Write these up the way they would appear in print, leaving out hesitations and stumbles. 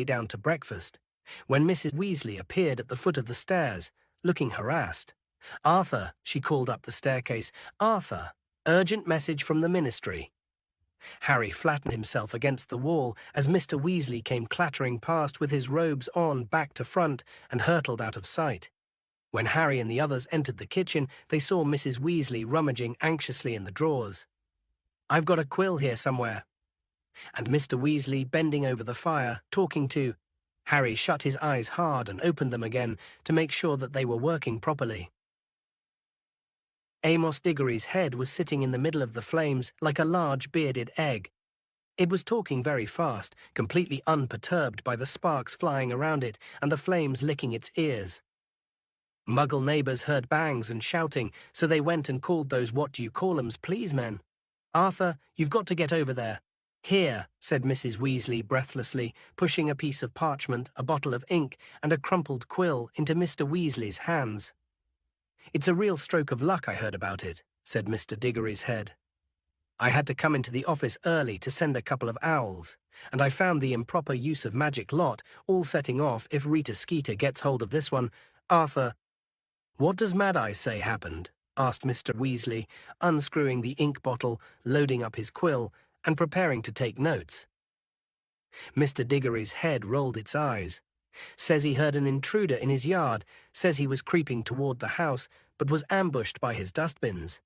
down to breakfast, when Mrs. Weasley appeared at the foot of the stairs, looking harassed. "Arthur," she called up the staircase. "Arthur, urgent message from the ministry." Harry flattened himself against the wall as Mr. Weasley came clattering past with his robes on back to front and hurtled out of sight. When Harry and the others entered the kitchen, they saw Mrs. Weasley rummaging anxiously in the drawers. "I've got a quill here somewhere." And Mr. Weasley bending over the fire, talking to. Harry shut his eyes hard and opened them again to make sure that they were working properly. Amos Diggory's head was sitting in the middle of the flames like a large bearded egg. It was talking very fast, completely unperturbed by the sparks flying around it and the flames licking its ears. Muggle neighbours heard bangs and shouting, so they went and called those what-do-you-call-ems please men. "Arthur, you've got to get over there." "Here," said Mrs. Weasley breathlessly, pushing a piece of parchment, a bottle of ink, and a crumpled quill into Mr. Weasley's hands. "It's a real stroke of luck I heard about it," said Mr. Diggory's head. "I had to come into the office early to send a couple of owls, and I found the improper use of magic lot all setting off if Rita Skeeter gets hold of this one. Arthur—" "What does Mad Eye say happened?" asked Mr. Weasley, unscrewing the ink bottle, loading up his quill, and preparing to take notes. Mr. Diggory's head rolled its eyes. "Says he heard an intruder in his yard, says he was creeping toward the house, but was ambushed by his dustbins."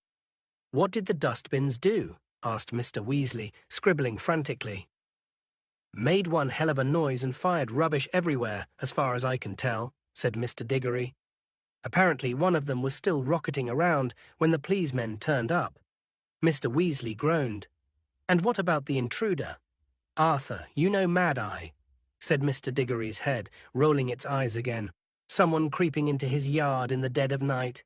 "What did the dustbins do?" asked Mr. Weasley, scribbling frantically. "Made one hell of a noise and fired rubbish everywhere, as far as I can tell," said Mr. Diggory. "Apparently one of them was still rocketing around when the please men turned up." Mr. Weasley groaned. "And what about the intruder?" "Arthur, you know Mad Eye," said Mr. Diggory's head, rolling its eyes again. "Someone creeping into his yard in the dead of night.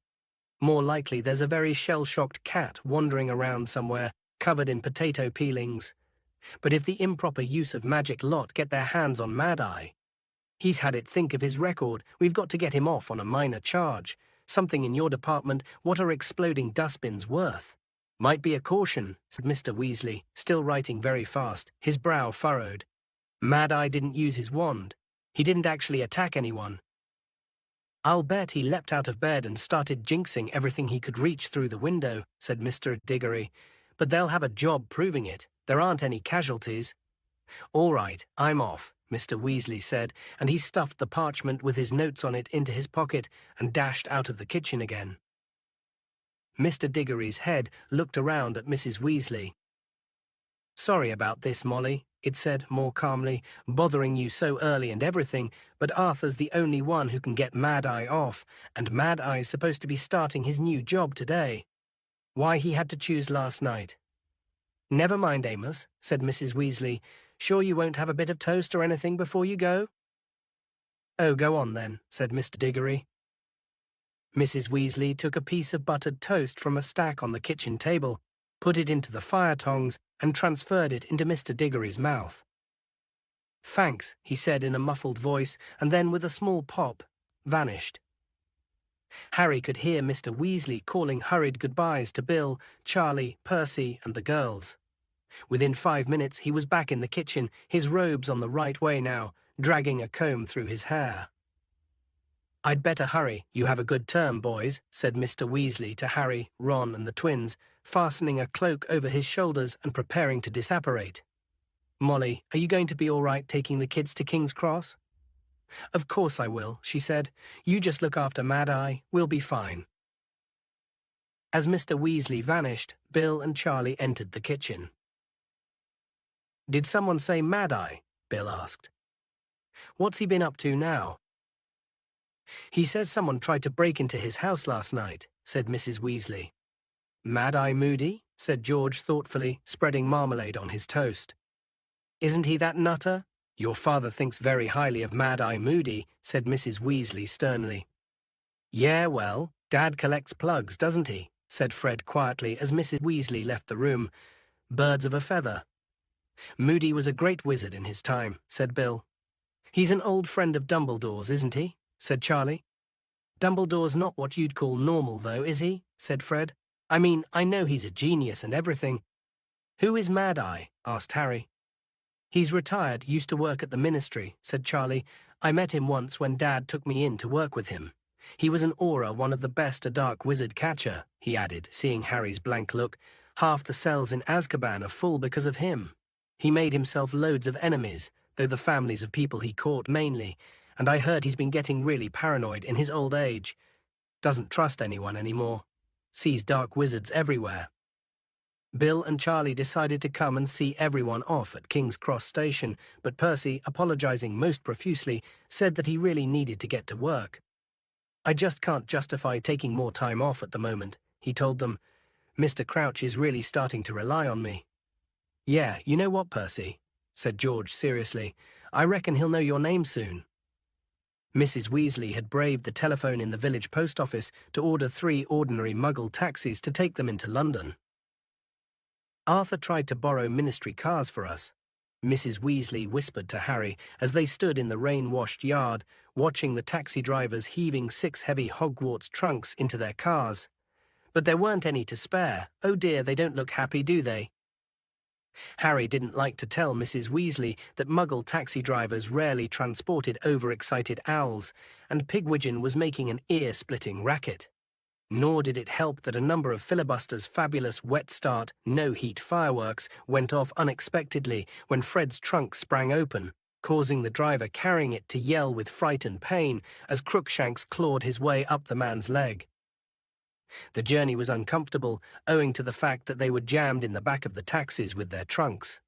More likely there's a very shell-shocked cat wandering around somewhere, covered in potato peelings. But if the improper use of magic lot get their hands on Mad Eye, he's had it think of his record. We've got to get him off on a minor charge. Something in your department, what are exploding dustbins worth?" "Might be a caution," said Mr. Weasley, still writing very fast, his brow furrowed. "Mad Eye didn't use his wand. He didn't actually attack anyone. I'll bet he leapt out of bed and started jinxing everything he could reach through the window," said Mr. Diggory. "But they'll have a job proving it. There aren't any casualties." "All right, I'm off," Mr. Weasley said, and he stuffed the parchment with his notes on it into his pocket and dashed out of the kitchen again. Mr. Diggory's head looked around at Mrs. Weasley. "Sorry about this, Molly," it said more calmly, "bothering you so early and everything, but Arthur's the only one who can get Mad Eye off, and Mad Eye's supposed to be starting his new job today. Why he had to choose last night." "Never mind, Amos," said Mrs. Weasley. "Sure you won't have a bit of toast or anything before you go?" "Oh, go on then," said Mr. Diggory. Mrs. Weasley took a piece of buttered toast from a stack on the kitchen table, put it into the fire tongs, and transferred it into Mr. Diggory's mouth. "Thanks," he said in a muffled voice, and then with a small pop, vanished. Harry could hear Mr. Weasley calling hurried goodbyes to Bill, Charlie, Percy, and the girls. Within 5 minutes he was back in the kitchen, his robes on the right way now, dragging a comb through his hair. "I'd better hurry. You have a good term, boys," said Mr. Weasley to Harry, Ron, and the twins, fastening a cloak over his shoulders and preparing to disapparate. "Molly, are you going to be all right taking the kids to King's Cross?" "Of course I will," she said. "You just look after Mad Eye. We'll be fine." As Mr. Weasley vanished, Bill and Charlie entered the kitchen. "Did someone say Mad Eye?" Bill asked. "What's he been up to now?" "He says someone tried to break into his house last night," said Mrs. Weasley. "Mad Eye Moody?" said George thoughtfully, spreading marmalade on his toast. "Isn't he that nutter?" "Your father thinks very highly of Mad Eye Moody," said Mrs. Weasley sternly. "Yeah, well, Dad collects plugs, doesn't he?" said Fred quietly as Mrs. Weasley left the room. "Birds of a feather." "Moody was a great wizard in his time," said Bill. "He's an old friend of Dumbledore's, isn't he?" said Charlie. "Dumbledore's not what you'd call normal, though, is he?" said Fred. "I mean, I know he's a genius and everything." "Who is Mad Eye?" asked Harry. He's retired, used to work at the ministry, said Charlie. I met him once when Dad took me in to work with him. He was an aura, one of the best a dark wizard catcher, he added, seeing Harry's blank look. Half the cells in Azkaban are full because of him. He made himself loads of enemies, though the families of people he caught mainly, and I heard he's been getting really paranoid in his old age. Doesn't trust anyone anymore. Sees dark wizards everywhere. Bill and Charlie decided to come and see everyone off at King's Cross Station, but Percy, apologizing most profusely, said that he really needed to get to work. I just can't justify taking more time off at the moment, he told them. Mr. Crouch is really starting to rely on me. Yeah, you know what, Percy, said George seriously. I reckon he'll know your name soon. Mrs. Weasley had braved the telephone in the village post office to order 3 ordinary Muggle taxis to take them into London. Arthur tried to borrow ministry cars for us, Mrs. Weasley whispered to Harry as they stood in the rain-washed yard, watching the taxi drivers heaving 6 heavy Hogwarts trunks into their cars. But there weren't any to spare. Oh dear, they don't look happy, do they? Harry didn't like to tell Mrs. Weasley that Muggle taxi drivers rarely transported overexcited owls, and Pigwidgeon was making an ear-splitting racket. Nor did it help that a number of Filibuster's fabulous wet start, no-heat fireworks went off unexpectedly when Fred's trunk sprang open, causing the driver carrying it to yell with fright and pain as Crookshanks clawed his way up the man's leg. The journey was uncomfortable, owing to the fact that they were jammed in the back of the taxis with their trunks.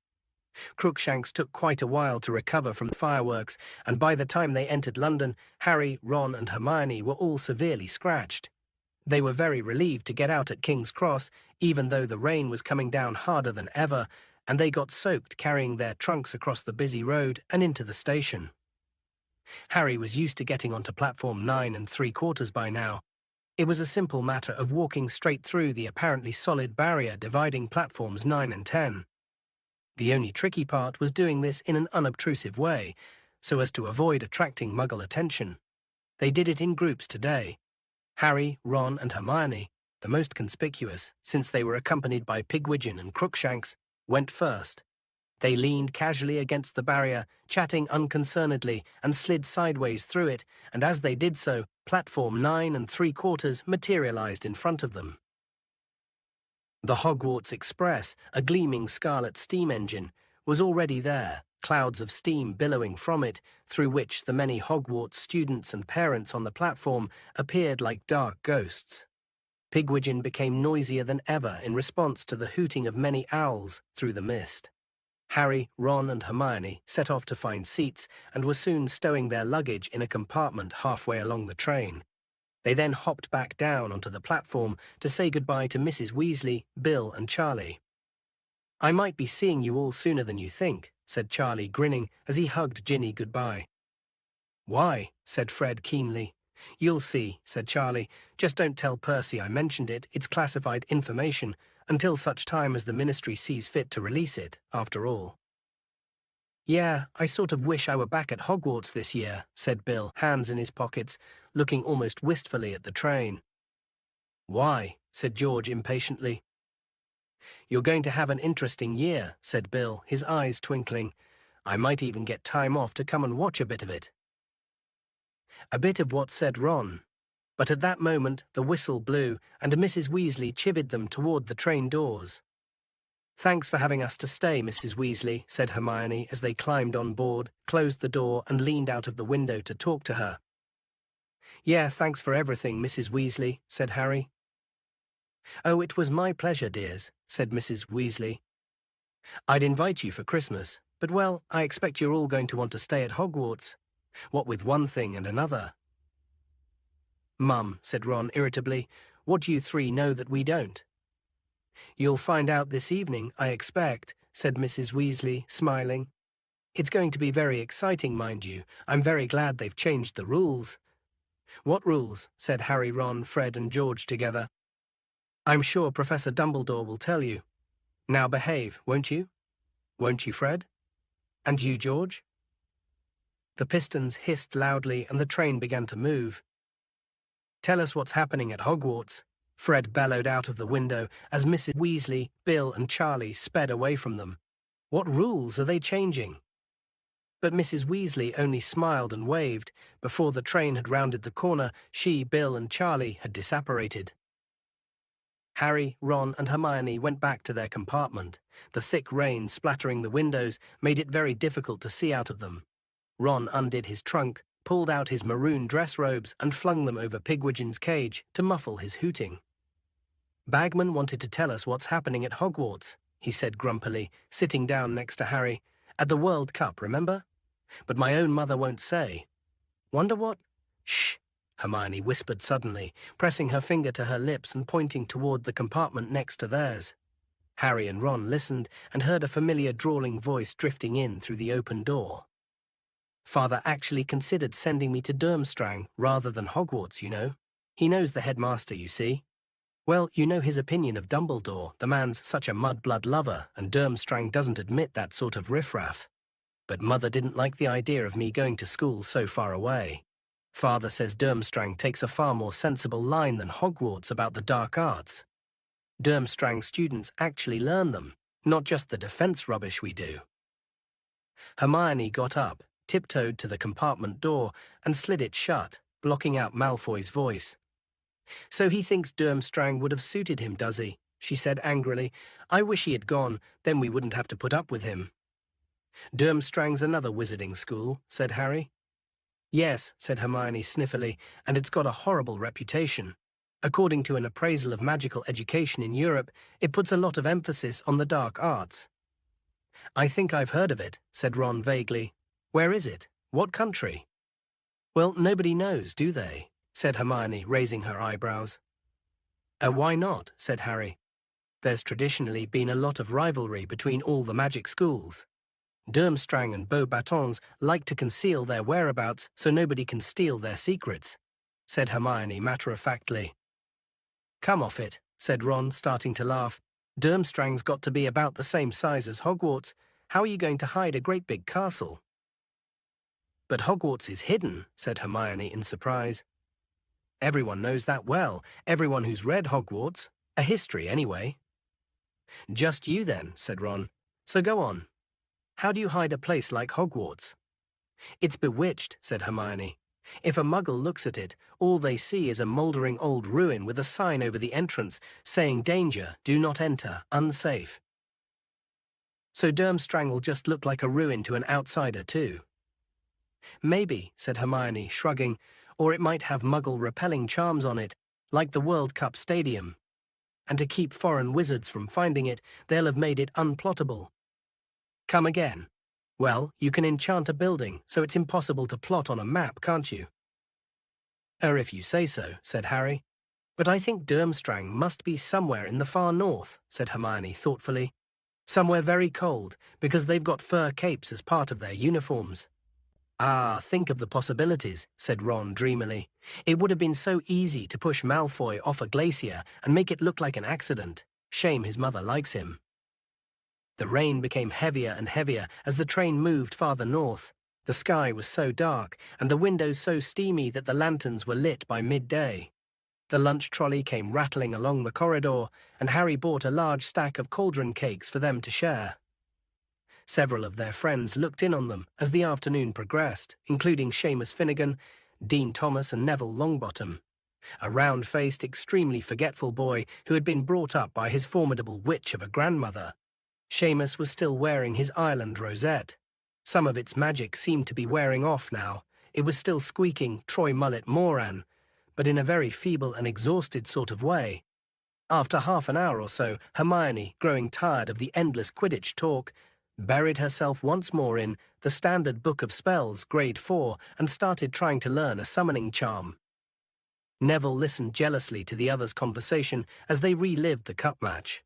Crookshanks took quite a while to recover from the fireworks, and by the time they entered London, Harry, Ron and Hermione were all severely scratched. They were very relieved to get out at King's Cross, even though the rain was coming down harder than ever, and they got soaked carrying their trunks across the busy road and into the station. Harry was used to getting onto platform 9 3/4 by now. It was a simple matter of walking straight through the apparently solid barrier dividing platforms 9 and 10. The only tricky part was doing this in an unobtrusive way, so as to avoid attracting Muggle attention. They did it in groups today. Harry, Ron and Hermione, the most conspicuous since they were accompanied by Pigwidgeon and Crookshanks, went first. They leaned casually against the barrier, chatting unconcernedly, and slid sideways through it, and as they did so, platform 9 3/4 materialized in front of them. The Hogwarts Express, a gleaming scarlet steam engine, was already there, clouds of steam billowing from it, through which the many Hogwarts students and parents on the platform appeared like dark ghosts. Pigwidgeon became noisier than ever in response to the hooting of many owls through the mist. Harry, Ron and Hermione set off to find seats and were soon stowing their luggage in a compartment halfway along the train. They then hopped back down onto the platform to say goodbye to Mrs. Weasley, Bill and Charlie. I might be seeing you all sooner than you think, said Charlie, grinning as he hugged Ginny goodbye. Why? Said Fred keenly. You'll see, said Charlie. Just don't tell Percy I mentioned it. It's classified information, until such time as the ministry sees fit to release it, after all. Yeah, I sort of wish I were back at Hogwarts this year, said Bill, hands in his pockets, looking almost wistfully at the train. Why? Said George impatiently. You're going to have an interesting year, said Bill, his eyes twinkling. I might even get time off to come and watch a bit of it. A bit of what, said Ron. But at that moment the whistle blew, and Mrs. Weasley chivied them toward the train doors. Thanks for having us to stay, Mrs. Weasley, said Hermione as they climbed on board, closed the door and leaned out of the window to talk to her. Yeah, thanks for everything, Mrs. Weasley, said Harry. Oh, it was my pleasure, dears, said Mrs. Weasley. I'd invite you for Christmas, but well, I expect you're all going to want to stay at Hogwarts. What with one thing and another. Mum, said Ron irritably, what do you 3 know that we don't? You'll find out this evening, I expect, said Mrs. Weasley, smiling. It's going to be very exciting, mind you. I'm very glad they've changed the rules. What rules? Said Harry, Ron, Fred and George together. I'm sure Professor Dumbledore will tell you. Now behave, won't you? Won't you, Fred? And you, George? The pistons hissed loudly and the train began to move. Tell us what's happening at Hogwarts, Fred bellowed out of the window as Mrs. Weasley, Bill and Charlie sped away from them. What rules are they changing? But Mrs. Weasley only smiled and waved. Before the train had rounded the corner, she, Bill, and Charlie had disapparated. Harry, Ron, and Hermione went back to their compartment. The thick rain splattering the windows made it very difficult to see out of them. Ron undid his trunk, pulled out his maroon dress robes, and flung them over Pigwidgeon's cage to muffle his hooting. Bagman wanted to tell us what's happening at Hogwarts, he said grumpily, sitting down next to Harry. At the World Cup, remember? But my own mother won't say. Wonder what? Shh, Hermione whispered suddenly, pressing her finger to her lips and pointing toward the compartment next to theirs. Harry and Ron listened and heard a familiar drawling voice drifting in through the open door. Father actually considered sending me to Durmstrang rather than Hogwarts, you know. He knows the headmaster, you see. Well, you know his opinion of Dumbledore. The man's such a mudblood lover, and Durmstrang doesn't admit that sort of riffraff. But Mother didn't like the idea of me going to school so far away. Father says Durmstrang takes a far more sensible line than Hogwarts about the dark arts. Durmstrang students actually learn them, not just the defense rubbish we do. Hermione got up, tiptoed to the compartment door, and slid it shut, blocking out Malfoy's voice. So he thinks Durmstrang would have suited him, does he? She said angrily. I wish he had gone, then we wouldn't have to put up with him. Durmstrang's another wizarding school, said Harry. Yes, said Hermione sniffily, and it's got a horrible reputation. According to an appraisal of magical education in Europe, it puts a lot of emphasis on the dark arts. I think I've heard of it, said Ron vaguely. Where is it? What country? Well, nobody knows, do they? Said Hermione, raising her eyebrows. Why not? Said Harry. There's traditionally been a lot of rivalry between all the magic schools. Durmstrang and Beauxbatons like to conceal their whereabouts so nobody can steal their secrets, said Hermione matter-of-factly. Come off it, said Ron, starting to laugh. Durmstrang's got to be about the same size as Hogwarts. How are you going to hide a great big castle? But Hogwarts is hidden, said Hermione in surprise. Everyone knows that well, everyone who's read Hogwarts. A history, anyway. Just you then, said Ron. So go on. How do you hide a place like Hogwarts? It's bewitched, said Hermione. If a muggle looks at it, all they see is a mouldering old ruin with a sign over the entrance saying danger, do not enter, unsafe. So Durmstrang will just look like a ruin to an outsider too. Maybe, said Hermione, shrugging, or it might have muggle-repelling charms on it, like the World Cup Stadium. And to keep foreign wizards from finding it, they'll have made it unplottable. Come again. Well, you can enchant a building, so it's impossible to plot on a map, can't you? If you say so, said Harry. But I think Durmstrang must be somewhere in the far north, said Hermione thoughtfully. Somewhere very cold, because they've got fur capes as part of their uniforms. Ah, think of the possibilities, said Ron dreamily. It would have been so easy to push Malfoy off a glacier and make it look like an accident. Shame his mother likes him. The rain became heavier and heavier as the train moved farther north. The sky was so dark and the windows so steamy that the lanterns were lit by midday. The lunch trolley came rattling along the corridor, and Harry bought a large stack of cauldron cakes for them to share. Several of their friends looked in on them as the afternoon progressed, including Seamus Finnegan, Dean Thomas and Neville Longbottom, a round-faced, extremely forgetful boy who had been brought up by his formidable witch of a grandmother. Seamus was still wearing his Ireland rosette. Some of its magic seemed to be wearing off now. It was still squeaking Troy Mullet Moran, but in a very feeble and exhausted sort of way. After half an hour or so, Hermione, growing tired of the endless Quidditch talk, buried herself once more in the Standard Book of Spells, Grade 4, and started trying to learn a summoning charm. Neville listened jealously to the others' conversation as they relived the cup match.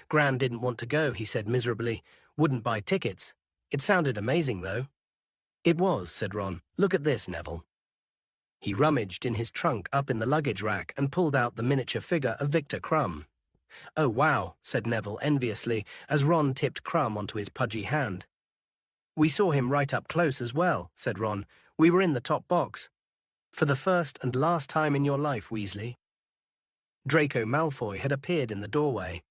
Gran didn't want to go, he said miserably. Wouldn't buy tickets. It sounded amazing, though. It was, said Ron. Look at this, Neville. He rummaged in his trunk up in the luggage rack and pulled out the miniature figure of Victor Crumb. Oh, wow, said Neville enviously, as Ron tipped Crumb onto his pudgy hand. We saw him right up close as well, said Ron. We were in the top box. For the first and last time in your life, Weasley. Draco Malfoy had appeared in the doorway.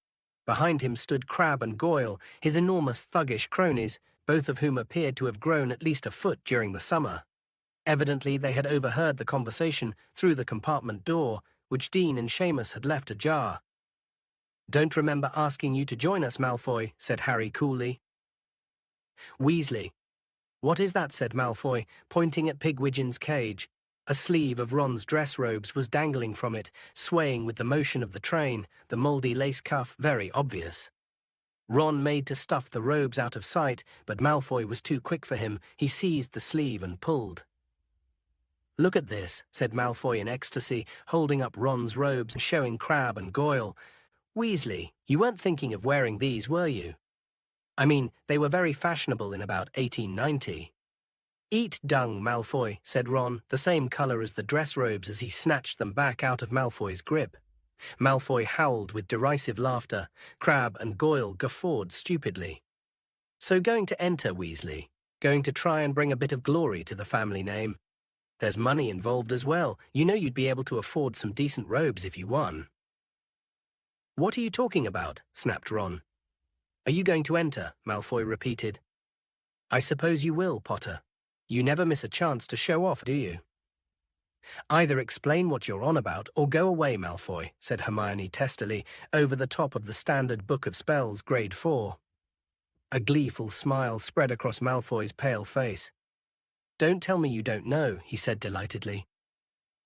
Behind him stood Crabbe and Goyle, his enormous thuggish cronies, both of whom appeared to have grown at least a foot during the summer. Evidently they had overheard the conversation through the compartment door, which Dean and Seamus had left ajar. "Don't remember asking you to join us, Malfoy," said Harry coolly. "Weasley." "What is that?" said Malfoy, pointing at Pigwidgeon's cage. A sleeve of Ron's dress robes was dangling from it, swaying with the motion of the train, the mouldy lace cuff very obvious. Ron made to stuff the robes out of sight, but Malfoy was too quick for him. He seized the sleeve and pulled. "Look at this," said Malfoy in ecstasy, holding up Ron's robes and showing Crabbe and Goyle. "Weasley, you weren't thinking of wearing these, were you? I mean, they were very fashionable in about 1890. "Eat dung, Malfoy," said Ron, the same color as the dress robes as he snatched them back out of Malfoy's grip. Malfoy howled with derisive laughter. Crabbe and Goyle guffawed stupidly. "So going to enter, Weasley? Going to try and bring a bit of glory to the family name? There's money involved as well. You know you'd be able to afford some decent robes if you won." "What are you talking about?" snapped Ron. "Are you going to enter?" Malfoy repeated. "I suppose you will, Potter. You never miss a chance to show off, do you?" "Either explain what you're on about or go away, Malfoy," said Hermione testily, over the top of the Standard Book of Spells, Grade 4. A gleeful smile spread across Malfoy's pale face. "Don't tell me you don't know," he said delightedly.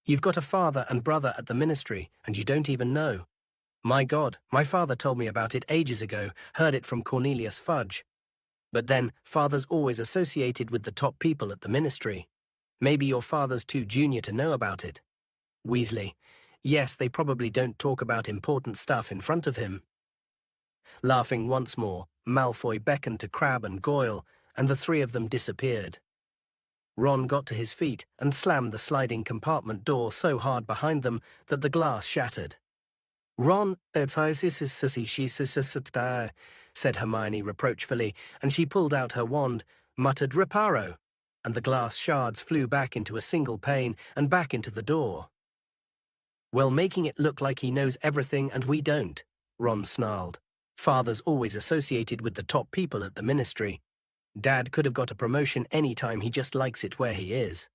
"You've got a father and brother at the Ministry, and you don't even know. My God, my father told me about it ages ago, heard it from Cornelius Fudge. But then, father's always associated with the top people at the Ministry. Maybe your father's too junior to know about it." Weasley: "Yes, they probably don't talk about important stuff in front of him." Laughing once more, Malfoy beckoned to Crabbe and Goyle, and the three of them disappeared. Ron got to his feet and slammed the sliding compartment door so hard behind them that the glass shattered. "Ron, said Hermione reproachfully, and she pulled out her wand, muttered "Reparo," and the glass shards flew back into a single pane and back into the door. "Well, making it look like he knows everything and we don't," Ron snarled. "Father's always associated with the top people at the Ministry. Dad could have got a promotion any time, he just likes it where he is."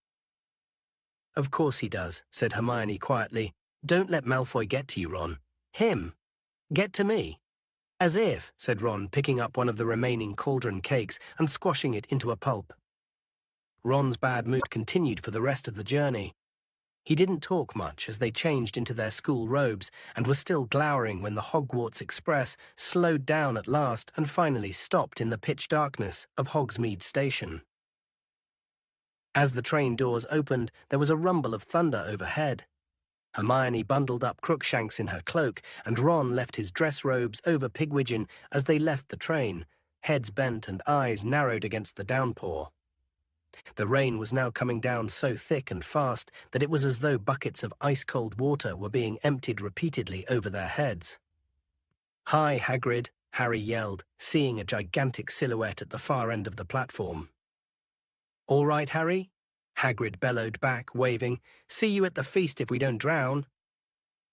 "Of course he does," said Hermione quietly. "Don't let Malfoy get to you, Ron." "Him? Get to me?" "As if," said Ron, picking up one of the remaining cauldron cakes and squashing it into a pulp. Ron's bad mood continued for the rest of the journey. He didn't talk much as they changed into their school robes and was still glowering when the Hogwarts Express slowed down at last and finally stopped in the pitch darkness of Hogsmeade Station. As the train doors opened, there was a rumble of thunder overhead. Hermione bundled up Crookshanks in her cloak, and Ron left his dress robes over Pigwidgeon as they left the train, heads bent and eyes narrowed against the downpour. The rain was now coming down so thick and fast that it was as though buckets of ice-cold water were being emptied repeatedly over their heads. "Hi, Hagrid," Harry yelled, seeing a gigantic silhouette at the far end of the platform. "All right, Harry?" Hagrid bellowed back, waving. "See you at the feast if we don't drown."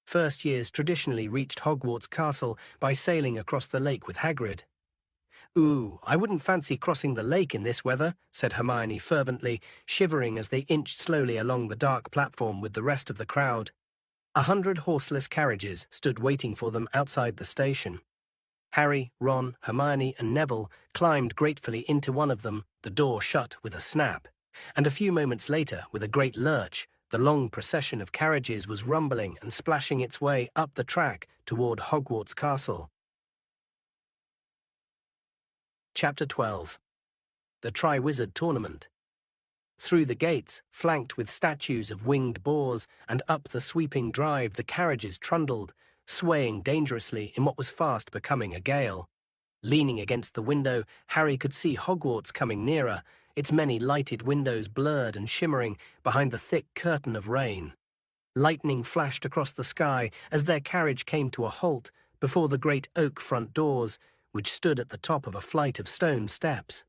First years traditionally reached Hogwarts Castle by sailing across the lake with Hagrid. "Ooh, I wouldn't fancy crossing the lake in this weather," said Hermione fervently, shivering as they inched slowly along the dark platform with the rest of the crowd. 100 horseless carriages stood waiting for them outside the station. Harry, Ron, Hermione, and Neville climbed gratefully into one of them, the door shut with a snap. And a few moments later, with a great lurch, the long procession of carriages was rumbling and splashing its way up the track toward Hogwarts Castle. Chapter 12. The Triwizard Tournament. Through the gates, flanked with statues of winged boars, and up the sweeping drive the carriages trundled, swaying dangerously in what was fast becoming a gale. Leaning against the window, Harry could see Hogwarts coming nearer, its many lighted windows blurred and shimmering behind the thick curtain of rain. Lightning flashed across the sky as their carriage came to a halt before the great oak front doors, which stood at the top of a flight of stone steps.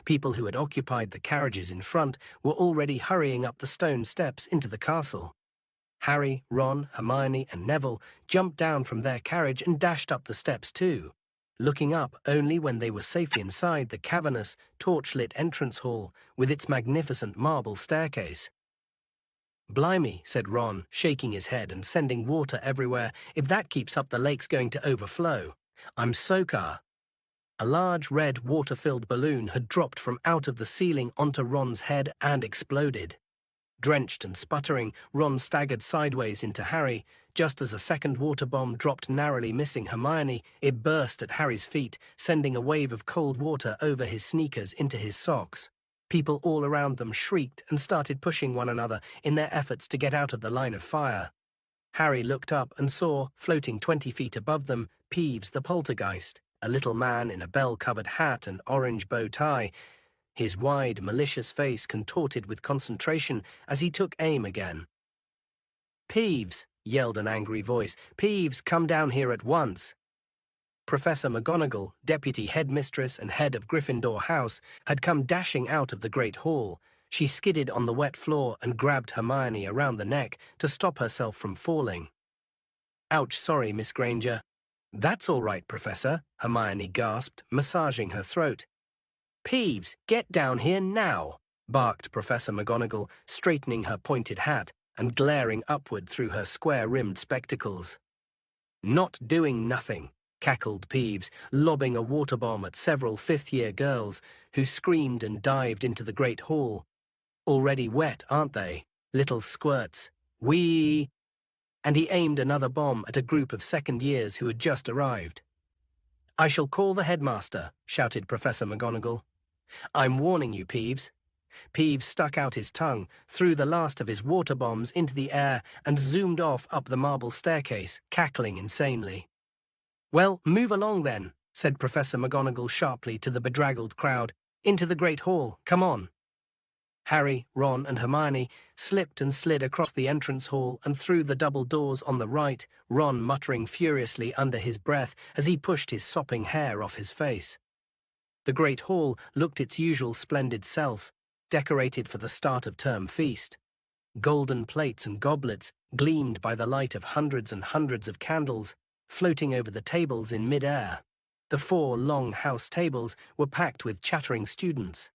People who had occupied the carriages in front were already hurrying up the stone steps into the castle. Harry, Ron, Hermione, and Neville jumped down from their carriage and dashed up the steps too, looking up only when they were safely inside the cavernous, torch-lit entrance hall with its magnificent marble staircase. "Blimey," said Ron, shaking his head and sending water everywhere. "If that keeps up, the lake's going to overflow. I'm soaker." A large red water-filled balloon had dropped from out of the ceiling onto Ron's head and exploded. Drenched and sputtering, Ron staggered sideways into Harry. Just as a second water bomb dropped, narrowly missing Hermione, it burst at Harry's feet, sending a wave of cold water over his sneakers into his socks. People all around them shrieked and started pushing one another in their efforts to get out of the line of fire. Harry looked up and saw, floating 20 feet above them, Peeves the poltergeist, a little man in a bell-covered hat and orange bow tie, his wide, malicious face contorted with concentration as he took aim again. "Peeves!" yelled an angry voice. "Peeves, come down here at once!" Professor McGonagall, deputy headmistress and head of Gryffindor House, had come dashing out of the great hall. She skidded on the wet floor and grabbed Hermione around the neck to stop herself from falling. "Ouch, sorry, Miss Granger." "That's all right, Professor," Hermione gasped, massaging her throat. "Peeves, get down here now," barked Professor McGonagall, straightening her pointed hat and glaring upward through her square-rimmed spectacles. "Not doing nothing," cackled Peeves, lobbing a water bomb at several fifth-year girls who screamed and dived into the great hall. "Already wet, aren't they? Little squirts. Whee!" And he aimed another bomb at a group of second-years who had just arrived. "I shall call the headmaster," shouted Professor McGonagall. "I'm warning you, Peeves." Peeves stuck out his tongue, threw the last of his water bombs into the air, and zoomed off up the marble staircase, cackling insanely. "Well, move along then," said Professor McGonagall sharply to the bedraggled crowd. "Into the great hall, come on." Harry, Ron, and Hermione slipped and slid across the entrance hall and through the double doors on the right, Ron muttering furiously under his breath as he pushed his sopping hair off his face. The great hall looked its usual splendid self, decorated for the start-of-term feast. Golden plates and goblets gleamed by the light of hundreds and hundreds of candles, floating over the tables in mid-air. The 4 long house tables were packed with chattering students.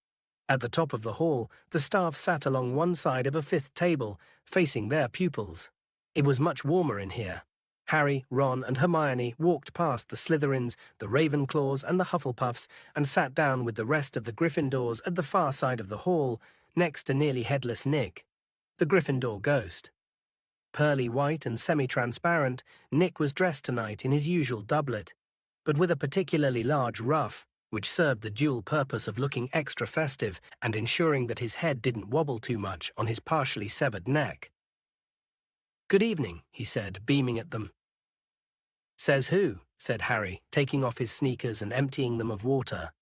At the top of the hall, the staff sat along one side of a 5th table, facing their pupils. It was much warmer in here. Harry, Ron, and Hermione walked past the Slytherins, the Ravenclaws, and the Hufflepuffs, and sat down with the rest of the Gryffindors at the far side of the hall, next to nearly headless Nick, the Gryffindor ghost. Pearly white and semi-transparent, Nick was dressed tonight in his usual doublet, but with a particularly large ruff, which served the dual purpose of looking extra festive and ensuring that his head didn't wobble too much on his partially severed neck. "Good evening," he said, beaming at them. "Says who?" said Harry, taking off his sneakers and emptying them of water.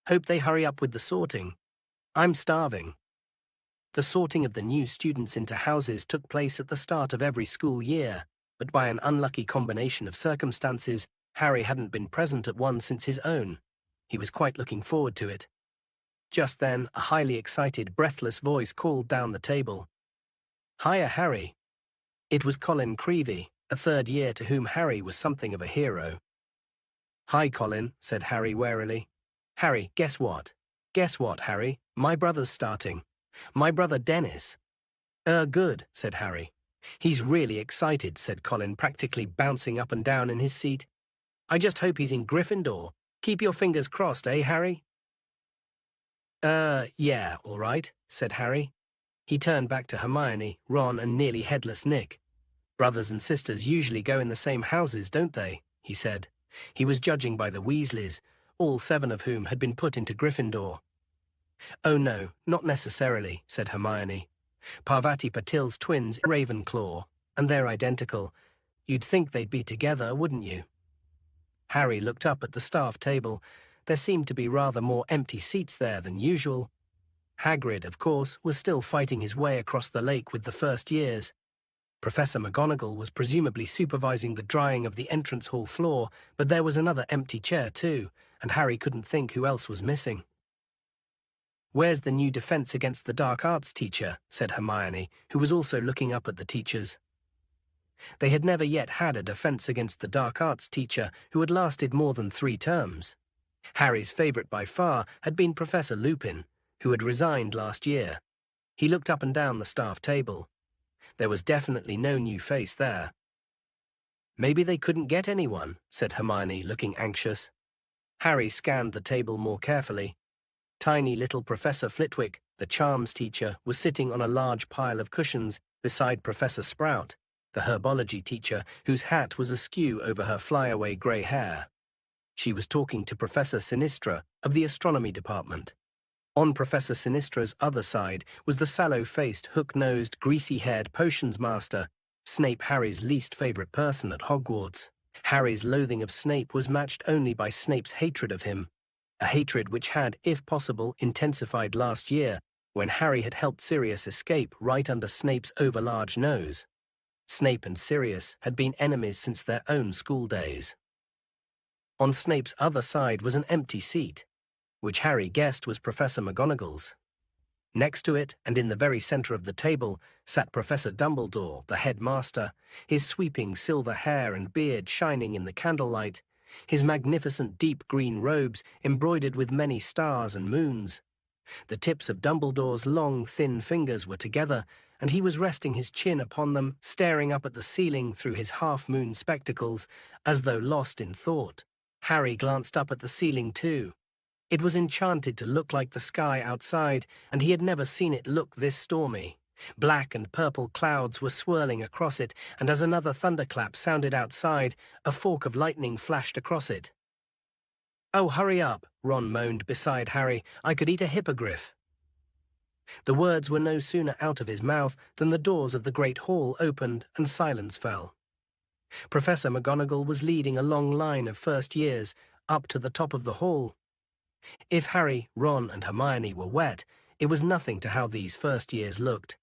"Hope they hurry up with the sorting. I'm starving." The sorting of the new students into houses took place at the start of every school year, but by an unlucky combination of circumstances, Harry hadn't been present at one since his own. He was quite looking forward to it. Just then, a highly excited, breathless voice called down the table. "Hiya, Harry." It was Colin Creevey, a 3rd year to whom Harry was something of a hero. "Hi, Colin," said Harry warily. "Harry, guess what?" "Guess what, Harry? My brother's starting. My brother Dennis." Good," said Harry. "He's really excited," said Colin, practically bouncing up and down in his seat. "I just hope he's in Gryffindor. Keep your fingers crossed, eh, Harry?" Yeah, all right," said Harry. He turned back to Hermione, Ron, and nearly headless Nick. "Brothers and sisters usually go in the same houses, don't they?" he said. He was judging by the Weasleys, all 7 of whom had been put into Gryffindor. "Oh no, not necessarily," said Hermione. "Parvati Patil's twins are Ravenclaw, and they're identical. You'd think they'd be together, wouldn't you?" Harry looked up at the staff table. There seemed to be rather more empty seats there than usual. Hagrid, of course, was still fighting his way across the lake with the first years. Professor McGonagall was presumably supervising the drying of the entrance hall floor, but there was another empty chair too, and Harry couldn't think who else was missing. "Where's the new Defense Against the Dark Arts teacher?" said Hermione, who was also looking up at the teachers. They had never yet had a defense against the dark arts teacher who had lasted more than 3 terms. Harry's favorite by far had been Professor Lupin, who had resigned last year. He looked up and down the staff table. There was definitely no new face there. Maybe they couldn't get anyone, said Hermione, looking anxious. Harry scanned the table more carefully. Tiny little Professor Flitwick, the charms teacher, was sitting on a large pile of cushions beside Professor Sprout, the herbology teacher, whose hat was askew over her flyaway grey hair. She was talking to Professor Sinistra of the astronomy department. On Professor Sinistra's other side was the sallow-faced, hook-nosed, greasy-haired potions master, Snape, Harry's least favourite person at Hogwarts. Harry's loathing of Snape was matched only by Snape's hatred of him, a hatred which had, if possible, intensified last year, when Harry had helped Sirius escape right under Snape's overlarge nose. Snape and Sirius had been enemies since their own school days. On Snape's other side was an empty seat, which Harry guessed was Professor McGonagall's. Next to it, and in the very centre of the table, sat Professor Dumbledore, the headmaster, his sweeping silver hair and beard shining in the candlelight, his magnificent deep green robes embroidered with many stars and moons. The tips of Dumbledore's long, thin fingers were together, and he was resting his chin upon them, staring up at the ceiling through his half-moon spectacles, as though lost in thought. Harry glanced up at the ceiling too. It was enchanted to look like the sky outside, and he had never seen it look this stormy. Black and purple clouds were swirling across it, and as another thunderclap sounded outside, a fork of lightning flashed across it. "Oh, hurry up," Ron moaned beside Harry. "I could eat a hippogriff." The words were no sooner out of his mouth than the doors of the great hall opened and silence fell. Professor McGonagall was leading a long line of first years up to the top of the hall. If Harry, Ron, and Hermione were wet, it was nothing to how these first years looked.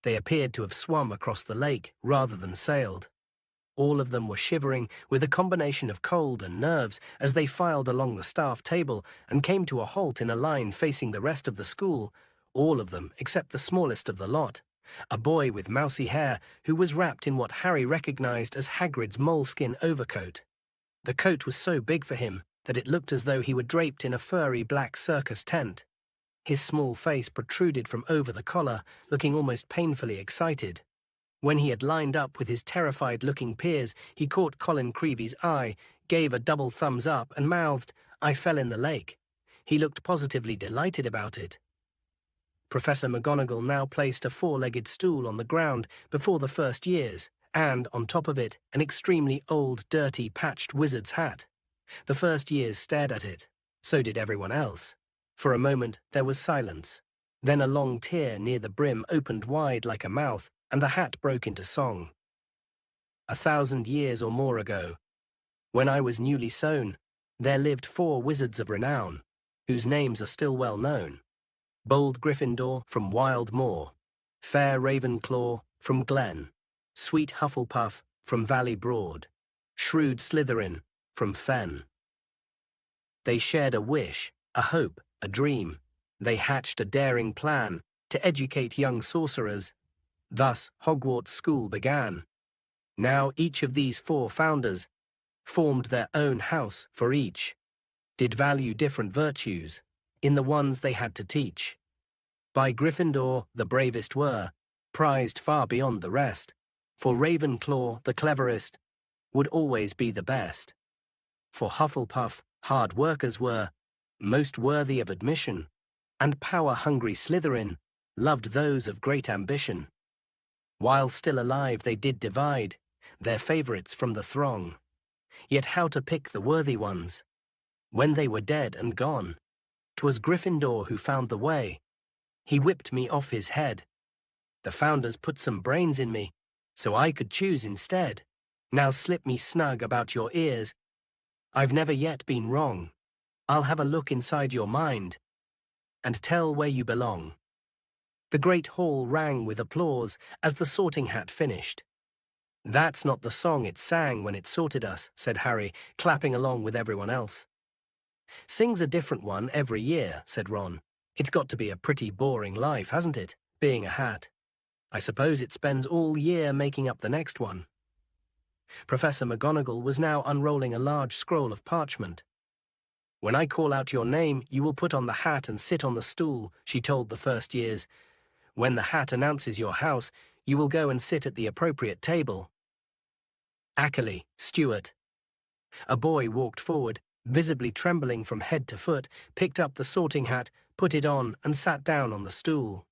They appeared to have swum across the lake rather than sailed. All of them were shivering with a combination of cold and nerves as they filed along the staff table and came to a halt in a line facing the rest of the school, all of them except the smallest of the lot, a boy with mousy hair who was wrapped in what Harry recognized as Hagrid's moleskin overcoat. The coat was so big for him that it looked as though he were draped in a furry black circus tent. His small face protruded from over the collar, looking almost painfully excited. When he had lined up with his terrified-looking peers, he caught Colin Creevy's eye, gave a double thumbs up, and mouthed, "I fell in the lake." He looked positively delighted about it. Professor McGonagall now placed a 4-legged stool on the ground before the first years, and, on top of it, an extremely old, dirty, patched wizard's hat. The first years stared at it. So did everyone else. For a moment there was silence. Then a long tear near the brim opened wide like a mouth, and the hat broke into song. 1,000 years or more ago, when I was newly sown, there lived 4 wizards of renown, whose names are still well known. Bold Gryffindor from Wild Moor, fair Ravenclaw from Glen, sweet Hufflepuff from Valley Broad, shrewd Slytherin from Fen. They shared a wish, a hope, a dream. They hatched a daring plan to educate young sorcerers. Thus Hogwarts School began. Now each of these 4 founders formed their own house for each, did value different virtues in the ones they had to teach. By Gryffindor the bravest were, prized far beyond the rest, for Ravenclaw the cleverest would always be the best. For Hufflepuff hard workers were, most worthy of admission, and power-hungry Slytherin loved those of great ambition. While still alive they did divide their favourites from the throng. Yet how to pick the worthy ones? When they were dead and gone, 'twas Gryffindor who found the way. He whipped me off his head. The founders put some brains in me, so I could choose instead. Now slip me snug about your ears. I've never yet been wrong. I'll have a look inside your mind and tell where you belong. The great hall rang with applause as the sorting hat finished. That's not the song it sang when it sorted us, said Harry, clapping along with everyone else. Sings a different one every year, said Ron. It's got to be a pretty boring life, hasn't it, being a hat? I suppose it spends all year making up the next one. Professor McGonagall was now unrolling a large scroll of parchment. "When I call out your name, you will put on the hat and sit on the stool," she told the first years. "When the hat announces your house, you will go and sit at the appropriate table." Ackley, Stuart. A boy walked forward, visibly trembling from head to foot, picked up the sorting hat, put it on, and sat down on the stool.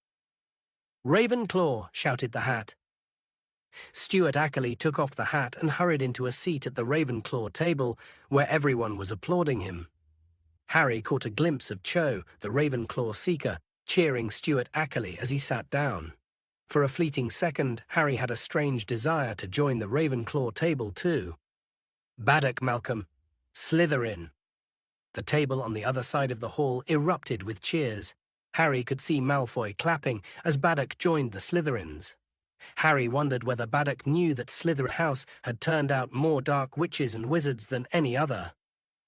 "Ravenclaw!" shouted the hat. Stuart Ackley took off the hat and hurried into a seat at the Ravenclaw table, where everyone was applauding him. Harry caught a glimpse of Cho, the Ravenclaw seeker, cheering Stuart Ackley as he sat down. For a fleeting second, Harry had a strange desire to join the Ravenclaw table too. "Baddock, Malcolm. Slytherin." The table on the other side of the hall erupted with cheers. Harry could see Malfoy clapping as Baddock joined the Slytherins. Harry wondered whether Baddock knew that Slytherin House had turned out more dark witches and wizards than any other.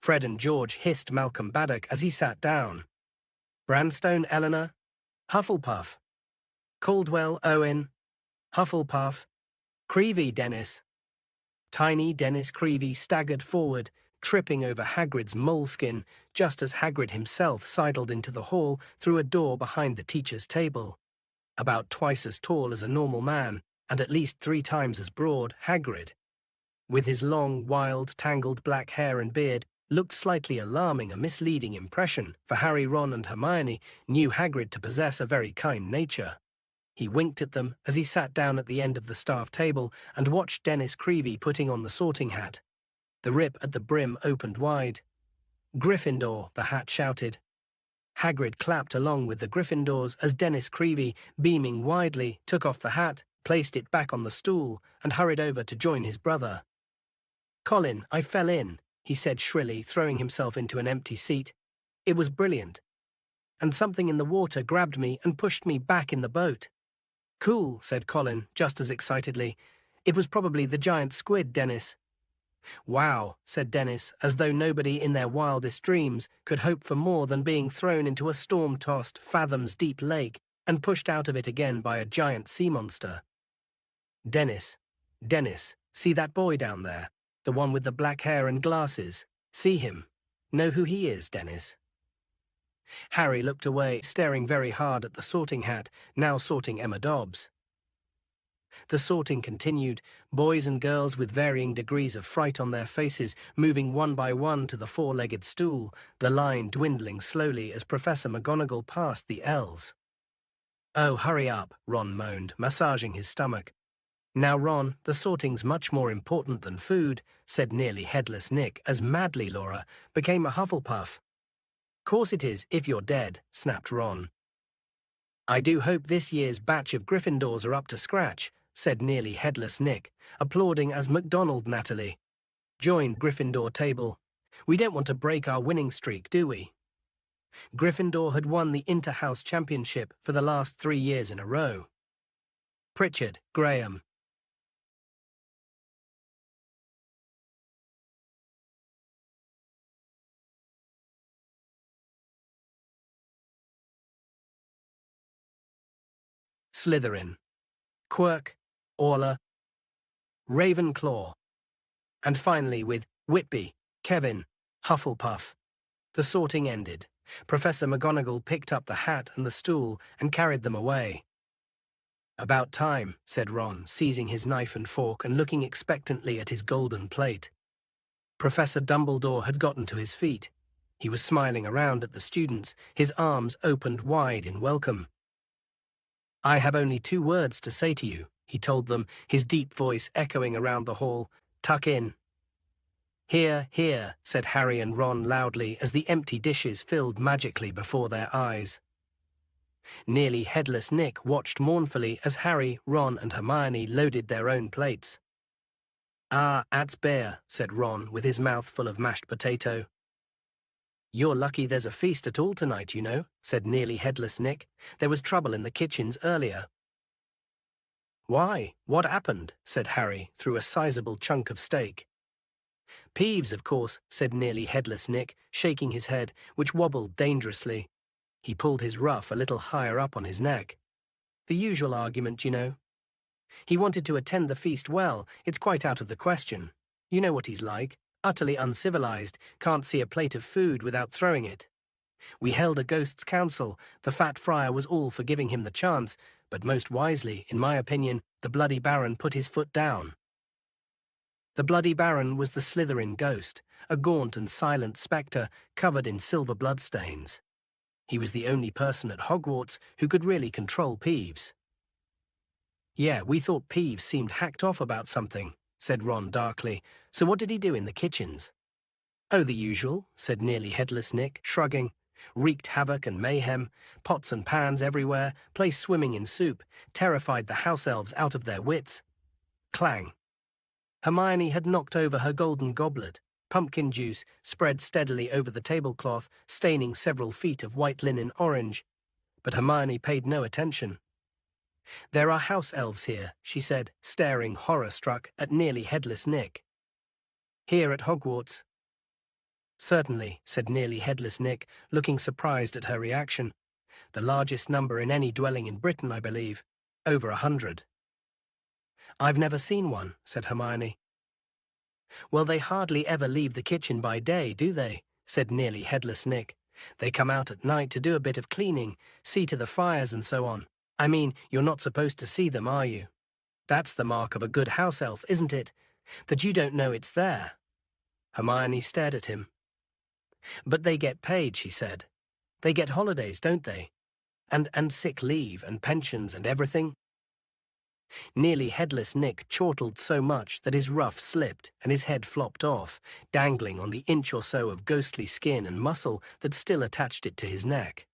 Fred and George hissed Malcolm Baddock as he sat down. "Branstone, Eleanor. Hufflepuff. Caldwell, Owen. Hufflepuff. Creevy, Dennis." Tiny Dennis Creevy staggered forward, tripping over Hagrid's moleskin, just as Hagrid himself sidled into the hall through a door behind the teacher's table. About twice as tall as a normal man, and at least 3 times as broad, Hagrid, with his long, wild, tangled black hair and beard, looked slightly alarming, a misleading impression, for Harry, Ron and Hermione knew Hagrid to possess a very kind nature. He winked at them as he sat down at the end of the staff table and watched Dennis Creevy putting on the sorting hat. The rip at the brim opened wide. "Gryffindor," the hat shouted. Hagrid clapped along with the Gryffindors as Dennis Creevy, beaming widely, took off the hat, placed it back on the stool, and hurried over to join his brother. "Colin, I fell in," he said shrilly, throwing himself into an empty seat. "It was brilliant. And something in the water grabbed me and pushed me back in the boat." "Cool," said Colin, just as excitedly. "It was probably the giant squid, Dennis." "Wow," said Dennis, as though nobody in their wildest dreams could hope for more than being thrown into a storm-tossed, fathoms-deep lake and pushed out of it again by a giant sea monster. Dennis, see that boy down there? The one with the black hair and glasses? See him? Know who he is, Dennis?" Harry looked away, staring very hard at the sorting hat, now sorting Emma Dobbs. The sorting continued, boys and girls with varying degrees of fright on their faces moving one by one to the 4-legged stool, the line dwindling slowly as Professor McGonagall passed the L's. "Oh, hurry up," Ron moaned, massaging his stomach. "Now, Ron, the sorting's much more important than food," said nearly headless Nick, as Madly Laura became a Hufflepuff. "Course it is, if you're dead," snapped Ron. "I do hope this year's batch of Gryffindors are up to scratch," said nearly headless Nick, applauding as MacDonald Natalie joined Gryffindor table. "We don't want to break our winning streak, do we?" Gryffindor had won the Inter-House Championship for the last 3 years in a row. Pritchard, Graham. Slytherin. Quirk, Orla, Ravenclaw. And finally with Whitby, Kevin, Hufflepuff. The sorting ended. Professor McGonagall picked up the hat and the stool and carried them away. "About time," said Ron, seizing his knife and fork and looking expectantly at his golden plate. Professor Dumbledore had gotten to his feet. He was smiling around at the students, his arms opened wide in welcome. "I have only 2 words to say to you," he told them, his deep voice echoing around the hall. "Tuck in." "Here, here," said Harry and Ron loudly as the empty dishes filled magically before their eyes. Nearly headless Nick watched mournfully as Harry, Ron and Hermione loaded their own plates. "Ah, at's bear," said Ron with his mouth full of mashed potato. "You're lucky there's a feast at all tonight, you know," said nearly headless Nick. "There was trouble in the kitchens earlier." "Why, what happened?" said Harry through a sizable chunk of steak. "Peeves, of course," said nearly headless Nick, shaking his head, which wobbled dangerously. He pulled his ruff a little higher up on his neck. "The usual argument, you know." He wanted to attend the feast well, it's quite out of the question. You know what he's like, utterly uncivilized, can't see a plate of food without throwing it. We held a ghosts' council, the fat friar was all for giving him the chance, but most wisely, in my opinion, the bloody baron put his foot down. The bloody baron was the Slytherin ghost, a gaunt and silent spectre covered in silver bloodstains. He was the only person at Hogwarts who could really control Peeves. Yeah, we thought Peeves seemed hacked off about something, said Ron darkly. So what did he do in the kitchens? Oh, the usual, said nearly headless Nick, shrugging. Wreaked havoc and mayhem, pots and pans everywhere, place swimming in soup, terrified the house elves out of their wits. Clang. Hermione had knocked over her golden goblet. Pumpkin juice spread steadily over the tablecloth, staining several feet of white linen orange. But Hermione paid no attention. There are house elves here, she said, staring horror-struck at nearly headless Nick. Here at Hogwarts. Certainly, said nearly headless Nick, looking surprised at her reaction. The largest number in any dwelling in Britain, I believe. Over 100. I've never seen one, said Hermione. Well, they hardly ever leave the kitchen by day, do they? Said nearly headless Nick. They come out at night to do a bit of cleaning, see to the fires and so on. I mean, you're not supposed to see them, are you? That's the mark of a good house elf, isn't it? That you don't know it's there. Hermione stared at him. But they get paid, she said. They get holidays, don't they? And sick leave and pensions and everything. Nearly headless Nick chortled so much that his ruff slipped and his head flopped off, dangling on the inch or so of ghostly skin and muscle that still attached it to his neck.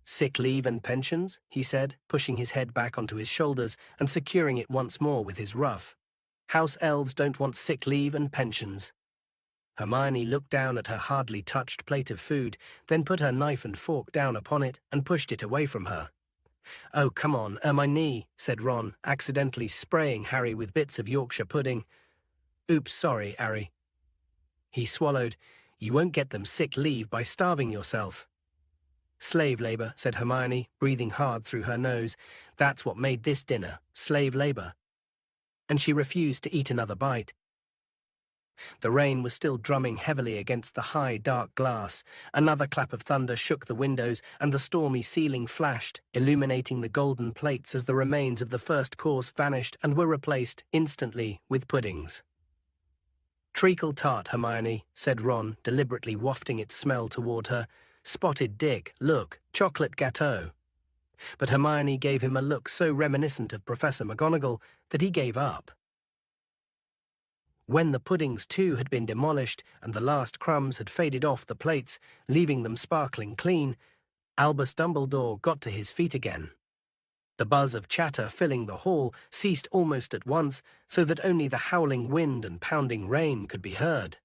Sick leave and pensions, he said, pushing his head back onto his shoulders and securing it once more with his ruff. House elves don't want sick leave and pensions. Hermione looked down at her hardly touched plate of food, then put her knife and fork down upon it and pushed it away from her. Oh, come on, my knee, said Ron, accidentally spraying Harry with bits of Yorkshire pudding. Oops, sorry, Harry. He swallowed. You won't get them sick leave by starving yourself. Slave labor, said Hermione, breathing hard through her nose. That's what made this dinner, slave labor. And she refused to eat another bite. The rain was still drumming heavily against the high, dark glass. Another clap of thunder shook the windows, and the stormy ceiling flashed, illuminating the golden plates as the remains of the first course vanished and were replaced, instantly, with puddings. Treacle tart, Hermione, said Ron, deliberately wafting its smell toward her. Spotted Dick, look, chocolate gâteau. But Hermione gave him a look so reminiscent of Professor McGonagall that he gave up. When the puddings, too, had been demolished and the last crumbs had faded off the plates, leaving them sparkling clean, Albus Dumbledore got to his feet again. The buzz of chatter filling the hall ceased almost at once, so that only the howling wind and pounding rain could be heard.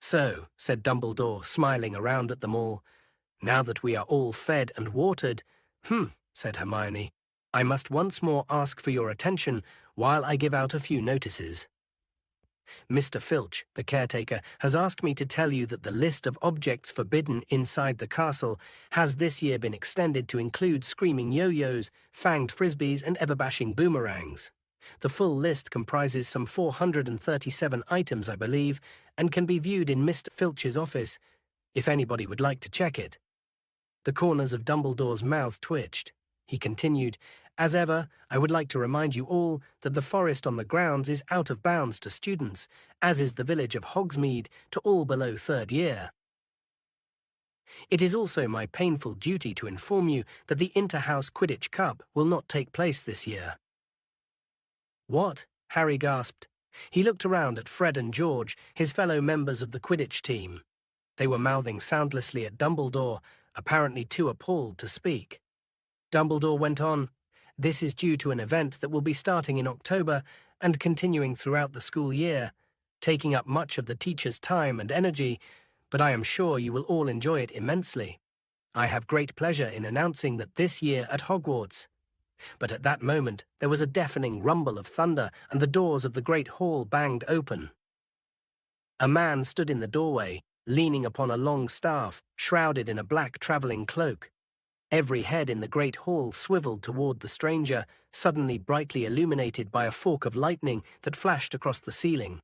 So, said Dumbledore, smiling around at them all, now that we are all fed and watered, said Hermione, I must once more ask for your attention while I give out a few notices. Mr. Filch, the caretaker, has asked me to tell you that the list of objects forbidden inside the castle has this year been extended to include screaming yo-yos, fanged frisbees, and ever-bashing boomerangs. The full list comprises some 437 items, I believe, and can be viewed in Mr. Filch's office, if anybody would like to check it. The corners of Dumbledore's mouth twitched. He continued, As ever, I would like to remind you all that the forest on the grounds is out of bounds to students, as is the village of Hogsmeade to all below third year. It is also my painful duty to inform you that the Inter-House Quidditch Cup will not take place this year. What? Harry gasped. He looked around at Fred and George, his fellow members of the Quidditch team. They were mouthing soundlessly at Dumbledore, apparently too appalled to speak. Dumbledore went on, This is due to an event that will be starting in October and continuing throughout the school year, taking up much of the teachers' time and energy, but I am sure you will all enjoy it immensely. I have great pleasure in announcing that this year at Hogwarts. But at that moment there was a deafening rumble of thunder and the doors of the great hall banged open. A man stood in the doorway, leaning upon a long staff, shrouded in a black travelling cloak. Every head in the great hall swiveled toward the stranger, suddenly brightly illuminated by a fork of lightning that flashed across the ceiling.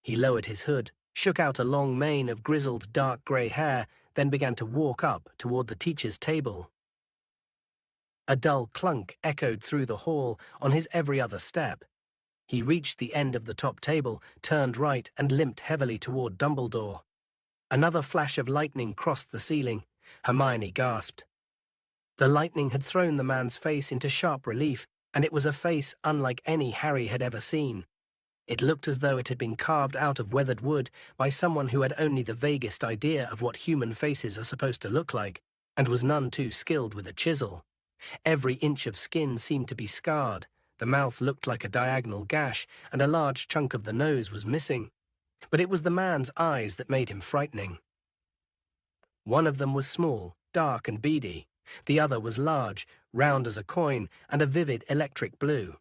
He lowered his hood, shook out a long mane of grizzled dark grey hair, then began to walk up toward the teacher's table. A dull clunk echoed through the hall on his every other step. He reached the end of the top table, turned right, and limped heavily toward Dumbledore. Another flash of lightning crossed the ceiling. Hermione gasped. The lightning had thrown the man's face into sharp relief, and it was a face unlike any Harry had ever seen. It looked as though it had been carved out of weathered wood by someone who had only the vaguest idea of what human faces are supposed to look like, and was none too skilled with a chisel. Every inch of skin seemed to be scarred, the mouth looked like a diagonal gash, and a large chunk of the nose was missing. But it was the man's eyes that made him frightening. One of them was small, dark and beady. The other was large, round as a coin, and a vivid electric blue.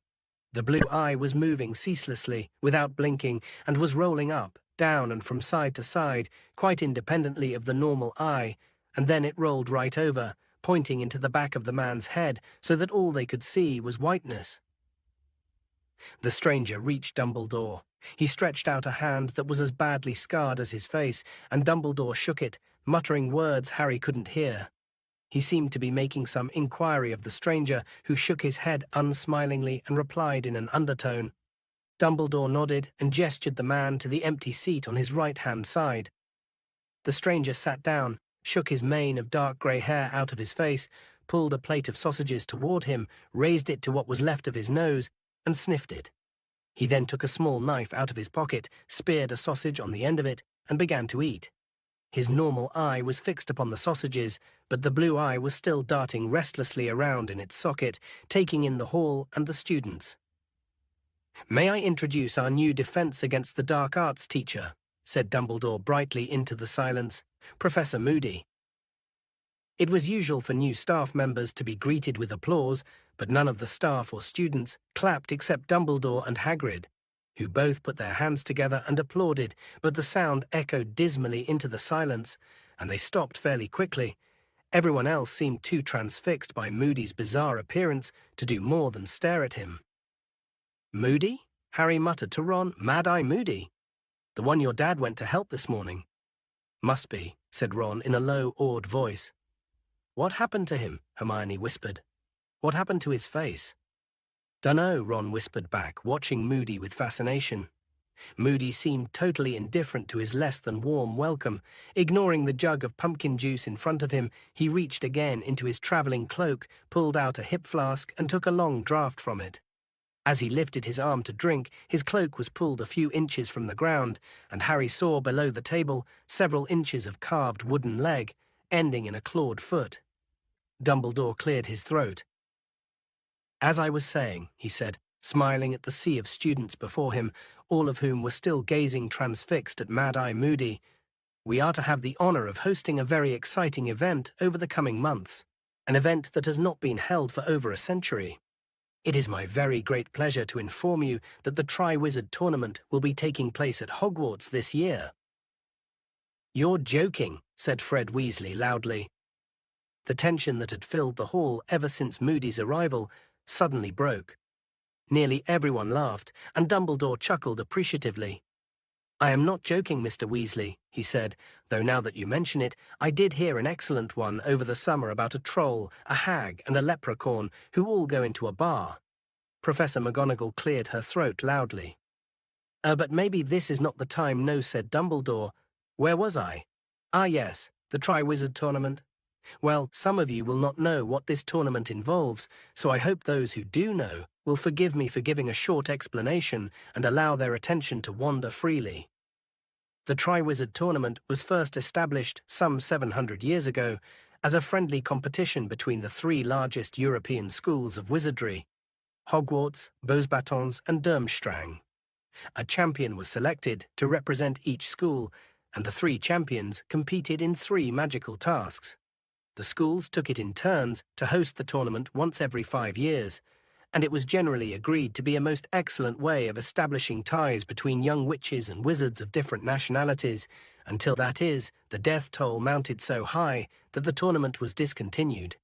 The blue eye was moving ceaselessly, without blinking, and was rolling up, down and from side to side, quite independently of the normal eye, and then it rolled right over, pointing into the back of the man's head so that all they could see was whiteness. The stranger reached Dumbledore. He stretched out a hand that was as badly scarred as his face, and Dumbledore shook it, muttering words Harry couldn't hear. He seemed to be making some inquiry of the stranger, who shook his head unsmilingly and replied in an undertone. Dumbledore nodded and gestured the man to the empty seat on his right-hand side. The stranger sat down, shook his mane of dark grey hair out of his face, pulled a plate of sausages toward him, raised it to what was left of his nose, and sniffed it. He then took a small knife out of his pocket, speared a sausage on the end of it, and began to eat. His normal eye was fixed upon the sausages, but the blue eye was still darting restlessly around in its socket, taking in the hall and the students. "May I introduce our new defense against the dark arts teacher?" said Dumbledore brightly into the silence, "Professor Moody." It was usual for new staff members to be greeted with applause, but none of the staff or students clapped except Dumbledore and Hagrid, who both put their hands together and applauded, but the sound echoed dismally into the silence, and they stopped fairly quickly. Everyone else seemed too transfixed by Moody's bizarre appearance to do more than stare at him. "Moody?" Harry muttered to Ron. "Mad-Eye Moody? The one your dad went to help this morning?" "Must be," said Ron in a low, awed voice. "What happened to him?" Hermione whispered. "What happened to his face?" "Dunno," Ron whispered back, watching Moody with fascination. Moody seemed totally indifferent to his less-than-warm welcome. Ignoring the jug of pumpkin juice in front of him, he reached again into his travelling cloak, pulled out a hip flask, and took a long draught from it. As he lifted his arm to drink, his cloak was pulled a few inches from the ground, and Harry saw below the table several inches of carved wooden leg, ending in a clawed foot. Dumbledore cleared his throat. "As I was saying," he said, smiling at the sea of students before him, all of whom were still gazing transfixed at Mad-Eye Moody, "we are to have the honor of hosting a very exciting event over the coming months, an event that has not been held for over a century. It is my very great pleasure to inform you that the Triwizard Tournament will be taking place at Hogwarts this year." "You're joking," said Fred Weasley loudly. The tension that had filled the hall ever since Moody's arrival suddenly broke. Nearly everyone laughed, and Dumbledore chuckled appreciatively. "I am not joking, Mr. Weasley," he said, "though now that you mention it, I did hear an excellent one over the summer about a troll, a hag, and a leprechaun who all go into a bar." Professor McGonagall cleared her throat loudly. But maybe this is not the time, no," said Dumbledore. "Where was I? Ah, yes, the Triwizard Tournament. Well, some of you will not know what this tournament involves, so I hope those who do know will forgive me for giving a short explanation and allow their attention to wander freely. The Triwizard Tournament was first established some 700 years ago as a friendly competition between the three largest European schools of wizardry, Hogwarts, Beauxbatons, and Durmstrang. A champion was selected to represent each school, and the three champions competed in 3 magical tasks. The schools took it in turns to host the tournament once every 5 years, and it was generally agreed to be a most excellent way of establishing ties between young witches and wizards of different nationalities, until, that is, the death toll mounted so high that the tournament was discontinued.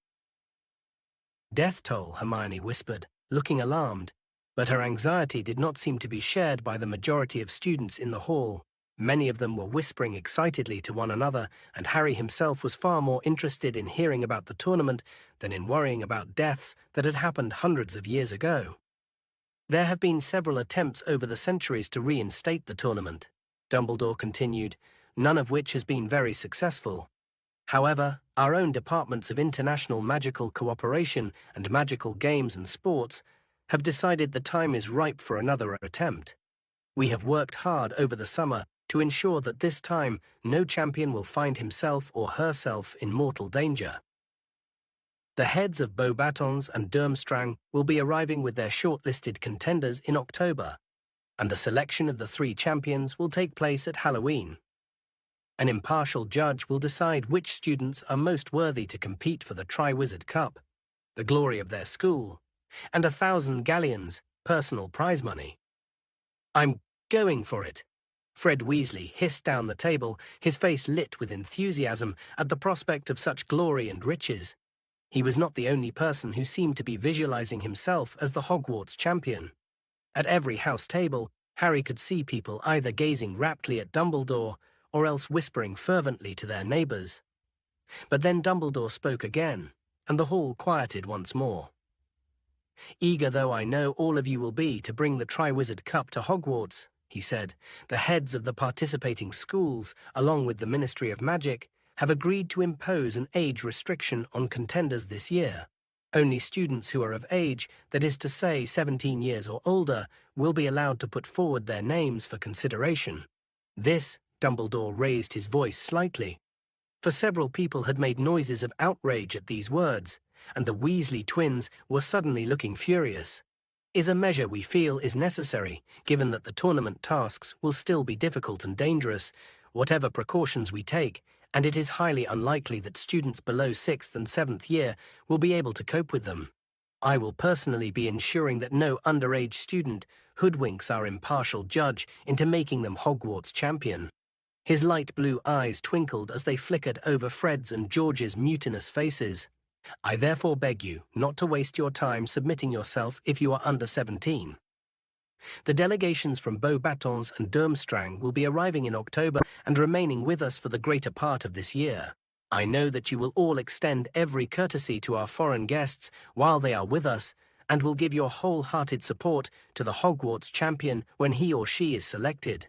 Death toll, Hermione whispered, looking alarmed, but her anxiety did not seem to be shared by the majority of students in the hall. Many of them were whispering excitedly to one another, and Harry himself was far more interested in hearing about the tournament than in worrying about deaths that had happened hundreds of years ago. There have been several attempts over the centuries to reinstate the tournament, Dumbledore continued, none of which has been very successful. However, our own departments of international magical cooperation and magical games and sports have decided the time is ripe for another attempt. We have worked hard over the summer to ensure that this time no champion will find himself or herself in mortal danger. The heads of Beauxbatons and Durmstrang will be arriving with their shortlisted contenders in October, and the selection of the 3 champions will take place at Halloween. An impartial judge will decide which students are most worthy to compete for the Triwizard Cup, the glory of their school, and 1,000 galleons, personal prize money. I'm going for it, Fred Weasley hissed down the table, his face lit with enthusiasm at the prospect of such glory and riches. He was not the only person who seemed to be visualizing himself as the Hogwarts champion. At every house table, Harry could see people either gazing raptly at Dumbledore or else whispering fervently to their neighbors. But then Dumbledore spoke again, and the hall quieted once more. Eager though I know all of you will be to bring the Triwizard Cup to Hogwarts, he said, the heads of the participating schools, along with the Ministry of Magic, have agreed to impose an age restriction on contenders this year. Only students who are of age, that is to say 17 years or older, will be allowed to put forward their names for consideration. This, Dumbledore raised his voice slightly, for several people had made noises of outrage at these words, and the Weasley twins were suddenly looking furious, is a measure we feel is necessary, given that the tournament tasks will still be difficult and dangerous, whatever precautions we take, and it is highly unlikely that students below 6th and 7th year will be able to cope with them. I will personally be ensuring that no underage student hoodwinks our impartial judge into making them Hogwarts champion. His light blue eyes twinkled as they flickered over Fred's and George's mutinous faces. I therefore beg you not to waste your time submitting yourself if you are under 17. The delegations from Beauxbatons and Durmstrang will be arriving in October and remaining with us for the greater part of this year. I know that you will all extend every courtesy to our foreign guests while they are with us, and will give your wholehearted support to the Hogwarts champion when he or she is selected.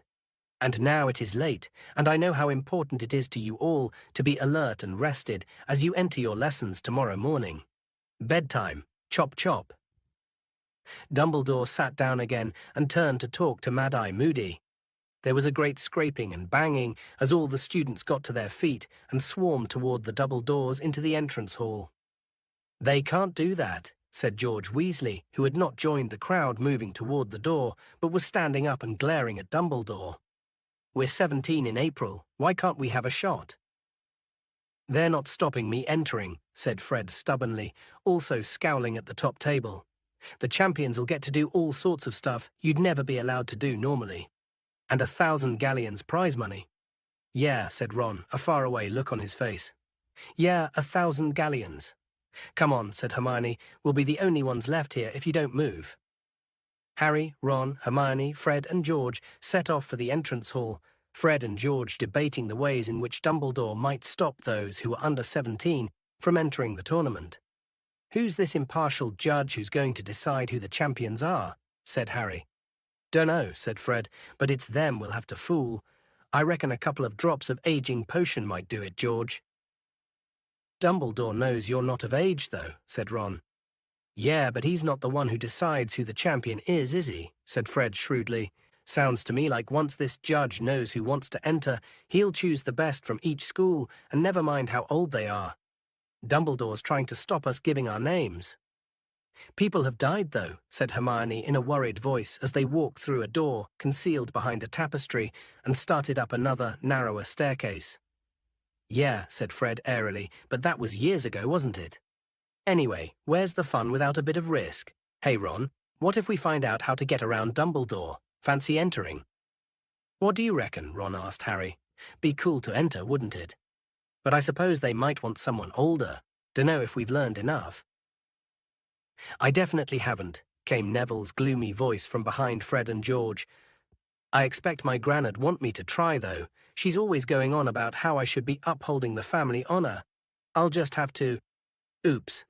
And now it is late, and I know how important it is to you all to be alert and rested as you enter your lessons tomorrow morning. Bedtime, chop chop. Dumbledore sat down again and turned to talk to Mad-Eye Moody. There was a great scraping and banging as all the students got to their feet and swarmed toward the double doors into the entrance hall. They can't do that, said George Weasley, who had not joined the crowd moving toward the door, but was standing up and glaring at Dumbledore. We're 17 in April. Why can't we have a shot? They're not stopping me entering, said Fred stubbornly, also scowling at the top table. The champions'll get to do all sorts of stuff you'd never be allowed to do normally. And 1,000 galleons prize money. Yeah, said Ron, a faraway look on his face. Yeah, 1,000 galleons. Come on, said Hermione, we'll be the only ones left here if you don't move. Harry, Ron, Hermione, Fred and George set off for the entrance hall, Fred and George debating the ways in which Dumbledore might stop those who were under 17 from entering the tournament. Who's this impartial judge who's going to decide who the champions are? Said Harry. Dunno, said Fred, but it's them we'll have to fool. I reckon a couple of drops of aging potion might do it, George. Dumbledore knows you're not of age, though, said Ron. Yeah, but he's not the one who decides who the champion is he? Said Fred shrewdly. Sounds to me like once this judge knows who wants to enter, he'll choose the best from each school, and never mind how old they are. Dumbledore's trying to stop us giving our names. People have died, though, said Hermione in a worried voice as they walked through a door concealed behind a tapestry and started up another, narrower staircase. Yeah, said Fred airily, but that was years ago, wasn't it? Anyway, where's the fun without a bit of risk? Hey, Ron, what if we find out how to get around Dumbledore? Fancy entering? What do you reckon? Ron asked Harry. Be cool to enter, wouldn't it? But I suppose they might want someone older. Dunno if we've learned enough. "I definitely haven't," came Neville's gloomy voice from behind Fred and George. "I expect my gran'd want me to try, though. She's always going on about how I should be upholding the family honor. I'll just have to—" Oops.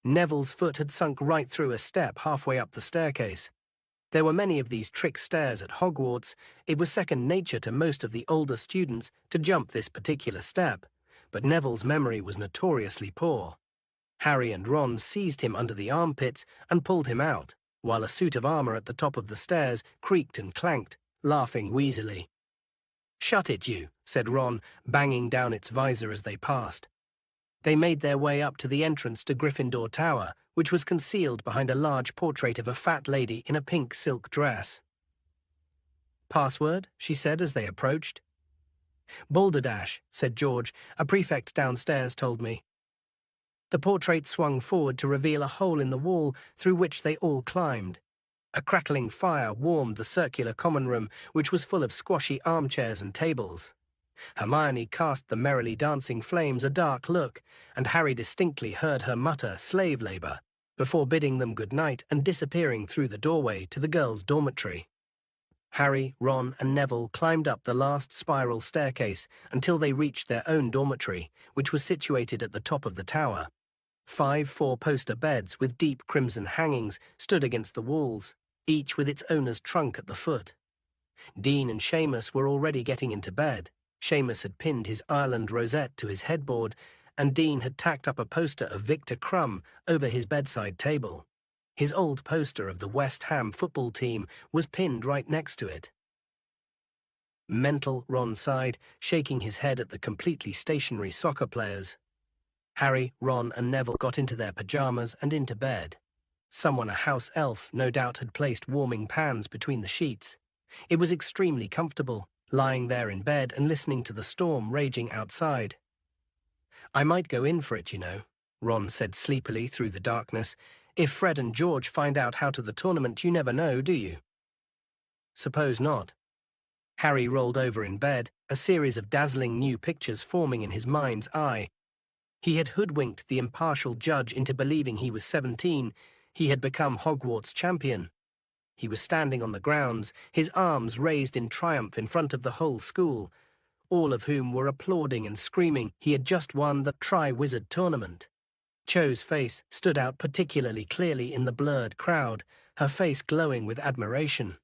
Neville's foot had sunk right through a step halfway up the staircase. There were many of these trick stairs at Hogwarts. It was second nature to most of the older students to jump this particular step, but Neville's memory was notoriously poor. Harry and Ron seized him under the armpits and pulled him out, while a suit of armor at the top of the stairs creaked and clanked, laughing wheezily. "Shut it, you," said Ron, banging down its visor as they passed. They made their way up to the entrance to Gryffindor Tower, which was concealed behind a large portrait of a fat lady in a pink silk dress. "Password?" she said as they approached. "Balderdash," said George. "A prefect downstairs told me." The portrait swung forward to reveal a hole in the wall through which they all climbed. A crackling fire warmed the circular common room, which was full of squashy armchairs and tables. Hermione cast the merrily dancing flames a dark look, and Harry distinctly heard her mutter slave labor, before bidding them good night and disappearing through the doorway to the girls' dormitory. Harry, Ron, and Neville climbed up the last spiral staircase until they reached their own dormitory, which was situated at the top of the tower. 5 four-poster beds with deep crimson hangings stood against the walls, each with its owner's trunk at the foot. Dean and Seamus were already getting into bed. Seamus had pinned his Ireland rosette to his headboard, and Dean had tacked up a poster of Victor Crumb over his bedside table. His old poster of the West Ham football team was pinned right next to it. Mental, Ron sighed, shaking his head at the completely stationary soccer players. Harry, Ron, and Neville got into their pajamas and into bed. Someone, a house elf, no doubt had placed warming pans between the sheets. It was extremely comfortable, lying there in bed and listening to the storm raging outside. "I might go in for it, you know," Ron said sleepily through the darkness. "If Fred and George find out how to the tournament, you never know, do you?" "Suppose not." Harry rolled over in bed, a series of dazzling new pictures forming in his mind's eye. He had hoodwinked the impartial judge into believing he was 17. He had become Hogwarts champion. He was standing on the grounds, his arms raised in triumph in front of the whole school, all of whom were applauding and screaming he had just won the Tri-Wizard tournament. Cho's face stood out particularly clearly in the blurred crowd, her face glowing with admiration.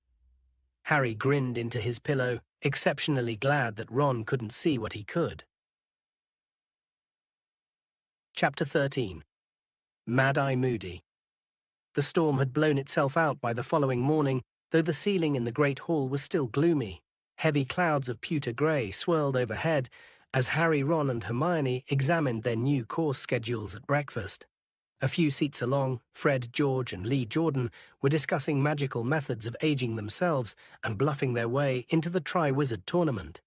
Harry grinned into his pillow, exceptionally glad that Ron couldn't see what he could. Chapter 13. Mad-Eye Moody. The storm had blown itself out by the following morning, though the ceiling in the great hall was still gloomy. Heavy clouds of pewter grey swirled overhead as Harry, Ron, and Hermione examined their new course schedules at breakfast. A few seats along, Fred, George, and Lee Jordan were discussing magical methods of aging themselves and bluffing their way into the Tri-Wizard tournament.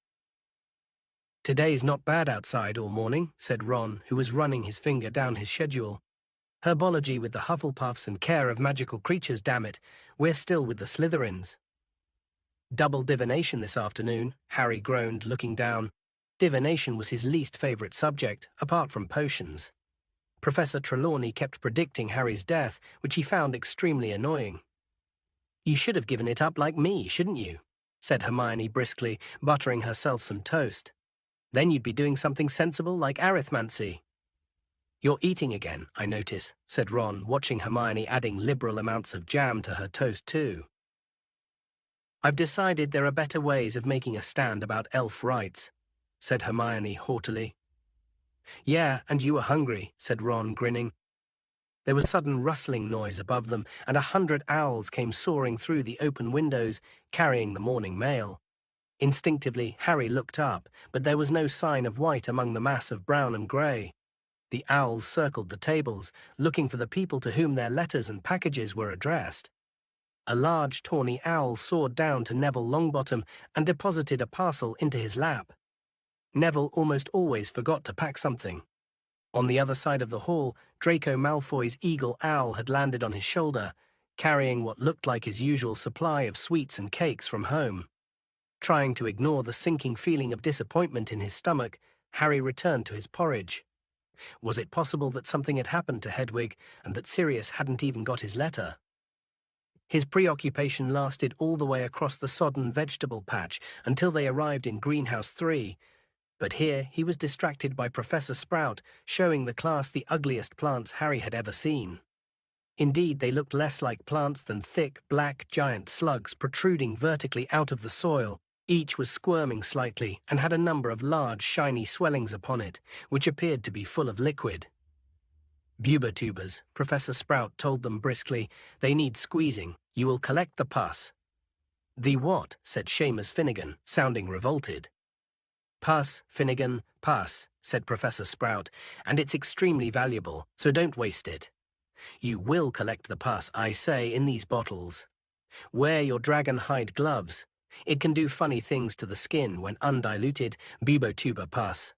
"Today's not bad outside all morning," said Ron, who was running his finger down his schedule. "Herbology with the Hufflepuffs and care of magical creatures, damn it. We're still with the Slytherins." "Double divination this afternoon," Harry groaned, looking down. Divination was his least favourite subject, apart from potions. Professor Trelawney kept predicting Harry's death, which he found extremely annoying. "You should have given it up like me, shouldn't you?" said Hermione briskly, buttering herself some toast. "Then you'd be doing something sensible like arithmancy." "You're eating again, I notice," said Ron, watching Hermione adding liberal amounts of jam to her toast too. "I've decided there are better ways of making a stand about elf rights," said Hermione haughtily. "Yeah, and you were hungry," said Ron, grinning. There was a sudden rustling noise above them, and 100 owls came soaring through the open windows, carrying the morning mail. Instinctively, Harry looked up, but there was no sign of white among the mass of brown and grey. The owls circled the tables, looking for the people to whom their letters and packages were addressed. A large tawny owl soared down to Neville Longbottom and deposited a parcel into his lap. Neville almost always forgot to pack something. On the other side of the hall, Draco Malfoy's eagle owl had landed on his shoulder, carrying what looked like his usual supply of sweets and cakes from home. Trying to ignore the sinking feeling of disappointment in his stomach, Harry returned to his porridge. Was it possible that something had happened to Hedwig and that Sirius hadn't even got his letter? His preoccupation lasted all the way across the sodden vegetable patch until they arrived in Greenhouse 3, but here he was distracted by Professor Sprout showing the class the ugliest plants Harry had ever seen. Indeed, they looked less like plants than thick, black, giant slugs protruding vertically out of the soil. Each was squirming slightly and had a number of large, shiny swellings upon it, which appeared to be full of liquid. Bubatubers, Professor Sprout told them briskly. They need squeezing. You will collect the pus. The what? Said Seamus Finnegan, sounding revolted. Pus, Finnegan, pus, said Professor Sprout, and it's extremely valuable, so don't waste it. You will collect the pus, I say, in these bottles. Wear your dragon hide gloves. It can do funny things to the skin when undiluted bubotuber pus.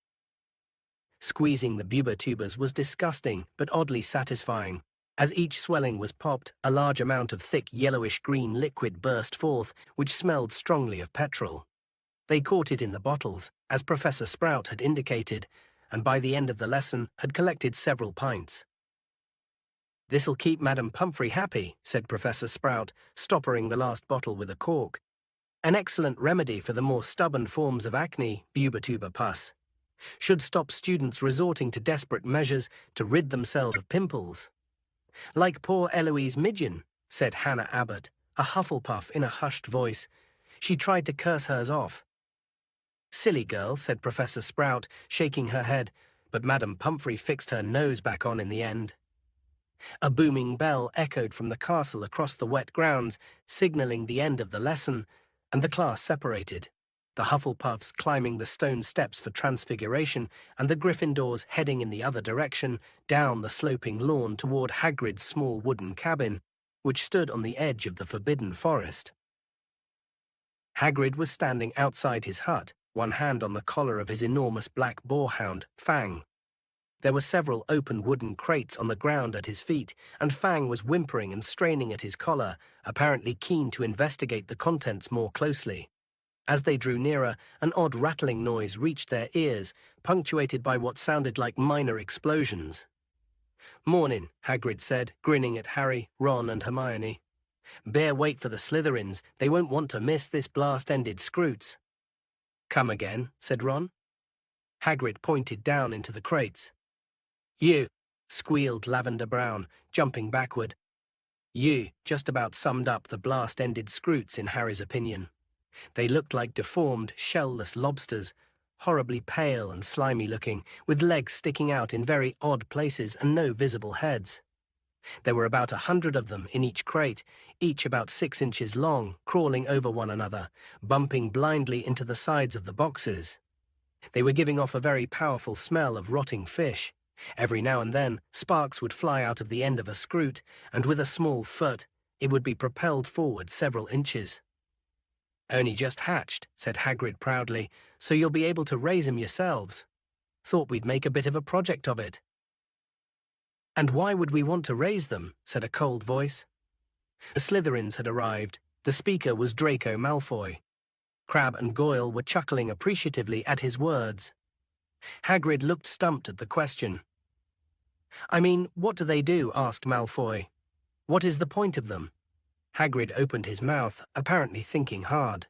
Squeezing the bubatubers was disgusting but oddly satisfying. As each swelling was popped, a large amount of thick yellowish-green liquid burst forth, which smelled strongly of petrol. They caught it in the bottles, as Professor Sprout had indicated, and by the end of the lesson had collected several pints. This'll keep Madame Pumphrey happy, said Professor Sprout, stoppering the last bottle with a cork. An excellent remedy for the more stubborn forms of acne, bubatuber pus. Should stop students resorting to desperate measures to rid themselves of pimples. Like poor Eloise Midgeon, said Hannah Abbott, a Hufflepuff in a hushed voice. She tried to curse hers off. Silly girl, said Professor Sprout, shaking her head, but Madame Pumphrey fixed her nose back on in the end. A booming bell echoed from the castle across the wet grounds, signalling the end of the lesson, and the class separated, the Hufflepuffs climbing the stone steps for transfiguration and the Gryffindors heading in the other direction, down the sloping lawn toward Hagrid's small wooden cabin, which stood on the edge of the forbidden forest. Hagrid was standing outside his hut, one hand on the collar of his enormous black boarhound, Fang. There were several open wooden crates on the ground at his feet, and Fang was whimpering and straining at his collar, apparently keen to investigate the contents more closely. As they drew nearer, an odd rattling noise reached their ears, punctuated by what sounded like minor explosions. "Mornin'," Hagrid said, grinning at Harry, Ron, and Hermione. "Bear wait for the Slytherins. They won't want to miss this blast-ended Scroots." "Come again," said Ron. Hagrid pointed down into the crates. "You," squealed Lavender Brown, jumping backward. "You" just about summed up the blast-ended Scroots in Harry's opinion. They looked like deformed, shell-less lobsters, horribly pale and slimy-looking, with legs sticking out in very odd places and no visible heads. There were about 100 of them in each crate, each about 6 inches long, crawling over one another, bumping blindly into the sides of the boxes. They were giving off a very powerful smell of rotting fish. Every now and then, sparks would fly out of the end of a Scroot, and with a small foot, it would be propelled forward several inches. "Only just hatched," said Hagrid proudly, "so you'll be able to raise 'em yourselves. Thought we'd make a bit of a project of it." "And why would we want to raise them?" said a cold voice. The Slytherins had arrived. The speaker was Draco Malfoy. Crabbe and Goyle were chuckling appreciatively at his words. Hagrid looked stumped at the question. "I mean, what do they do?" asked Malfoy. "What is the point of them?" Hagrid opened his mouth, apparently thinking hard.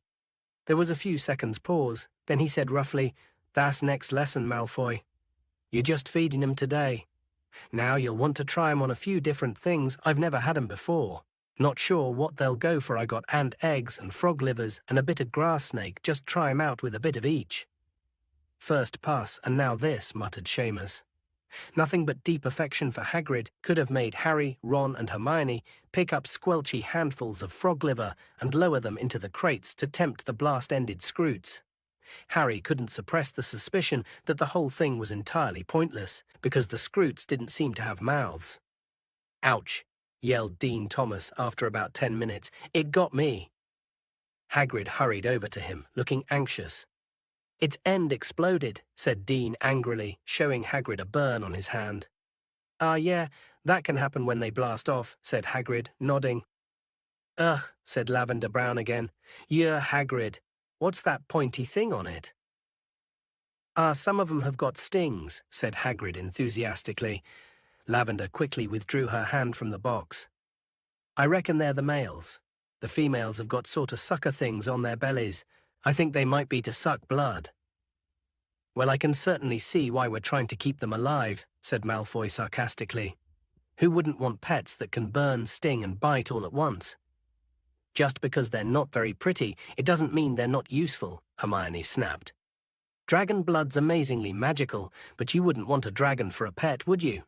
There was a few seconds' pause, then he said roughly, "That's next lesson, Malfoy. You're just feeding 'em today. Now you'll want to try 'em on a few different things. I've never had 'em before. Not sure what they'll go for. I got ant eggs and frog livers and a bit of grass snake. Just try 'em out with a bit of each." "First pus, and now this," muttered Seamus. Nothing but deep affection for Hagrid could have made Harry, Ron, and Hermione pick up squelchy handfuls of frog liver and lower them into the crates to tempt the blast-ended Scroots. Harry couldn't suppress the suspicion that the whole thing was entirely pointless, because the Scroots didn't seem to have mouths. "Ouch!" yelled Dean Thomas after about 10 minutes. "It got me." Hagrid hurried over to him, looking anxious. "Its end exploded," said Dean angrily, showing Hagrid a burn on his hand. "Ah, yeah, that can happen when they blast off," said Hagrid, nodding. "Ugh," said Lavender Brown again. "You're Hagrid. What's that pointy thing on it?" "Ah, some of them have got stings," said Hagrid enthusiastically. Lavender quickly withdrew her hand from the box. "I reckon they're the males. The females have got sort of sucker things on their bellies. I think they might be to suck blood." "Well, I can certainly see why we're trying to keep them alive," said Malfoy sarcastically. "Who wouldn't want pets that can burn, sting, and bite all at once?" "Just because they're not very pretty, it doesn't mean they're not useful," Hermione snapped. "Dragon blood's amazingly magical, but you wouldn't want a dragon for a pet, would you?"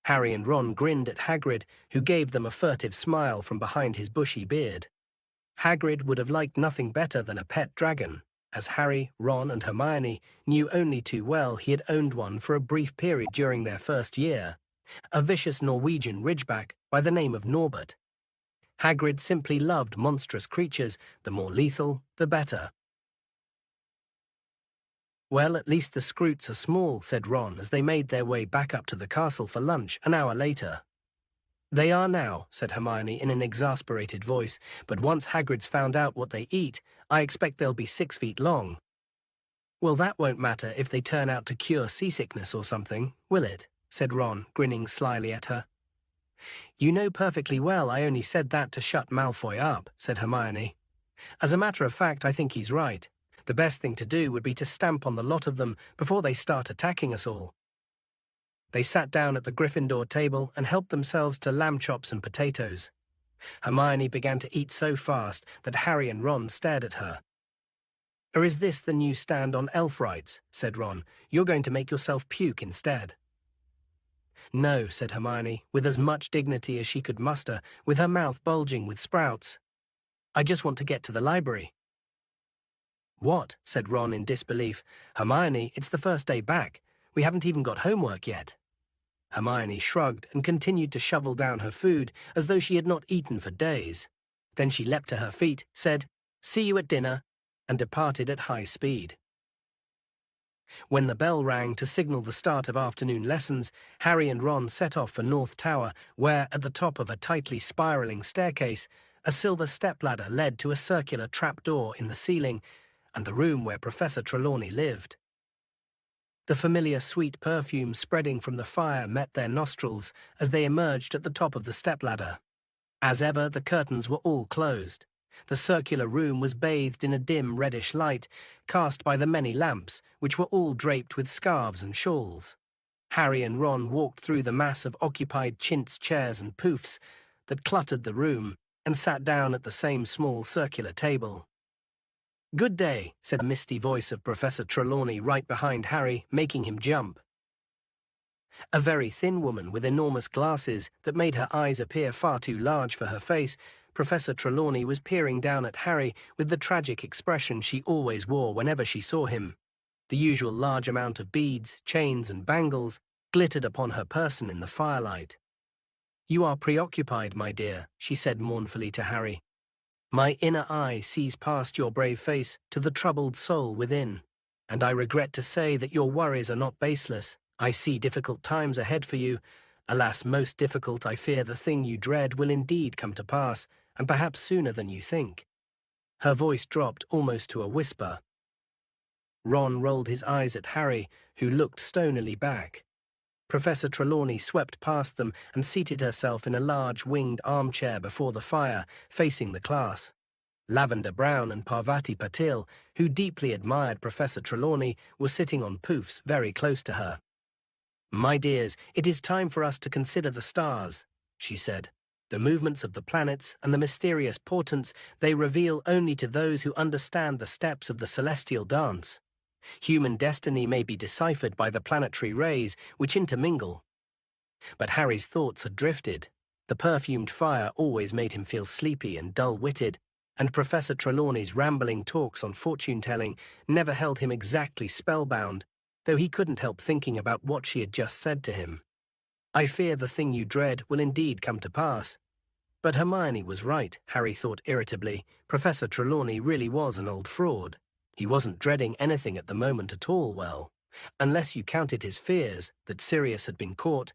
Harry and Ron grinned at Hagrid, who gave them a furtive smile from behind his bushy beard. Hagrid would have liked nothing better than a pet dragon, as Harry, Ron, and Hermione knew only too well he had owned one for a brief period during their first year, a vicious Norwegian ridgeback by the name of Norbert. Hagrid simply loved monstrous creatures, the more lethal, the better. "Well, at least the Scroots are small," said Ron as they made their way back up to the castle for lunch an hour later. "They are now," said Hermione in an exasperated voice, "but once Hagrid's found out what they eat, I expect they'll be 6 feet long." "Well, that won't matter if they turn out to cure seasickness or something, will it?" said Ron, grinning slyly at her. "You know perfectly well I only said that to shut Malfoy up," said Hermione. "As a matter of fact, I think he's right. The best thing to do would be to stamp on the lot of them before they start attacking us all." They sat down at the Gryffindor table and helped themselves to lamb chops and potatoes. Hermione began to eat so fast that Harry and Ron stared at her. "Or is this the new stand on elf rights?" said Ron. "You're going to make yourself puke instead." "No," said Hermione, with as much dignity as she could muster, with her mouth bulging with sprouts. "I just want to get to the library." "What?" said Ron in disbelief. "Hermione, it's the first day back. We haven't even got homework yet." Hermione shrugged and continued to shovel down her food as though she had not eaten for days. Then she leapt to her feet, said, "See you at dinner," and departed at high speed. When the bell rang to signal the start of afternoon lessons, Harry and Ron set off for North Tower, where, at the top of a tightly spiraling staircase, a silver stepladder led to a circular trapdoor in the ceiling and the room where Professor Trelawney lived. The familiar sweet perfume spreading from the fire met their nostrils as they emerged at the top of the stepladder. As ever, the curtains were all closed. The circular room was bathed in a dim reddish light, cast by the many lamps, which were all draped with scarves and shawls. Harry and Ron walked through the mass of occupied chintz chairs and poufs that cluttered the room and sat down at the same small circular table. "Good day," said the misty voice of Professor Trelawney right behind Harry, making him jump. A very thin woman with enormous glasses that made her eyes appear far too large for her face, Professor Trelawney was peering down at Harry with the tragic expression she always wore whenever she saw him. The usual large amount of beads, chains, and bangles glittered upon her person in the firelight. "You are preoccupied, my dear," she said mournfully to Harry. "My inner eye sees past your brave face to the troubled soul within, and I regret to say that your worries are not baseless. I see difficult times ahead for you. Alas, most difficult. I fear the thing you dread will indeed come to pass, and perhaps sooner than you think." Her voice dropped almost to a whisper. Ron rolled his eyes at Harry, who looked stonily back. Professor Trelawney swept past them and seated herself in a large winged armchair before the fire, facing the class. Lavender Brown and Parvati Patil, who deeply admired Professor Trelawney, were sitting on poufs very close to her. "My dears, it is time for us to consider the stars," she said. "The movements of the planets and the mysterious portents they reveal only to those who understand the steps of the celestial dance. Human destiny may be deciphered by the planetary rays which intermingle." But Harry's thoughts had drifted. The perfumed fire always made him feel sleepy and dull-witted, and Professor Trelawney's rambling talks on fortune-telling never held him exactly spellbound, though he couldn't help thinking about what she had just said to him. "I fear the thing you dread will indeed come to pass." But Hermione was right, Harry thought irritably. Professor Trelawney really was an old fraud. He wasn't dreading anything at the moment at all, well, unless you counted his fears that Sirius had been caught.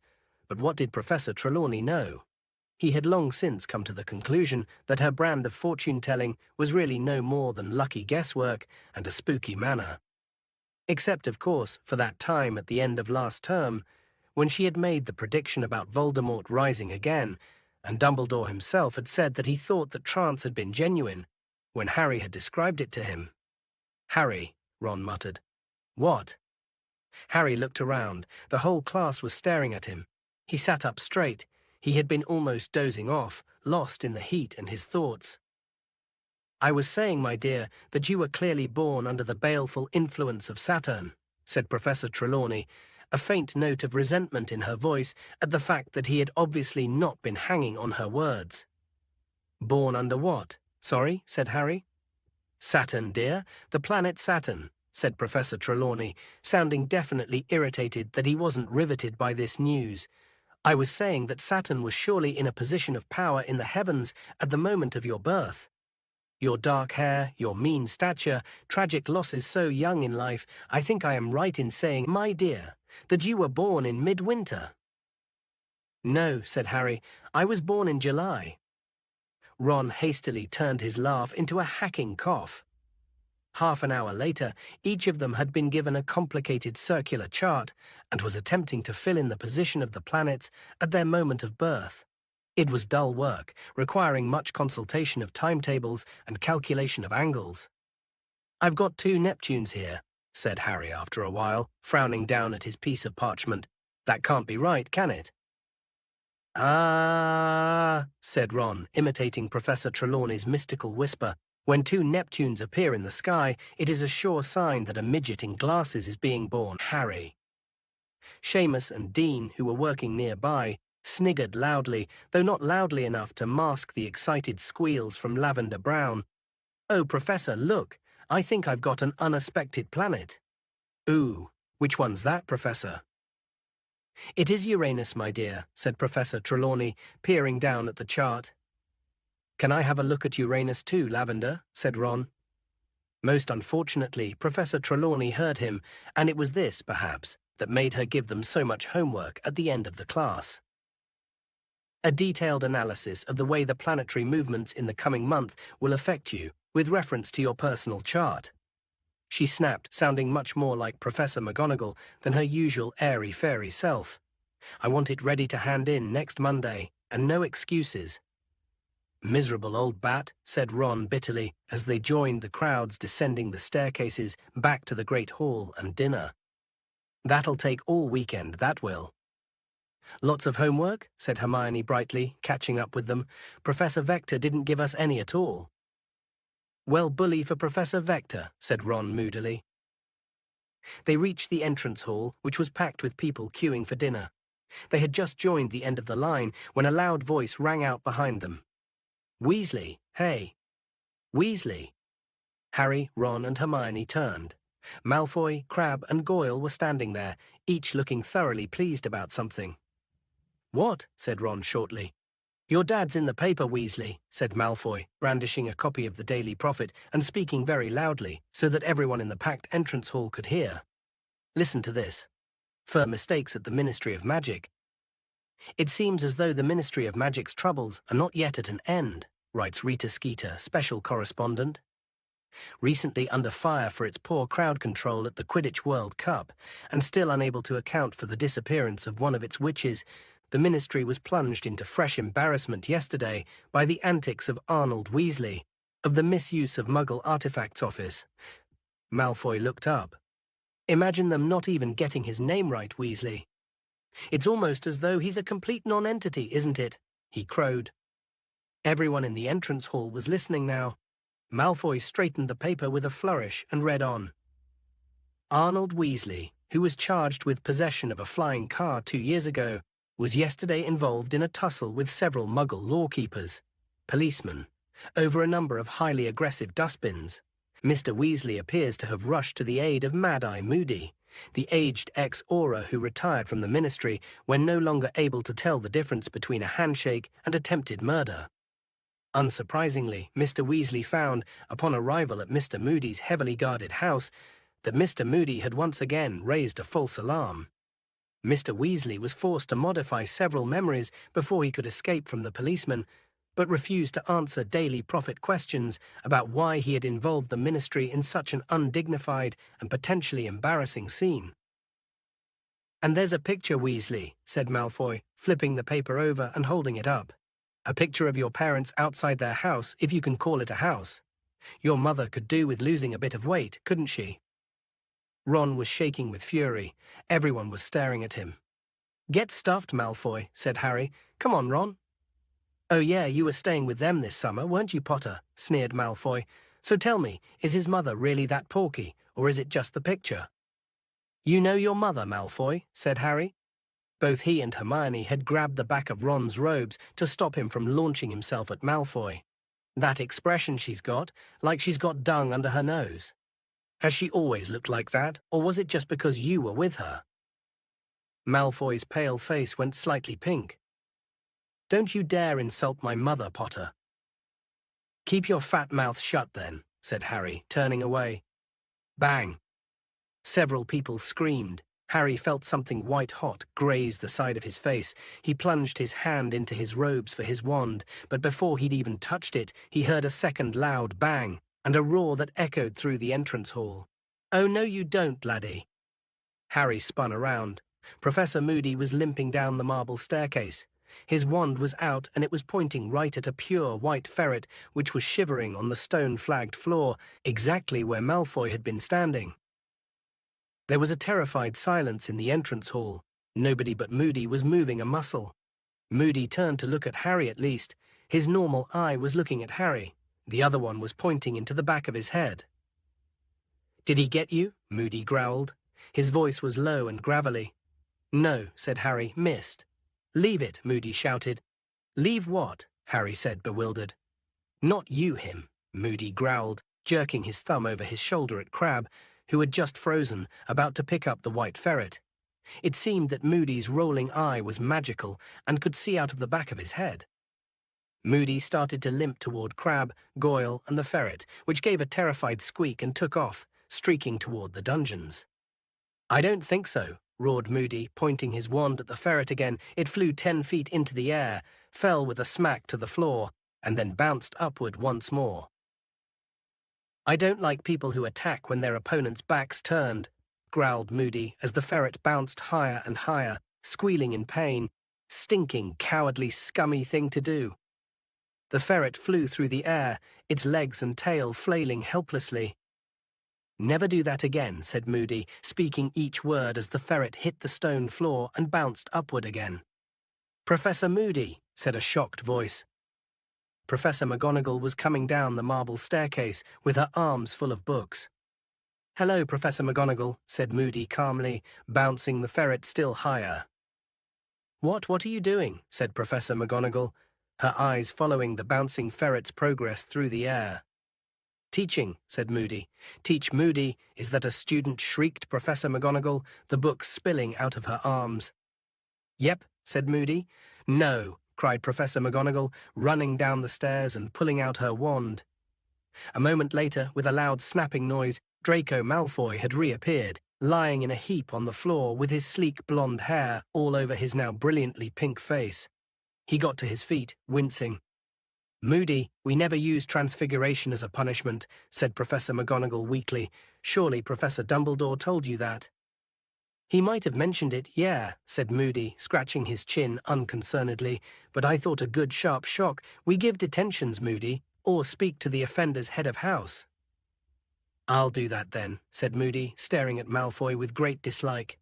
But what did Professor Trelawney know? He had long since come to the conclusion that her brand of fortune-telling was really no more than lucky guesswork and a spooky manner. Except, of course, for that time at the end of last term, when she had made the prediction about Voldemort rising again, and Dumbledore himself had said that he thought that trance had been genuine, when Harry had described it to him. "Harry," Ron muttered. "What?" Harry looked around. The whole class was staring at him. He sat up straight. He had been almost dozing off, lost in the heat and his thoughts. "I was saying, my dear, that you were clearly born under the baleful influence of Saturn," said Professor Trelawney, a faint note of resentment in her voice at the fact that he had obviously not been hanging on her words. "Born under what? Sorry," said Harry. "Saturn, dear, the planet Saturn," said Professor Trelawney, sounding definitely irritated that he wasn't riveted by this news. "I was saying that Saturn was surely in a position of power in the heavens at the moment of your birth. Your dark hair, your mean stature, tragic losses so young in life, I think I am right in saying, my dear, that you were born in midwinter." "No," said Harry, "I was born in July." Ron hastily turned his laugh into a hacking cough. Half an hour later, each of them had been given a complicated circular chart and was attempting to fill in the position of the planets at their moment of birth. It was dull work, requiring much consultation of timetables and calculation of angles. "I've got 2 Neptunes here," said Harry after a while, frowning down at his piece of parchment. "That can't be right, can it?" "Ah," said Ron, imitating Professor Trelawney's mystical whisper. "When 2 Neptunes appear in the sky, it is a sure sign that a midget in glasses is being born, Harry." Seamus and Dean, who were working nearby, sniggered loudly, though not loudly enough to mask the excited squeals from Lavender Brown. "Oh, Professor, look! I think I've got an unexpected planet." "Ooh, which one's that, Professor?" "It is Uranus, my dear," said Professor Trelawney, peering down at the chart. "Can I have a look at Uranus too, Lavender?" said Ron. Most unfortunately, Professor Trelawney heard him, and it was this, perhaps, that made her give them so much homework at the end of the class. "A detailed analysis of the way the planetary movements in the coming month will affect you, with reference to your personal chart," she snapped, sounding much more like Professor McGonagall than her usual airy-fairy self. "I want it ready to hand in next Monday, and no excuses." "Miserable old bat," said Ron bitterly, as they joined the crowds descending the staircases back to the Great Hall and dinner. "That'll take all weekend, that will." "Lots of homework?" said Hermione brightly, catching up with them. "Professor Vector didn't give us any at all." "Well, bully for Professor Vector," said Ron moodily. They reached the entrance hall, which was packed with people queuing for dinner. They had just joined the end of the line when a loud voice rang out behind them. "Weasley, hey! Weasley!" Harry, Ron, and Hermione turned. Malfoy, Crabbe, and Goyle were standing there, each looking thoroughly pleased about something. "What?" said Ron shortly. "Your dad's in the paper, Weasley," said Malfoy, brandishing a copy of the Daily Prophet and speaking very loudly, so that everyone in the packed entrance hall could hear. "Listen to this. For mistakes at the Ministry of Magic. It seems as though the Ministry of Magic's troubles are not yet at an end," writes Rita Skeeter, special correspondent. "Recently under fire for its poor crowd control at the Quidditch World Cup, and still unable to account for the disappearance of one of its witches, the Ministry was plunged into fresh embarrassment yesterday by the antics of Arnold Weasley, of the Misuse of Muggle Artifacts Office." Malfoy looked up. "Imagine them not even getting his name right, Weasley. It's almost as though he's a complete non-entity, isn't it?" he crowed. Everyone in the entrance hall was listening now. Malfoy straightened the paper with a flourish and read on. "Arnold Weasley, who was charged with possession of a flying car 2 years ago, was yesterday involved in a tussle with several Muggle lawkeepers, policemen, over a number of highly aggressive dustbins. Mr. Weasley appears to have rushed to the aid of Mad-Eye Moody, the aged ex-Auror who retired from the Ministry when no longer able to tell the difference between a handshake and attempted murder. Unsurprisingly, Mr. Weasley found, upon arrival at Mr. Moody's heavily guarded house, that Mr. Moody had once again raised a false alarm. Mr. Weasley was forced to modify several memories before he could escape from the policeman, but refused to answer Daily Prophet questions about why he had involved the ministry in such an undignified and potentially embarrassing scene. "And there's a picture, Weasley," said Malfoy, flipping the paper over and holding it up. "A picture of your parents outside their house, if you can call it a house. Your mother could do with losing a bit of weight, couldn't she?" Ron was shaking with fury. Everyone was staring at him. "Get stuffed, Malfoy," said Harry. "Come on, Ron." "Oh yeah, you were staying with them this summer, weren't you, Potter?" sneered Malfoy. "So tell me, is his mother really that porky, or is it just the picture?" "You know your mother, Malfoy," said Harry. Both he and Hermione had grabbed the back of Ron's robes to stop him from launching himself at Malfoy. "That expression she's got, like she's got dung under her nose. Has she always looked like that, or was it just because you were with her?" Malfoy's pale face went slightly pink. "Don't you dare insult my mother, Potter." "Keep your fat mouth shut then," said Harry, turning away. Bang! Several people screamed. Harry felt something white-hot graze the side of his face. He plunged his hand into his robes for his wand, but before he'd even touched it, he heard a second loud bang and a roar that echoed through the entrance hall. "Oh, no you don't, laddie." Harry spun around. Professor Moody was limping down the marble staircase. His wand was out and it was pointing right at a pure white ferret which was shivering on the stone-flagged floor, exactly where Malfoy had been standing. There was a terrified silence in the entrance hall. Nobody but Moody was moving a muscle. Moody turned to look at Harry at least. His normal eye was looking at Harry. The other one was pointing into the back of his head. "Did he get you?" Moody growled. His voice was low and gravelly. "No," said Harry, "missed." "Leave it," Moody shouted. "Leave what?" Harry said, bewildered. "Not you him," Moody growled, jerking his thumb over his shoulder at Crabbe, who had just frozen, about to pick up the white ferret. It seemed that Moody's rolling eye was magical and could see out of the back of his head. Moody started to limp toward Crabbe, Goyle, and the ferret, which gave a terrified squeak and took off, streaking toward the dungeons. "I don't think so," roared Moody, pointing his wand at the ferret again. It flew 10 feet into the air, fell with a smack to the floor, and then bounced upward once more. "I don't like people who attack when their opponent's back's turned," growled Moody as the ferret bounced higher and higher, squealing in pain. "Stinking, cowardly, scummy thing to do." The ferret flew through the air, its legs and tail flailing helplessly. "Never do that again," said Moody, speaking each word as the ferret hit the stone floor and bounced upward again. "Professor Moody," said a shocked voice. Professor McGonagall was coming down the marble staircase with her arms full of books. "Hello, Professor McGonagall," said Moody calmly, bouncing the ferret still higher. What are you doing?" said Professor McGonagall, her eyes following the bouncing ferret's progress through the air. "Teaching," said Moody. "Teach Moody," is that a student shrieked Professor McGonagall, the book spilling out of her arms. "Yep," said Moody. "No," cried Professor McGonagall, running down the stairs and pulling out her wand. A moment later, with a loud snapping noise, Draco Malfoy had reappeared, lying in a heap on the floor with his sleek blonde hair all over his now brilliantly pink face. He got to his feet, wincing. "Moody, we never use transfiguration as a punishment," said Professor McGonagall weakly. "Surely Professor Dumbledore told you that." "He might have mentioned it, yeah," said Moody, scratching his chin unconcernedly, "but I thought a good sharp shock. We give detentions, Moody, or speak to the offender's head of house." "I'll do that then," said Moody, staring at Malfoy with great dislike.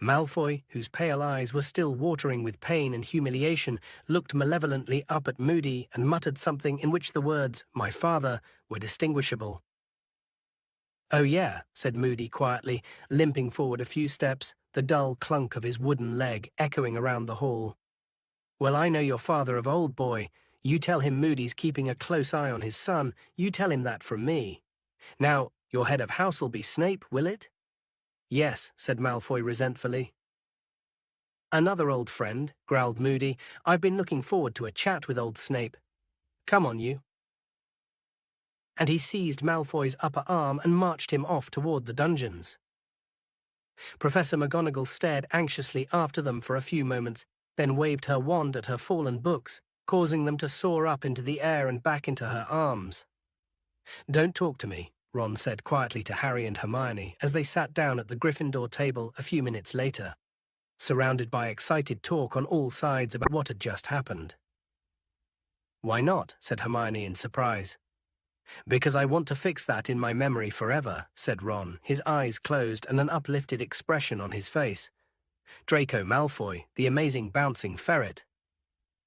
Malfoy, whose pale eyes were still watering with pain and humiliation, looked malevolently up at Moody and muttered something in which the words, "my father," were distinguishable. "Oh yeah," said Moody quietly, limping forward a few steps, the dull clunk of his wooden leg echoing around the hall. "Well, I know your father of old, boy. You tell him Moody's keeping a close eye on his son. You tell him that from me. Now, your head of house'll be Snape, will it?" "Yes," said Malfoy resentfully. "Another old friend," growled Moody. "I've been looking forward to a chat with old Snape. Come on, you." And he seized Malfoy's upper arm and marched him off toward the dungeons. Professor McGonagall stared anxiously after them for a few moments, then waved her wand at her fallen books, causing them to soar up into the air and back into her arms. "Don't talk to me," Ron said quietly to Harry and Hermione as they sat down at the Gryffindor table a few minutes later, surrounded by excited talk on all sides about what had just happened. "Why not?" said Hermione in surprise. "Because I want to fix that in my memory forever," said Ron, his eyes closed and an uplifted expression on his face. "Draco Malfoy, the amazing bouncing ferret."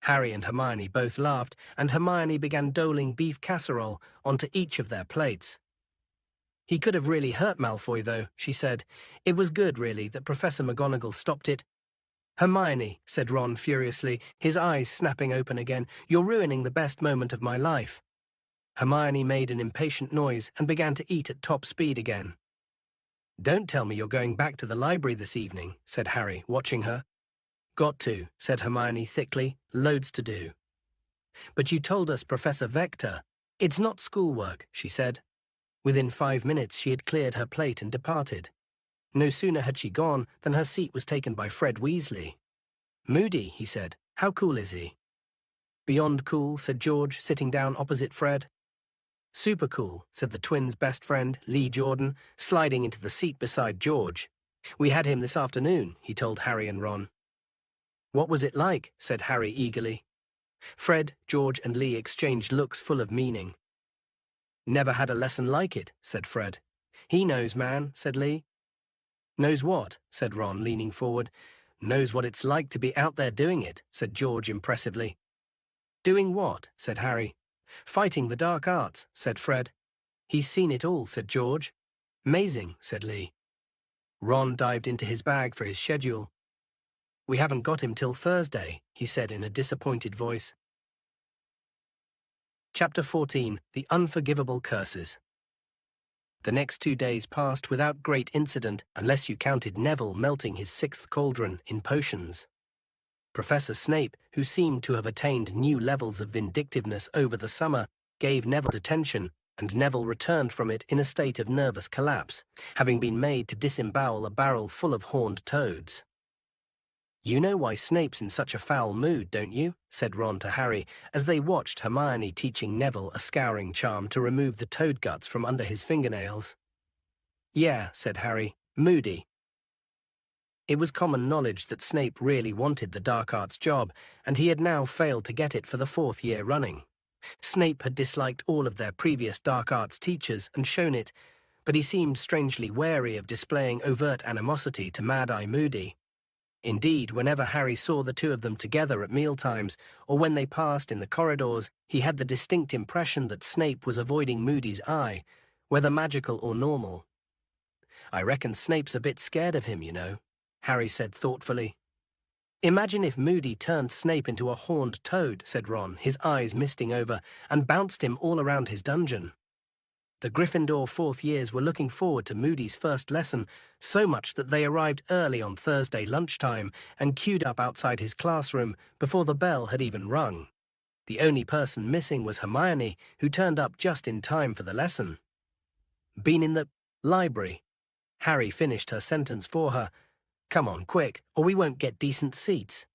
Harry and Hermione both laughed, and Hermione began doling beef casserole onto each of their plates. "He could have really hurt Malfoy, though," she said. "It was good, really, that Professor McGonagall stopped it." "Hermione," said Ron furiously, his eyes snapping open again, "you're ruining the best moment of my life." Hermione made an impatient noise and began to eat at top speed again. "Don't tell me you're going back to the library this evening," said Harry, watching her. "Got to," said Hermione thickly. "Loads to do." "But you told us Professor Vector—" "It's not schoolwork," she said. Within 5 minutes she had cleared her plate and departed. No sooner had she gone than her seat was taken by Fred Weasley. "Moody," he said. "How cool is he?" "Beyond cool," said George, sitting down opposite Fred. "Super cool," said the twins' best friend, Lee Jordan, sliding into the seat beside George. "We had him this afternoon," he told Harry and Ron. "What was it like?" said Harry eagerly. Fred, George, and Lee exchanged looks full of meaning. "Never had a lesson like it," said Fred. "He knows, man," said Lee. "Knows what?" said Ron, leaning forward. "Knows what it's like to be out there doing it," said George impressively. "Doing what?" said Harry. "Fighting the dark arts," said Fred. "He's seen it all," said George. "Amazing," said Lee. Ron dived into his bag for his schedule. "We haven't got him till Thursday," he said in a disappointed voice. Chapter 14. The Unforgivable Curses. The next 2 days passed without great incident, unless you counted Neville melting his 6th cauldron in potions. Professor Snape, who seemed to have attained new levels of vindictiveness over the summer, gave Neville detention, and Neville returned from it in a state of nervous collapse, having been made to disembowel a barrel full of horned toads. "You know why Snape's in such a foul mood, don't you?" said Ron to Harry, as they watched Hermione teaching Neville a scouring charm to remove the toad guts from under his fingernails. "Yeah," said Harry, "moody." It was common knowledge that Snape really wanted the dark arts job, and he had now failed to get it for the 4th year running. Snape had disliked all of their previous dark arts teachers and shown it, but he seemed strangely wary of displaying overt animosity to Mad-Eye Moody. Indeed, whenever Harry saw the two of them together at mealtimes, or when they passed in the corridors, he had the distinct impression that Snape was avoiding Moody's eye, whether magical or normal. "I reckon Snape's a bit scared of him, you know," Harry said thoughtfully. "Imagine if Moody turned Snape into a horned toad," said Ron, his eyes misting over, "and bounced him all around his dungeon." The Gryffindor 4th years were looking forward to Moody's first lesson, so much that they arrived early on Thursday lunchtime and queued up outside his classroom before the bell had even rung. The only person missing was Hermione, who turned up just in time for the lesson. "Been in the library." Harry finished her sentence for her. "Come on, quick, or we won't get decent seats."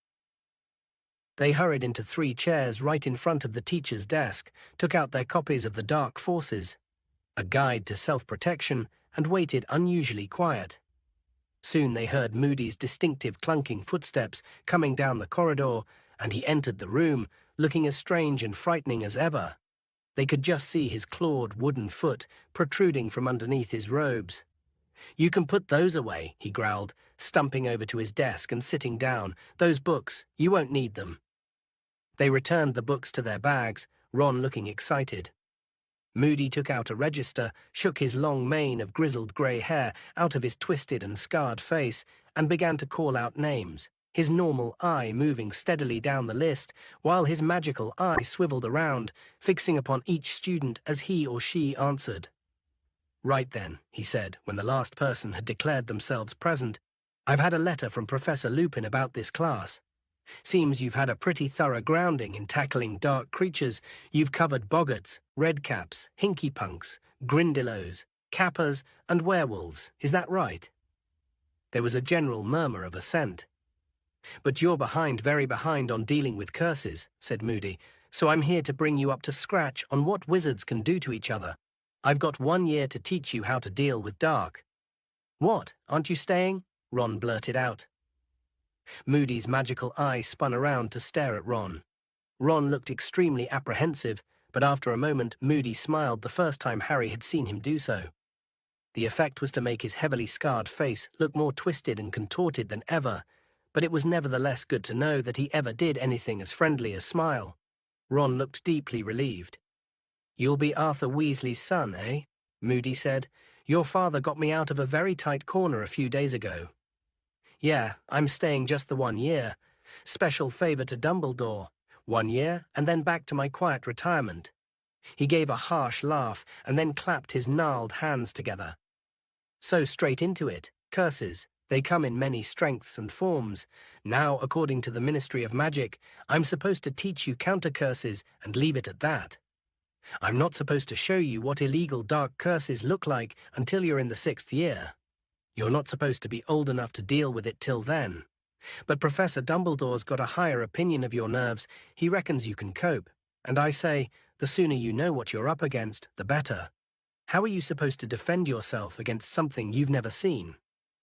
They hurried into 3 chairs right in front of the teacher's desk, took out their copies of The Dark Forces, A Guide to Self-Protection, and waited unusually quiet. Soon they heard Moody's distinctive clunking footsteps coming down the corridor, and he entered the room, looking as strange and frightening as ever. They could just see his clawed wooden foot protruding from underneath his robes. "You can put those away," he growled, stumping over to his desk and sitting down. "Those books, you won't need them." They returned the books to their bags, Ron looking excited. Moody took out a register, shook his long mane of grizzled grey hair out of his twisted and scarred face, and began to call out names, his normal eye moving steadily down the list, while his magical eye swiveled around, fixing upon each student as he or she answered. "Right then," he said, when the last person had declared themselves present, "I've had a letter from Professor Lupin about this class. Seems you've had a pretty thorough grounding in tackling dark creatures. You've covered boggarts, redcaps, hinkypunks, grindylows, kappas, and werewolves. Is that right?" There was a general murmur of assent. But you're behind, very behind on dealing with curses, said Moody, so I'm here to bring you up to scratch on what wizards can do to each other. I've got 1 year to teach you how to deal with dark. What, aren't you staying? Ron blurted out. Moody's magical eye spun around to stare at Ron. Ron looked extremely apprehensive, but after a moment Moody smiled the first time Harry had seen him do so. The effect was to make his heavily scarred face look more twisted and contorted than ever, but it was nevertheless good to know that he ever did anything as friendly as smile. Ron looked deeply relieved. "You'll be Arthur Weasley's son, eh?" Moody said. "Your father got me out of a very tight corner a few days ago." "Yeah, I'm staying just the 1 year. Special favor to Dumbledore. 1 year, and then back to my quiet retirement." He gave a harsh laugh and then clapped his gnarled hands together. "So straight into it. Curses. They come in many strengths and forms. Now, according to the Ministry of Magic, I'm supposed to teach you counter-curses and leave it at that. I'm not supposed to show you what illegal dark curses look like until you're in the 6th year. You're not supposed to be old enough to deal with it till then. But Professor Dumbledore's got a higher opinion of your nerves. He reckons you can cope. And I say, the sooner you know what you're up against, the better. How are you supposed to defend yourself against something you've never seen?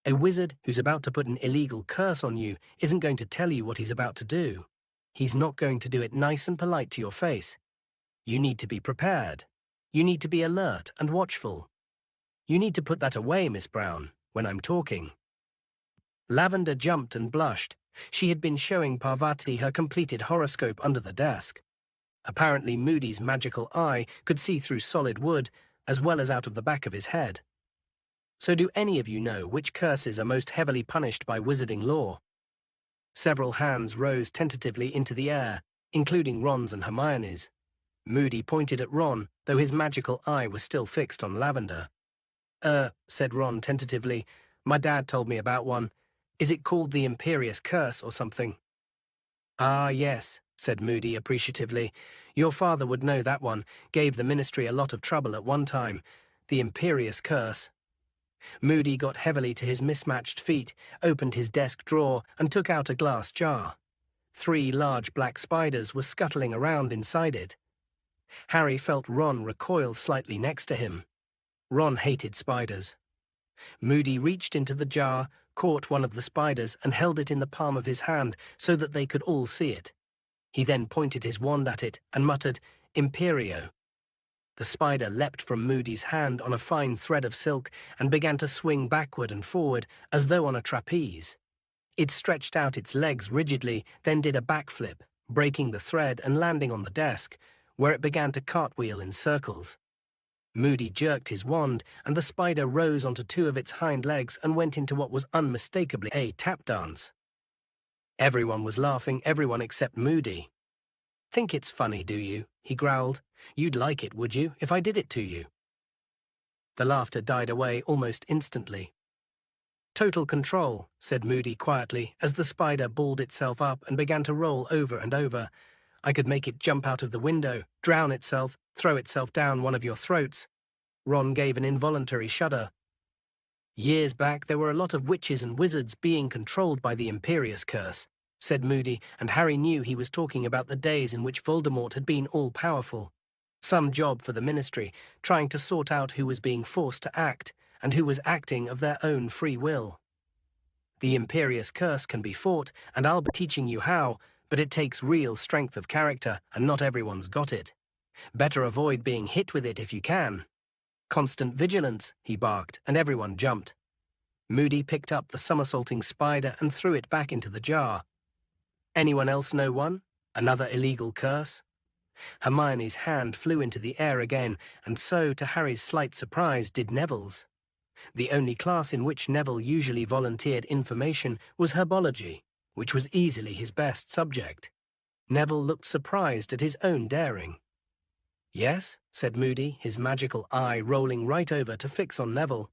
A wizard who's about to put an illegal curse on you isn't going to tell you what he's about to do. He's not going to do it nice and polite to your face. You need to be prepared. You need to be alert and watchful. You need to put that away, Miss Brown, when I'm talking." Lavender jumped and blushed. She had been showing Parvati her completed horoscope under the desk. Apparently Moody's magical eye could see through solid wood as well as out of the back of his head. "So do any of you know which curses are most heavily punished by wizarding law?" Several hands rose tentatively into the air, including Ron's and Hermione's. Moody pointed at Ron, though his magical eye was still fixed on Lavender. Said Ron tentatively. "My dad told me about one. Is it called the Imperious Curse or something?" "Ah, yes," said Moody appreciatively. "Your father would know that one. Gave the Ministry a lot of trouble at one time. The Imperious Curse." Moody got heavily to his mismatched feet, opened his desk drawer, and took out a glass jar. 3 large black spiders were scuttling around inside it. Harry felt Ron recoil slightly next to him. Ron hated spiders. Moody reached into the jar, caught one of the spiders, and held it in the palm of his hand so that they could all see it. He then pointed his wand at it and muttered, "Imperio." The spider leapt from Moody's hand on a fine thread of silk and began to swing backward and forward as though on a trapeze. It stretched out its legs rigidly, then did a backflip, breaking the thread and landing on the desk, where it began to cartwheel in circles. Moody jerked his wand, and the spider rose onto 2 of its hind legs and went into what was unmistakably a tap dance. Everyone was laughing, everyone except Moody. "Think it's funny, do you?" he growled. "You'd like it, would you, if I did it to you?" The laughter died away almost instantly. "Total control," said Moody quietly, as the spider balled itself up and began to roll over and over. "I could make it jump out of the window, drown itself, throw itself down one of your throats." Ron gave an involuntary shudder. "Years back there were a lot of witches and wizards being controlled by the Imperious Curse," said Moody, and Harry knew he was talking about the days in which Voldemort had been all-powerful. Some job for the Ministry, trying to sort out who was being forced to act, and who was acting of their own free will. "The Imperious Curse can be fought, and I'll be teaching you how, but it takes real strength of character, and not everyone's got it. Better avoid being hit with it if you can." "Constant vigilance," he barked, and everyone jumped. Moody picked up the somersaulting spider and threw it back into the jar. "Anyone else know one? Another illegal curse?" Hermione's hand flew into the air again, and so, to Harry's slight surprise, did Neville's. The only class in which Neville usually volunteered information was herbology, which was easily his best subject. Neville looked surprised at his own daring. "Yes," said Moody, his magical eye rolling right over to fix on Neville.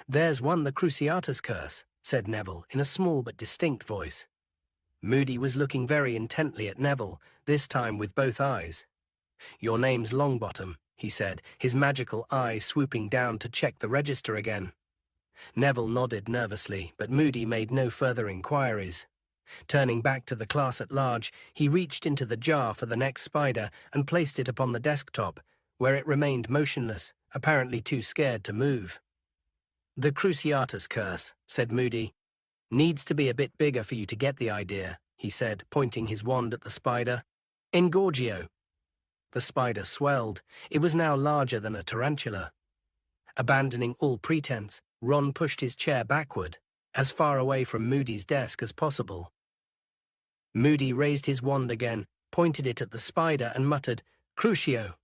"There's one, the Cruciatus Curse," said Neville in a small but distinct voice. Moody was looking very intently at Neville, this time with both eyes. "Your name's Longbottom," he said, his magical eye swooping down to check the register again. Neville nodded nervously, but Moody made no further inquiries. Turning back to the class at large, he reached into the jar for the next spider and placed it upon the desktop, where it remained motionless, apparently too scared to move. "The Cruciatus curse," said Moody. "Needs to be a bit bigger for you to get the idea," he said, pointing his wand at the spider. "Engorgio." The spider swelled. It was now larger than a tarantula. Abandoning all pretense, Ron pushed his chair backward, as far away from Moody's desk as possible. Moody raised his wand again, pointed it at the spider and muttered, "Crucio."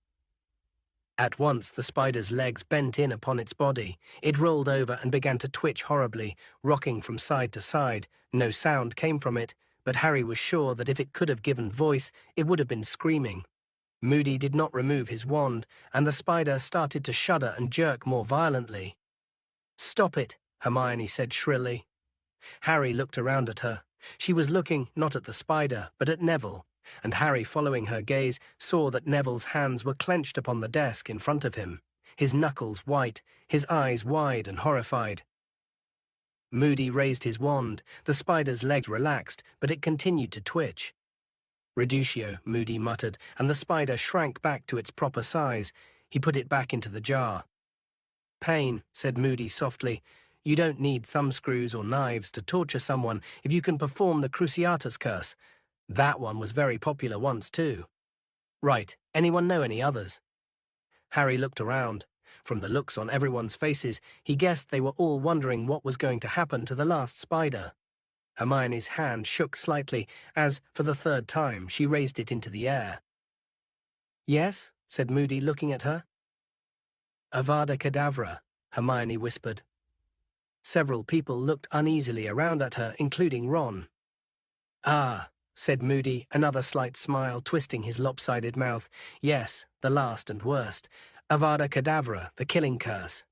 At once the spider's legs bent in upon its body. It rolled over and began to twitch horribly, rocking from side to side. No sound came from it, but Harry was sure that if it could have given voice, it would have been screaming. Moody did not remove his wand, and the spider started to shudder and jerk more violently. "Stop it," Hermione said shrilly. Harry looked around at her. She was looking not at the spider, but at Neville, and Harry, following her gaze, saw that Neville's hands were clenched upon the desk in front of him, his knuckles white, his eyes wide and horrified. Moody raised his wand. The spider's legs relaxed, but it continued to twitch. "Reducio," Moody muttered, and the spider shrank back to its proper size. He put it back into the jar. "Pain," said Moody softly. "You don't need thumbscrews or knives to torture someone if you can perform the Cruciatus curse. That one was very popular once, too." "Right. Anyone know any others?" Harry looked around. From the looks on everyone's faces, he guessed they were all wondering what was going to happen to the last spider. Hermione's hand shook slightly as, for the third time, she raised it into the air. "Yes?" said Moody, looking at her. "Avada Kedavra," Hermione whispered. Several people looked uneasily around at her, including Ron. "Ah," said Moody, another slight smile twisting his lopsided mouth. "Yes, the last and worst. Avada Kedavra, the killing curse."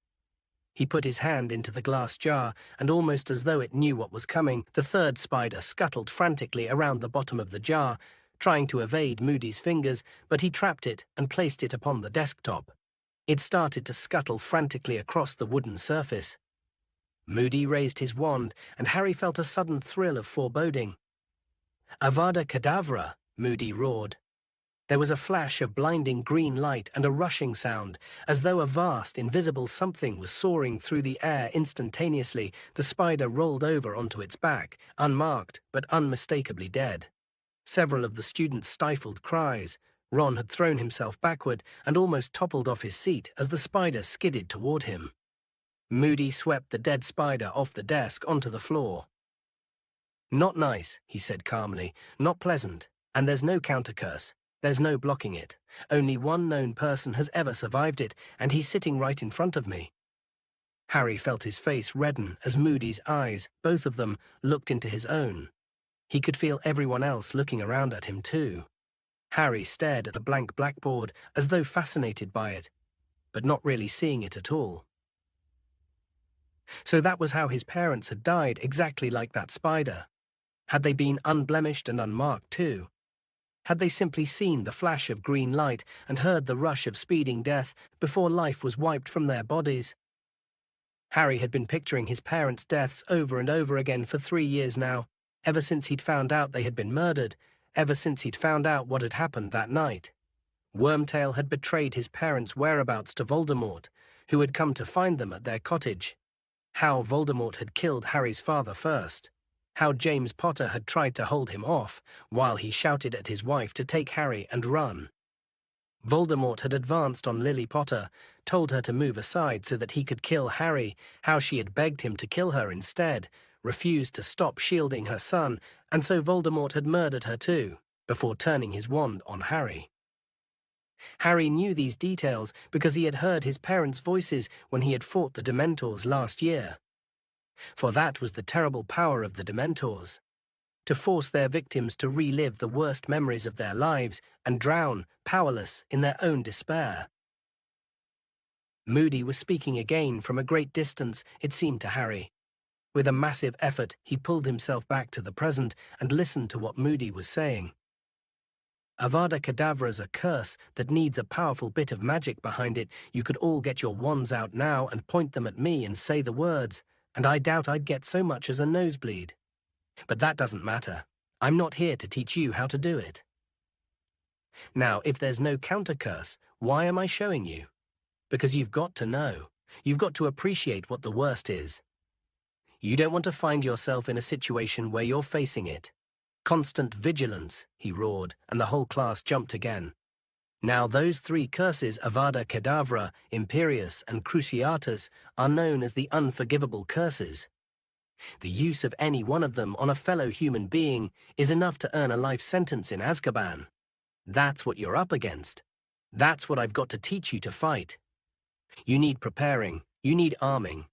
He put his hand into the glass jar, and almost as though it knew what was coming, the third spider scuttled frantically around the bottom of the jar, trying to evade Moody's fingers, but he trapped it and placed it upon the desktop. It started to scuttle frantically across the wooden surface. Moody raised his wand, and Harry felt a sudden thrill of foreboding. "Avada Kedavra," Moody roared. There was a flash of blinding green light and a rushing sound, as though a vast, invisible something was soaring through the air instantaneously. The spider rolled over onto its back, unmarked but unmistakably dead. Several of the students stifled cries. Ron had thrown himself backward and almost toppled off his seat as the spider skidded toward him. Moody swept the dead spider off the desk onto the floor. "Not nice," he said calmly, "not pleasant, and there's no countercurse. There's no blocking it. Only one known person has ever survived it, and he's sitting right in front of me." Harry felt his face redden as Moody's eyes, both of them, looked into his own. He could feel everyone else looking around at him too. Harry stared at the blank blackboard as though fascinated by it, but not really seeing it at all. So that was how his parents had died, exactly like that spider. Had they been unblemished and unmarked too? Had they simply seen the flash of green light and heard the rush of speeding death before life was wiped from their bodies? Harry had been picturing his parents' deaths over and over again for 3 years now, ever since he'd found out they had been murdered, ever since he'd found out what had happened that night. Wormtail had betrayed his parents' whereabouts to Voldemort, who had come to find them at their cottage. How Voldemort had killed Harry's father first. How James Potter had tried to hold him off, while he shouted at his wife to take Harry and run. Voldemort had advanced on Lily Potter, told her to move aside so that he could kill Harry, how she had begged him to kill her instead, refused to stop shielding her son, and so Voldemort had murdered her too, before turning his wand on Harry. Harry knew these details because he had heard his parents' voices when he had fought the Dementors last year. For that was the terrible power of the Dementors, to force their victims to relive the worst memories of their lives and drown, powerless, in their own despair. Moody was speaking again from a great distance, it seemed to Harry. With a massive effort, he pulled himself back to the present and listened to what Moody was saying. "Avada Kedavra's a curse that needs a powerful bit of magic behind it. You could all get your wands out now and point them at me and say the words, and I doubt I'd get so much as a nosebleed." But that doesn't matter. I'm not here to teach you how to do it. Now, if there's no counter curse, why am I showing you? Because you've got to know. You've got to appreciate what the worst is. You don't want to find yourself in a situation where you're facing it. Constant vigilance, he roared, and the whole class jumped again. Now those three curses, Avada Kedavra, Imperius, and Cruciatus, are known as the unforgivable curses. The use of any one of them on a fellow human being is enough to earn a life sentence in Azkaban. That's what you're up against. That's what I've got to teach you to fight. You need preparing, you need arming.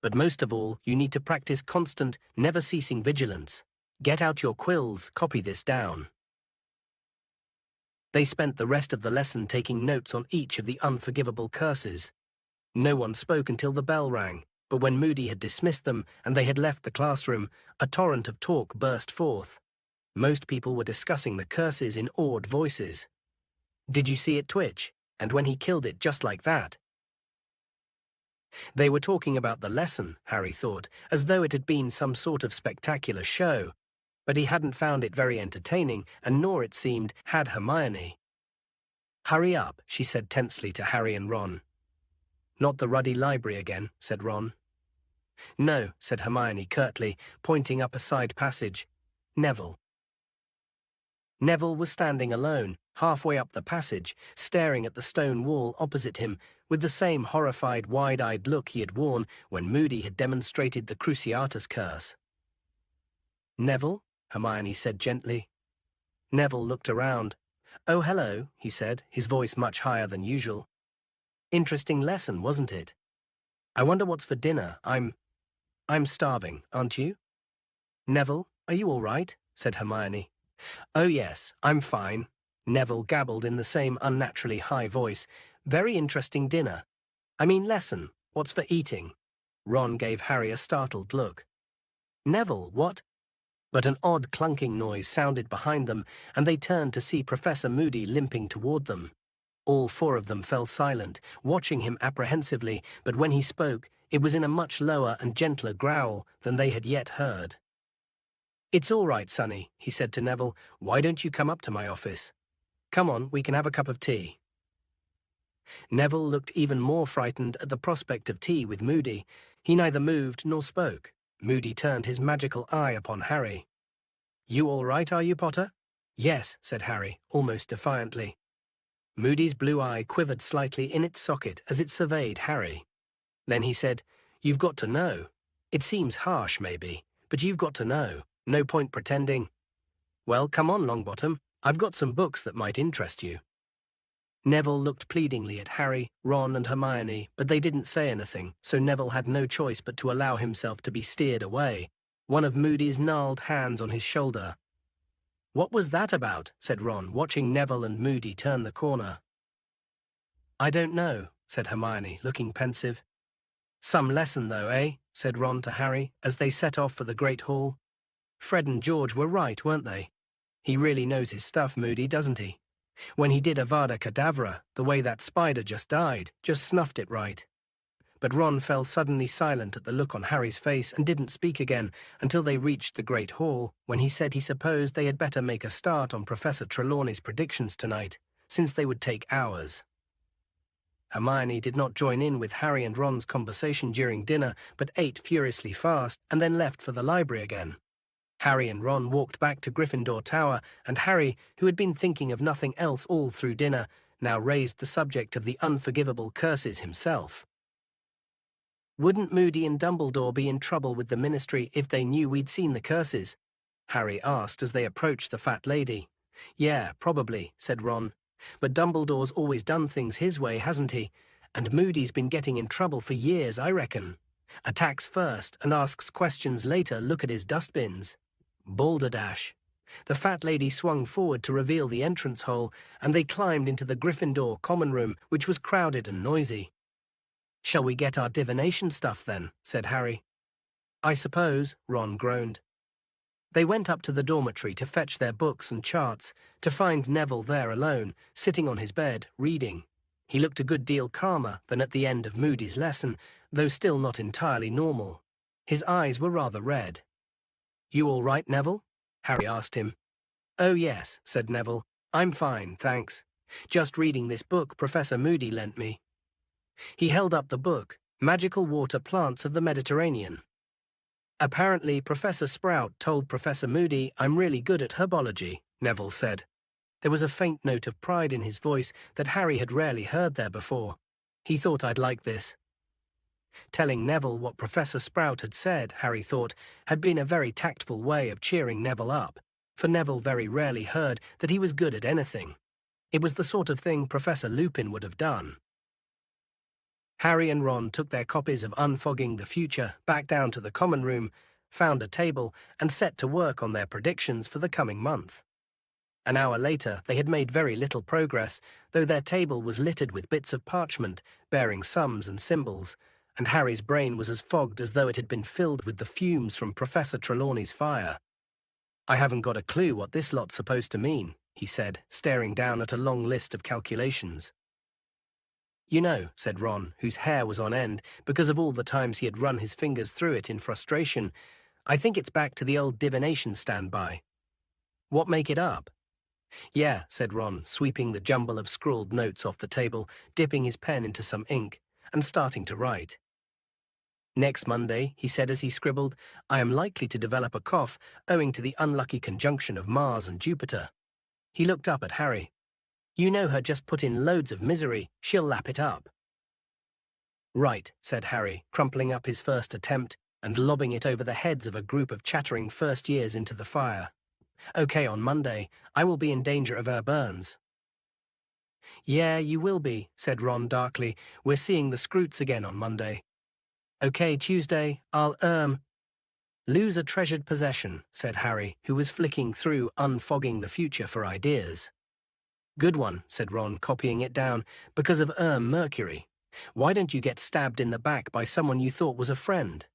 But most of all, you need to practice constant, never-ceasing vigilance. Get out your quills, copy this down. They spent the rest of the lesson taking notes on each of the unforgivable curses. No one spoke until the bell rang, but when Moody had dismissed them and they had left the classroom, a torrent of talk burst forth. Most people were discussing the curses in awed voices. Did you see it twitch? And when he killed it just like that? They were talking about the lesson, Harry thought, as though it had been some sort of spectacular show. But he hadn't found it very entertaining, and nor, it seemed, had Hermione. "Hurry up," she said tensely to Harry and Ron. "Not the ruddy library again," said Ron. "No," said Hermione curtly, pointing up a side passage. "Neville." Neville was standing alone, halfway up the passage, staring at the stone wall opposite him, with the same horrified, wide-eyed look he had worn when Moody had demonstrated the Cruciatus curse. "Neville?" Hermione said gently. Neville looked around. "Oh, hello," he said, his voice much higher than usual. "Interesting lesson, wasn't it? I wonder what's for dinner. I'm starving, aren't you?" "Neville, are you all right?" said Hermione. "Oh yes, I'm fine," Neville gabbled in the same unnaturally high voice. "Very interesting dinner. I mean lesson. What's for eating?" Ron gave Harry a startled look. "Neville, what?" But an odd clunking noise sounded behind them, and they turned to see Professor Moody limping toward them. All four of them fell silent, watching him apprehensively, but when he spoke, it was in a much lower and gentler growl than they had yet heard. "It's all right, Sonny," he said to Neville. "Why don't you come up to my office? Come on, we can have a cup of tea." Neville looked even more frightened at the prospect of tea with Moody. He neither moved nor spoke. Moody turned his magical eye upon Harry. "You all right, are you, Potter?" "Yes," said Harry, almost defiantly. Moody's blue eye quivered slightly in its socket as it surveyed Harry. Then he said, "You've got to know. It seems harsh, maybe, but you've got to know. No point pretending." "Well, come on, Longbottom. I've got some books that might interest you." Neville looked pleadingly at Harry, Ron, and Hermione, but they didn't say anything, so Neville had no choice but to allow himself to be steered away, one of Moody's gnarled hands on his shoulder. "What was that about?" said Ron, watching Neville and Moody turn the corner. "I don't know," said Hermione, looking pensive. "Some lesson, though, eh?" said Ron to Harry, as they set off for the Great Hall. "Fred and George were right, weren't they? He really knows his stuff, Moody, doesn't he? When he did Avada Kedavra, the way that spider just died, just snuffed it right." But Ron fell suddenly silent at the look on Harry's face and didn't speak again until they reached the Great Hall, when he said he supposed they had better make a start on Professor Trelawney's predictions tonight, since they would take hours. Hermione did not join in with Harry and Ron's conversation during dinner, but ate furiously fast and then left for the library again. Harry and Ron walked back to Gryffindor Tower, and Harry, who had been thinking of nothing else all through dinner, now raised the subject of the unforgivable curses himself. "Wouldn't Moody and Dumbledore be in trouble with the Ministry if they knew we'd seen the curses?" Harry asked as they approached the fat lady. "Yeah, probably," said Ron. "But Dumbledore's always done things his way, hasn't he? And Moody's been getting in trouble for years, I reckon. Attacks first and asks questions later, look at his dustbins." Balderdash. The fat lady swung forward to reveal the entrance hole, and they climbed into the Gryffindor common room, which was crowded and noisy. "Shall we get our divination stuff, then?" said Harry. "I suppose," Ron groaned. They went up to the dormitory to fetch their books and charts, to find Neville there alone, sitting on his bed, reading. He looked a good deal calmer than at the end of Moody's lesson, though still not entirely normal. His eyes were rather red. You all right, Neville? Harry asked him. Oh yes, said Neville. I'm fine, thanks. Just reading this book Professor Moody lent me. He held up the book, Magical Water Plants of the Mediterranean. Apparently, Professor Sprout told Professor Moody I'm really good at herbology, Neville said. There was a faint note of pride in his voice that Harry had rarely heard there before. He thought I'd like this. Telling Neville what Professor Sprout had said, Harry thought, had been a very tactful way of cheering Neville up, for Neville very rarely heard that he was good at anything. It was the sort of thing Professor Lupin would have done. Harry and Ron took their copies of Unfogging the Future back down to the common room, found a table, and set to work on their predictions for the coming month. An hour later, they had made very little progress, though their table was littered with bits of parchment bearing sums and symbols, and Harry's brain was as fogged as though it had been filled with the fumes from Professor Trelawney's fire. I haven't got a clue what this lot's supposed to mean, he said, staring down at a long list of calculations. You know, said Ron, whose hair was on end because of all the times he had run his fingers through it in frustration, I think it's back to the old divination standby. What make it up? Yeah, said Ron, sweeping the jumble of scrawled notes off the table, dipping his pen into some ink, and starting to write. Next Monday, he said as he scribbled, I am likely to develop a cough owing to the unlucky conjunction of Mars and Jupiter. He looked up at Harry. You know her just put in loads of misery, she'll lap it up. Right, said Harry, crumpling up his first attempt and lobbing it over the heads of a group of chattering first years into the fire. Okay, on Monday, I will be in danger of burns. Yeah, you will be, said Ron darkly. We're seeing the Scroots again on Monday. Okay, Tuesday, I'll, lose a treasured possession, said Harry, who was flicking through Unfogging the Future for ideas. Good one, said Ron, copying it down, because of Mercury. Why don't you get stabbed in the back by someone you thought was a friend?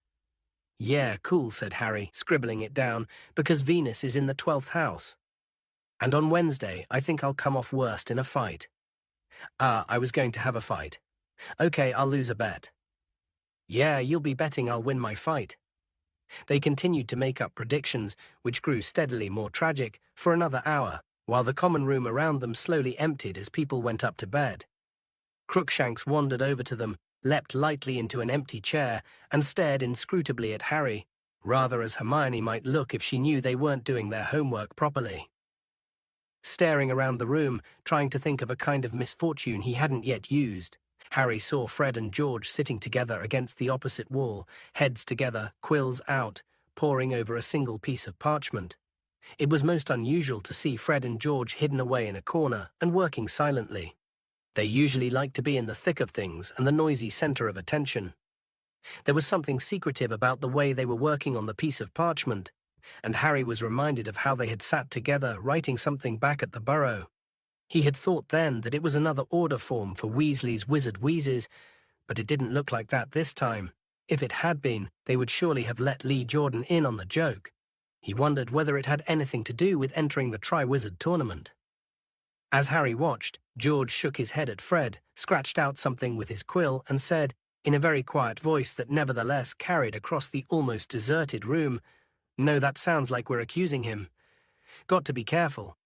Yeah, cool, said Harry, scribbling it down, because Venus is in the 12th house. And on Wednesday, I think I'll come off worst in a fight. I was going to have a fight. Okay, I'll lose a bet. Yeah, you'll be betting I'll win my fight. They continued to make up predictions, which grew steadily more tragic, for another hour, while the common room around them slowly emptied as people went up to bed. Crookshanks wandered over to them, leapt lightly into an empty chair, and stared inscrutably at Harry, rather as Hermione might look if she knew they weren't doing their homework properly. Staring around the room, trying to think of a kind of misfortune he hadn't yet used, Harry saw Fred and George sitting together against the opposite wall, heads together, quills out, poring over a single piece of parchment. It was most unusual to see Fred and George hidden away in a corner and working silently. They usually liked to be in the thick of things and the noisy center of attention. There was something secretive about the way they were working on the piece of parchment, and Harry was reminded of how they had sat together writing something back at the Burrow. He had thought then that it was another order form for Weasley's Wizard Wheezes, but it didn't look like that this time. If it had been, they would surely have let Lee Jordan in on the joke. He wondered whether it had anything to do with entering the Triwizard Tournament. As Harry watched, George shook his head at Fred, scratched out something with his quill, and said, in a very quiet voice that nevertheless carried across the almost deserted room, No, that sounds like we're accusing him. Got to be careful.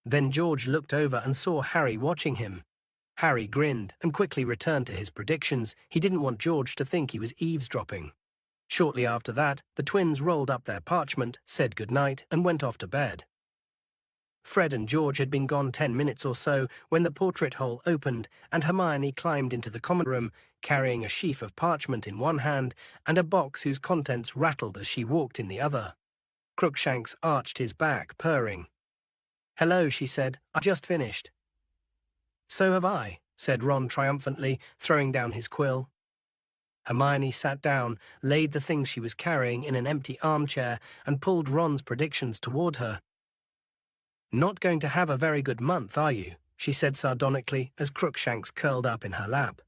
Then George looked over and saw Harry watching him. Harry grinned and quickly returned to his predictions. He didn't want George to think he was eavesdropping. Shortly after that, the twins rolled up their parchment, said goodnight, and went off to bed. Fred and George had been gone 10 minutes or so when the portrait hole opened and Hermione climbed into the common room, carrying a sheaf of parchment in one hand and a box whose contents rattled as she walked in the other. Crookshanks arched his back, purring. Hello, she said. I just finished. So have I, said Ron triumphantly, throwing down his quill. Hermione sat down, laid the things she was carrying in an empty armchair, and pulled Ron's predictions toward her. Not going to have a very good month, are you? She said sardonically as Crookshanks curled up in her lap.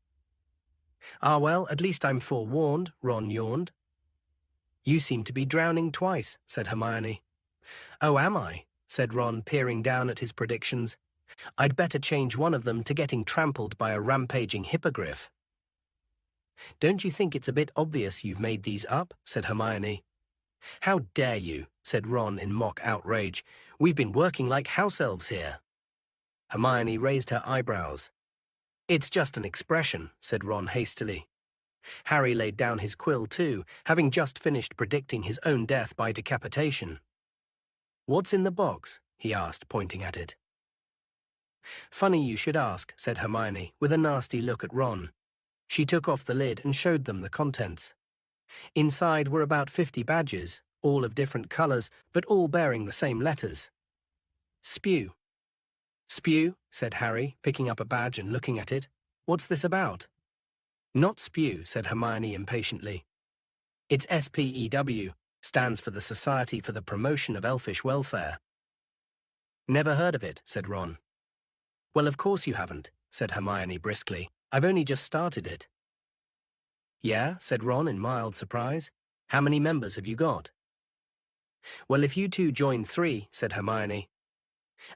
Ah, well, at least I'm forewarned, Ron yawned. You seem to be drowning twice, said Hermione. Oh, am I? Said Ron, peering down at his predictions. I'd better change one of them to getting trampled by a rampaging hippogriff. Don't you think it's a bit obvious you've made these up? Said Hermione. "How dare you?" said Ron in mock outrage. "We've been working like house elves here." Hermione raised her eyebrows. "It's just an expression," said Ron hastily. Harry laid down his quill too, having just finished predicting his own death by decapitation. "What's in the box?" he asked, pointing at it. "Funny you should ask," said Hermione, with a nasty look at Ron. She took off the lid and showed them the contents. Inside were about 50 badges, all of different colours, but all bearing the same letters. "Spew." "Spew," said Harry, picking up a badge and looking at it. "What's this about?" "Not spew," said Hermione impatiently. "It's SPEW, stands for the Society for the Promotion of Elfish Welfare." "Never heard of it," said Ron. "Well, of course you haven't," said Hermione briskly. "I've only just started it." "Yeah?" said Ron in mild surprise. "How many members have you got?" "Well, if you two join 3, said Hermione.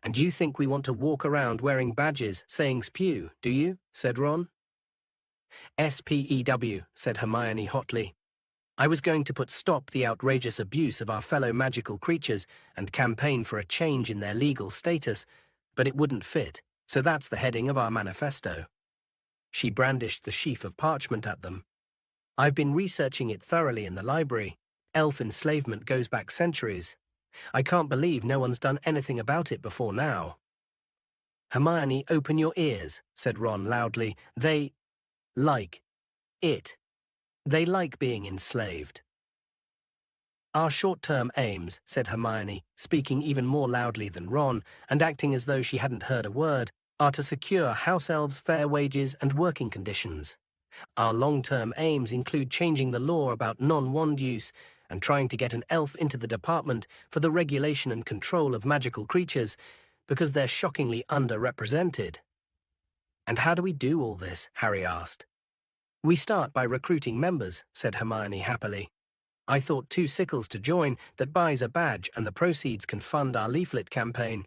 "And you think we want to walk around wearing badges saying spew, do you?" said Ron. "SPEW, said Hermione hotly. "I was going to put stop the outrageous abuse of our fellow magical creatures and campaign for a change in their legal status, but it wouldn't fit, so that's the heading of our manifesto." She brandished the sheaf of parchment at them. "I've been researching it thoroughly in the library. Elf enslavement goes back centuries. I can't believe no one's done anything about it before now." "Hermione, open your ears," said Ron loudly. "They like it. They like being enslaved." "Our short-term aims," said Hermione, speaking even more loudly than Ron and acting as though she hadn't heard a word, "are to secure house elves fair wages and working conditions. Our long-term aims include changing the law about non-wand use and trying to get an elf into the department for the regulation and control of magical creatures, because they're shockingly underrepresented." "And how do we do all this?" Harry asked. "We start by recruiting members," said Hermione happily. "I thought 2 sickles to join that buys a badge and the proceeds can fund our leaflet campaign.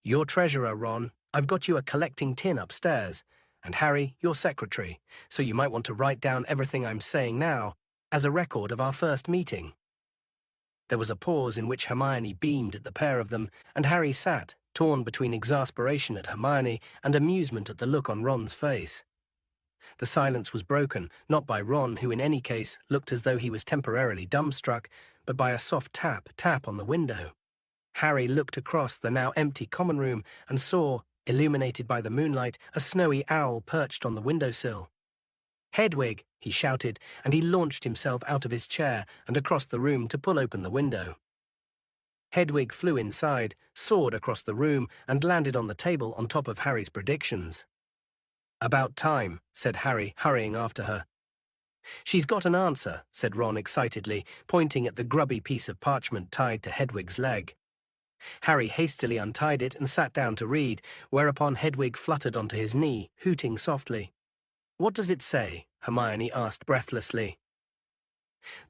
You're treasurer, Ron. I've got you a collecting tin upstairs. And Harry, you're secretary, so you might want to write down everything I'm saying now as a record of our first meeting." There was a pause in which Hermione beamed at the pair of them, and Harry sat, torn between exasperation at Hermione and amusement at the look on Ron's face. The silence was broken, not by Ron, who in any case looked as though he was temporarily dumbstruck, but by a soft tap on the window. Harry looked across the now empty common room and saw, illuminated by the moonlight, a snowy owl perched on the windowsill. "Hedwig!" he shouted, and he launched himself out of his chair and across the room to pull open the window. Hedwig flew inside, soared across the room, and landed on the table on top of Harry's predictions. "About time," said Harry, hurrying after her. "She's got an answer," said Ron excitedly, pointing at the grubby piece of parchment tied to Hedwig's leg. Harry hastily untied it and sat down to read, whereupon Hedwig fluttered onto his knee, hooting softly. "What does it say?" Hermione asked breathlessly.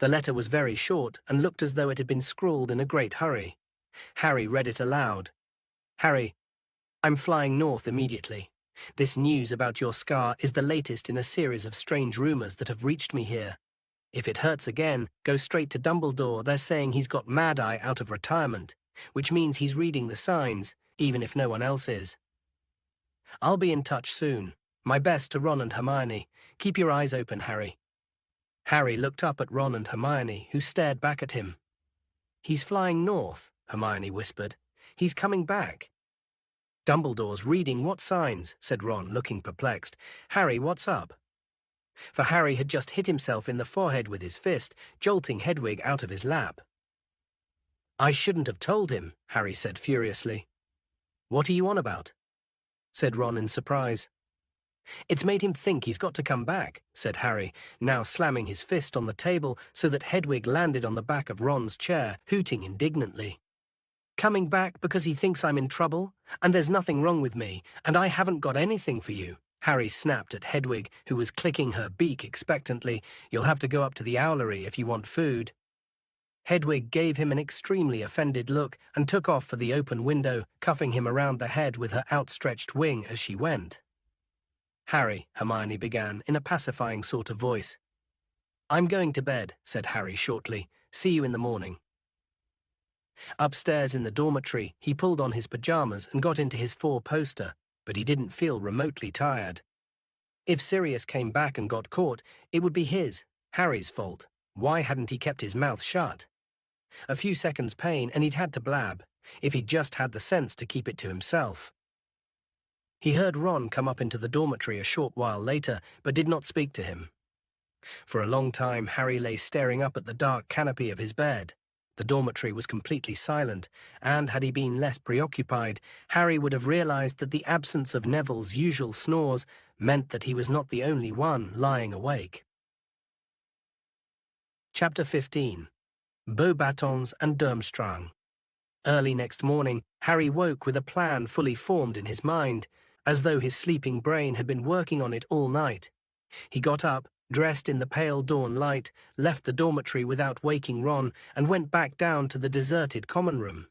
The letter was very short and looked as though it had been scrawled in a great hurry. Harry read it aloud. "Harry, I'm flying north immediately. This news about your scar is the latest in a series of strange rumors that have reached me here. If it hurts again, go straight to Dumbledore. They're saying he's got Mad-Eye out of retirement, which means he's reading the signs, even if no one else is. I'll be in touch soon. My best to Ron and Hermione. Keep your eyes open, Harry." Harry looked up at Ron and Hermione, who stared back at him. "He's flying north," Hermione whispered. "He's coming back." "Dumbledore's reading what signs?" said Ron, looking perplexed. "Harry, what's up?" For Harry had just hit himself in the forehead with his fist, jolting Hedwig out of his lap. "I shouldn't have told him," Harry said furiously. "What are you on about?" said Ron in surprise. "It's made him think he's got to come back," said Harry, now slamming his fist on the table so that Hedwig landed on the back of Ron's chair, hooting indignantly. "Coming back because he thinks I'm in trouble? And there's nothing wrong with me, and I haven't got anything for you." Harry snapped at Hedwig, who was clicking her beak expectantly. "You'll have to go up to the owlery if you want food." Hedwig gave him an extremely offended look and took off for the open window, cuffing him around the head with her outstretched wing as she went. "Harry," Hermione began, in a pacifying sort of voice. "I'm going to bed," said Harry shortly. "See you in the morning." Upstairs in the dormitory, he pulled on his pajamas and got into his four-poster, but he didn't feel remotely tired. If Sirius came back and got caught, it would be Harry's fault. Why hadn't he kept his mouth shut? A few seconds' pain and he'd had to blab, if he'd just had the sense to keep it to himself. He heard Ron come up into the dormitory a short while later, but did not speak to him. For a long time, Harry lay staring up at the dark canopy of his bed. The dormitory was completely silent, and had he been less preoccupied, Harry would have realized that the absence of Neville's usual snores meant that he was not the only one lying awake. Chapter 15. Beauxbatons and Durmstrang. Early next morning, Harry woke with a plan fully formed in his mind, as though his sleeping brain had been working on it all night. He got up, dressed in the pale dawn light, left the dormitory without waking Ron, and went back down to the deserted common room.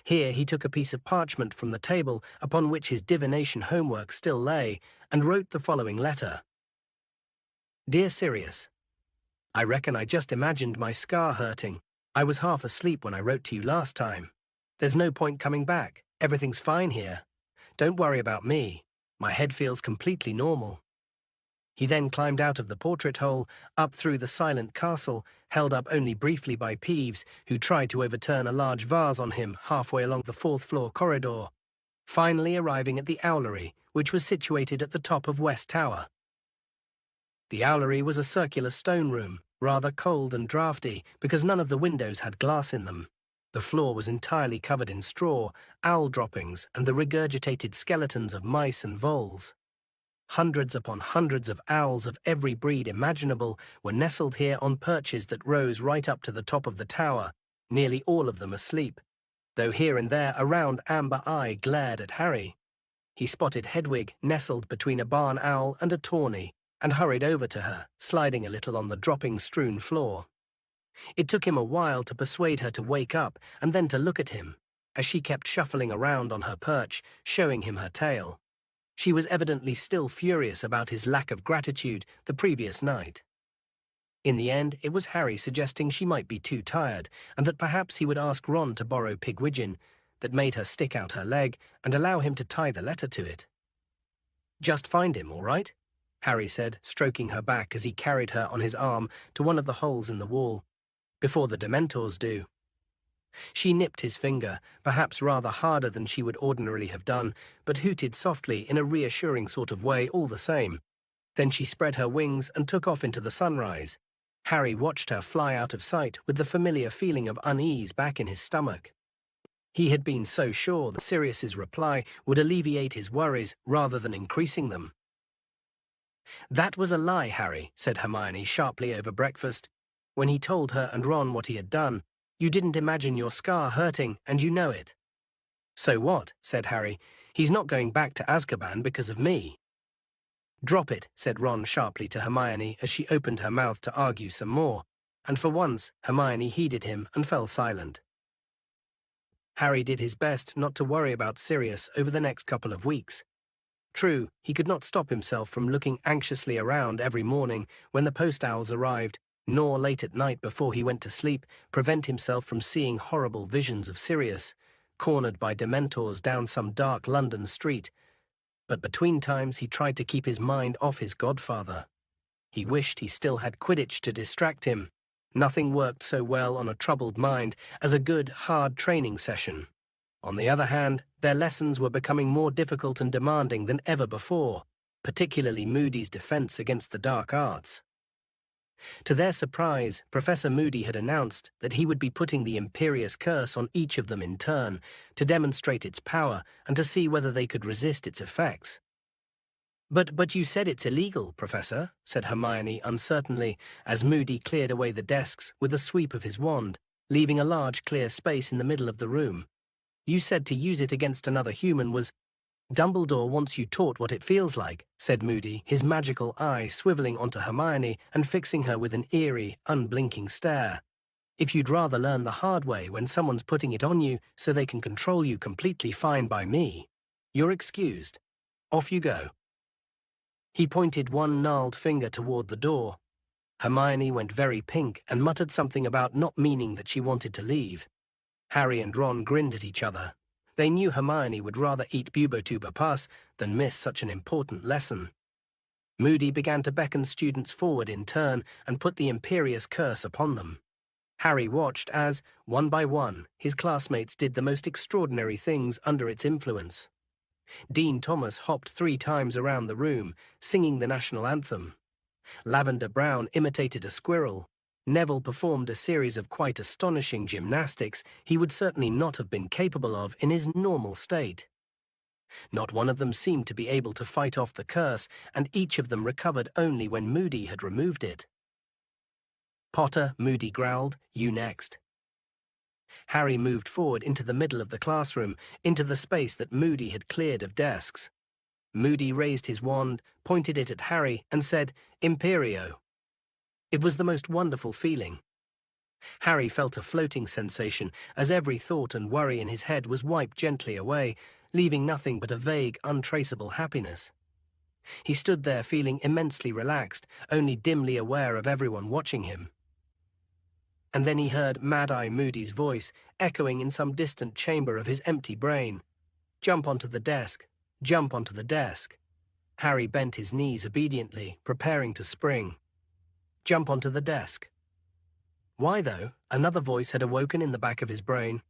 Here he took a piece of parchment from the table upon which his divination homework still lay, and wrote the following letter. Dear Sirius, I reckon I just imagined my scar hurting. I was half asleep when I wrote to you last time. There's no point coming back. Everything's fine here. Don't worry about me. My head feels completely normal. He then climbed out of the portrait hole, up through the silent castle, held up only briefly by Peeves, who tried to overturn a large vase on him halfway along the fourth-floor corridor, finally arriving at the owlery, which was situated at the top of West Tower. The owlery was a circular stone room, rather cold and draughty, because none of the windows had glass in them. The floor was entirely covered in straw, owl droppings, and the regurgitated skeletons of mice and voles. Hundreds upon hundreds of owls of every breed imaginable were nestled here on perches that rose right up to the top of the tower, nearly all of them asleep, though here and there a round amber eye glared at Harry. He spotted Hedwig nestled between a barn owl and a tawny, and hurried over to her, sliding a little on the dropping-strewn floor. It took him a while to persuade her to wake up and then to look at him, as she kept shuffling around on her perch, showing him her tail. She was evidently still furious about his lack of gratitude the previous night. In the end, it was Harry suggesting she might be too tired, and that perhaps he would ask Ron to borrow Pigwidgeon, that made her stick out her leg and allow him to tie the letter to it. Just find him, all right? Harry said, stroking her back as he carried her on his arm to one of the holes in the wall. Before the Dementors do. She nipped his finger, perhaps rather harder than she would ordinarily have done, but hooted softly in a reassuring sort of way all the same. Then she spread her wings and took off into the sunrise. Harry watched her fly out of sight with the familiar feeling of unease back in his stomach. He had been so sure that Sirius's reply would alleviate his worries rather than increasing them. That was a lie, Harry, said Hermione sharply over breakfast. When he told her and Ron what he had done, you didn't imagine your scar hurting, and you know it. So what? Said Harry. He's not going back to Azkaban because of me. Drop it, said Ron sharply to Hermione as she opened her mouth to argue some more, and for once Hermione heeded him and fell silent. Harry did his best not to worry about Sirius over the next couple of weeks. True, he could not stop himself from looking anxiously around every morning when the post owls arrived, nor late at night before he went to sleep prevent himself from seeing horrible visions of Sirius, cornered by Dementors down some dark London street. But between times he tried to keep his mind off his godfather. He wished he still had Quidditch to distract him. Nothing worked so well on a troubled mind as a good, hard training session. On the other hand, their lessons were becoming more difficult and demanding than ever before, particularly Moody's defense against the dark arts. To their surprise, Professor Moody had announced that he would be putting the Imperious Curse on each of them in turn to demonstrate its power and to see whether they could resist its effects. But you said it's illegal, Professor, said Hermione uncertainly as Moody cleared away the desks with a sweep of his wand, leaving a large clear space in the middle of the room. You said to use it against another human was... Dumbledore wants you taught what it feels like, said Moody, his magical eye swiveling onto Hermione and fixing her with an eerie, unblinking stare. If you'd rather learn the hard way when someone's putting it on you so they can control you completely, fine by me. You're excused. Off you go. He pointed one gnarled finger toward the door. Hermione went very pink and muttered something about not meaning that she wanted to leave. Harry and Ron grinned at each other. They knew Hermione would rather eat bubotuber pus than miss such an important lesson. Moody began to beckon students forward in turn and put the imperious curse upon them. Harry watched as, one by one, his classmates did the most extraordinary things under its influence. Dean Thomas hopped 3 times around the room, singing the national anthem. Lavender Brown imitated a squirrel. Neville performed a series of quite astonishing gymnastics he would certainly not have been capable of in his normal state. Not one of them seemed to be able to fight off the curse, and each of them recovered only when Moody had removed it. "Potter," Moody growled, "you next." Harry moved forward into the middle of the classroom, into the space that Moody had cleared of desks. Moody raised his wand, pointed it at Harry, and said, "Imperio." It was the most wonderful feeling. Harry felt a floating sensation as every thought and worry in his head was wiped gently away, leaving nothing but a vague, untraceable happiness. He stood there feeling immensely relaxed, only dimly aware of everyone watching him. And then he heard Mad-Eye Moody's voice echoing in some distant chamber of his empty brain. "Jump onto the desk. Jump onto the desk." Harry bent his knees obediently, preparing to spring. Jump onto the desk. Why, though? Another voice had awoken in the back of his brain.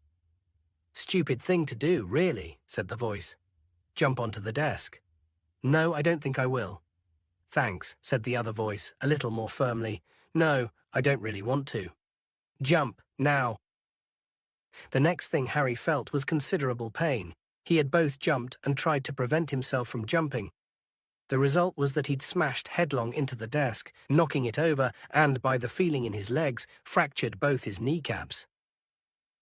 "Stupid thing to do, really," said the voice. "Jump onto the desk." "No, I don't think I will." "Thanks," said the other voice, a little more firmly. "No, I don't really want to." "Jump, now." The next thing Harry felt was considerable pain. He had both jumped and tried to prevent himself from jumping. The result was that he'd smashed headlong into the desk, knocking it over, and, by the feeling in his legs, fractured both his kneecaps.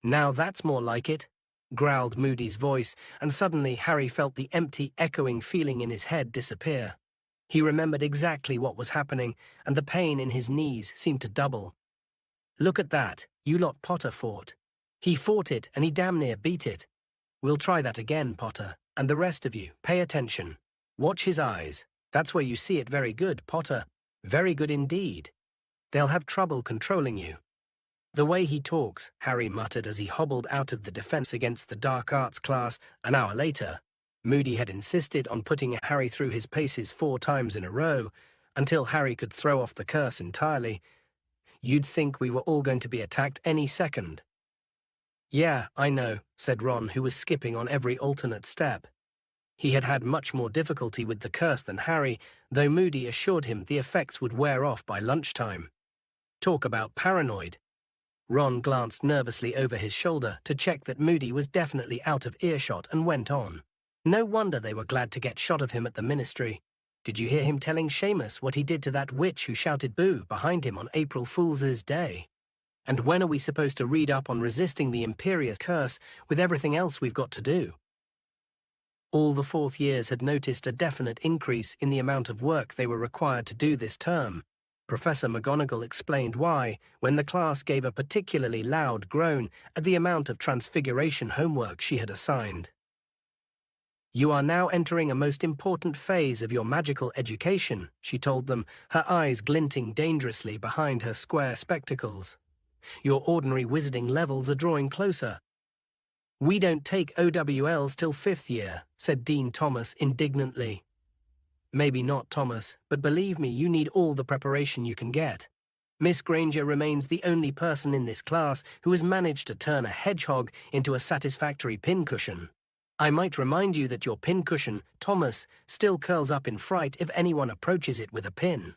"Now that's more like it," growled Moody's voice, and suddenly Harry felt the empty, echoing feeling in his head disappear. He remembered exactly what was happening, and the pain in his knees seemed to double. "Look at that, you lot Potter fought. He fought it, and he damn near beat it. We'll try that again, Potter, and the rest of you, pay attention. Watch his eyes. That's where you see it very good, Potter. Very good indeed. They'll have trouble controlling you." "The way he talks," Harry muttered as he hobbled out of the Defense Against the Dark Arts class an hour later. Moody had insisted on putting Harry through his paces 4 times in a row, until Harry could throw off the curse entirely. "You'd think we were all going to be attacked any second." "Yeah, I know," said Ron, who was skipping on every alternate step. He had had much more difficulty with the curse than Harry, though Moody assured him the effects would wear off by lunchtime. Talk about paranoid. Ron glanced nervously over his shoulder to check that Moody was definitely out of earshot and went on. "No wonder they were glad to get shot of him at the ministry. Did you hear him telling Seamus what he did to that witch who shouted boo behind him on April Fool's Day? And when are we supposed to read up on resisting the imperious curse with everything else we've got to do?" All the 4th years had noticed a definite increase in the amount of work they were required to do this term. Professor McGonagall explained why when the class gave a particularly loud groan at the amount of transfiguration homework she had assigned. "You are now entering a most important phase of your magical education," she told them, her eyes glinting dangerously behind her square spectacles. "Your ordinary wizarding levels are drawing closer." "We don't take OWLs till 5th year," said Dean Thomas indignantly. "Maybe not, Thomas, but believe me, you need all the preparation you can get. Miss Granger remains the only person in this class who has managed to turn a hedgehog into a satisfactory pincushion. I might remind you that your pincushion, Thomas, still curls up in fright if anyone approaches it with a pin."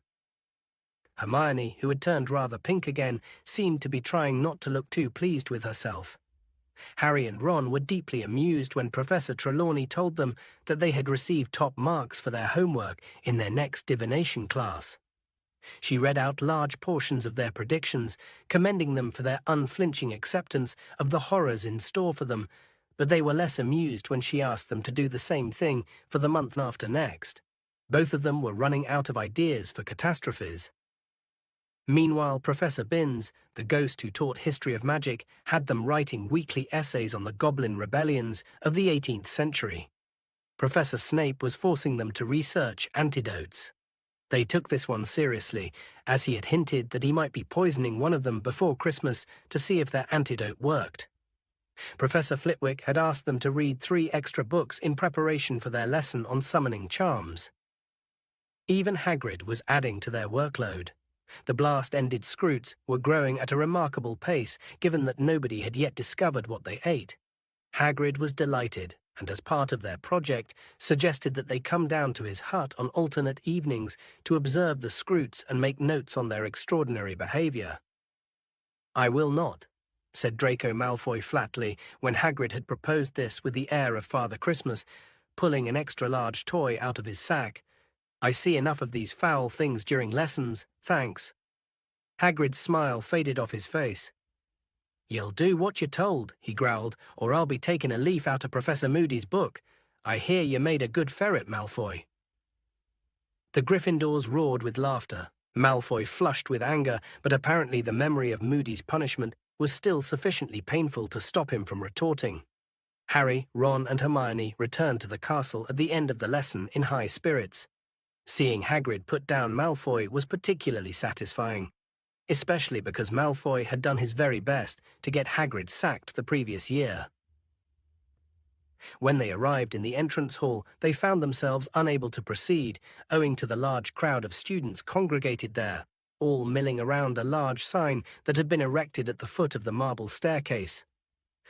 Hermione, who had turned rather pink again, seemed to be trying not to look too pleased with herself. Harry and Ron were deeply amused when Professor Trelawney told them that they had received top marks for their homework in their next divination class. She read out large portions of their predictions, commending them for their unflinching acceptance of the horrors in store for them, but they were less amused when she asked them to do the same thing for the month after next. Both of them were running out of ideas for catastrophes. Meanwhile, Professor Binns, the ghost who taught history of magic, had them writing weekly essays on the goblin rebellions of the 18th century. Professor Snape was forcing them to research antidotes. They took this one seriously, as he had hinted that he might be poisoning one of them before Christmas to see if their antidote worked. Professor Flitwick had asked them to read 3 extra books in preparation for their lesson on summoning charms. Even Hagrid was adding to their workload. The blast-ended Scroots were growing at a remarkable pace, given that nobody had yet discovered what they ate. Hagrid was delighted, and as part of their project, suggested that they come down to his hut on alternate evenings to observe the Scroots and make notes on their extraordinary behavior. "I will not," said Draco Malfoy flatly when Hagrid had proposed this with the air of Father Christmas, pulling an extra-large toy out of his sack. "I see enough of these foul things during lessons, thanks." Hagrid's smile faded off his face. "You'll do what you're told," he growled, "or I'll be taking a leaf out of Professor Moody's book. I hear you made a good ferret, Malfoy." The Gryffindors roared with laughter. Malfoy flushed with anger, but apparently the memory of Moody's punishment was still sufficiently painful to stop him from retorting. Harry, Ron, and Hermione returned to the castle at the end of the lesson in high spirits. Seeing Hagrid put down Malfoy was particularly satisfying, especially because Malfoy had done his very best to get Hagrid sacked the previous year. When they arrived in the entrance hall, they found themselves unable to proceed, owing to the large crowd of students congregated there, all milling around a large sign that had been erected at the foot of the marble staircase.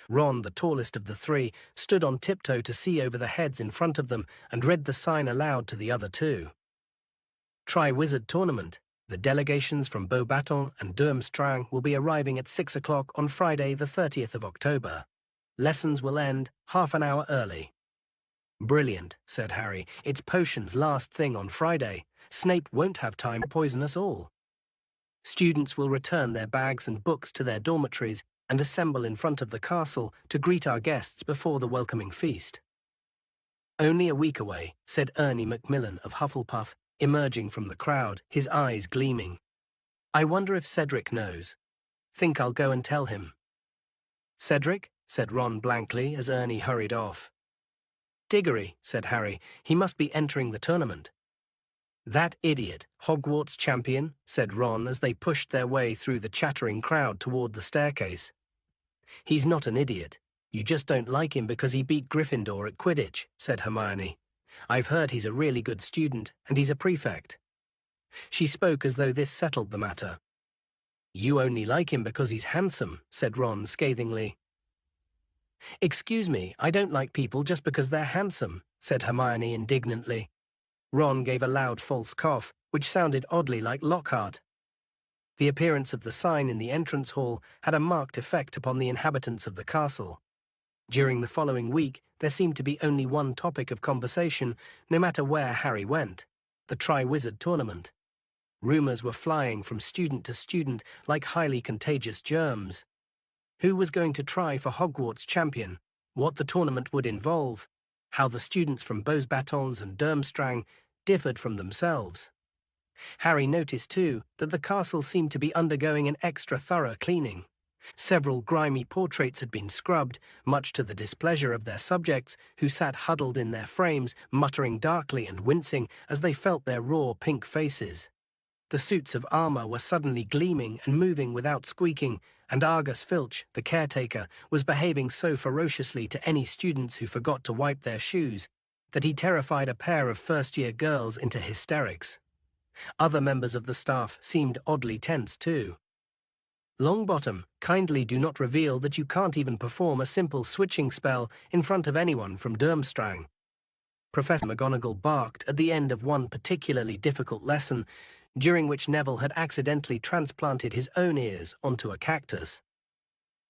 Ron, the tallest of the 3, stood on tiptoe to see over the heads in front of them and read the sign aloud to the other 2. Tri-Wizard Tournament. The delegations from Beauxbatons and Durmstrang will be arriving at 6 o'clock on Friday, the 30th of October. Lessons will end half an hour early. "Brilliant," said Harry. "It's potions last thing on Friday. Snape won't have time to poison us all." Students will return their bags and books to their dormitories and assemble in front of the castle to greet our guests before the welcoming feast. "Only a week away," said Ernie Macmillan of Hufflepuff, emerging from the crowd, his eyes gleaming. "I wonder if Cedric knows. Think I'll go and tell him." "Cedric?" said Ron blankly as Ernie hurried off. "Diggory," said Harry. "He must be entering the tournament." "That idiot, Hogwarts champion," said Ron as they pushed their way through the chattering crowd toward the staircase. "He's not an idiot. You just don't like him because he beat Gryffindor at Quidditch," said Hermione. "I've heard he's a really good student, and he's a prefect." She spoke as though this settled the matter. "You only like him because he's handsome," said Ron scathingly. "Excuse me, I don't like people just because they're handsome," said Hermione indignantly. Ron gave a loud false cough, which sounded oddly like Lockhart. The appearance of the sign in the entrance hall had a marked effect upon the inhabitants of the castle. During the following week, there seemed to be only one topic of conversation, no matter where Harry went: the Tri-Wizard Tournament. Rumors were flying from student to student like highly contagious germs. Who was going to try for Hogwarts champion? What the tournament would involve? How the students from Beauxbatons and Durmstrang differed from themselves. Harry noticed, too, that the castle seemed to be undergoing an extra thorough cleaning. Several grimy portraits had been scrubbed, much to the displeasure of their subjects, who sat huddled in their frames, muttering darkly and wincing as they felt their raw pink faces. The suits of armor were suddenly gleaming and moving without squeaking, and Argus Filch, the caretaker, was behaving so ferociously to any students who forgot to wipe their shoes that he terrified a pair of first-year girls into hysterics. Other members of the staff seemed oddly tense, too. "Longbottom, kindly do not reveal that you can't even perform a simple switching spell in front of anyone from Durmstrang." Professor McGonagall barked at the end of one particularly difficult lesson, during which Neville had accidentally transplanted his own ears onto a cactus.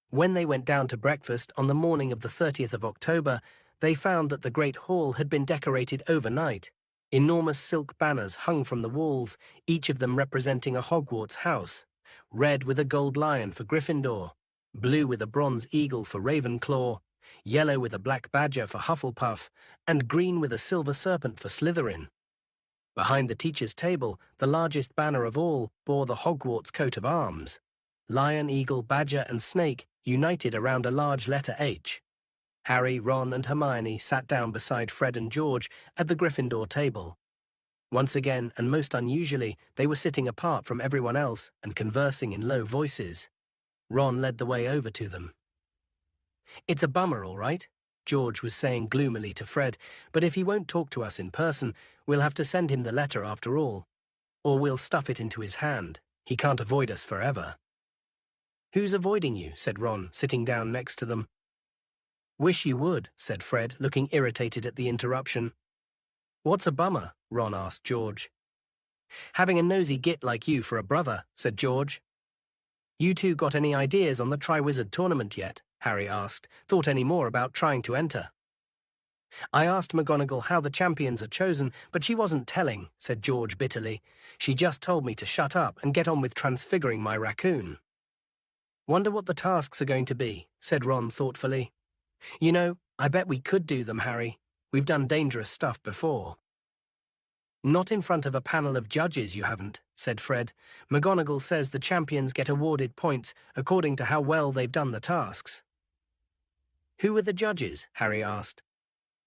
When they went down to breakfast on the morning of the 30th of October, they found that the Great Hall had been decorated overnight. Enormous silk banners hung from the walls, each of them representing a Hogwarts house: red with a gold lion for Gryffindor, blue with a bronze eagle for Ravenclaw, yellow with a black badger for Hufflepuff, and green with a silver serpent for Slytherin. Behind the teacher's table, the largest banner of all bore the Hogwarts coat of arms: lion, eagle, badger, and snake united around a large letter H. Harry, Ron, and Hermione sat down beside Fred and George at the Gryffindor table. Once again, and most unusually, they were sitting apart from everyone else and conversing in low voices. Ron led the way over to them. It's a bummer, all right, George was saying gloomily to Fred, but if he won't talk to us in person, we'll have to send him the letter after all. Or we'll stuff it into his hand. He can't avoid us forever. Who's avoiding you? Said Ron, sitting down next to them. Wish you would, said Fred, looking irritated at the interruption. What's a bummer? Ron asked George. Having a nosy git like you for a brother, said George. You two got any ideas on the Triwizard tournament yet? Harry asked. Thought any more about trying to enter? I asked McGonagall how the champions are chosen, but she wasn't telling, said George bitterly. She just told me to shut up and get on with transfiguring my raccoon. Wonder what the tasks are going to be, said Ron thoughtfully. You know, I bet we could do them, Harry. We've done dangerous stuff before. Not in front of a panel of judges, you haven't, said Fred. McGonagall says the champions get awarded points according to how well they've done the tasks. Who are the judges? Harry asked.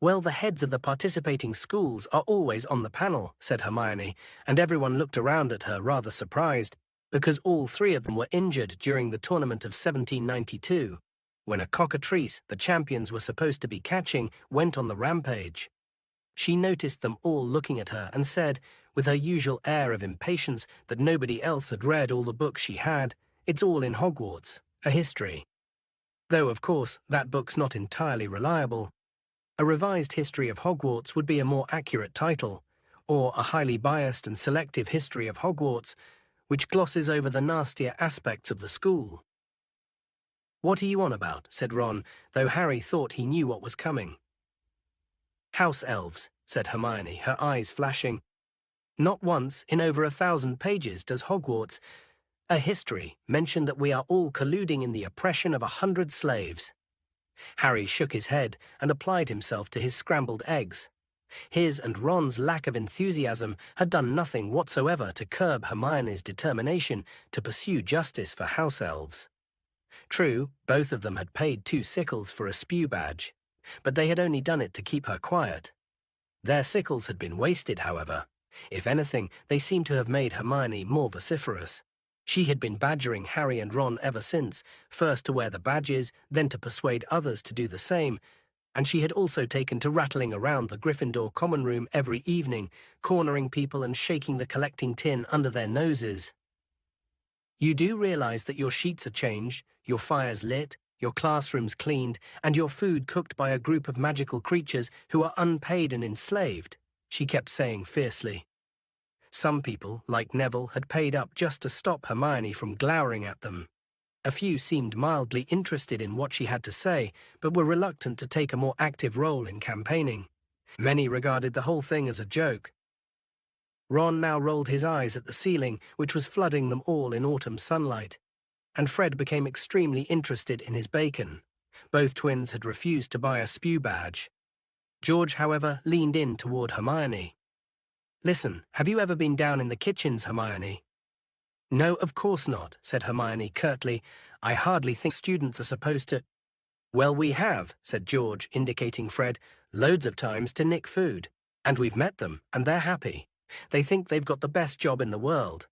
Well, the heads of the participating schools are always on the panel, said Hermione, and everyone looked around at her rather surprised, because all three of them were injured during the tournament of 1792, when a cockatrice the champions were supposed to be catching went on the rampage. She noticed them all looking at her and said, with her usual air of impatience that nobody else had read all the books she had, it's all in Hogwarts, a history. Though, of course, that book's not entirely reliable. A revised history of Hogwarts would be a more accurate title, or a highly biased and selective history of Hogwarts, which glosses over the nastier aspects of the school. What are you on about? Said Ron, though Harry thought he knew what was coming. House elves, said Hermione, her eyes flashing. Not once in over 1,000 pages does Hogwarts, a history, mention that we are all colluding in the oppression of 100 slaves. Harry shook his head and applied himself to his scrambled eggs. His and Ron's lack of enthusiasm had done nothing whatsoever to curb Hermione's determination to pursue justice for house elves. True, both of them had paid 2 sickles for a spew badge, but they had only done it to keep her quiet. Their sickles had been wasted, however. If anything, they seemed to have made Hermione more vociferous. She had been badgering Harry and Ron ever since, first to wear the badges, then to persuade others to do the same, and she had also taken to rattling around the Gryffindor common room every evening, cornering people and shaking the collecting tin under their noses. You do realize that your sheets are changed, your fires lit, your classrooms cleaned, and your food cooked by a group of magical creatures who are unpaid and enslaved, she kept saying fiercely. Some people, like Neville, had paid up just to stop Hermione from glowering at them. A few seemed mildly interested in what she had to say, but were reluctant to take a more active role in campaigning. Many regarded the whole thing as a joke. Ron now rolled his eyes at the ceiling, which was flooding them all in autumn sunlight, and Fred became extremely interested in his bacon. Both twins had refused to buy a spew badge. George, however, leaned in toward Hermione. Listen, have you ever been down in the kitchens, Hermione? No, of course not, said Hermione curtly. I hardly think students are supposed to. Well, we have, said George, indicating Fred, loads of times to nick food. And we've met them, and they're happy. They think they've got the best job in the world.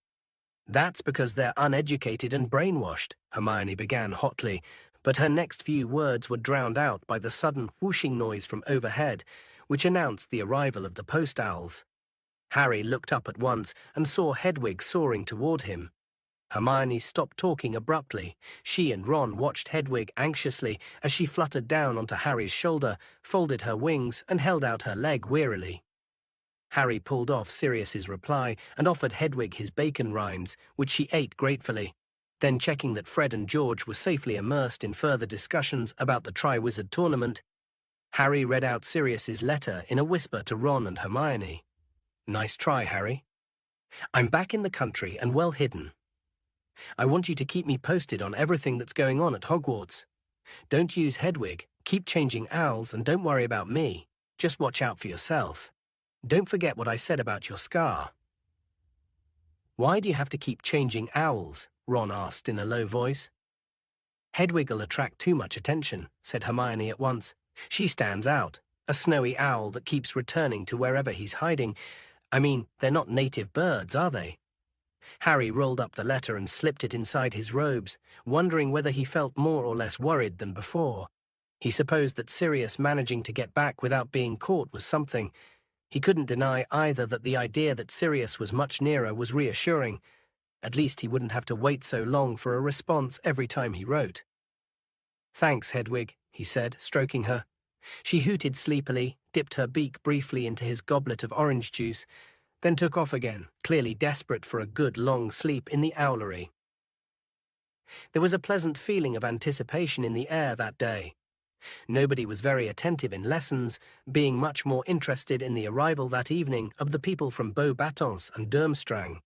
That's because they're uneducated and brainwashed, Hermione began hotly, but her next few words were drowned out by the sudden whooshing noise from overhead, which announced the arrival of the post owls. Harry looked up at once and saw Hedwig soaring toward him. Hermione stopped talking abruptly. She and Ron watched Hedwig anxiously as she fluttered down onto Harry's shoulder, folded her wings, and held out her leg wearily. Harry pulled off Sirius's reply and offered Hedwig his bacon rinds, which she ate gratefully. Then, checking that Fred and George were safely immersed in further discussions about the Triwizard tournament, Harry read out Sirius's letter in a whisper to Ron and Hermione. Nice try, Harry. I'm back in the country and well hidden. I want you to keep me posted on everything that's going on at Hogwarts. Don't use Hedwig, keep changing owls, and don't worry about me. Just watch out for yourself. Don't forget what I said about your scar. Why do you have to keep changing owls? Ron asked in a low voice. Hedwig'll attract too much attention, said Hermione at once. She stands out, a snowy owl that keeps returning to wherever he's hiding. I mean, they're not native birds, are they? Harry rolled up the letter and slipped it inside his robes, wondering whether he felt more or less worried than before. He supposed that Sirius managing to get back without being caught was something. He couldn't deny either that the idea that Sirius was much nearer was reassuring. At least he wouldn't have to wait so long for a response every time he wrote. "Thanks, Hedwig," he said, stroking her. She hooted sleepily, dipped her beak briefly into his goblet of orange juice, then took off again, clearly desperate for a good long sleep in the owlery. There was a pleasant feeling of anticipation in the air that day. Nobody was very attentive in lessons, being much more interested in the arrival that evening of the people from Beauxbatons and Durmstrang.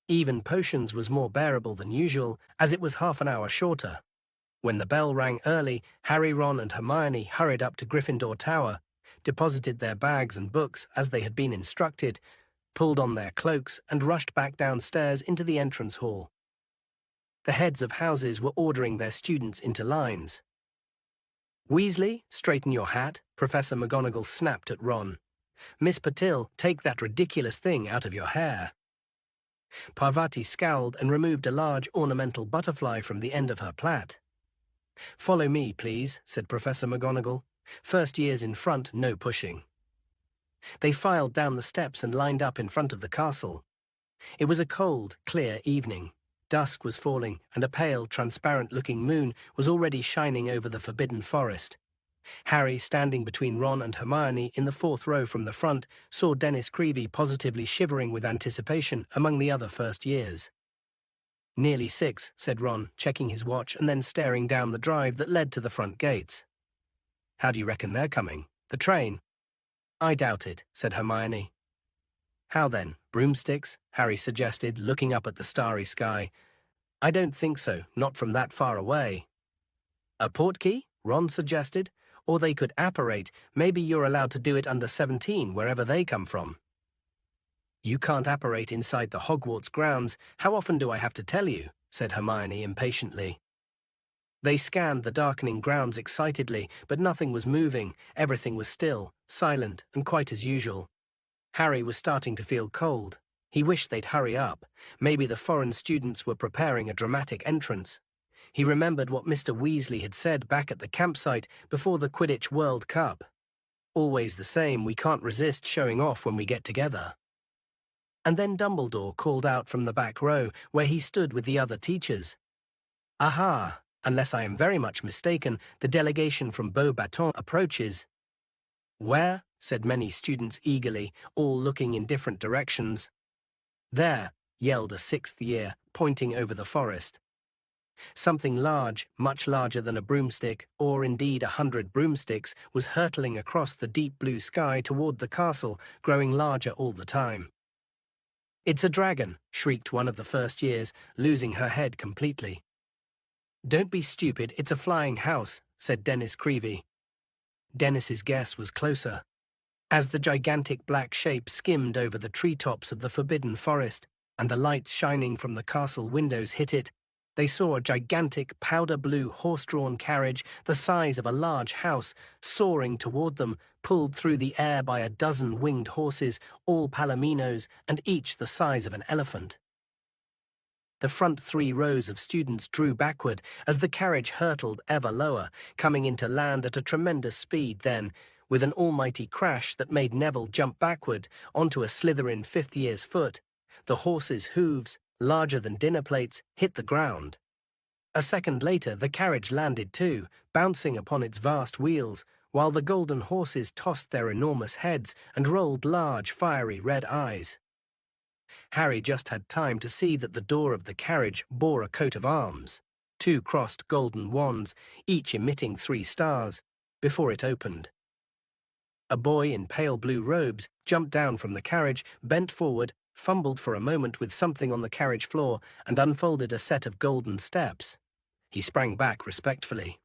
Even potions was more bearable than usual, as it was half an hour shorter. When the bell rang early, Harry, Ron, and Hermione hurried up to Gryffindor Tower, deposited their bags and books as they had been instructed, pulled on their cloaks, and rushed back downstairs into the entrance hall. The heads of houses were ordering their students into lines. "Weasley, straighten your hat," Professor McGonagall snapped at Ron. "Miss Patil, take that ridiculous thing out of your hair." Parvati scowled and removed a large ornamental butterfly from the end of her plait. "Follow me, please," said Professor McGonagall. "First years in front, no pushing." They filed down the steps and lined up in front of the castle. It was a cold, clear evening. Dusk was falling, and a pale, transparent-looking moon was already shining over the Forbidden Forest. Harry, standing between Ron and Hermione in the fourth row from the front, saw Dennis Creevey positively shivering with anticipation among the other first years. "Nearly 6, said Ron, checking his watch and then staring down the drive that led to the front gates. "How do you reckon they're coming? The train?" "I doubt it," said Hermione. "How then? Broomsticks?" Harry suggested, looking up at the starry sky. "I don't think so, not from that far away." "A portkey?" Ron suggested. "Or they could apparate. Maybe you're allowed to do it under 17, wherever they come from." "You can't apparate inside the Hogwarts grounds. How often do I have to tell you?" said Hermione impatiently. They scanned the darkening grounds excitedly, but nothing was moving. Everything was still, silent, and quite as usual. Harry was starting to feel cold. He wished they'd hurry up. Maybe the foreign students were preparing a dramatic entrance. He remembered what Mr. Weasley had said back at the campsite before the Quidditch World Cup. "Always the same, we can't resist showing off when we get together." And then Dumbledore called out from the back row, where he stood with the other teachers. "Aha! Unless I am very much mistaken, the delegation from Beauxbatons approaches." "Where?" said many students eagerly, all looking in different directions. "There," yelled a sixth year, pointing over the forest. Something large, much larger than a broomstick, or indeed 100 broomsticks, was hurtling across the deep blue sky toward the castle, growing larger all the time. "It's a dragon," shrieked one of the first years, losing her head completely. "Don't be stupid, it's a flying house," said Dennis Creevey. Dennis's guess was closer. As the gigantic black shape skimmed over the treetops of the Forbidden Forest, and the lights shining from the castle windows hit it, they saw a gigantic powder-blue horse-drawn carriage the size of a large house soaring toward them, pulled through the air by a dozen winged horses, all palominos, and each the size of an elephant. The front 3 rows of students drew backward as the carriage hurtled ever lower, coming into land at a tremendous speed then, with an almighty crash that made Neville jump backward onto a Slytherin 5th year's foot. The horse's hooves, larger than dinner plates, hit the ground. A second later, the carriage landed too, bouncing upon its vast wheels, while the golden horses tossed their enormous heads and rolled large, fiery red eyes. Harry just had time to see that the door of the carriage bore a coat of arms, 2 crossed golden wands, each emitting 3 stars, before it opened. A boy in pale blue robes jumped down from the carriage, bent forward, fumbled for a moment with something on the carriage floor, and unfolded a set of golden steps. He sprang back respectfully.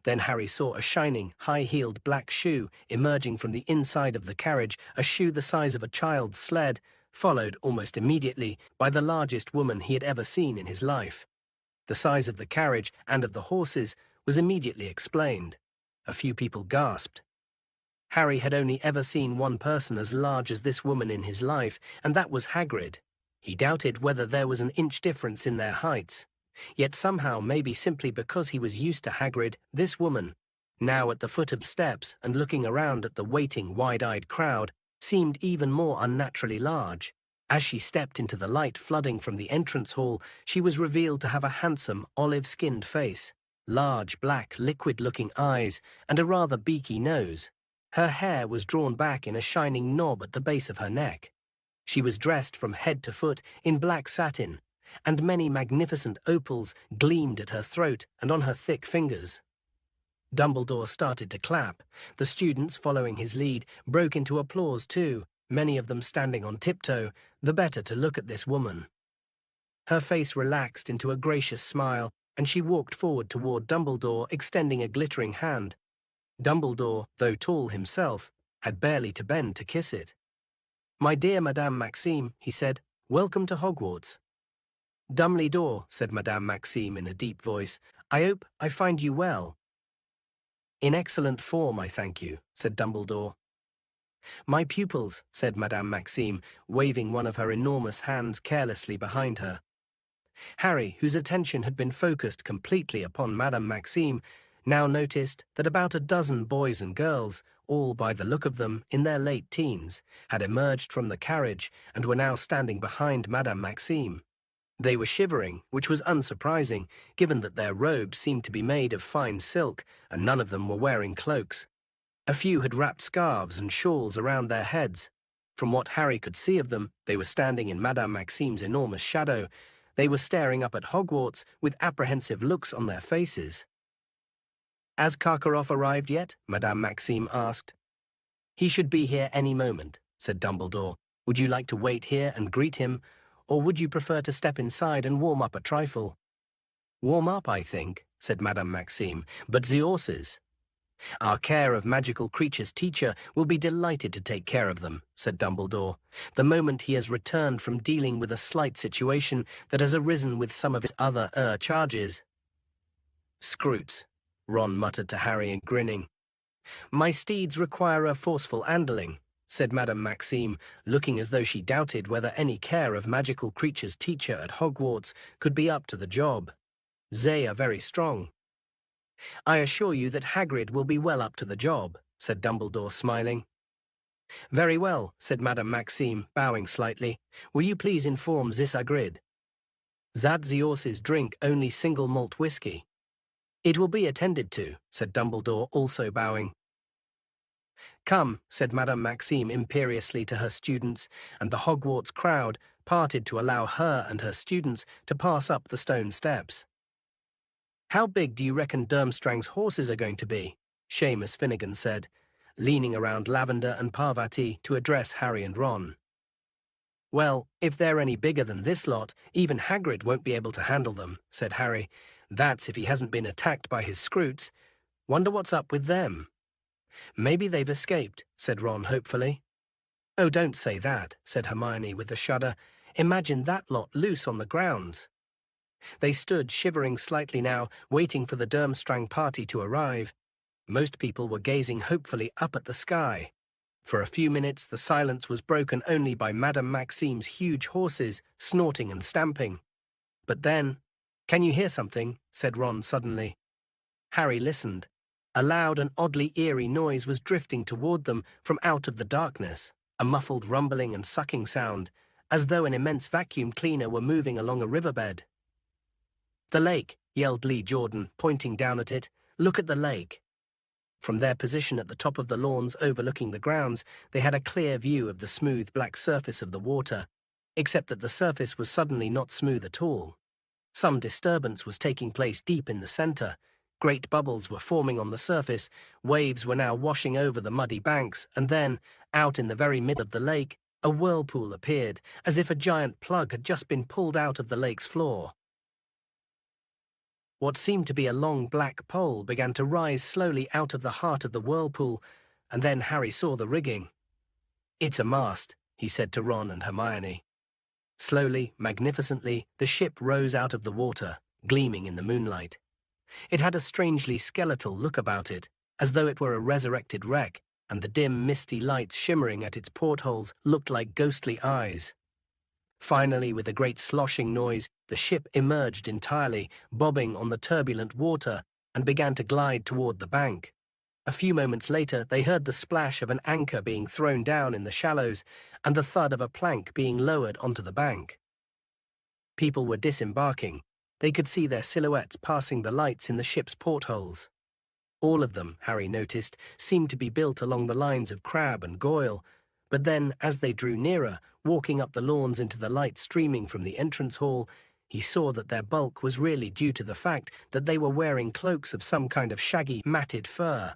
Then Harry saw a shining, high-heeled black shoe emerging from the inside of the carriage, a shoe the size of a child's sled, followed almost immediately by the largest woman he had ever seen in his life. The size of the carriage and of the horses was immediately explained. A few people gasped. Harry had only ever seen one person as large as this woman in his life, and that was Hagrid. He doubted whether there was an inch difference in their heights. Yet somehow, maybe simply because he was used to Hagrid, this woman, now at the foot of the steps and looking around at the waiting, wide-eyed crowd, seemed even more unnaturally large. As she stepped into the light flooding from the entrance hall, she was revealed to have a handsome, olive-skinned face, large, black, liquid-looking eyes, and a rather beaky nose. Her hair was drawn back in a shining knob at the base of her neck. She was dressed from head to foot in black satin, and many magnificent opals gleamed at her throat and on her thick fingers. Dumbledore started to clap. The students, following his lead, broke into applause too, many of them standing on tiptoe, the better to look at this woman. Her face relaxed into a gracious smile, and she walked forward toward Dumbledore, extending a glittering hand. Dumbledore, though tall himself, had barely to bend to kiss it. "My dear Madame Maxime," he said, "welcome to Hogwarts." "Dumbledore," said Madame Maxime in a deep voice, "I hope I find you well." "In excellent form, I thank you," said Dumbledore. "My pupils," said Madame Maxime, waving one of her enormous hands carelessly behind her. Harry, whose attention had been focused completely upon Madame Maxime, now noticed that about a dozen boys and girls, all by the look of them in their late teens, had emerged from the carriage and were now standing behind Madame Maxime. They were shivering, which was unsurprising, given that their robes seemed to be made of fine silk, and none of them were wearing cloaks. A few had wrapped scarves and shawls around their heads. From what Harry could see of them, they were standing in Madame Maxime's enormous shadow. They were staring up at Hogwarts with apprehensive looks on their faces. "Has Karkaroff arrived yet?" Madame Maxime asked. "He should be here any moment," said Dumbledore. "Would you like to wait here and greet him, or would you prefer to step inside and warm up a trifle?" "Warm up, I think," said Madame Maxime, "but the horses—" "Our care of magical creatures teacher will be delighted to take care of them," said Dumbledore, "the moment he has returned from dealing with a slight situation that has arisen with some of his other charges." "Scroots," Ron muttered to Harry, grinning. "My steeds require a forceful handling," said Madame Maxime, looking as though she doubted whether any care of magical creatures teacher at Hogwarts could be up to the job. "They are very strong." "I assure you that Hagrid will be well up to the job," said Dumbledore, smiling. "Very well," said Madame Maxime, bowing slightly. "Will you please inform this Hagrid that the horses drink only single malt whiskey?" "It will be attended to," said Dumbledore, also bowing. "Come," said Madame Maxime imperiously to her students, and the Hogwarts crowd parted to allow her and her students to pass up the stone steps. "How big do you reckon Durmstrang's horses are going to be?" Seamus Finnegan said, leaning around Lavender and Parvati to address Harry and Ron. "Well, if they're any bigger than this lot, even Hagrid won't be able to handle them," said Harry. "That's if he hasn't been attacked by his Scroots. Wonder what's up with them." "Maybe they've escaped," said Ron hopefully. "Oh, don't say that," said Hermione with a shudder. "Imagine that lot loose on the grounds." They stood shivering slightly now, waiting for the Durmstrang party to arrive. Most people were gazing hopefully up at the sky. For a few minutes the silence was broken only by Madame Maxime's huge horses snorting and stamping. But then— "Can you hear something?" said Ron suddenly. Harry listened. A loud and oddly eerie noise was drifting toward them from out of the darkness, a muffled rumbling and sucking sound, as though an immense vacuum cleaner were moving along a riverbed. "The lake," yelled Lee Jordan, pointing down at it. "Look at the lake." From their position at the top of the lawns overlooking the grounds, they had a clear view of the smooth black surface of the water, except that the surface was suddenly not smooth at all. Some disturbance was taking place deep in the center. Great bubbles were forming on the surface, waves were now washing over the muddy banks, and then, out in the very middle of the lake, a whirlpool appeared, as if a giant plug had just been pulled out of the lake's floor. What seemed to be a long black pole began to rise slowly out of the heart of the whirlpool, and then Harry saw the rigging. "It's a mast," he said to Ron and Hermione. Slowly, magnificently, the ship rose out of the water, gleaming in the moonlight. It had a strangely skeletal look about it, as though it were a resurrected wreck, and the dim, misty lights shimmering at its portholes looked like ghostly eyes. Finally, with a great sloshing noise, the ship emerged entirely, bobbing on the turbulent water, and began to glide toward the bank. A few moments later, they heard the splash of an anchor being thrown down in the shallows and the thud of a plank being lowered onto the bank. People were disembarking. They could see their silhouettes passing the lights in the ship's portholes. All of them, Harry noticed, seemed to be built along the lines of Crabbe and Goyle, but then, as they drew nearer, walking up the lawns into the light streaming from the entrance hall, he saw that their bulk was really due to the fact that they were wearing cloaks of some kind of shaggy, matted fur.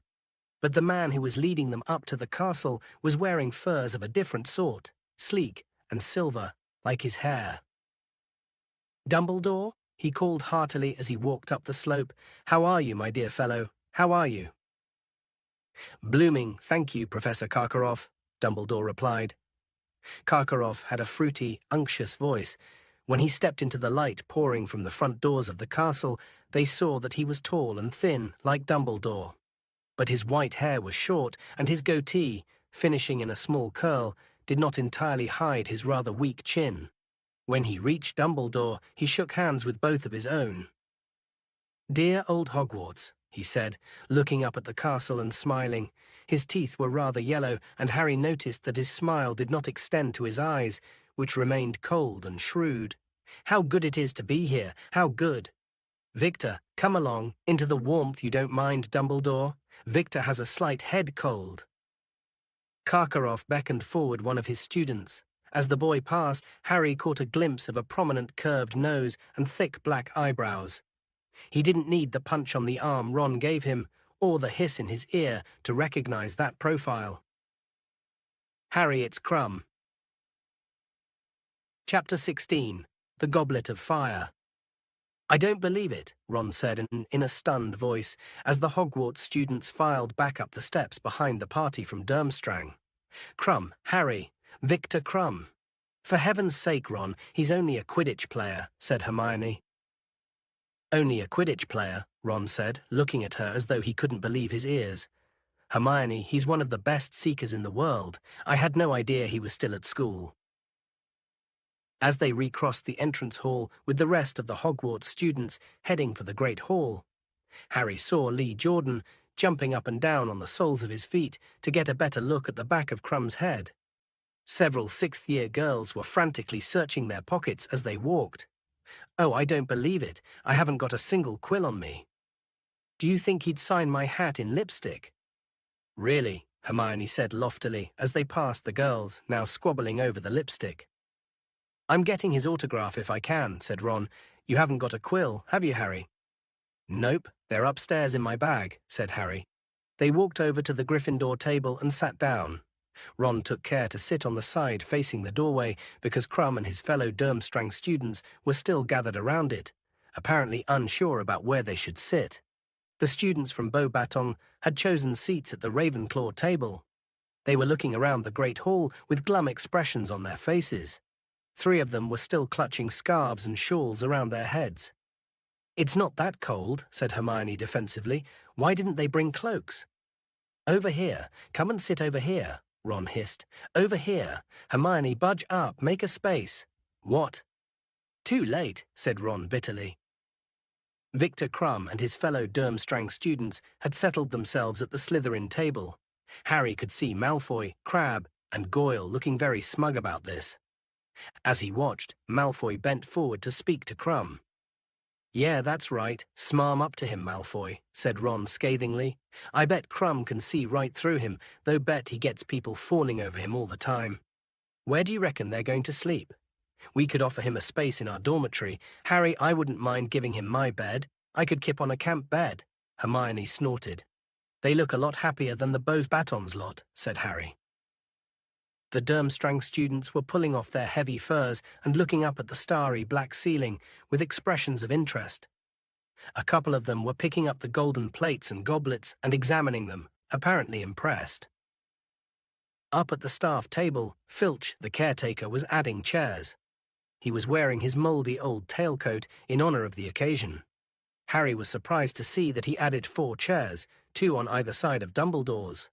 But the man who was leading them up to the castle was wearing furs of a different sort, sleek and silver, like his hair. "Dumbledore?" he called heartily as he walked up the slope. "How are you, my dear fellow? How are you?" "Blooming, thank you, Professor Karkaroff," Dumbledore replied. Karkaroff had a fruity, unctuous voice. When he stepped into the light pouring from the front doors of the castle, they saw that he was tall and thin, like Dumbledore. But his white hair was short, and his goatee, finishing in a small curl, did not entirely hide his rather weak chin. When he reached Dumbledore, he shook hands with both of his own. "Dear old Hogwarts," he said, looking up at the castle and smiling. His teeth were rather yellow, and Harry noticed that his smile did not extend to his eyes, which remained cold and shrewd. "How good it is to be here, how good! Victor, come along, into the warmth, you don't mind, Dumbledore? Victor has a slight head cold." Karkaroff beckoned forward one of his students. As the boy passed, Harry caught a glimpse of a prominent curved nose and thick black eyebrows. He didn't need the punch on the arm Ron gave him, or the hiss in his ear to recognize that profile. "Harry, it's Crumb." Chapter 16. The Goblet of Fire. "I don't believe it," Ron said in a stunned voice, as the Hogwarts students filed back up the steps behind the party from Durmstrang. "Crumb, Harry, Victor Crumb." "For heaven's sake, Ron, he's only a Quidditch player," said Hermione. "Only a Quidditch player," Ron said, looking at her as though he couldn't believe his ears. "Hermione, he's one of the best seekers in the world. I had no idea he was still at school." As they recrossed the entrance hall with the rest of the Hogwarts students heading for the Great Hall, Harry saw Lee Jordan jumping up and down on the soles of his feet to get a better look at the back of Crumb's head. Several sixth-year girls were frantically searching their pockets as they walked. "Oh, I don't believe it. I haven't got a single quill on me." "Do you think he'd sign my hat in lipstick?" "Really?" Hermione said loftily as they passed the girls, now squabbling over the lipstick. "I'm getting his autograph if I can," said Ron. "You haven't got a quill, have you, Harry?" "Nope, they're upstairs in my bag," said Harry. They walked over to the Gryffindor table and sat down. Ron took care to sit on the side facing the doorway because Crumb and his fellow Durmstrang students were still gathered around it, apparently unsure about where they should sit. The students from Beauxbatons had chosen seats at the Ravenclaw table. They were looking around the Great Hall with glum expressions on their faces. 3 of them were still clutching scarves and shawls around their heads. "It's not that cold," said Hermione defensively. "Why didn't they bring cloaks?" "Over here. Come and sit over here," Ron hissed. "Over here. Hermione, budge up, make a space." "What?" "Too late," said Ron bitterly. Victor Crumb and his fellow Durmstrang students had settled themselves at the Slytherin table. Harry could see Malfoy, Crabbe, and Goyle looking very smug about this. As he watched, Malfoy bent forward to speak to Crumb. "Yeah, that's right. Smarm up to him, Malfoy," said Ron scathingly. "I bet Crumb can see right through him, though bet he gets people fawning over him all the time. Where do you reckon they're going to sleep? We could offer him a space in our dormitory. Harry, I wouldn't mind giving him my bed. I could kip on a camp bed." Hermione snorted. "They look a lot happier than the Beauxbatons lot," said Harry. The Durmstrang students were pulling off their heavy furs and looking up at the starry black ceiling with expressions of interest. A couple of them were picking up the golden plates and goblets and examining them, apparently impressed. Up at the staff table, Filch, the caretaker, was adding chairs. He was wearing his mouldy old tailcoat in honor of the occasion. Harry was surprised to see that he added 4 chairs, 2 on either side of Dumbledore's.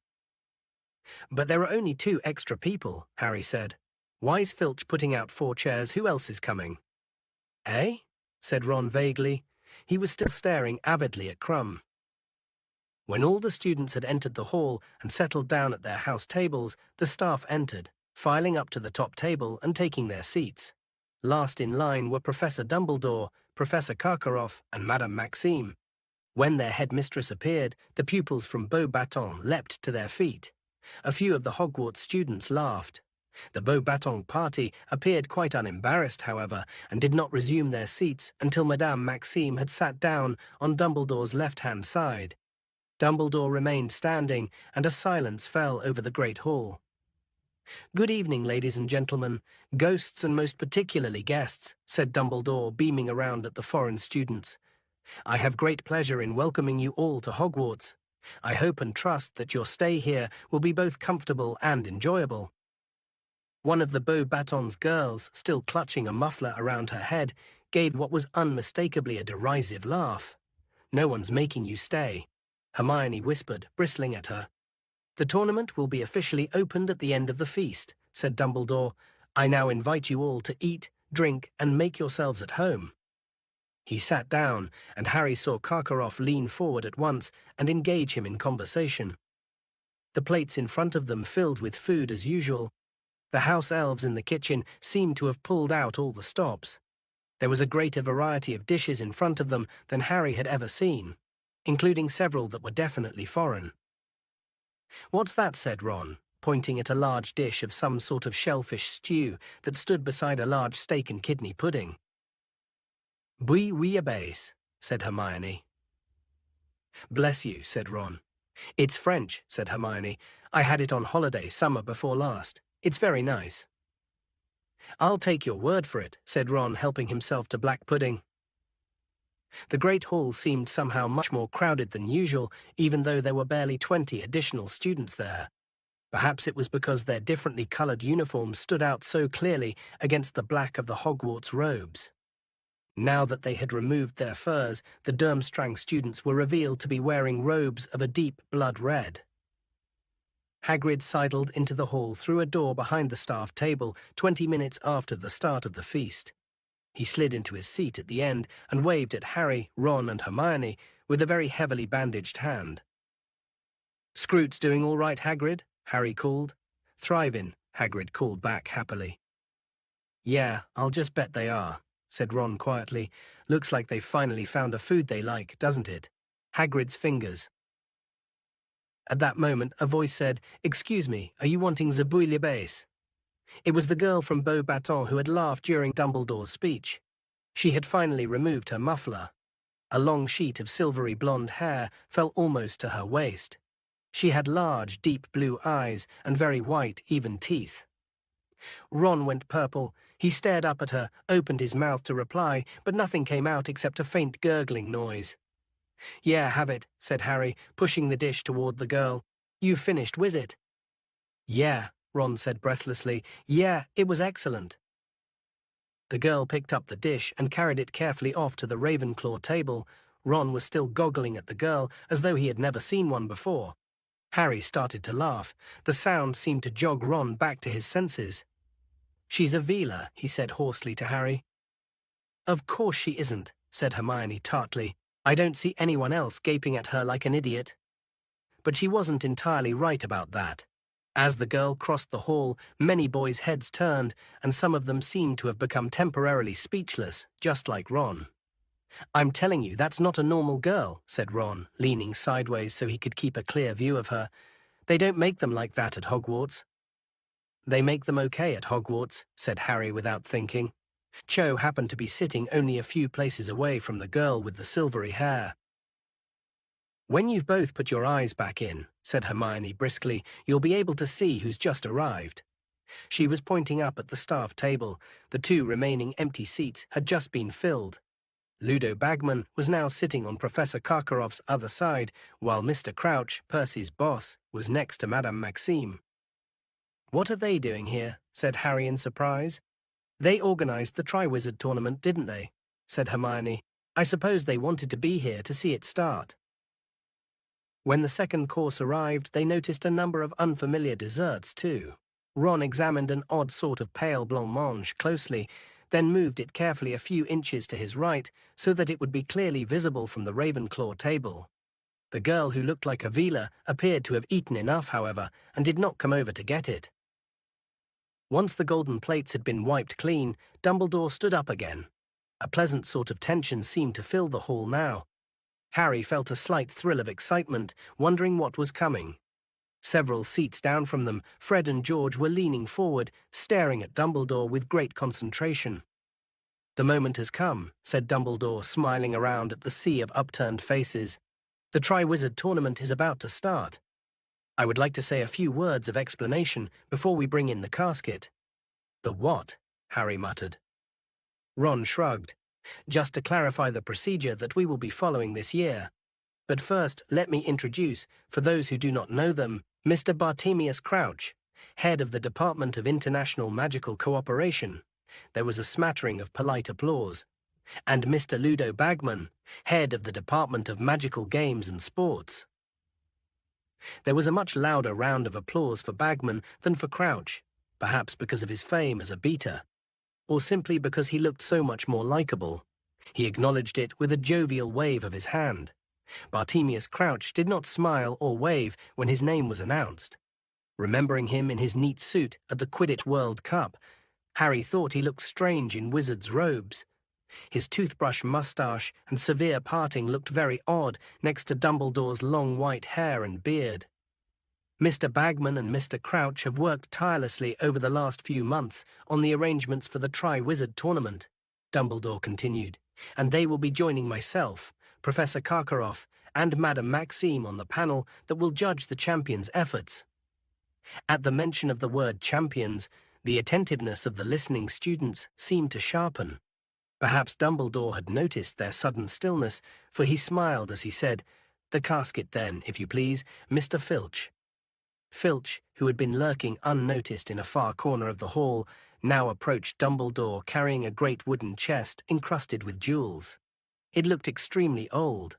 "But there are only 2 extra people," Harry said. "Why's Filch putting out 4 chairs? Who else is coming?" "Eh?" said Ron vaguely. He was still staring avidly at Crumb. When all the students had entered the hall and settled down at their house tables, the staff entered, filing up to the top table and taking their seats. Last in line were Professor Dumbledore, Professor Karkaroff, and Madame Maxime. When their headmistress appeared, the pupils from Beauxbatons leapt to their feet. A few of the Hogwarts students laughed. The Beauxbatons party appeared quite unembarrassed, however, and did not resume their seats until Madame Maxime had sat down on Dumbledore's left-hand side. Dumbledore remained standing, and a silence fell over the great hall. "Good evening, ladies and gentlemen, ghosts and most particularly guests," said Dumbledore, beaming around at the foreign students. "I have great pleasure in welcoming you all to Hogwarts. I hope and trust that your stay here will be both comfortable and enjoyable." One of the Beauxbatons girls, still clutching a muffler around her head, gave what was unmistakably a derisive laugh. "No one's making you stay," Hermione whispered, bristling at her. "The tournament will be officially opened at the end of the feast," said Dumbledore. "I now invite you all to eat, drink, and make yourselves at home." He sat down, and Harry saw Karkaroff lean forward at once and engage him in conversation. The plates in front of them filled with food as usual. The house elves in the kitchen seemed to have pulled out all the stops. There was a greater variety of dishes in front of them than Harry had ever seen, including several that were definitely foreign. "What's that?" said Ron, pointing at a large dish of some sort of shellfish stew that stood beside a large steak and kidney pudding. "Bouillabaisse," said Hermione. "Bless you," said Ron. "It's French," said Hermione. "I had it on holiday summer before last. It's very nice." "I'll take your word for it," said Ron, helping himself to black pudding. The great hall seemed somehow much more crowded than usual, even though there were barely 20 additional students there. Perhaps it was because their differently colored uniforms stood out so clearly against the black of the Hogwarts robes. Now that they had removed their furs, the Durmstrang students were revealed to be wearing robes of a deep blood red. Hagrid sidled into the hall through a door behind the staff table 20 minutes after the start of the feast. He slid into his seat at the end and waved at Harry, Ron, and Hermione with a very heavily bandaged hand. "Scroot's doing all right, Hagrid?" Harry called. "Thriving," Hagrid called back happily. "Yeah, I'll just bet they are," said Ron quietly. "Looks like they've finally found a food they like, doesn't it? Hagrid's fingers." At that moment, a voice said, "Excuse me, are you wanting the bouillabaisse?" It was the girl from Beauxbatons who had laughed during Dumbledore's speech. She had finally removed her muffler. A long sheet of silvery blonde hair fell almost to her waist. She had large, deep blue eyes and very white, even teeth. Ron went purple. He stared up at her, opened his mouth to reply, but nothing came out except a faint gurgling noise. "Yeah, have it," said Harry, pushing the dish toward the girl. "You've finished, whiz it." "Yeah," Ron said breathlessly. "Yeah, it was excellent." The girl picked up the dish and carried it carefully off to the Ravenclaw table. Ron was still goggling at the girl as though he had never seen one before. Harry started to laugh. The sound seemed to jog Ron back to his senses. "She's a Veela," he said hoarsely to Harry. "Of course she isn't," said Hermione tartly. "I don't see anyone else gaping at her like an idiot." But she wasn't entirely right about that. As the girl crossed the hall, many boys' heads turned, and some of them seemed to have become temporarily speechless, just like Ron. "I'm telling you, that's not a normal girl," said Ron, leaning sideways so he could keep a clear view of her. "They don't make them like that at Hogwarts." "They make them okay at Hogwarts," said Harry without thinking. Cho happened to be sitting only a few places away from the girl with the silvery hair. "When you've both put your eyes back in," said Hermione briskly, "you'll be able to see who's just arrived." She was pointing up at the staff table. The 2 remaining empty seats had just been filled. Ludo Bagman was now sitting on Professor Karkaroff's other side, while Mr. Crouch, Percy's boss, was next to Madame Maxime. "What are they doing here?" said Harry in surprise. "They organized the Triwizard Tournament, didn't they?" said Hermione. "I suppose they wanted to be here to see it start." When the second course arrived, they noticed a number of unfamiliar desserts, too. Ron examined an odd sort of pale blancmange closely, then moved it carefully a few inches to his right so that it would be clearly visible from the Ravenclaw table. The girl who looked like a Veela appeared to have eaten enough, however, and did not come over to get it. Once the golden plates had been wiped clean, Dumbledore stood up again. A pleasant sort of tension seemed to fill the hall now. Harry felt a slight thrill of excitement, wondering what was coming. Several seats down from them, Fred and George were leaning forward, staring at Dumbledore with great concentration. "The moment has come," said Dumbledore, smiling around at the sea of upturned faces. "The Triwizard Tournament is about to start. I would like to say a few words of explanation before we bring in the casket." "The what?" Harry muttered. Ron shrugged. "Just to clarify the procedure that we will be following this year. But first, let me introduce, for those who do not know them, Mr. Bartemius Crouch, head of the Department of International Magical Cooperation." There was a smattering of polite applause. "And Mr. Ludo Bagman, head of the Department of Magical Games and Sports." There was a much louder round of applause for Bagman than for Crouch, perhaps because of his fame as a beater, or simply because he looked so much more likable. He acknowledged it with a jovial wave of his hand. Bartemius Crouch did not smile or wave when his name was announced. Remembering him in his neat suit at the Quidditch World Cup, Harry thought he looked strange in wizard's robes. His toothbrush mustache and severe parting looked very odd next to Dumbledore's long white hair and beard. "Mr. Bagman and Mr. Crouch have worked tirelessly over the last few months on the arrangements for the Triwizard Tournament," Dumbledore continued, "and they will be joining myself, Professor Karkaroff, and Madame Maxime on the panel that will judge the champions' efforts." At the mention of the word champions, the attentiveness of the listening students seemed to sharpen. Perhaps Dumbledore had noticed their sudden stillness, for he smiled as he said, "The casket then, if you please, Mr. Filch." Filch, who had been lurking unnoticed in a far corner of the hall, now approached Dumbledore carrying a great wooden chest encrusted with jewels. It looked extremely old.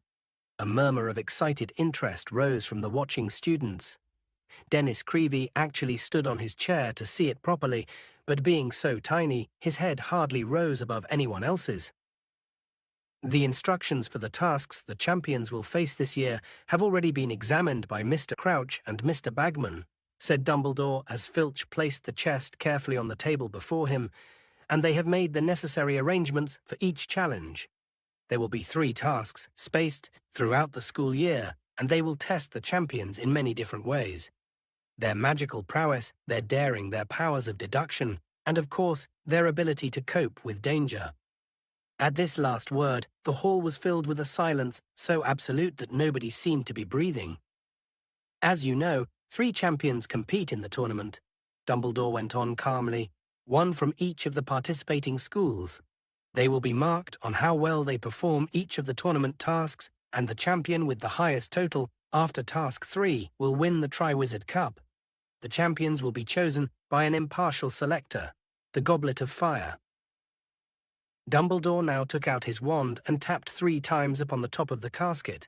A murmur of excited interest rose from the watching students. Dennis Creevey actually stood on his chair to see it properly, but being so tiny, his head hardly rose above anyone else's. "The instructions for the tasks the champions will face this year have already been examined by Mr. Crouch and Mr. Bagman," said Dumbledore as Filch placed the chest carefully on the table before him, "and they have made the necessary arrangements for each challenge. There will be 3 tasks, spaced throughout the school year, and they will test the champions in many different ways. Their magical prowess, their daring, their powers of deduction, and of course, their ability to cope with danger." At this last word, the hall was filled with a silence so absolute that nobody seemed to be breathing. "As you know, 3 champions compete in the tournament," Dumbledore went on calmly, "one from each of the participating schools. They will be marked on how well they perform each of the tournament tasks, and the champion with the highest total after Task 3 will win the Triwizard Cup. The champions will be chosen by an impartial selector, the Goblet of Fire." Dumbledore now took out his wand and tapped 3 times upon the top of the casket.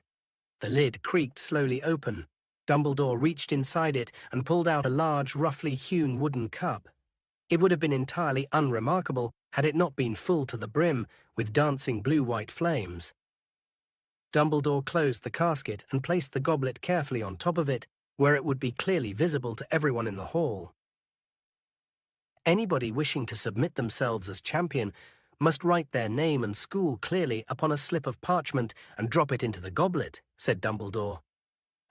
The lid creaked slowly open. Dumbledore reached inside it and pulled out a large, roughly hewn wooden cup. It would have been entirely unremarkable had it not been full to the brim with dancing blue-white flames. Dumbledore closed the casket and placed the goblet carefully on top of it, where it would be clearly visible to everyone in the hall. "Anybody wishing to submit themselves as champion must write their name and school clearly upon a slip of parchment and drop it into the goblet," said Dumbledore.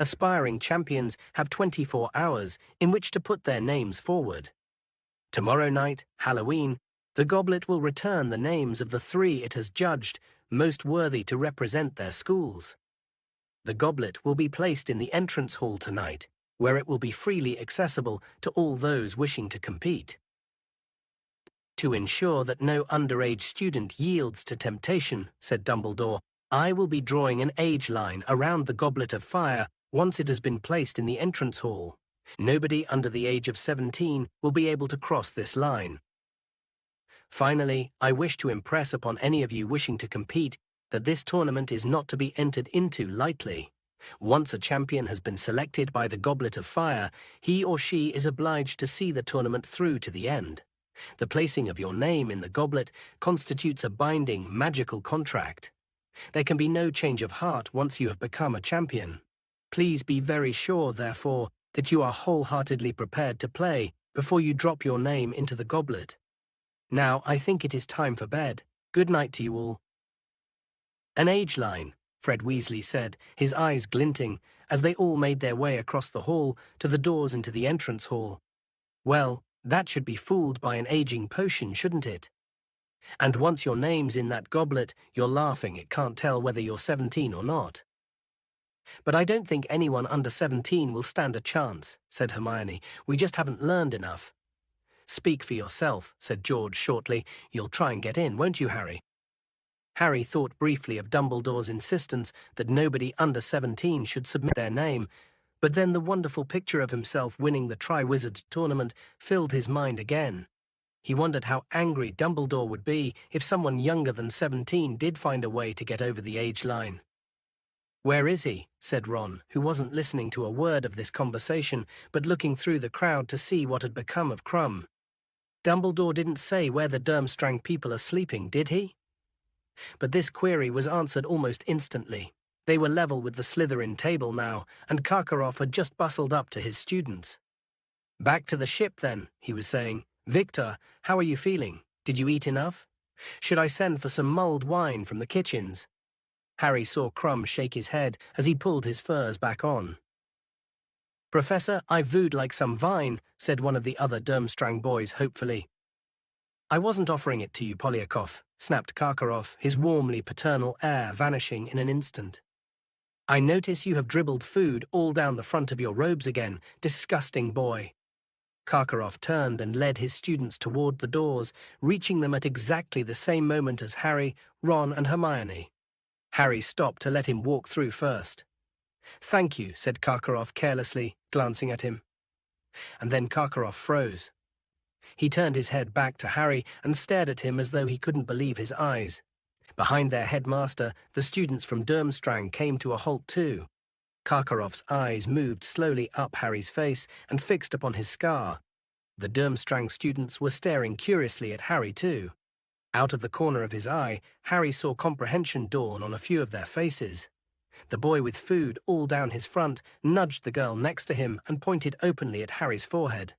"Aspiring champions have 24 hours in which to put their names forward. Tomorrow night, Halloween, the goblet will return the names of the 3 it has judged most worthy to represent their schools. The goblet will be placed in the entrance hall tonight, where it will be freely accessible to all those wishing to compete. To ensure that no underage student yields to temptation," said Dumbledore, "I will be drawing an age line around the Goblet of Fire once it has been placed in the entrance hall. Nobody under the age of 17 will be able to cross this line. Finally, I wish to impress upon any of you wishing to compete that this tournament is not to be entered into lightly. Once a champion has been selected by the Goblet of Fire, he or she is obliged to see the tournament through to the end. The placing of your name in the goblet constitutes a binding, magical contract. There can be no change of heart once you have become a champion. Please be very sure, therefore, that you are wholeheartedly prepared to play before you drop your name into the goblet. Now, I think it is time for bed. Good night to you all." "An age line," Fred Weasley said, his eyes glinting, as they all made their way across the hall to the doors into the entrance hall. "Well, that should be fooled by an aging potion, shouldn't it? And once your name's in that goblet, you're laughing it can't tell whether you're 17 or not." "But I don't think anyone under 17 will stand a chance," said Hermione. "We just haven't learned enough." "Speak for yourself," said George shortly. "You'll try and get in, won't you, Harry?" Harry thought briefly of Dumbledore's insistence that nobody under 17 should submit their name, but then the wonderful picture of himself winning the Triwizard tournament filled his mind again. He wondered how angry Dumbledore would be if someone younger than 17 did find a way to get over the age line. "Where is he?" said Ron, who wasn't listening to a word of this conversation, but looking through the crowd to see what had become of Crumb. "Dumbledore didn't say where the Durmstrang people are sleeping, did he?" But this query was answered almost instantly. They were level with the Slytherin table now, and Karkaroff had just bustled up to his students. "Back to the ship, then," he was saying. "Victor, how are you feeling? Did you eat enough? Should I send for some mulled wine from the kitchens?" Harry saw Crumb shake his head as he pulled his furs back on. "Professor, I vooed like some vine," said one of the other Durmstrang boys hopefully. "I wasn't offering it to you, Polyakov," snapped Karkaroff, his warmly paternal air vanishing in an instant. "I notice you have dribbled food all down the front of your robes again, disgusting boy." Karkaroff turned and led his students toward the doors, reaching them at exactly the same moment as Harry, Ron, and Hermione. Harry stopped to let him walk through first. "Thank you," said Karkaroff carelessly, glancing at him. And then Karkaroff froze. He turned his head back to Harry and stared at him as though he couldn't believe his eyes. Behind their headmaster, the students from Durmstrang came to a halt too. Karkaroff's eyes moved slowly up Harry's face and fixed upon his scar. The Durmstrang students were staring curiously at Harry too. Out of the corner of his eye, Harry saw comprehension dawn on a few of their faces. The boy with food all down his front nudged the girl next to him and pointed openly at Harry's forehead.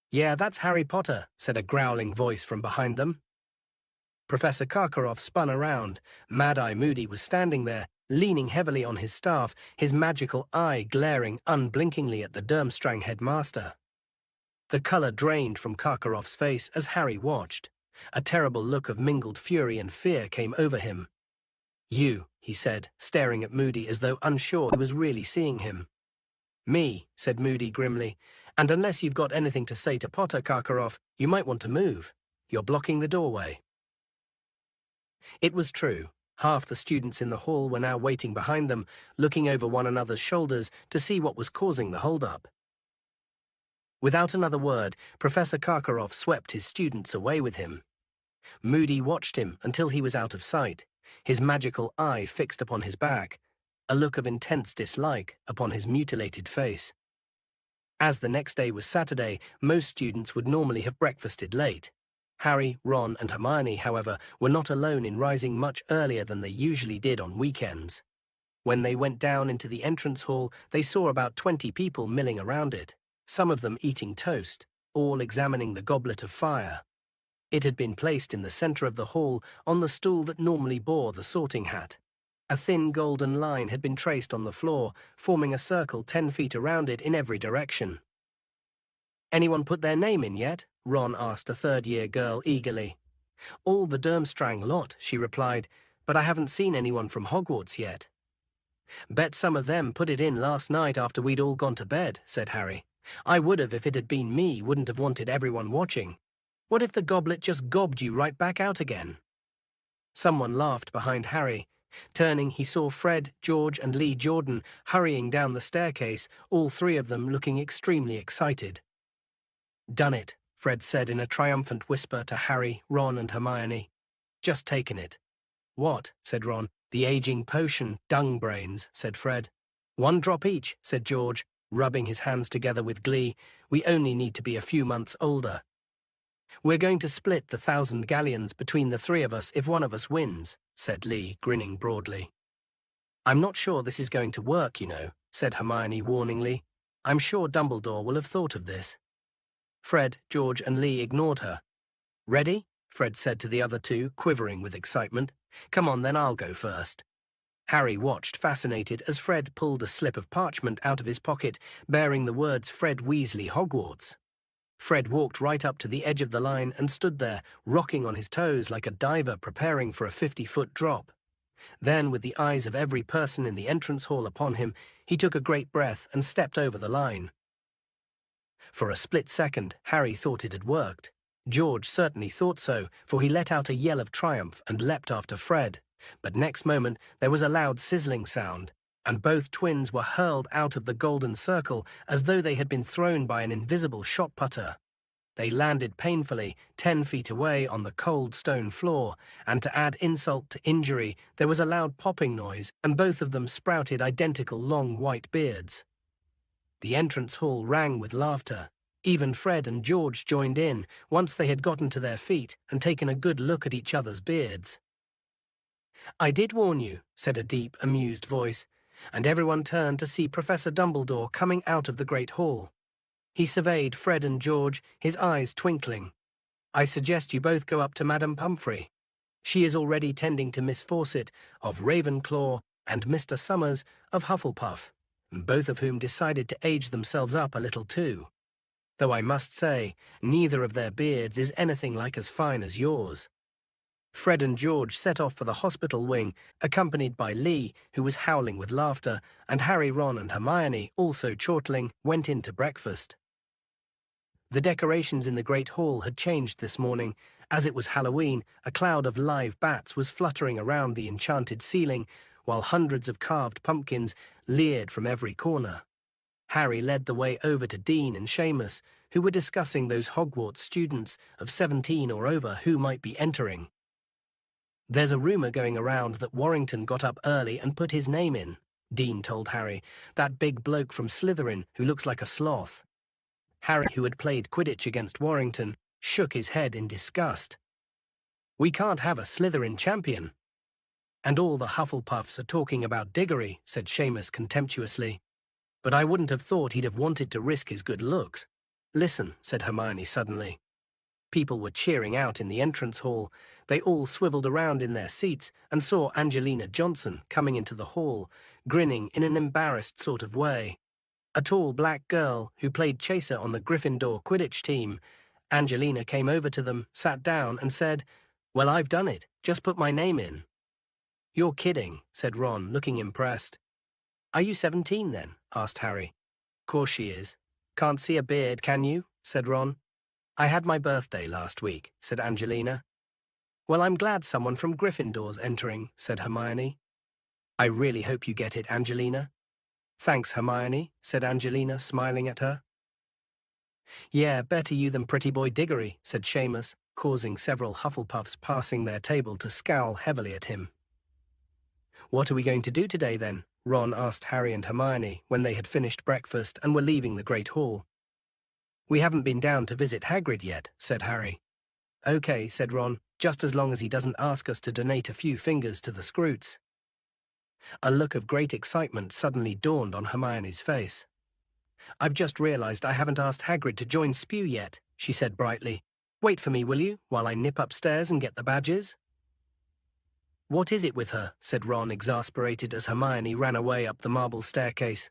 "Yeah, that's Harry Potter," said a growling voice from behind them. Professor Karkaroff spun around. Mad-Eye Moody was standing there, leaning heavily on his staff, his magical eye glaring unblinkingly at the Durmstrang headmaster. The color drained from Karkaroff's face as Harry watched. A terrible look of mingled fury and fear came over him. "You," he said, staring at Moody as though unsure he was really seeing him. "Me," said Moody grimly, "and unless you've got anything to say to Potter, Karkaroff, you might want to move. You're blocking the doorway." It was true. Half the students in the hall were now waiting behind them, looking over one another's shoulders to see what was causing the hold-up. Without another word, Professor Karkaroff swept his students away with him. Moody watched him until he was out of sight, his magical eye fixed upon his back, a look of intense dislike upon his mutilated face. As the next day was Saturday, most students would normally have breakfasted late. Harry, Ron, and Hermione, however, were not alone in rising much earlier than they usually did on weekends. When they went down into the entrance hall, they saw about 20 people milling around it, some of them eating toast, all examining the goblet of fire. It had been placed in the center of the hall on the stool that normally bore the sorting hat. A thin golden line had been traced on the floor, forming a circle 10 feet around it in every direction. "Anyone put their name in yet?" Ron asked a third-year girl eagerly. "All the Durmstrang lot," she replied, "but I haven't seen anyone from Hogwarts yet." "Bet some of them put it in last night after we'd all gone to bed," said Harry. "I would have if it had been me, wouldn't have wanted everyone watching. What if the goblet just gobbed you right back out again?" Someone laughed behind Harry. Turning, he saw Fred, George, and Lee Jordan hurrying down the staircase, all three of them looking extremely excited. "Done it," Fred said in a triumphant whisper to Harry, Ron, and Hermione. "Just taken it." "What?" said Ron. "The aging potion, dung brains," said Fred. "1 drop each," said George, rubbing his hands together with glee. "We only need to be a few months older." "We're going to split the 1,000 galleons between the 3 of us if one of us wins," said Lee, grinning broadly. "I'm not sure this is going to work, you know," said Hermione warningly. I'm sure Dumbledore will have thought of this. Fred, George, and Lee ignored her. Ready? Fred said to the other two, quivering with excitement. Come on, then I'll go first. Harry watched, fascinated, as Fred pulled a slip of parchment out of his pocket, bearing the words Fred Weasley Hogwarts. Fred walked right up to the edge of the line and stood there, rocking on his toes like a diver preparing for a 50-foot drop. Then, with the eyes of every person in the entrance hall upon him, he took a great breath and stepped over the line. For a split second, Harry thought it had worked. George certainly thought so, for he let out a yell of triumph and leapt after Fred. But next moment there was a loud sizzling sound, and both twins were hurled out of the golden circle as though they had been thrown by an invisible shot putter. They landed painfully, 10 feet away on the cold stone floor, and to add insult to injury, there was a loud popping noise, and both of them sprouted identical long white beards. The entrance hall rang with laughter. Even Fred and George joined in, once they had gotten to their feet and taken a good look at each other's beards. I did warn you, said a deep, amused voice, and everyone turned to see Professor Dumbledore coming out of the great hall. He surveyed Fred and George, his eyes twinkling. I suggest you both go up to Madame Pumphrey. She is already tending to Miss Fawcett of Ravenclaw and Mr. Summers of Hufflepuff, both of whom decided to age themselves up a little too. Though I must say, neither of their beards is anything like as fine as yours. Fred and George set off for the hospital wing, accompanied by Lee, who was howling with laughter, and Harry, Ron, and Hermione, also chortling, went in to breakfast. The decorations in the Great Hall had changed this morning. As it was Halloween, a cloud of live bats was fluttering around the enchanted ceiling, while hundreds of carved pumpkins leered from every corner. Harry led the way over to Dean and Seamus, who were discussing those Hogwarts students of 17 or over who might be entering. There's a rumor going around that Warrington got up early and put his name in, Dean told Harry, that big bloke from Slytherin who looks like a sloth. Harry, who had played Quidditch against Warrington, shook his head in disgust. We can't have a Slytherin champion. And all the Hufflepuffs are talking about Diggory, said Seamus contemptuously. But I wouldn't have thought he'd have wanted to risk his good looks. Listen, said Hermione suddenly. People were cheering out in the entrance hall. They all swiveled around in their seats and saw Angelina Johnson coming into the hall, grinning in an embarrassed sort of way. A tall black girl who played chaser on the Gryffindor Quidditch team. Angelina came over to them, sat down, and said, Well, I've done it. Just put my name in. You're kidding, said Ron, looking impressed. Are you 17 then? Asked Harry. Course she is. Can't see a beard, can you? Said Ron. I had my birthday last week, said Angelina. Well, I'm glad someone from Gryffindor's entering, said Hermione. I really hope you get it, Angelina. Thanks, Hermione, said Angelina, smiling at her. Yeah, better you than pretty boy Diggory, said Seamus, causing several Hufflepuffs passing their table to scowl heavily at him. What are we going to do today, then? Ron asked Harry and Hermione when they had finished breakfast and were leaving the Great Hall. We haven't been down to visit Hagrid yet, said Harry. Okay, said Ron, just as long as he doesn't ask us to donate a few fingers to the Scroots. A look of great excitement suddenly dawned on Hermione's face. I've just realized I haven't asked Hagrid to join Spew yet, she said brightly. Wait for me, will you, while I nip upstairs and get the badges? What is it with her? Said Ron, exasperated as Hermione ran away up the marble staircase.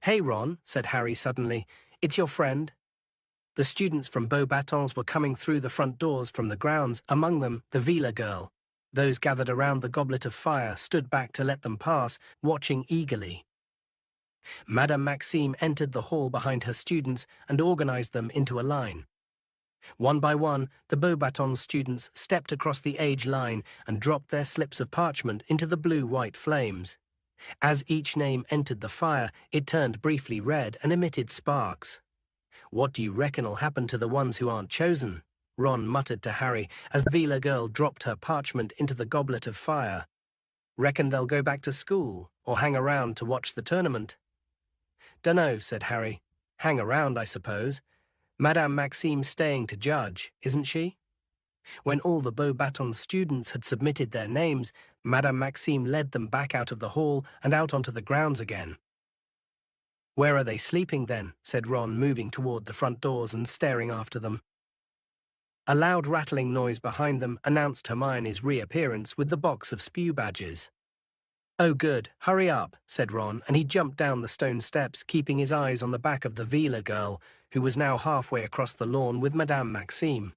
Hey, Ron, said Harry suddenly, it's your friend. The students from Beauxbatons were coming through the front doors from the grounds, among them the Vila girl. Those gathered around the goblet of fire stood back to let them pass, watching eagerly. Madame Maxime entered the hall behind her students and organized them into a line. One by one, the Beauxbatons students stepped across the age line and dropped their slips of parchment into the blue-white flames. As each name entered the fire, it turned briefly red and emitted sparks. What do you reckon'll happen to the ones who aren't chosen? Ron muttered to Harry as the Vila girl dropped her parchment into the goblet of fire. Reckon they'll go back to school, or hang around to watch the tournament? Dunno, said Harry. Hang around, I suppose. Madame Maxime's staying to judge, isn't she? When all the Beauxbatons students had submitted their names, Madame Maxime led them back out of the hall and out onto the grounds again. "Where are they sleeping then?" said Ron, moving toward the front doors and staring after them. A loud rattling noise behind them announced Hermione's reappearance with the box of spew badges. "Oh good, hurry up," said Ron, and he jumped down the stone steps, keeping his eyes on the back of the Vila girl, who was now halfway across the lawn with Madame Maxime.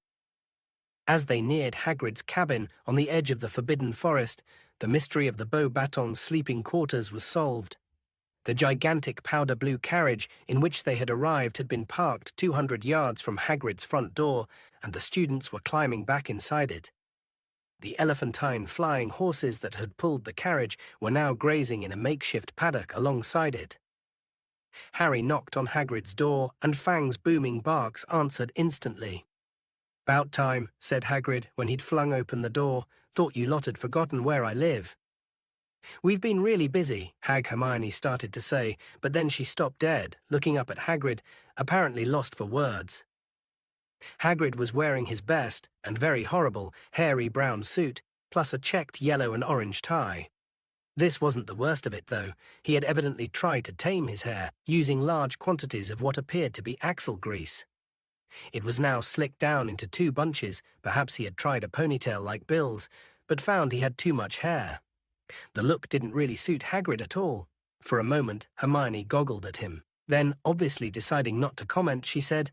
As they neared Hagrid's cabin on the edge of the Forbidden Forest, the mystery of the Beauxbatons' sleeping quarters was solved. The gigantic powder-blue carriage in which they had arrived had been parked 200 yards from Hagrid's front door, and the students were climbing back inside it. The elephantine flying horses that had pulled the carriage were now grazing in a makeshift paddock alongside it. Harry knocked on Hagrid's door, and Fang's booming barks answered instantly. "'Bout time," said Hagrid when he'd flung open the door. "Thought you lot had forgotten where I live." "We've been really busy," Hermione started to say, but then she stopped dead, looking up at Hagrid, apparently lost for words. Hagrid was wearing his best, and very horrible, hairy brown suit, plus a checked yellow and orange tie. This wasn't the worst of it, though. He had evidently tried to tame his hair, using large quantities of what appeared to be axle grease. It was now slicked down into 2 bunches. Perhaps he had tried a ponytail like Bill's, but found he had too much hair. The look didn't really suit Hagrid at all. For a moment, Hermione goggled at him. Then, obviously deciding not to comment, she said,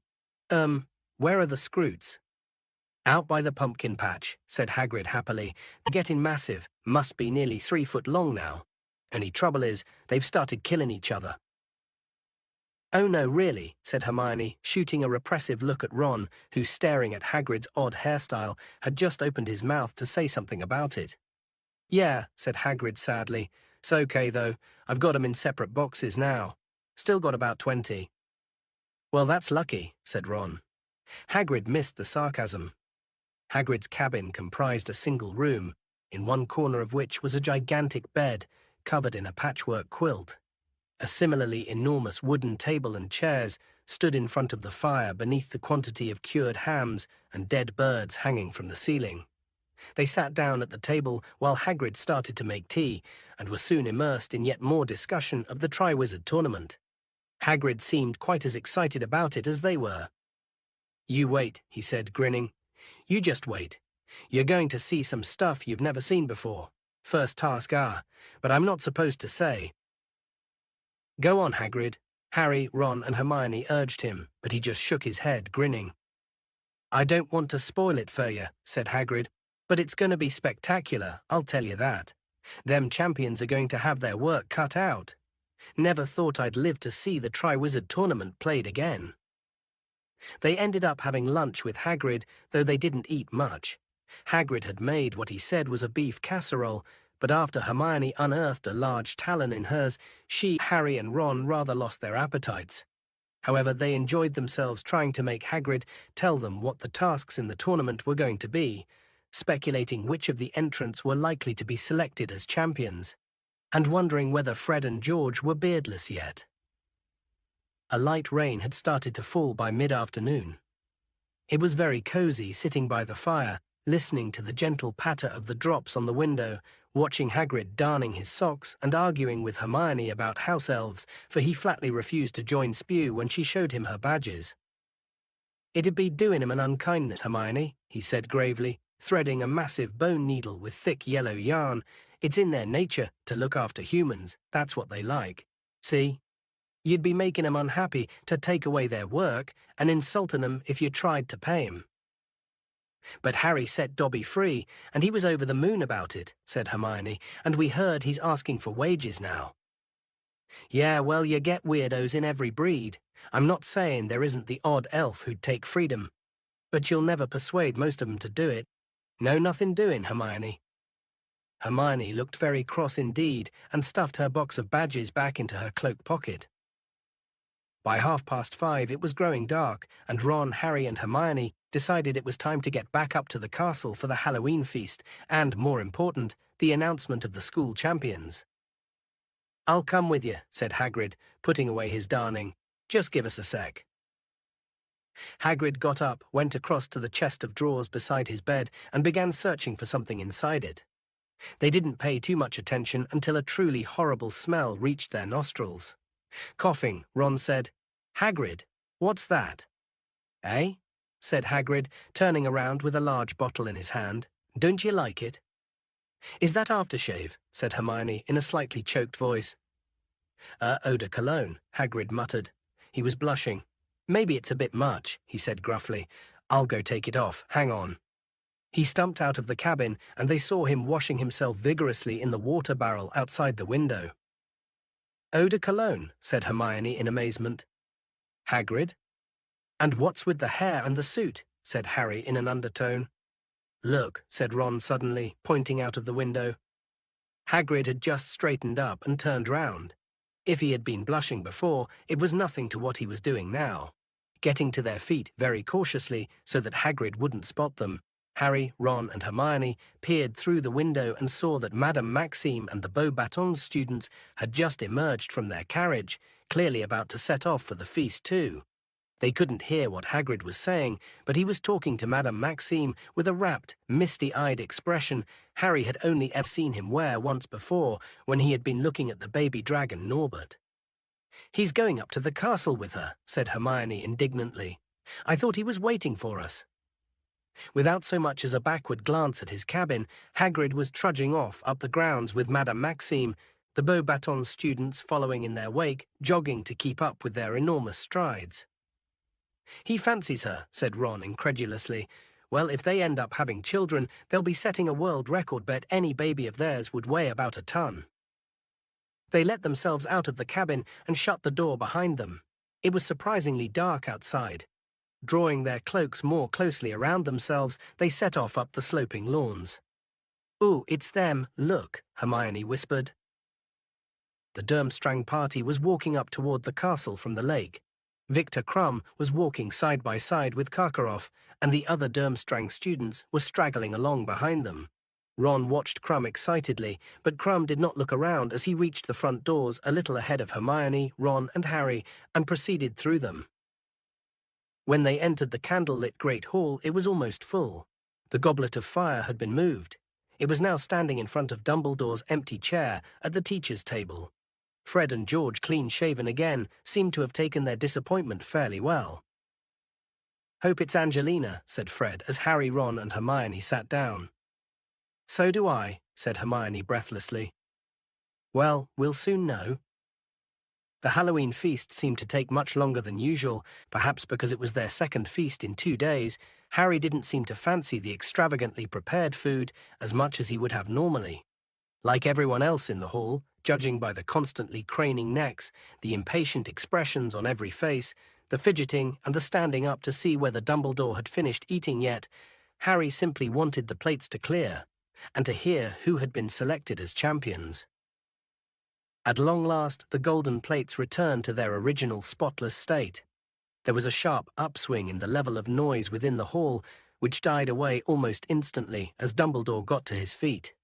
"Where are the Scroots?" "Out by the pumpkin patch," said Hagrid happily. "They're getting massive, must be nearly 3 foot long now. Only trouble is, they've started killing each other." "Oh no, really," said Hermione, shooting a repressive look at Ron, who, staring at Hagrid's odd hairstyle, had just opened his mouth to say something about it. "Yeah," said Hagrid sadly. "It's okay, though. I've got 'em in separate boxes now. Still got about 20. "Well, that's lucky," said Ron. Hagrid missed the sarcasm. Hagrid's cabin comprised a single room, in one corner of which was a gigantic bed covered in a patchwork quilt. A similarly enormous wooden table and chairs stood in front of the fire beneath the quantity of cured hams and dead birds hanging from the ceiling. They sat down at the table while Hagrid started to make tea, and were soon immersed in yet more discussion of the Triwizard Tournament. Hagrid seemed quite as excited about it as they were. "You wait," he said, grinning. "You just wait. You're going to see some stuff you've never seen before. First task, but I'm not supposed to say." "Go on, Hagrid," Harry, Ron, and Hermione urged him, but he just shook his head, grinning. "I don't want to spoil it for you," said Hagrid, "but it's going to be spectacular, I'll tell you that. Them champions are going to have their work cut out. Never thought I'd live to see the Triwizard Tournament played again." They ended up having lunch with Hagrid, though they didn't eat much. Hagrid had made what he said was a beef casserole, but after Hermione unearthed a large talon in hers, she, Harry, and Ron rather lost their appetites. However, they enjoyed themselves trying to make Hagrid tell them what the tasks in the tournament were going to be, speculating which of the entrants were likely to be selected as champions, and wondering whether Fred and George were beardless yet. A light rain had started to fall by mid-afternoon. It was very cozy sitting by the fire, listening to the gentle patter of the drops on the window, watching Hagrid darning his socks and arguing with Hermione about house elves, for he flatly refused to join Spew when she showed him her badges. "It'd be doing him an unkindness, Hermione," he said gravely, threading a massive bone needle with thick yellow yarn. "It's in their nature to look after humans, that's what they like. See? You'd be making 'em unhappy to take away their work and insulting 'em if you tried to pay 'em." "But Harry set Dobby free, and he was over the moon about it," said Hermione, "and we heard he's asking for wages now." "Yeah, well, you get weirdos in every breed. I'm not saying there isn't the odd elf who'd take freedom, but you'll never persuade most of 'em to do it. No nothing doing, Hermione." Hermione looked very cross indeed and stuffed her box of badges back into her cloak pocket. By 5:30 it was growing dark, and Ron, Harry, and Hermione decided it was time to get back up to the castle for the Halloween feast and, more important, the announcement of the school champions. "I'll come with you," said Hagrid, putting away his darning. "Just give us a sec." Hagrid got up, went across to the chest of drawers beside his bed, and began searching for something inside it. They didn't pay too much attention until a truly horrible smell reached their nostrils. Coughing, Ron said, "Hagrid, what's that?" "Eh?" said Hagrid, turning around with a large bottle in his hand. "Don't you like it?" "Is that aftershave?" said Hermione in a slightly choked voice. Eau de cologne," Hagrid muttered. He was blushing. "Maybe it's a bit much," he said gruffly. "I'll go take it off. Hang on." He stumped out of the cabin, and they saw him washing himself vigorously in the water barrel outside the window. "Eau de cologne," said Hermione in amazement. "Hagrid?" "And what's with the hair and the suit?" said Harry in an undertone. "Look," said Ron suddenly, pointing out of the window. Hagrid had just straightened up and turned round. If he had been blushing before, it was nothing to what he was doing now. Getting to their feet very cautiously so that Hagrid wouldn't spot them, Harry, Ron, and Hermione peered through the window and saw that Madame Maxime and the Beauxbatons students had just emerged from their carriage, clearly about to set off for the feast too. They couldn't hear what Hagrid was saying, but he was talking to Madame Maxime with a rapt, misty-eyed expression Harry had only ever seen him wear once before when he had been looking at the baby dragon Norbert. "He's going up to the castle with her," said Hermione indignantly. "I thought he was waiting for us." Without so much as a backward glance at his cabin, Hagrid was trudging off up the grounds with Madame Maxime, the Beauxbatons students following in their wake, jogging to keep up with their enormous strides. "He fancies her," said Ron incredulously. "Well, if they end up having children, they'll be setting a world record bet any baby of theirs would weigh about a ton." They let themselves out of the cabin and shut the door behind them. It was surprisingly dark outside. Drawing their cloaks more closely around themselves, they set off up the sloping lawns. "Ooh, it's them, look," Hermione whispered. The Durmstrang party was walking up toward the castle from the lake. Victor Crumb was walking side by side with Karkaroff, and the other Durmstrang students were straggling along behind them. Ron watched Crumb excitedly, but Crumb did not look around as he reached the front doors a little ahead of Hermione, Ron, and Harry, and proceeded through them. When they entered the candle-lit Great Hall, it was almost full. The goblet of fire had been moved. It was now standing in front of Dumbledore's empty chair at the teacher's table. Fred and George, clean-shaven again, seemed to have taken their disappointment fairly well. "Hope it's Angelina," said Fred as Harry, Ron, and Hermione sat down. "So do I," said Hermione breathlessly. "Well, we'll soon know." The Halloween feast seemed to take much longer than usual, perhaps because it was their second feast in 2 days. Harry didn't seem to fancy the extravagantly prepared food as much as he would have normally. Like everyone else in the hall, judging by the constantly craning necks, the impatient expressions on every face, the fidgeting and the standing up to see whether Dumbledore had finished eating yet, Harry simply wanted the plates to clear, and to hear who had been selected as champions. At long last, the golden plates returned to their original spotless state. There was a sharp upswing in the level of noise within the hall, which died away almost instantly as Dumbledore got to his feet.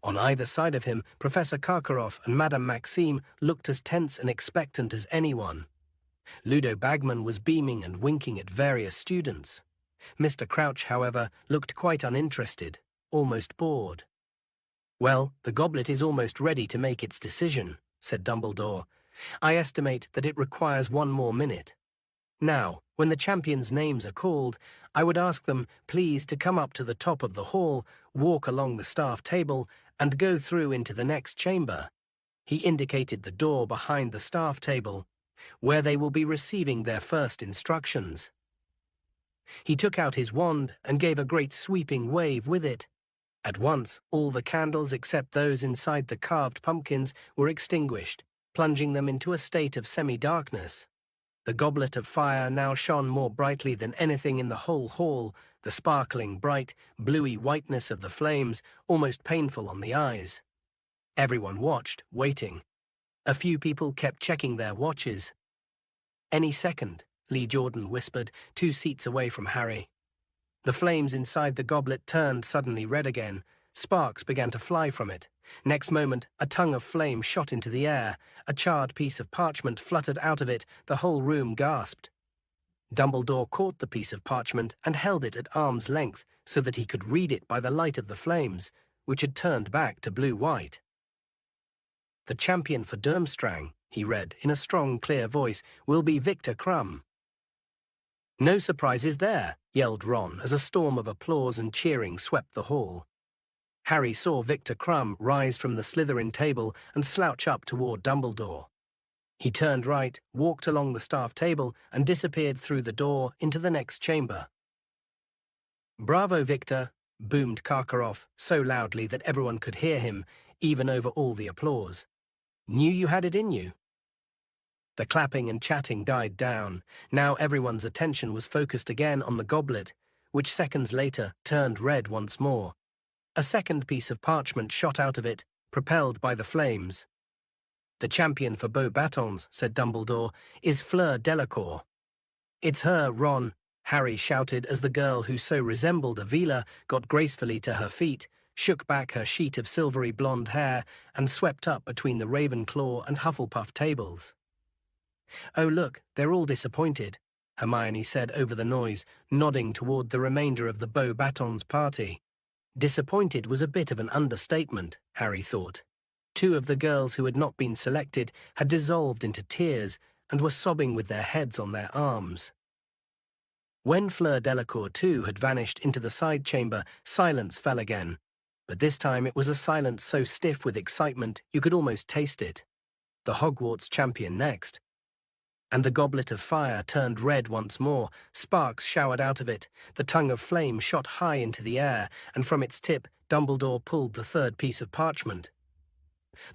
On either side of him, Professor Karkaroff and Madame Maxime looked as tense and expectant as anyone. Ludo Bagman was beaming and winking at various students. Mr. Crouch, however, looked quite uninterested, almost bored. "Well, the goblet is almost ready to make its decision," said Dumbledore. "I estimate that it requires 1 more minute. Now, when the champions' names are called, I would ask them, please, to come up to the top of the hall, walk along the staff table, and go through into the next chamber." He indicated the door behind the staff table, "where they will be receiving their first instructions." He took out his wand and gave a great sweeping wave with it. At once, all the candles except those inside the carved pumpkins were extinguished, plunging them into a state of semi-darkness. The goblet of fire now shone more brightly than anything in the whole hall, the sparkling, bright, bluey whiteness of the flames almost painful on the eyes. Everyone watched, waiting. A few people kept checking their watches. "Any second," Lee Jordan whispered, 2 seats away from Harry. The flames inside the goblet turned suddenly red again. Sparks began to fly from it. Next moment, a tongue of flame shot into the air. A charred piece of parchment fluttered out of it. The whole room gasped. Dumbledore caught the piece of parchment and held it at arm's length so that he could read it by the light of the flames, which had turned back to blue-white. "The champion for Durmstrang," he read in a strong, clear voice, will be Victor Crumb. No surprises there, yelled Ron as a storm of applause and cheering swept the hall. Harry saw Victor Crumb rise from the Slytherin table and slouch up toward Dumbledore. He turned right, walked along the staff table, and disappeared through the door into the next chamber. Bravo, Victor, boomed Karkaroff so loudly that everyone could hear him, even over all the applause. Knew you had it in you. The clapping and chatting died down. Now everyone's attention was focused again on the goblet, which seconds later turned red once more. A second piece of parchment shot out of it, propelled by the flames. The champion for Beauxbatons, said Dumbledore, is Fleur Delacour. It's her, Ron, Harry shouted as the girl who so resembled Avila got gracefully to her feet, shook back her sheet of silvery blonde hair, and swept up between the Ravenclaw and Hufflepuff tables. Oh, look, they're all disappointed, Hermione said over the noise, nodding toward the remainder of the Beauxbatons party. Disappointed was a bit of an understatement, Harry thought. Two of the girls who had not been selected had dissolved into tears and were sobbing with their heads on their arms. When Fleur Delacour too had vanished into the side chamber, silence fell again. But this time it was a silence so stiff with excitement you could almost taste it. The Hogwarts champion next. And the goblet of fire turned red once more, sparks showered out of it, the tongue of flame shot high into the air, and from its tip Dumbledore pulled the third piece of parchment.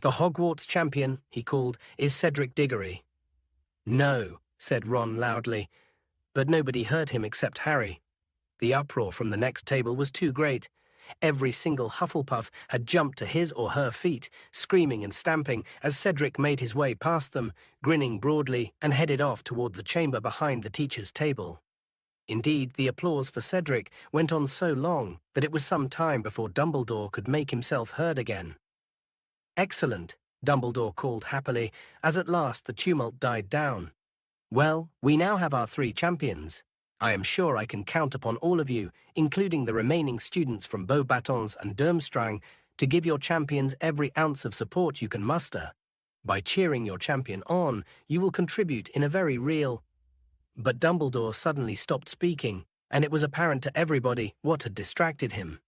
The Hogwarts champion, he called, is Cedric Diggory. No, said Ron loudly, but nobody heard him except Harry. The uproar from the next table was too great. Every single Hufflepuff had jumped to his or her feet, screaming and stamping as Cedric made his way past them, grinning broadly, and headed off toward the chamber behind the teacher's table. Indeed, the applause for Cedric went on so long that it was some time before Dumbledore could make himself heard again. Excellent, Dumbledore called happily, as at last the tumult died down. Well, we now have our 3 champions. I am sure I can count upon all of you, including the remaining students from Beauxbatons and Durmstrang, to give your champions every ounce of support you can muster. By cheering your champion on, you will contribute in a very real... But Dumbledore suddenly stopped speaking, and it was apparent to everybody what had distracted him.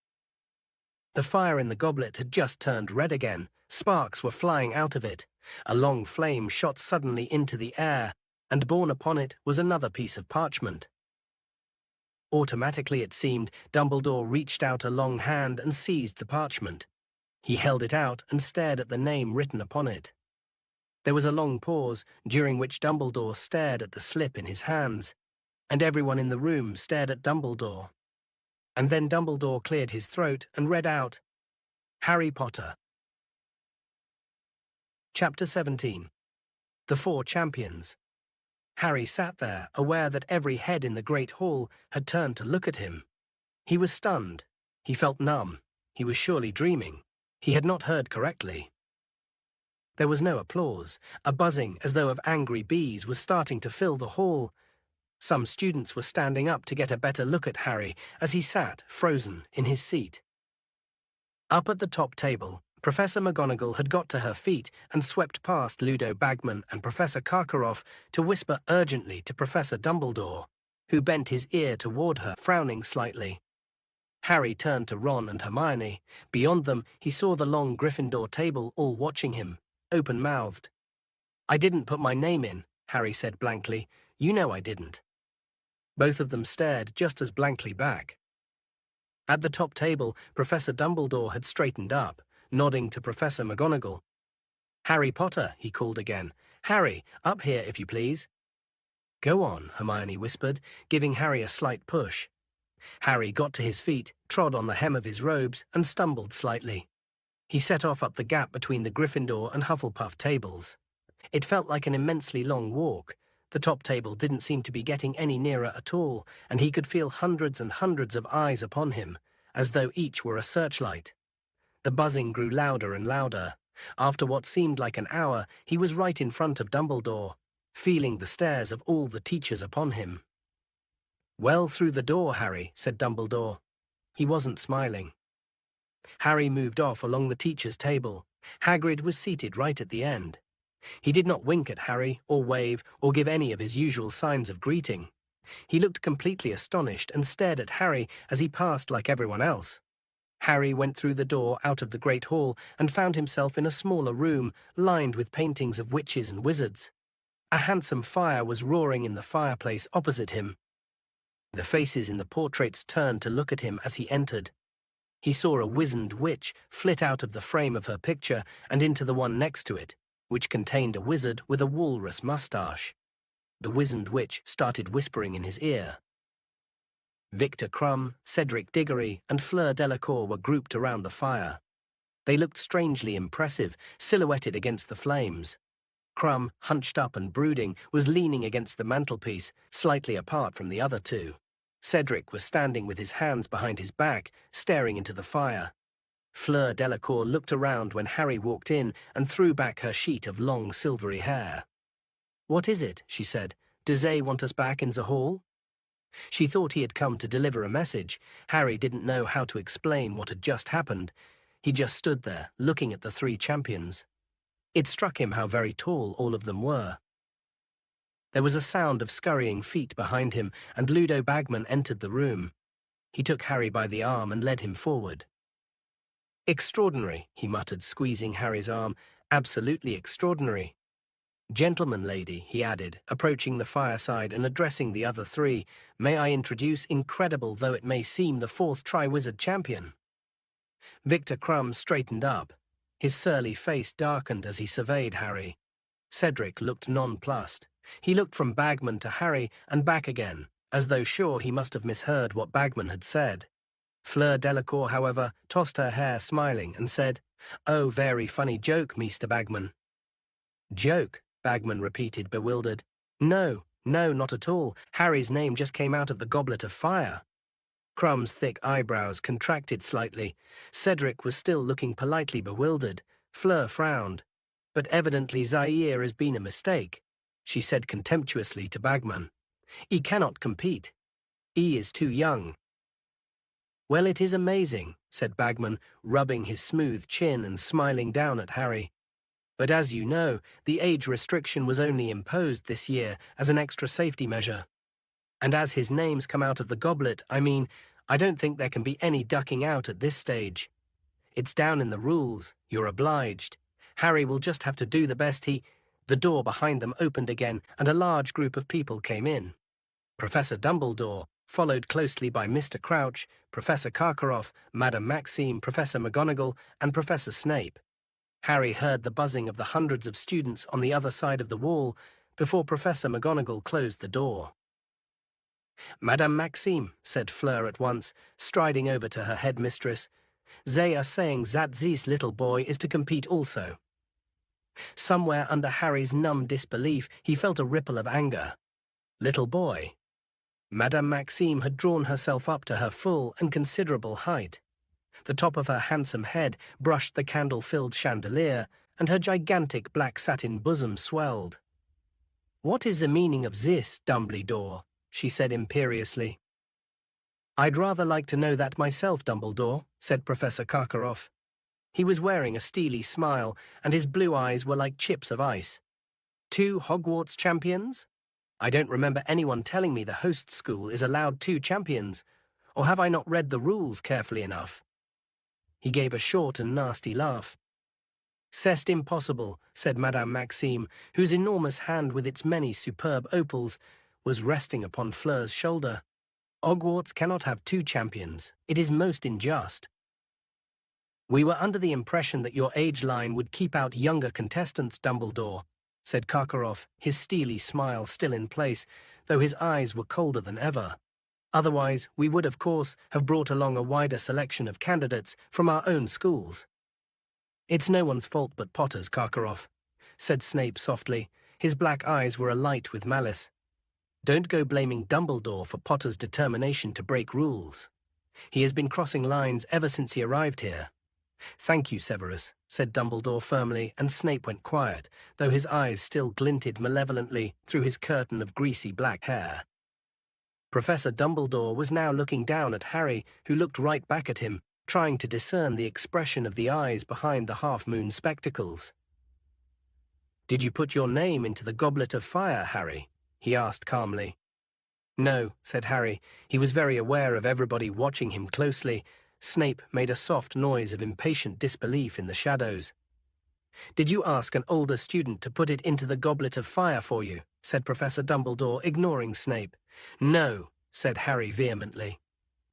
The fire in the goblet had just turned red again. Sparks were flying out of it. A long flame shot suddenly into the air, and borne upon it was another piece of parchment. Automatically, it seemed, Dumbledore reached out a long hand and seized the parchment. He held it out and stared at the name written upon it. There was a long pause, during which Dumbledore stared at the slip in his hands, and everyone in the room stared at Dumbledore. And then Dumbledore cleared his throat and read out, Harry Potter. Chapter 17. The 4 Champions. Harry sat there, aware that every head in the great hall had turned to look at him. He was stunned. He felt numb. He was surely dreaming. He had not heard correctly. There was no applause. A buzzing, as though of angry bees, was starting to fill the hall. Some students were standing up to get a better look at Harry as he sat, frozen, in his seat. Up at the top table, Professor McGonagall had got to her feet and swept past Ludo Bagman and Professor Karkaroff to whisper urgently to Professor Dumbledore, who bent his ear toward her, frowning slightly. Harry turned to Ron and Hermione. Beyond them, he saw the long Gryffindor table all watching him, open-mouthed. I didn't put my name in, Harry said blankly. You know I didn't. Both of them stared just as blankly back. At the top table, Professor Dumbledore had straightened up, nodding to Professor McGonagall. Harry Potter, he called again. Harry, up here, if you please. Go on, Hermione whispered, giving Harry a slight push. Harry got to his feet, trod on the hem of his robes, and stumbled slightly. He set off up the gap between the Gryffindor and Hufflepuff tables. It felt like an immensely long walk. The top table didn't seem to be getting any nearer at all, and he could feel hundreds and hundreds of eyes upon him, as though each were a searchlight. The buzzing grew louder and louder. After what seemed like an hour, he was right in front of Dumbledore, feeling the stares of all the teachers upon him. Well through the door, Harry, said Dumbledore. He wasn't smiling. Harry moved off along the teacher's table. Hagrid was seated right at the end. He did not wink at Harry, or wave, or give any of his usual signs of greeting. He looked completely astonished and stared at Harry as he passed like everyone else. Harry went through the door out of the great hall and found himself in a smaller room lined with paintings of witches and wizards. A handsome fire was roaring in the fireplace opposite him. The faces in the portraits turned to look at him as he entered. He saw a wizened witch flit out of the frame of her picture and into the one next to it, which contained a wizard with a walrus mustache. The wizened witch started whispering in his ear. Victor Crumb, Cedric Diggory, and Fleur Delacour were grouped around the fire. They looked strangely impressive, silhouetted against the flames. Crumb, hunched up and brooding, was leaning against the mantelpiece, slightly apart from the other two. Cedric was standing with his hands behind his back, staring into the fire. Fleur Delacour looked around when Harry walked in and threw back her sheet of long silvery hair. "What is it?" she said. "Does they want us back in the hall?" She thought he had come to deliver a message. Harry didn't know how to explain what had just happened. He just stood there, looking at the three champions. It struck him how very tall all of them were. There was a sound of scurrying feet behind him, and Ludo Bagman entered the room. He took Harry by the arm and led him forward. "Extraordinary," he muttered, squeezing Harry's arm. "Absolutely extraordinary. Gentlemen, lady," he added, approaching the fireside and addressing the other three, "may I introduce, incredible though it may seem, the fourth Triwizard champion." Victor Crumb straightened up. His surly face darkened as he surveyed Harry. Cedric looked nonplussed. He looked from Bagman to Harry and back again, as though sure he must have misheard what Bagman had said. Fleur Delacour, however, tossed her hair smiling and said, "Oh, very funny joke, Mr. Bagman." "Joke?" Bagman repeated, bewildered. No, not at all. Harry's name just came out of the goblet of fire." Crumb's thick eyebrows contracted slightly. Cedric was still looking politely bewildered. Fleur frowned. "But evidently Zaire has been a mistake," she said contemptuously to Bagman. "He cannot compete. He is too young." "Well, it is amazing," said Bagman, rubbing his smooth chin and smiling down at Harry. "But as you know, the age restriction was only imposed this year as an extra safety measure. And as his name's come out of the goblet, I don't think there can be any ducking out at this stage. It's down in the rules. You're obliged. Harry will just have to do the best he—" The door behind them opened again, and a large group of people came in. Professor Dumbledore, followed closely by Mr. Crouch, Professor Karkaroff, Madame Maxime, Professor McGonagall, and Professor Snape. Harry heard the buzzing of the hundreds of students on the other side of the wall before Professor McGonagall closed the door. "Madame Maxime," said Fleur at once, striding over to her headmistress, "they are saying that this little boy is to compete also." Somewhere under Harry's numb disbelief, he felt a ripple of anger. Little boy? Madame Maxime had drawn herself up to her full and considerable height. The top of her handsome head brushed the candle-filled chandelier, and her gigantic black satin bosom swelled. "What is the meaning of this, Dumbledore?" she said imperiously. "I'd rather like to know that myself, Dumbledore," said Professor Karkaroff. He was wearing a steely smile, and his blue eyes were like chips of ice. "Two Hogwarts champions? I don't remember anyone telling me the host school is allowed 2 champions, or have I not read the rules carefully enough?" He gave a short and nasty laugh. "C'est impossible," said Madame Maxime, whose enormous hand with its many superb opals was resting upon Fleur's shoulder. "Hogwarts cannot have 2 champions. It is most unjust." "We were under the impression that your age line would keep out younger contestants, Dumbledore," said Karkaroff, his steely smile still in place, though his eyes were colder than ever. "Otherwise, we would, of course, have brought along a wider selection of candidates from our own schools." "It's no one's fault but Potter's, Karkaroff," said Snape softly. His black eyes were alight with malice. "Don't go blaming Dumbledore for Potter's determination to break rules. He has been crossing lines ever since he arrived here." "Thank you, Severus," said Dumbledore firmly, and Snape went quiet, though his eyes still glinted malevolently through his curtain of greasy black hair. Professor Dumbledore was now looking down at Harry, who looked right back at him, trying to discern the expression of the eyes behind the half-moon spectacles. "Did you put your name into the goblet of fire, Harry?" he asked calmly. "No," said Harry. He was very aware of everybody watching him closely. Snape made a soft noise of impatient disbelief in the shadows. "Did you ask an older student to put it into the goblet of fire for you?" said Professor Dumbledore, ignoring Snape. "No," said Harry vehemently.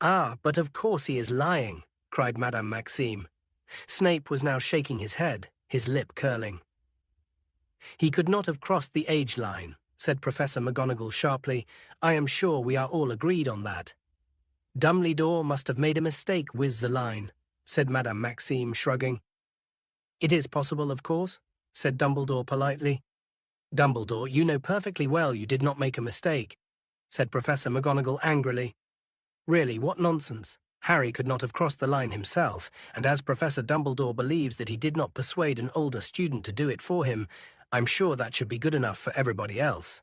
"Ah, but of course he is lying," cried Madame Maxime. Snape was now shaking his head, his lip curling. "He could not have crossed the age line," said Professor McGonagall sharply. "I am sure we are all agreed on that." "Dumbledore must have made a mistake with the line," said Madame Maxime, shrugging. "It is possible, of course," said Dumbledore politely. "Dumbledore, you know perfectly well you did not make a mistake," said Professor McGonagall angrily. "Really, what nonsense. Harry could not have crossed the line himself, and as Professor Dumbledore believes that he did not persuade an older student to do it for him, I'm sure that should be good enough for everybody else."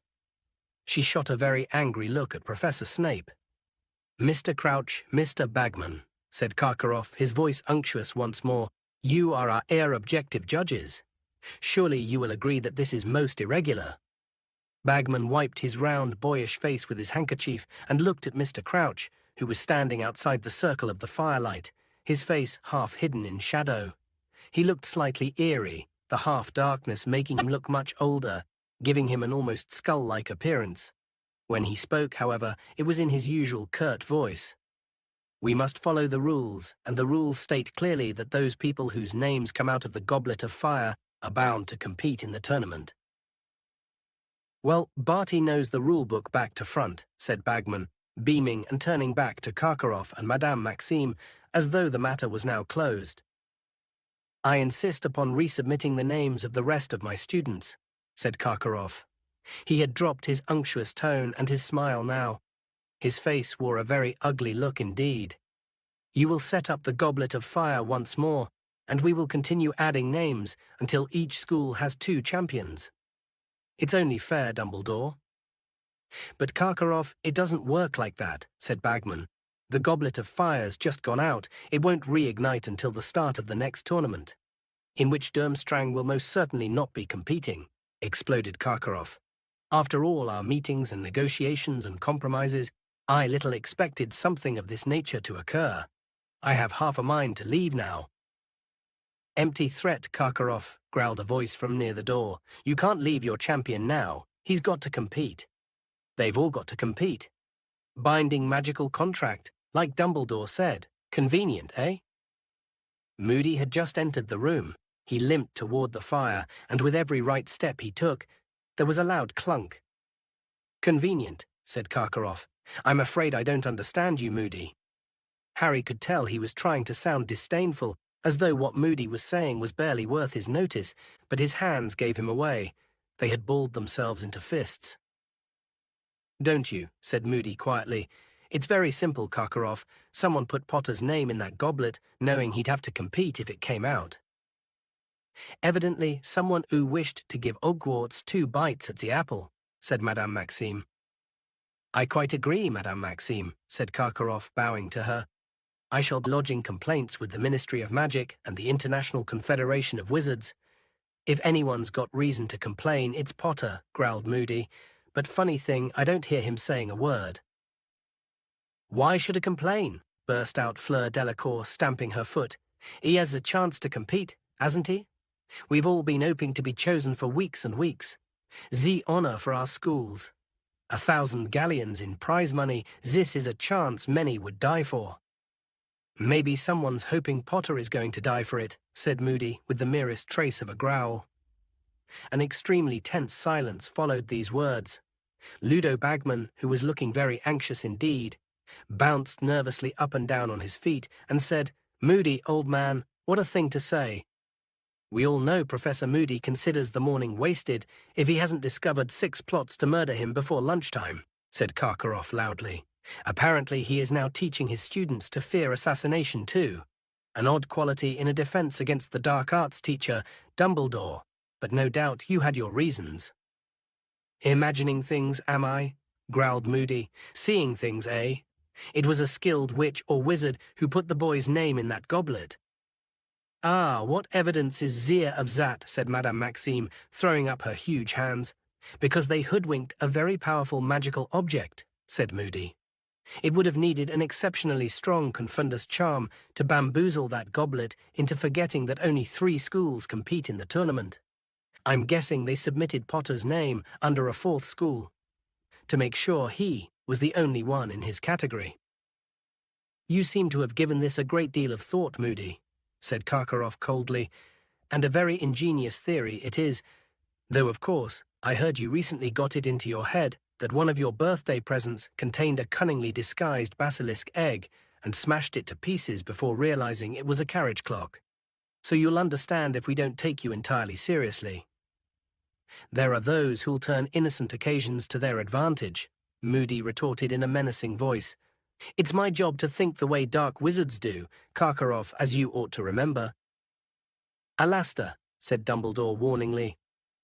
She shot a very angry look at Professor Snape. "Mr. Crouch, Mr. Bagman," said Karkaroff, his voice unctuous once more, "you are our objective judges. Surely you will agree that this is most irregular." Bagman wiped his round, boyish face with his handkerchief and looked at Mr. Crouch, who was standing outside the circle of the firelight, his face half hidden in shadow. He looked slightly eerie, the half-darkness making him look much older, giving him an almost skull-like appearance. When he spoke, however, it was in his usual curt voice. "We must follow the rules, and the rules state clearly that those people whose names come out of the goblet of fire are bound to compete in the tournament." "Well, Barty knows the rule-book back to front," said Bagman, beaming and turning back to Karkaroff and Madame Maxime, as though the matter was now closed. "I insist upon resubmitting the names of the rest of my students," said Karkaroff. He had dropped his unctuous tone and his smile now. His face wore a very ugly look indeed. "You will set up the goblet of fire once more, and we will continue adding names until each school has 2 champions. It's only fair, Dumbledore." "But Karkaroff, it doesn't work like that," said Bagman. "The goblet of fire's just gone out. It won't reignite until the start of the next tournament, in which Durmstrang will most certainly not be competing," exploded Karkaroff. "After all our meetings and negotiations and compromises, I little expected something of this nature to occur. I have half a mind to leave now." "Empty threat, Karkaroff," growled a voice from near the door. "You can't leave your champion now. He's got to compete." "They've all got to compete. Binding magical contract, like Dumbledore said. Convenient, eh?" Moody had just entered the room. He limped toward the fire, and with every right step he took, there was a loud clunk. "Convenient," said Karkaroff. "I'm afraid I don't understand you, Moody." Harry could tell he was trying to sound disdainful, as though what Moody was saying was barely worth his notice, but his hands gave him away. They had balled themselves into fists. "Don't you?" said Moody quietly. "It's very simple, Karkaroff. Someone put Potter's name in that goblet, knowing he'd have to compete if it came out. Evidently, someone who wished to give Hogwarts 2 bites at the apple," said Madame Maxime. "I quite agree, Madame Maxime," said Karkaroff, bowing to her. "I shall be lodging complaints with the Ministry of Magic and the International Confederation of Wizards. If anyone's got reason to complain, it's Potter," growled Moody. "But funny thing, I don't hear him saying a word." "Why should I complain?" burst out Fleur Delacour, stamping her foot. "He has a chance to compete, hasn't he? We've all been hoping to be chosen for weeks and weeks. The honor for our schools. 1,000 galleons in prize money, this is a chance many would die for." "Maybe someone's hoping Potter is going to die for it," said Moody, with the merest trace of a growl. An extremely tense silence followed these words. Ludo Bagman, who was looking very anxious indeed, bounced nervously up and down on his feet and said, "Moody, old man, what a thing to say. We all know Professor Moody considers the morning wasted if he hasn't discovered 6 plots to murder him before lunchtime," said Karkaroff loudly. "Apparently he is now teaching his students to fear assassination too. An odd quality in a defense against the dark arts teacher, Dumbledore, but no doubt you had your reasons." "Imagining things, am I?" growled Moody. "Seeing things, eh? It was a skilled witch or wizard who put the boy's name in that goblet." Ah, what evidence is there of that, said Madame Maxime, throwing up her huge hands. Because they hoodwinked a very powerful magical object, said Moody. It would have needed an exceptionally strong confundus charm to bamboozle that goblet into forgetting that only 3 schools compete in the tournament. I'm guessing they submitted Potter's name under a 4th school to make sure he was the only one in his category. You seem to have given this a great deal of thought, Moody, said Karkaroff coldly, and a very ingenious theory it is, though of course I heard you recently got it into your head that one of your birthday presents contained a cunningly disguised basilisk egg and smashed it to pieces before realizing it was a carriage clock. So you'll understand if we don't take you entirely seriously. There are those who'll turn innocent occasions to their advantage, Moody retorted in a menacing voice. It's my job to think the way dark wizards do, Karkaroff, as you ought to remember. Alastair, said Dumbledore warningly.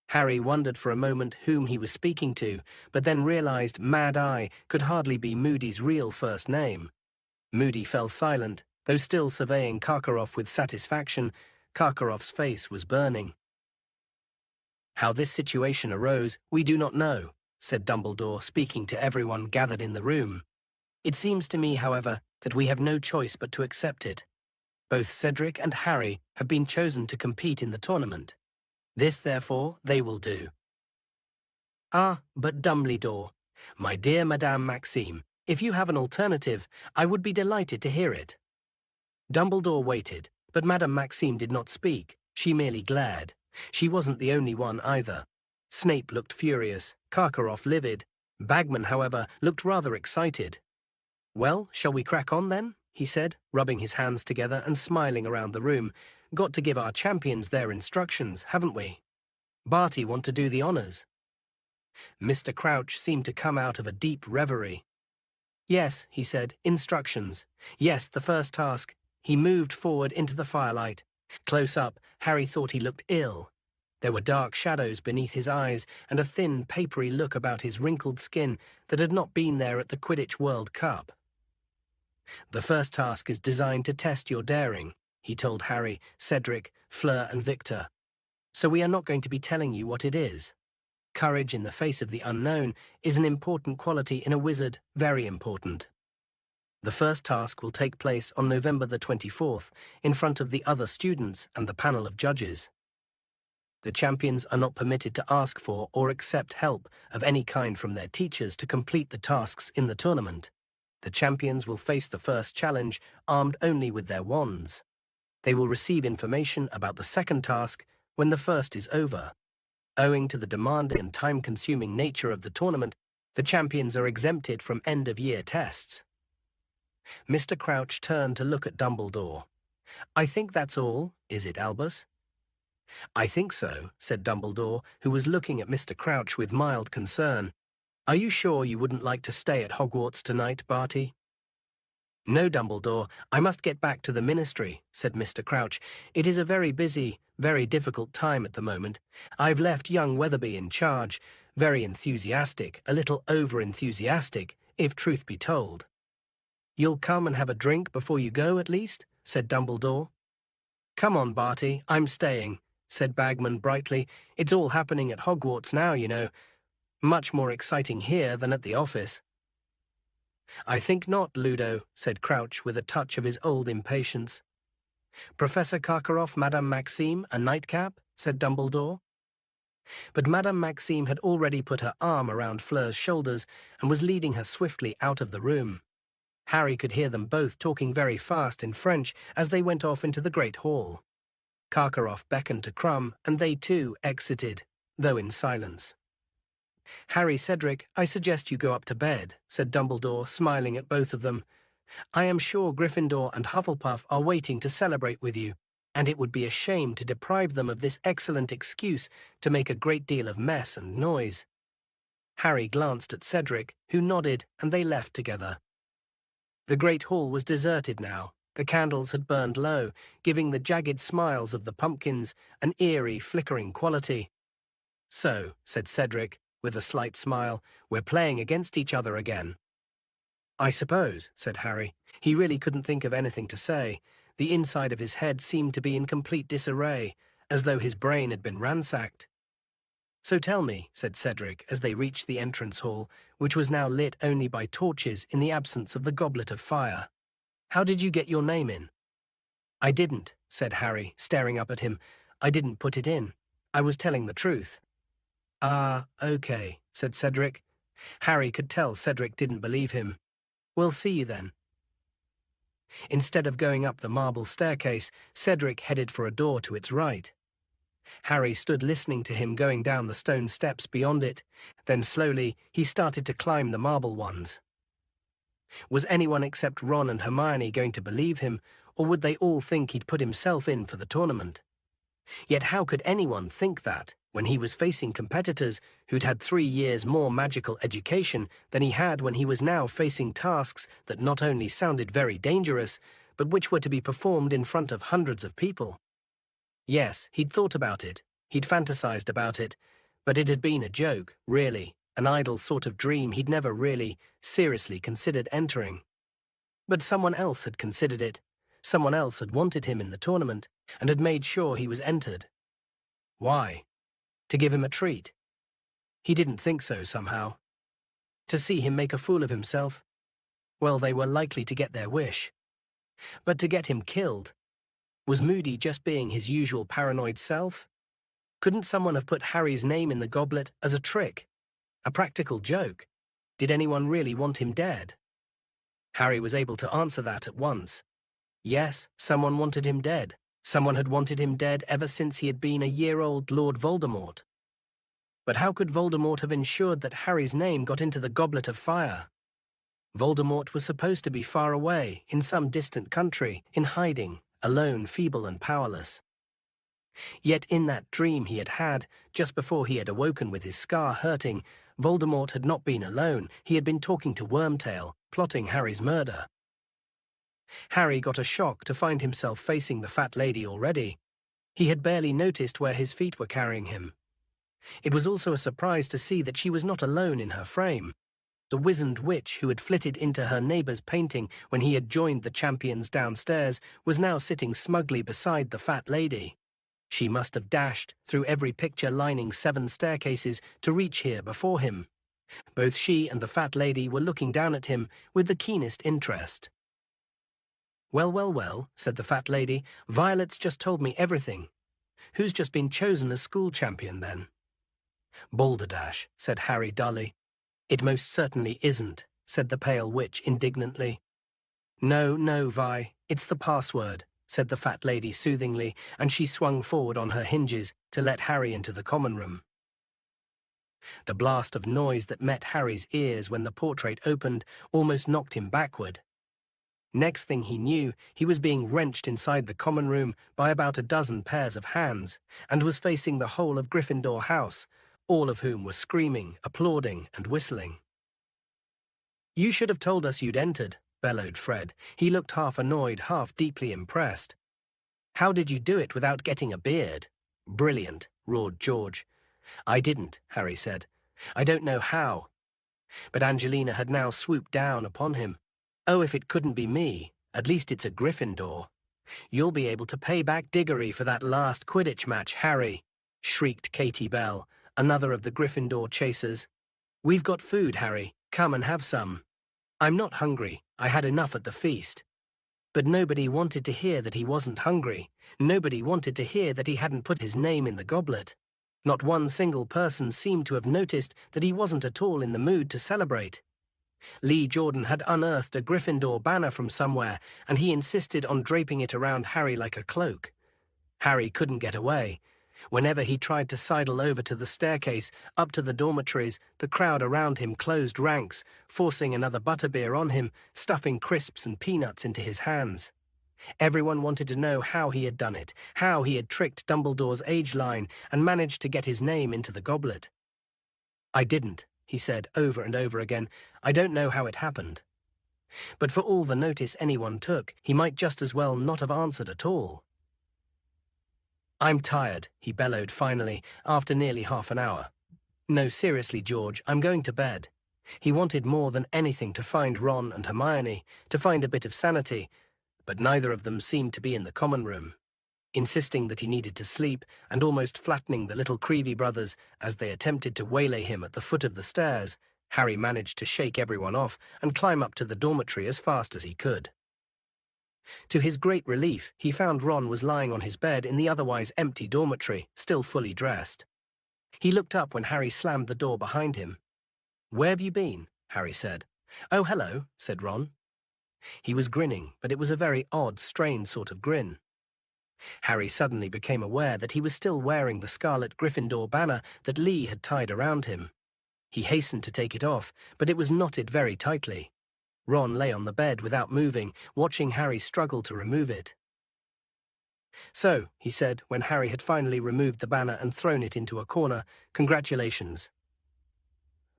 Harry wondered for a moment whom he was speaking to, but then realized Mad Eye could hardly be Moody's real first name. Moody fell silent, though still surveying Karkaroff with satisfaction. Karkaroff's face was burning. How this situation arose, we do not know, said Dumbledore, speaking to everyone gathered in the room. It seems to me, however, that we have no choice but to accept it. Both Cedric and Harry have been chosen to compete in the tournament. This, therefore, they will do. Ah, but Dumbledore, my dear Madame Maxime, if you have an alternative, I would be delighted to hear it. Dumbledore waited, but Madame Maxime did not speak. She merely glared. She wasn't the only one either. Snape looked furious, Karkaroff livid. Bagman, however, looked rather excited. Well, shall we crack on then? He said, rubbing his hands together and smiling around the room. Got to give our champions their instructions, haven't we? Barty want to do the honors. Mr. Crouch seemed to come out of a deep reverie. Yes, he said, instructions. Yes, the first task. He moved forward into the firelight. Close up, Harry thought he looked ill. There were dark shadows beneath his eyes and a thin, papery look about his wrinkled skin that had not been there at the Quidditch World Cup. The first task is designed to test your daring, he told Harry, Cedric, Fleur and Victor. So we are not going to be telling you what it is. Courage in the face of the unknown is an important quality in a wizard, very important. The first task will take place on November the 24th, in front of the other students and the panel of judges. The champions are not permitted to ask for or accept help of any kind from their teachers to complete the tasks in the tournament. The champions will face the first challenge armed only with their wands. They will receive information about the second task when the first is over. Owing to the demanding and time-consuming nature of the tournament, the champions are exempted from end-of-year tests. Mr. Crouch turned to look at Dumbledore. I think that's all, is it, Albus? I think so, said Dumbledore, who was looking at Mr. Crouch with mild concern. Are you sure you wouldn't like to stay at Hogwarts tonight, Barty? No, Dumbledore, I must get back to the ministry, said Mr. Crouch. It is a very busy, very difficult time at the moment. I've left young Weatherby in charge, very enthusiastic, a little over-enthusiastic, if truth be told. You'll come and have a drink before you go, at least, said Dumbledore. Come on, Barty, I'm staying, said Bagman brightly. It's all happening at Hogwarts now, you know. Much more exciting here than at the office. I think not, Ludo, said Crouch with a touch of his old impatience. Professor Karkaroff, Madame Maxime, a nightcap, said Dumbledore. But Madame Maxime had already put her arm around Fleur's shoulders and was leading her swiftly out of the room. Harry could hear them both talking very fast in French as they went off into the great hall. Karkaroff beckoned to Crumb, and they too exited, though in silence. Harry, Cedric, I suggest you go up to bed, said Dumbledore, smiling at both of them. I am sure Gryffindor and Hufflepuff are waiting to celebrate with you, and it would be a shame to deprive them of this excellent excuse to make a great deal of mess and noise. Harry glanced at Cedric, who nodded, and they left together. The great hall was deserted now. The candles had burned low, giving the jagged smiles of the pumpkins an eerie, flickering quality. So, said Cedric, with a slight smile, we're playing against each other again. I suppose, said Harry. He really couldn't think of anything to say. The inside of his head seemed to be in complete disarray, as though his brain had been ransacked. "So tell me," said Cedric as they reached the entrance hall, which was now lit only by torches in the absence of the goblet of fire. "How did you get your name in?" "I didn't," said Harry, staring up at him. "I didn't put it in. I was telling the truth." "Ah, okay," said Cedric. Harry could tell Cedric didn't believe him. "We'll see you then." Instead of going up the marble staircase, Cedric headed for a door to its right. Harry stood listening to him going down the stone steps beyond it. Then slowly he started to climb the marble ones. Was anyone except Ron and Hermione going to believe him, or would they all think he'd put himself in for the tournament? Yet how could anyone think that, when he was facing competitors who'd had 3 years more magical education than he had when he was now facing tasks that not only sounded very dangerous, but which were to be performed in front of hundreds of people? Yes, he'd thought about it, he'd fantasized about it, but it had been a joke, really, an idle sort of dream he'd never really, seriously considered entering. But someone else had considered it. Someone else had wanted him in the tournament, and had made sure he was entered. Why? To give him a treat? He didn't think so, somehow. To see him make a fool of himself? Well, they were likely to get their wish. But to get him killed? Was Moody just being his usual paranoid self? Couldn't someone have put Harry's name in the goblet as a trick? A practical joke? Did anyone really want him dead? Harry was able to answer that at once. Yes, someone wanted him dead. Someone had wanted him dead ever since he had been a year-old Lord Voldemort. But how could Voldemort have ensured that Harry's name got into the Goblet of Fire? Voldemort was supposed to be far away, in some distant country, in hiding, alone, feeble and powerless. Yet in that dream he had had, just before he had awoken with his scar hurting, Voldemort had not been alone. He had been talking to Wormtail, plotting Harry's murder. Harry got a shock to find himself facing the fat lady already. He had barely noticed where his feet were carrying him. It was also a surprise to see that she was not alone in her frame. The wizened witch who had flitted into her neighbor's painting when he had joined the champions downstairs was now sitting smugly beside the fat lady. She must have dashed through every picture lining 7 staircases to reach here before him. Both she and the fat lady were looking down at him with the keenest interest. "Well, well, well," said the fat lady, "Violet's just told me everything. Who's just been chosen as school champion, then?" "Balderdash," said Harry dully. "It most certainly isn't," said the pale witch indignantly. "No, no, Vi, it's the password," said the fat lady soothingly, and she swung forward on her hinges to let Harry into the common room. The blast of noise that met Harry's ears when the portrait opened almost knocked him backward. Next thing he knew, he was being wrenched inside the common room by about a dozen pairs of hands, and was facing the whole of Gryffindor House, all of whom were screaming, applauding, and whistling. "You should have told us you'd entered," bellowed Fred. He looked half annoyed, half deeply impressed. "How did you do it without getting a beard?" "Brilliant," roared George. "I didn't," Harry said. "I don't know how." But Angelina had now swooped down upon him. "Oh, if it couldn't be me, at least it's a Gryffindor. You'll be able to pay back Diggory for that last Quidditch match, Harry," shrieked Katie Bell, another of the Gryffindor chasers. "We've got food, Harry. Come and have some." "I'm not hungry. I had enough at the feast." But nobody wanted to hear that he wasn't hungry. Nobody wanted to hear that he hadn't put his name in the goblet. Not one single person seemed to have noticed that he wasn't at all in the mood to celebrate. Lee Jordan had unearthed a Gryffindor banner from somewhere, and he insisted on draping it around Harry like a cloak. Harry couldn't get away. Whenever he tried to sidle over to the staircase, up to the dormitories, the crowd around him closed ranks, forcing another butterbeer on him, stuffing crisps and peanuts into his hands. Everyone wanted to know how he had done it, how he had tricked Dumbledore's age line and managed to get his name into the goblet. "I didn't," he said over and over again. "I don't know how it happened." But for all the notice anyone took, he might just as well not have answered at all. "I'm tired," he bellowed finally, after nearly half an hour. "No, seriously, George, I'm going to bed." He wanted more than anything to find Ron and Hermione, to find a bit of sanity, but neither of them seemed to be in the common room. Insisting that he needed to sleep, and almost flattening the little Creevy brothers as they attempted to waylay him at the foot of the stairs, Harry managed to shake everyone off and climb up to the dormitory as fast as he could. To his great relief, he found Ron was lying on his bed in the otherwise empty dormitory, still fully dressed. He looked up when Harry slammed the door behind him. "Where have you been?" Harry said. "Oh, hello," said Ron. He was grinning, but it was a very odd, strained sort of grin. Harry suddenly became aware that he was still wearing the scarlet Gryffindor banner that Lee had tied around him. He hastened to take it off, but it was knotted very tightly. Ron lay on the bed without moving, watching Harry struggle to remove it. "So," he said, when Harry had finally removed the banner and thrown it into a corner, "congratulations."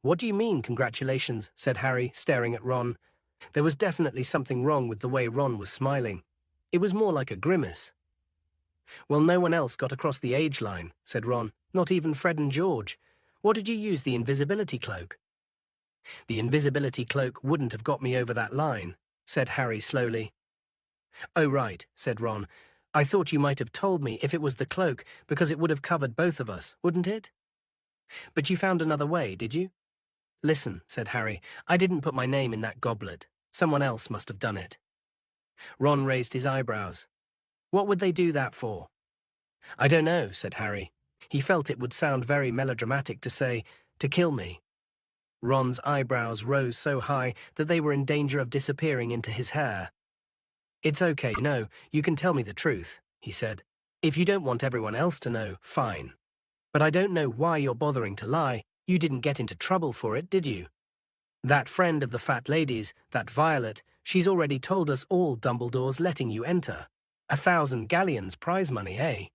"What do you mean, congratulations?" said Harry, staring at Ron. There was definitely something wrong with the way Ron was smiling. It was more like a grimace. "Well, no one else got across the age line," said Ron. "Not even Fred and George. What did you use the invisibility cloak?" "The invisibility cloak wouldn't have got me over that line," said Harry slowly. "Oh, right," said Ron. "I thought you might have told me if it was the cloak, because it would have covered both of us, wouldn't it? But you found another way, did you?" "Listen," said Harry, "I didn't put my name in that goblet. Someone else must have done it." Ron raised his eyebrows. "What would they do that for?" "I don't know," said Harry. He felt it would sound very melodramatic to say, "to kill me." Ron's eyebrows rose so high that they were in danger of disappearing into his hair. "It's okay, no, you can tell me the truth," he said. "If you don't want everyone else to know, fine. But I don't know why you're bothering to lie. You didn't get into trouble for it, did you? That friend of the fat lady's, that Violet, she's already told us all Dumbledore's letting you enter. 1,000 galleons prize money, eh?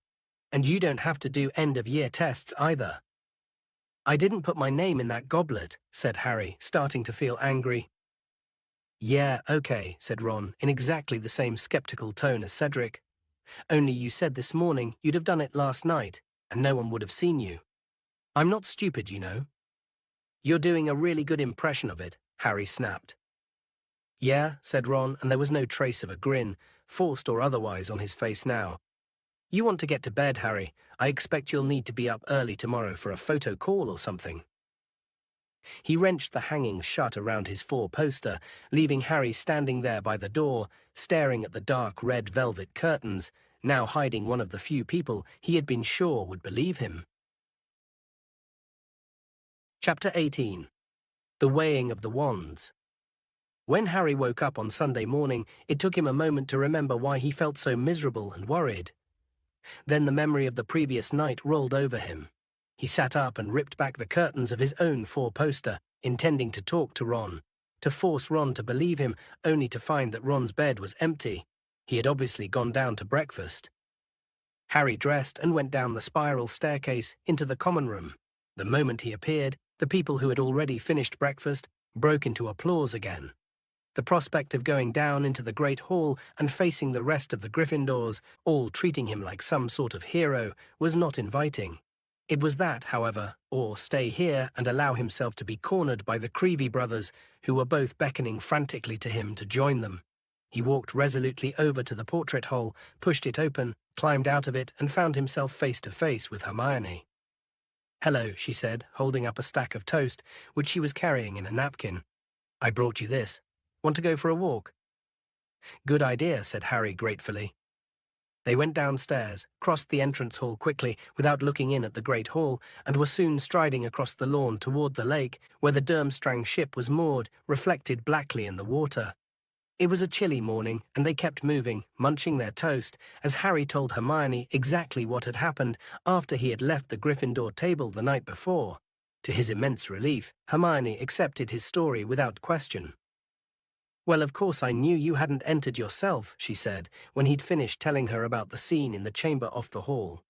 And you don't have to do end-of-year tests either." "I didn't put my name in that goblet," said Harry, starting to feel angry. "Yeah, okay," said Ron, in exactly the same skeptical tone as Cedric. "Only you said this morning you'd have done it last night, and no one would have seen you. I'm not stupid, you know." "You're doing a really good impression of it," Harry snapped. "Yeah," said Ron, and there was no trace of a grin, forced or otherwise, on his face now. "You want to get to bed, Harry. I expect you'll need to be up early tomorrow for a photo call or something." He wrenched the hangings shut around his four-poster, leaving Harry standing there by the door, staring at the dark red velvet curtains, now hiding one of the few people he had been sure would believe him. Chapter 18. The Weighing of the Wands. When Harry woke up on Sunday morning, it took him a moment to remember why he felt so miserable and worried. Then the memory of the previous night rolled over him. He sat up and ripped back the curtains of his own four-poster, intending to talk to Ron, to force Ron to believe him, only to find that Ron's bed was empty. He had obviously gone down to breakfast. Harry dressed and went down the spiral staircase into the common room. The moment he appeared, the people who had already finished breakfast broke into applause again. The prospect of going down into the great hall and facing the rest of the Gryffindors, all treating him like some sort of hero, was not inviting. It was that, however, or stay here and allow himself to be cornered by the Creevy brothers, who were both beckoning frantically to him to join them. He walked resolutely over to the portrait hole, pushed it open, climbed out of it, and found himself face to face with Hermione. "Hello," she said, holding up a stack of toast, which she was carrying in a napkin. "I brought you this. Want to go for a walk?" "Good idea," said Harry gratefully. They went downstairs, crossed the entrance hall quickly without looking in at the great hall, and were soon striding across the lawn toward the lake, where the Durmstrang ship was moored, reflected blackly in the water. It was a chilly morning, and they kept moving, munching their toast, as Harry told Hermione exactly what had happened after he had left the Gryffindor table the night before. To his immense relief, Hermione accepted his story without question. "Well, of course I knew you hadn't entered yourself," she said, when he'd finished telling her about the scene in the chamber off the hall.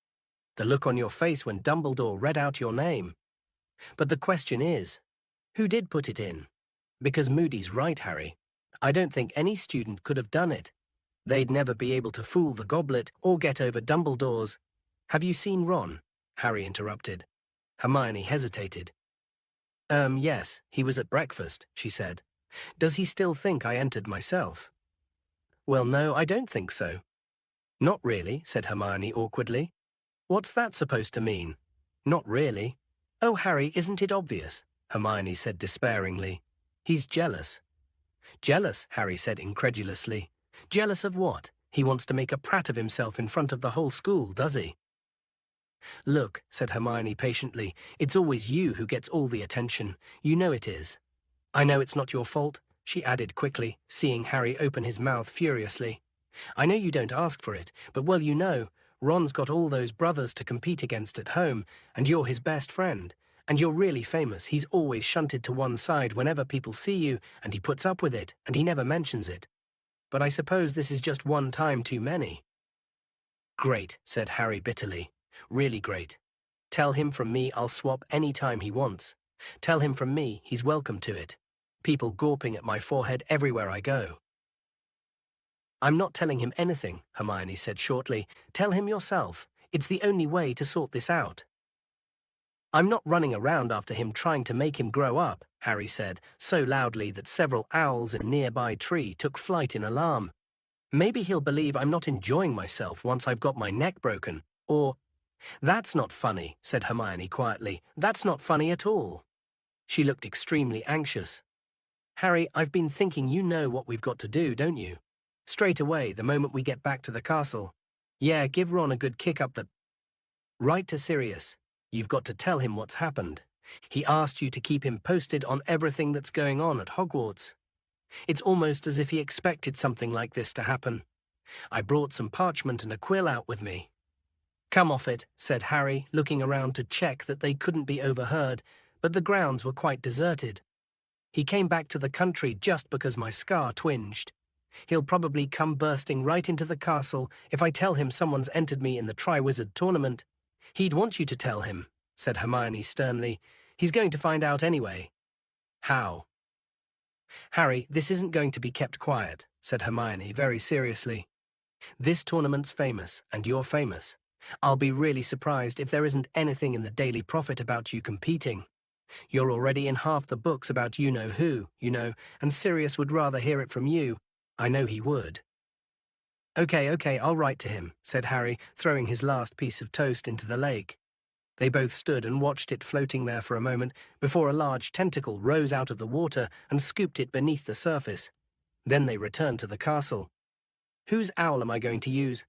"The look on your face when Dumbledore read out your name. But the question is, who did put it in? Because Moody's right, Harry. I don't think any student could have done it. They'd never be able to fool the goblet or get over Dumbledore's—" "Have you seen Ron?" Harry interrupted. Hermione hesitated. Yes, he was at breakfast," she said. "Does he still think I entered myself?" Well, no, I don't think so. Not really, said Hermione awkwardly. What's that supposed to mean? Not really. Oh, Harry, isn't it obvious? Hermione said despairingly. He's jealous. Jealous, Harry said incredulously. Jealous of what? He wants to make a prat of himself in front of the whole school, does he? Look, said Hermione patiently, it's always you who gets all the attention. You know it is. I know it's not your fault, she added quickly, seeing Harry open his mouth furiously. I know you don't ask for it, but well, you know, Ron's got all those brothers to compete against at home, and you're his best friend. And you're really famous. He's always shunted to one side whenever people see you, and he puts up with it, and he never mentions it. But I suppose this is just one time too many. Great, said Harry bitterly. Really great. Tell him from me I'll swap any time he wants. Tell him from me he's welcome to it. People gawping at my forehead everywhere I go. I'm not telling him anything, Hermione said shortly. Tell him yourself. It's the only way to sort this out. I'm not running around after him trying to make him grow up, Harry said, so loudly that several owls in a nearby tree took flight in alarm. Maybe he'll believe I'm not enjoying myself once I've got my neck broken, or... That's not funny, said Hermione quietly. That's not funny at all. She looked extremely anxious. Harry, I've been thinking you know what we've got to do, don't you? Straight away, the moment we get back to the castle. Yeah, give Ron a good kick up the... Right to Sirius. You've got to tell him what's happened. He asked you to keep him posted on everything that's going on at Hogwarts. It's almost as if he expected something like this to happen. I brought some parchment and a quill out with me. Come off it, said Harry, looking around to check that they couldn't be overheard, but the grounds were quite deserted. He came back to the country just because my scar twinged. He'll probably come bursting right into the castle if I tell him someone's entered me in the Triwizard Tournament. He'd want you to tell him, said Hermione sternly. He's going to find out anyway. How? Harry, this isn't going to be kept quiet, said Hermione very seriously. This tournament's famous, and you're famous. I'll be really surprised if there isn't anything in the Daily Prophet about you competing. You're already in half the books about you-know-who, you know, and Sirius would rather hear it from you. I know he would. Okay, I'll write to him, said Harry, throwing his last piece of toast into the lake. They both stood and watched it floating there for a moment before a large tentacle rose out of the water and scooped it beneath the surface. Then they returned to the castle. Whose owl am I going to use?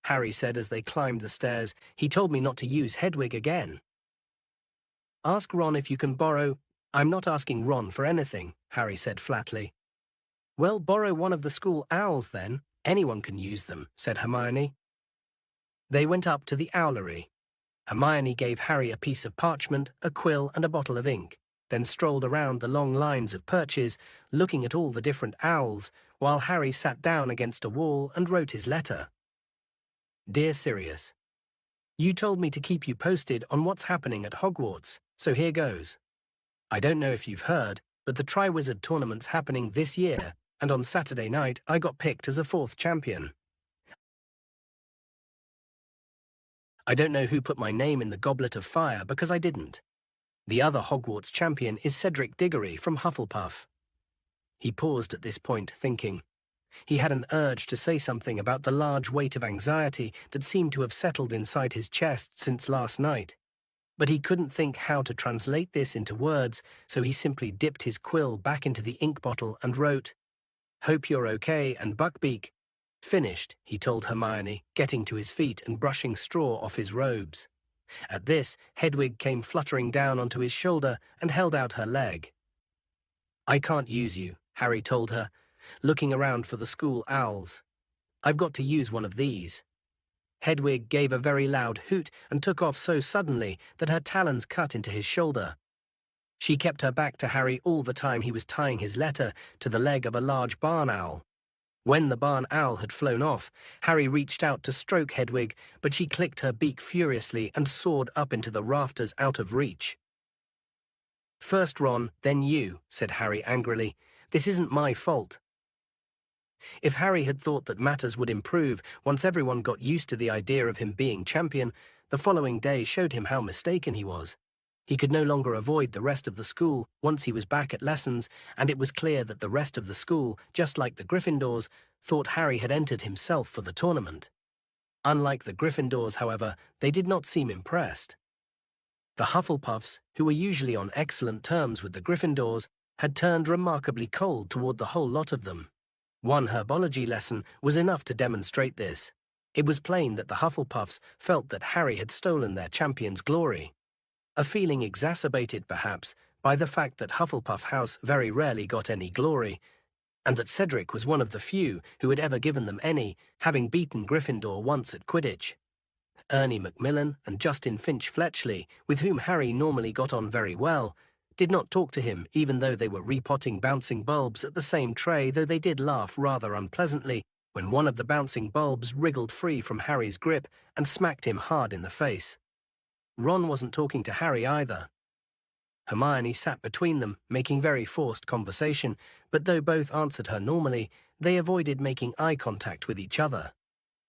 Harry said as they climbed the stairs. He told me not to use Hedwig again. Ask Ron if you can borrow... I'm not asking Ron for anything, Harry said flatly. Well, borrow one of the school owls then. Anyone can use them, said Hermione. They went up to the owlery. Hermione gave Harry a piece of parchment, a quill, and a bottle of ink, then strolled around the long lines of perches, looking at all the different owls, while Harry sat down against a wall and wrote his letter. Dear Sirius, you told me to keep you posted on what's happening at Hogwarts, so here goes. I don't know if you've heard, but the Triwizard Tournament's happening this year, and on Saturday night I got picked as a 4th champion. I don't know who put my name in the Goblet of Fire because I didn't. The other Hogwarts champion is Cedric Diggory from Hufflepuff. He paused at this point, thinking. He had an urge to say something about the large weight of anxiety that seemed to have settled inside his chest since last night. But he couldn't think how to translate this into words, so he simply dipped his quill back into the ink bottle and wrote, Hope you're okay, and Buckbeak. Finished, he told Hermione, getting to his feet and brushing straw off his robes. At this, Hedwig came fluttering down onto his shoulder and held out her leg. I can't use you, Harry told her, looking around for the school owls. I've got to use one of these. Hedwig gave a very loud hoot and took off so suddenly that her talons cut into his shoulder. She kept her back to Harry all the time he was tying his letter to the leg of a large barn owl. When the barn owl had flown off, Harry reached out to stroke Hedwig, but she clicked her beak furiously and soared up into the rafters out of reach. First Ron, then you, said Harry angrily. This isn't my fault. If Harry had thought that matters would improve once everyone got used to the idea of him being champion, the following day showed him how mistaken he was. He could no longer avoid the rest of the school once he was back at lessons, and it was clear that the rest of the school, just like the Gryffindors, thought Harry had entered himself for the tournament. Unlike the Gryffindors, however, they did not seem impressed. The Hufflepuffs, who were usually on excellent terms with the Gryffindors, had turned remarkably cold toward the whole lot of them. One herbology lesson was enough to demonstrate this. It was plain that the Hufflepuffs felt that Harry had stolen their champion's glory. A feeling exacerbated, perhaps, by the fact that Hufflepuff House very rarely got any glory, and that Cedric was one of the few who had ever given them any, having beaten Gryffindor once at Quidditch. Ernie Macmillan and Justin Finch Fletchley, with whom Harry normally got on very well, did not talk to him even though they were repotting bouncing bulbs at the same tray, though they did laugh rather unpleasantly when one of the bouncing bulbs wriggled free from Harry's grip and smacked him hard in the face. Ron wasn't talking to Harry either. Hermione sat between them, making very forced conversation, but though both answered her normally, they avoided making eye contact with each other.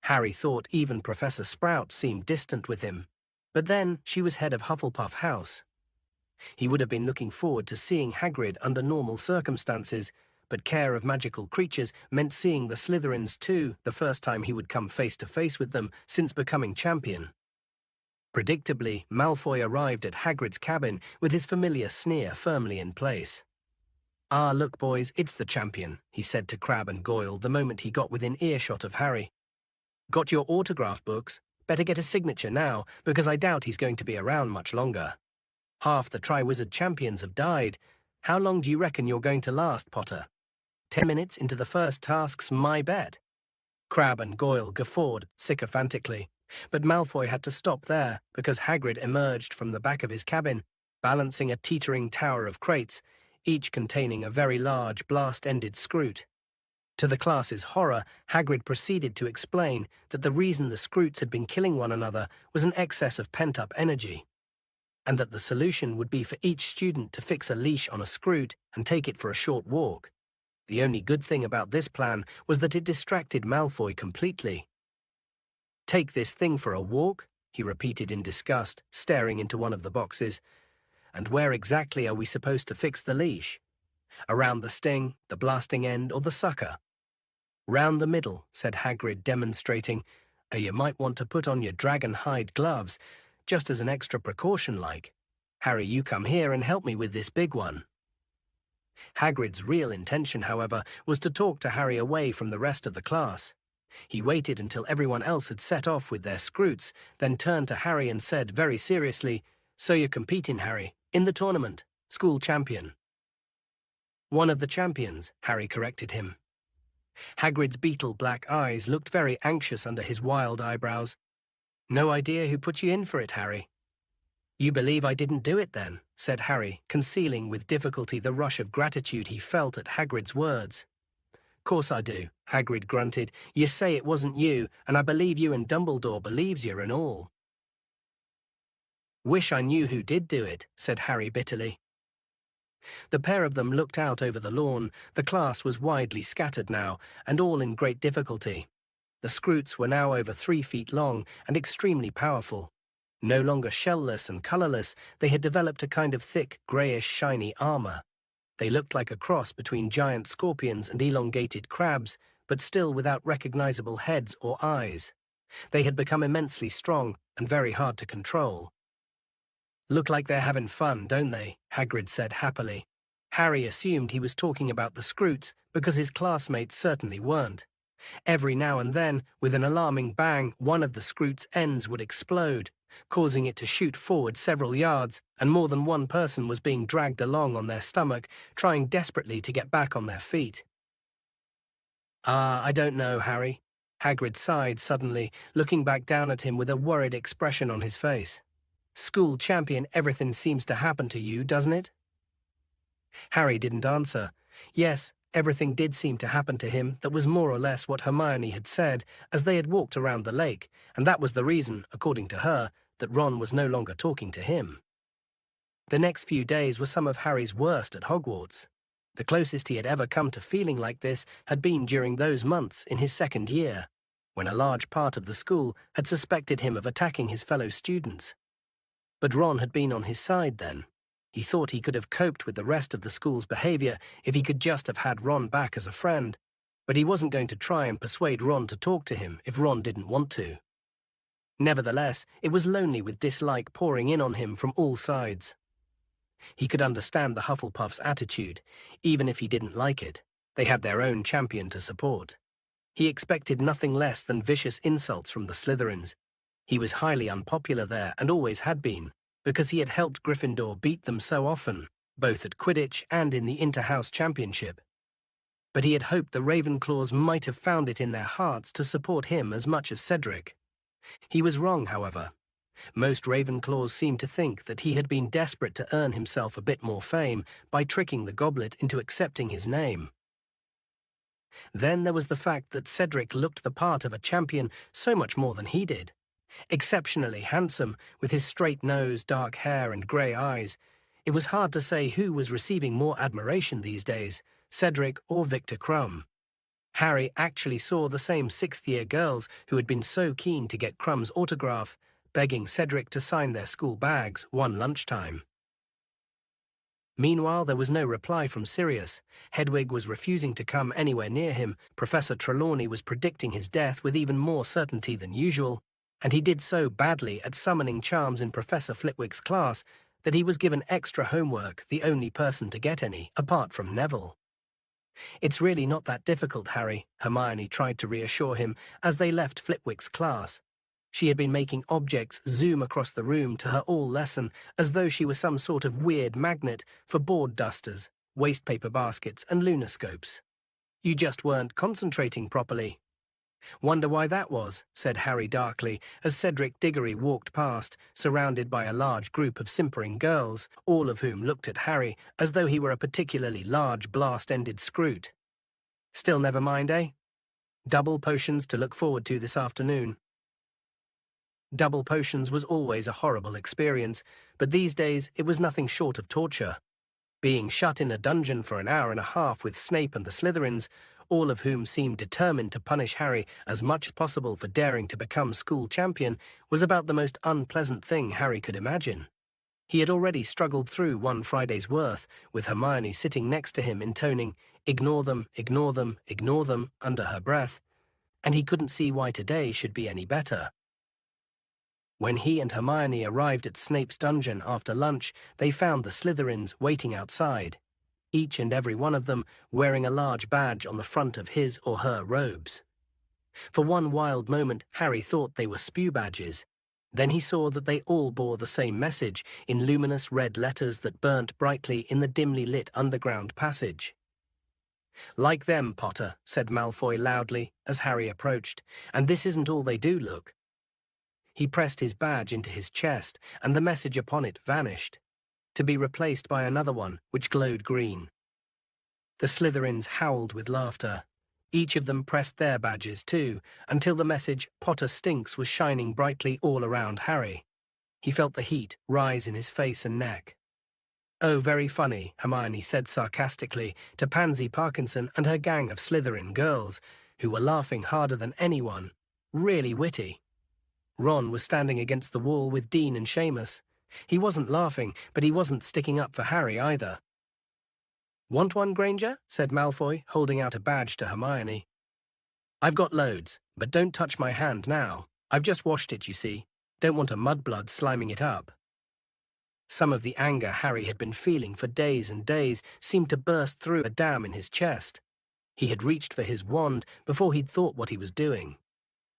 Harry thought even Professor Sprout seemed distant with him. But then she was head of Hufflepuff House. He would have been looking forward to seeing Hagrid under normal circumstances, but care of magical creatures meant seeing the Slytherins too, the first time he would come face to face with them since becoming champion. Predictably, Malfoy arrived at Hagrid's cabin with his familiar sneer firmly in place. "Ah, look, boys, it's the champion," he said to Crabbe and Goyle the moment he got within earshot of Harry. "Got your autograph books? Better get a signature now, because I doubt he's going to be around much longer. Half the Triwizard champions have died. How long do you reckon you're going to last, Potter? 10 minutes into the first task's my bet." Crabbe and Goyle guffawed sycophantically, but Malfoy had to stop there because Hagrid emerged from the back of his cabin, balancing a teetering tower of crates, each containing a very large blast-ended scroot. To the class's horror, Hagrid proceeded to explain that the reason the Scroots had been killing one another was an excess of pent-up energy, and that the solution would be for each student to fix a leash on a Scroot and take it for a short walk. The only good thing about this plan was that it distracted Malfoy completely. "Take this thing for a walk?" he repeated in disgust, staring into one of the boxes. "And where exactly are we supposed to fix the leash? Around the sting, the blasting end, or the sucker?" "Round the middle," said Hagrid, demonstrating. "You might want to put on your dragon hide gloves, just as an extra precaution like. Harry, you come here and help me with this big one." Hagrid's real intention, however, was to talk to Harry away from the rest of the class. He waited until everyone else had set off with their Scroots, then turned to Harry and said very seriously, "So you're competing, Harry, in the tournament, school champion." "One of the champions," Harry corrected him. Hagrid's beetle-black eyes looked very anxious under his wild eyebrows. "No idea who put you in for it, Harry." "You believe I didn't do it, then?" said Harry, concealing with difficulty the rush of gratitude he felt at Hagrid's words. "Course I do," Hagrid grunted. "You say it wasn't you, and I believe you and Dumbledore believes you and all." "Wish I knew who did do it," said Harry bitterly. The pair of them looked out over the lawn. The class was widely scattered now, and all in great difficulty. The Scroots were now over 3 feet long and extremely powerful. No longer shell-less and colourless, they had developed a kind of thick, greyish, shiny armour. They looked like a cross between giant scorpions and elongated crabs, but still without recognisable heads or eyes. They had become immensely strong and very hard to control. "Look like they're having fun, don't they?" Hagrid said happily. Harry assumed he was talking about the Scroots because his classmates certainly weren't. Every now and then, with an alarming bang, one of the Scroots' ends would explode, causing it to shoot forward several yards, and more than one person was being dragged along on their stomach, trying desperately to get back on their feet. I don't know, Harry." Hagrid sighed suddenly, looking back down at him with a worried expression on his face. "School champion, everything seems to happen to you, doesn't it?" Harry didn't answer. Yes, everything did seem to happen to him that was more or less what Hermione had said as they had walked around the lake, and that was the reason, according to her, that Ron was no longer talking to him. The next few days were some of Harry's worst at Hogwarts. The closest he had ever come to feeling like this had been during those months in his second year, when a large part of the school had suspected him of attacking his fellow students. But Ron had been on his side then. He thought he could have coped with the rest of the school's behavior if he could just have had Ron back as a friend, but he wasn't going to try and persuade Ron to talk to him if Ron didn't want to. Nevertheless, it was lonely with dislike pouring in on him from all sides. He could understand the Hufflepuff's attitude, even if he didn't like it. They had their own champion to support. He expected nothing less than vicious insults from the Slytherins. He was highly unpopular there and always had been, because he had helped Gryffindor beat them so often, both at Quidditch and in the Inter-House Championship. But he had hoped the Ravenclaws might have found it in their hearts to support him as much as Cedric. He was wrong, however. Most Ravenclaws seemed to think that he had been desperate to earn himself a bit more fame by tricking the goblet into accepting his name. Then there was the fact that Cedric looked the part of a champion so much more than he did. Exceptionally handsome, with his straight nose, dark hair, and grey eyes. It was hard to say who was receiving more admiration these days, Cedric or Victor Crumb. Harry actually saw the same sixth-year girls who had been so keen to get Crumb's autograph, begging Cedric to sign their school bags one lunchtime. Meanwhile, there was no reply from Sirius. Hedwig was refusing to come anywhere near him. Professor Trelawney was predicting his death with even more certainty than usual, and he did so badly at summoning charms in Professor Flitwick's class that he was given extra homework, the only person to get any, apart from Neville. "It's really not that difficult, Harry," Hermione tried to reassure him as they left Flitwick's class. She had been making objects zoom across the room to her all lesson as though she was some sort of weird magnet for board dusters, wastepaper baskets, and lunoscopes. "You just weren't concentrating properly." "Wonder why that was," said Harry darkly, as Cedric Diggory walked past, surrounded by a large group of simpering girls, all of whom looked at Harry as though he were a particularly large blast-ended scroot. "Still never mind, eh? Double potions to look forward to this afternoon." Double potions was always a horrible experience, but these days it was nothing short of torture. Being shut in a dungeon for an hour and a half with Snape and the Slytherins, all of whom seemed determined to punish Harry as much as possible for daring to become school champion, was about the most unpleasant thing Harry could imagine. He had already struggled through one Friday's worth, with Hermione sitting next to him intoning, "Ignore them, ignore them, ignore them," under her breath, and he couldn't see why today should be any better. When he and Hermione arrived at Snape's dungeon after lunch, they found the Slytherins waiting outside, each and every one of them wearing a large badge on the front of his or her robes. For one wild moment, Harry thought they were spew badges. Then he saw that they all bore the same message in luminous red letters that burnt brightly in the dimly lit underground passage. "Like them, Potter," said Malfoy loudly as Harry approached, "and this isn't all they do look." He pressed his badge into his chest, and the message upon it vanished, to be replaced by another one which glowed green. The Slytherins howled with laughter. Each of them pressed their badges too, until the message "Potter stinks" was shining brightly all around Harry. He felt the heat rise in his face and neck. "Oh, very funny," Hermione said sarcastically to Pansy Parkinson and her gang of Slytherin girls, who were laughing harder than anyone. Really witty. Ron was standing against the wall with Dean and Seamus. He wasn't laughing, but he wasn't sticking up for Harry either. "Want one, Granger?" said Malfoy, holding out a badge to Hermione. "I've got loads, but don't touch my hand now. I've just washed it, you see. Don't want a mudblood sliming it up." Some of the anger Harry had been feeling for days and days seemed to burst through a dam in his chest. He had reached for his wand before he'd thought what he was doing.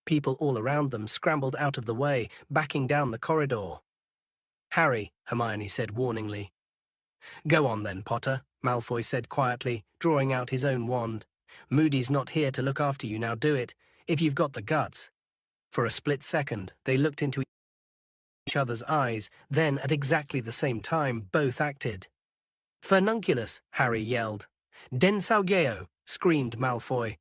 People all around them scrambled out of the way, backing down the corridor. "Harry," Hermione said warningly. "Go on then, Potter," Malfoy said quietly, drawing out his own wand. "Moody's not here to look after you, now do it, if you've got the guts." For a split second, they looked into each other's eyes, then, at exactly the same time, both acted. "Furnunculus," Harry yelled. "Densalgeo," screamed Malfoy.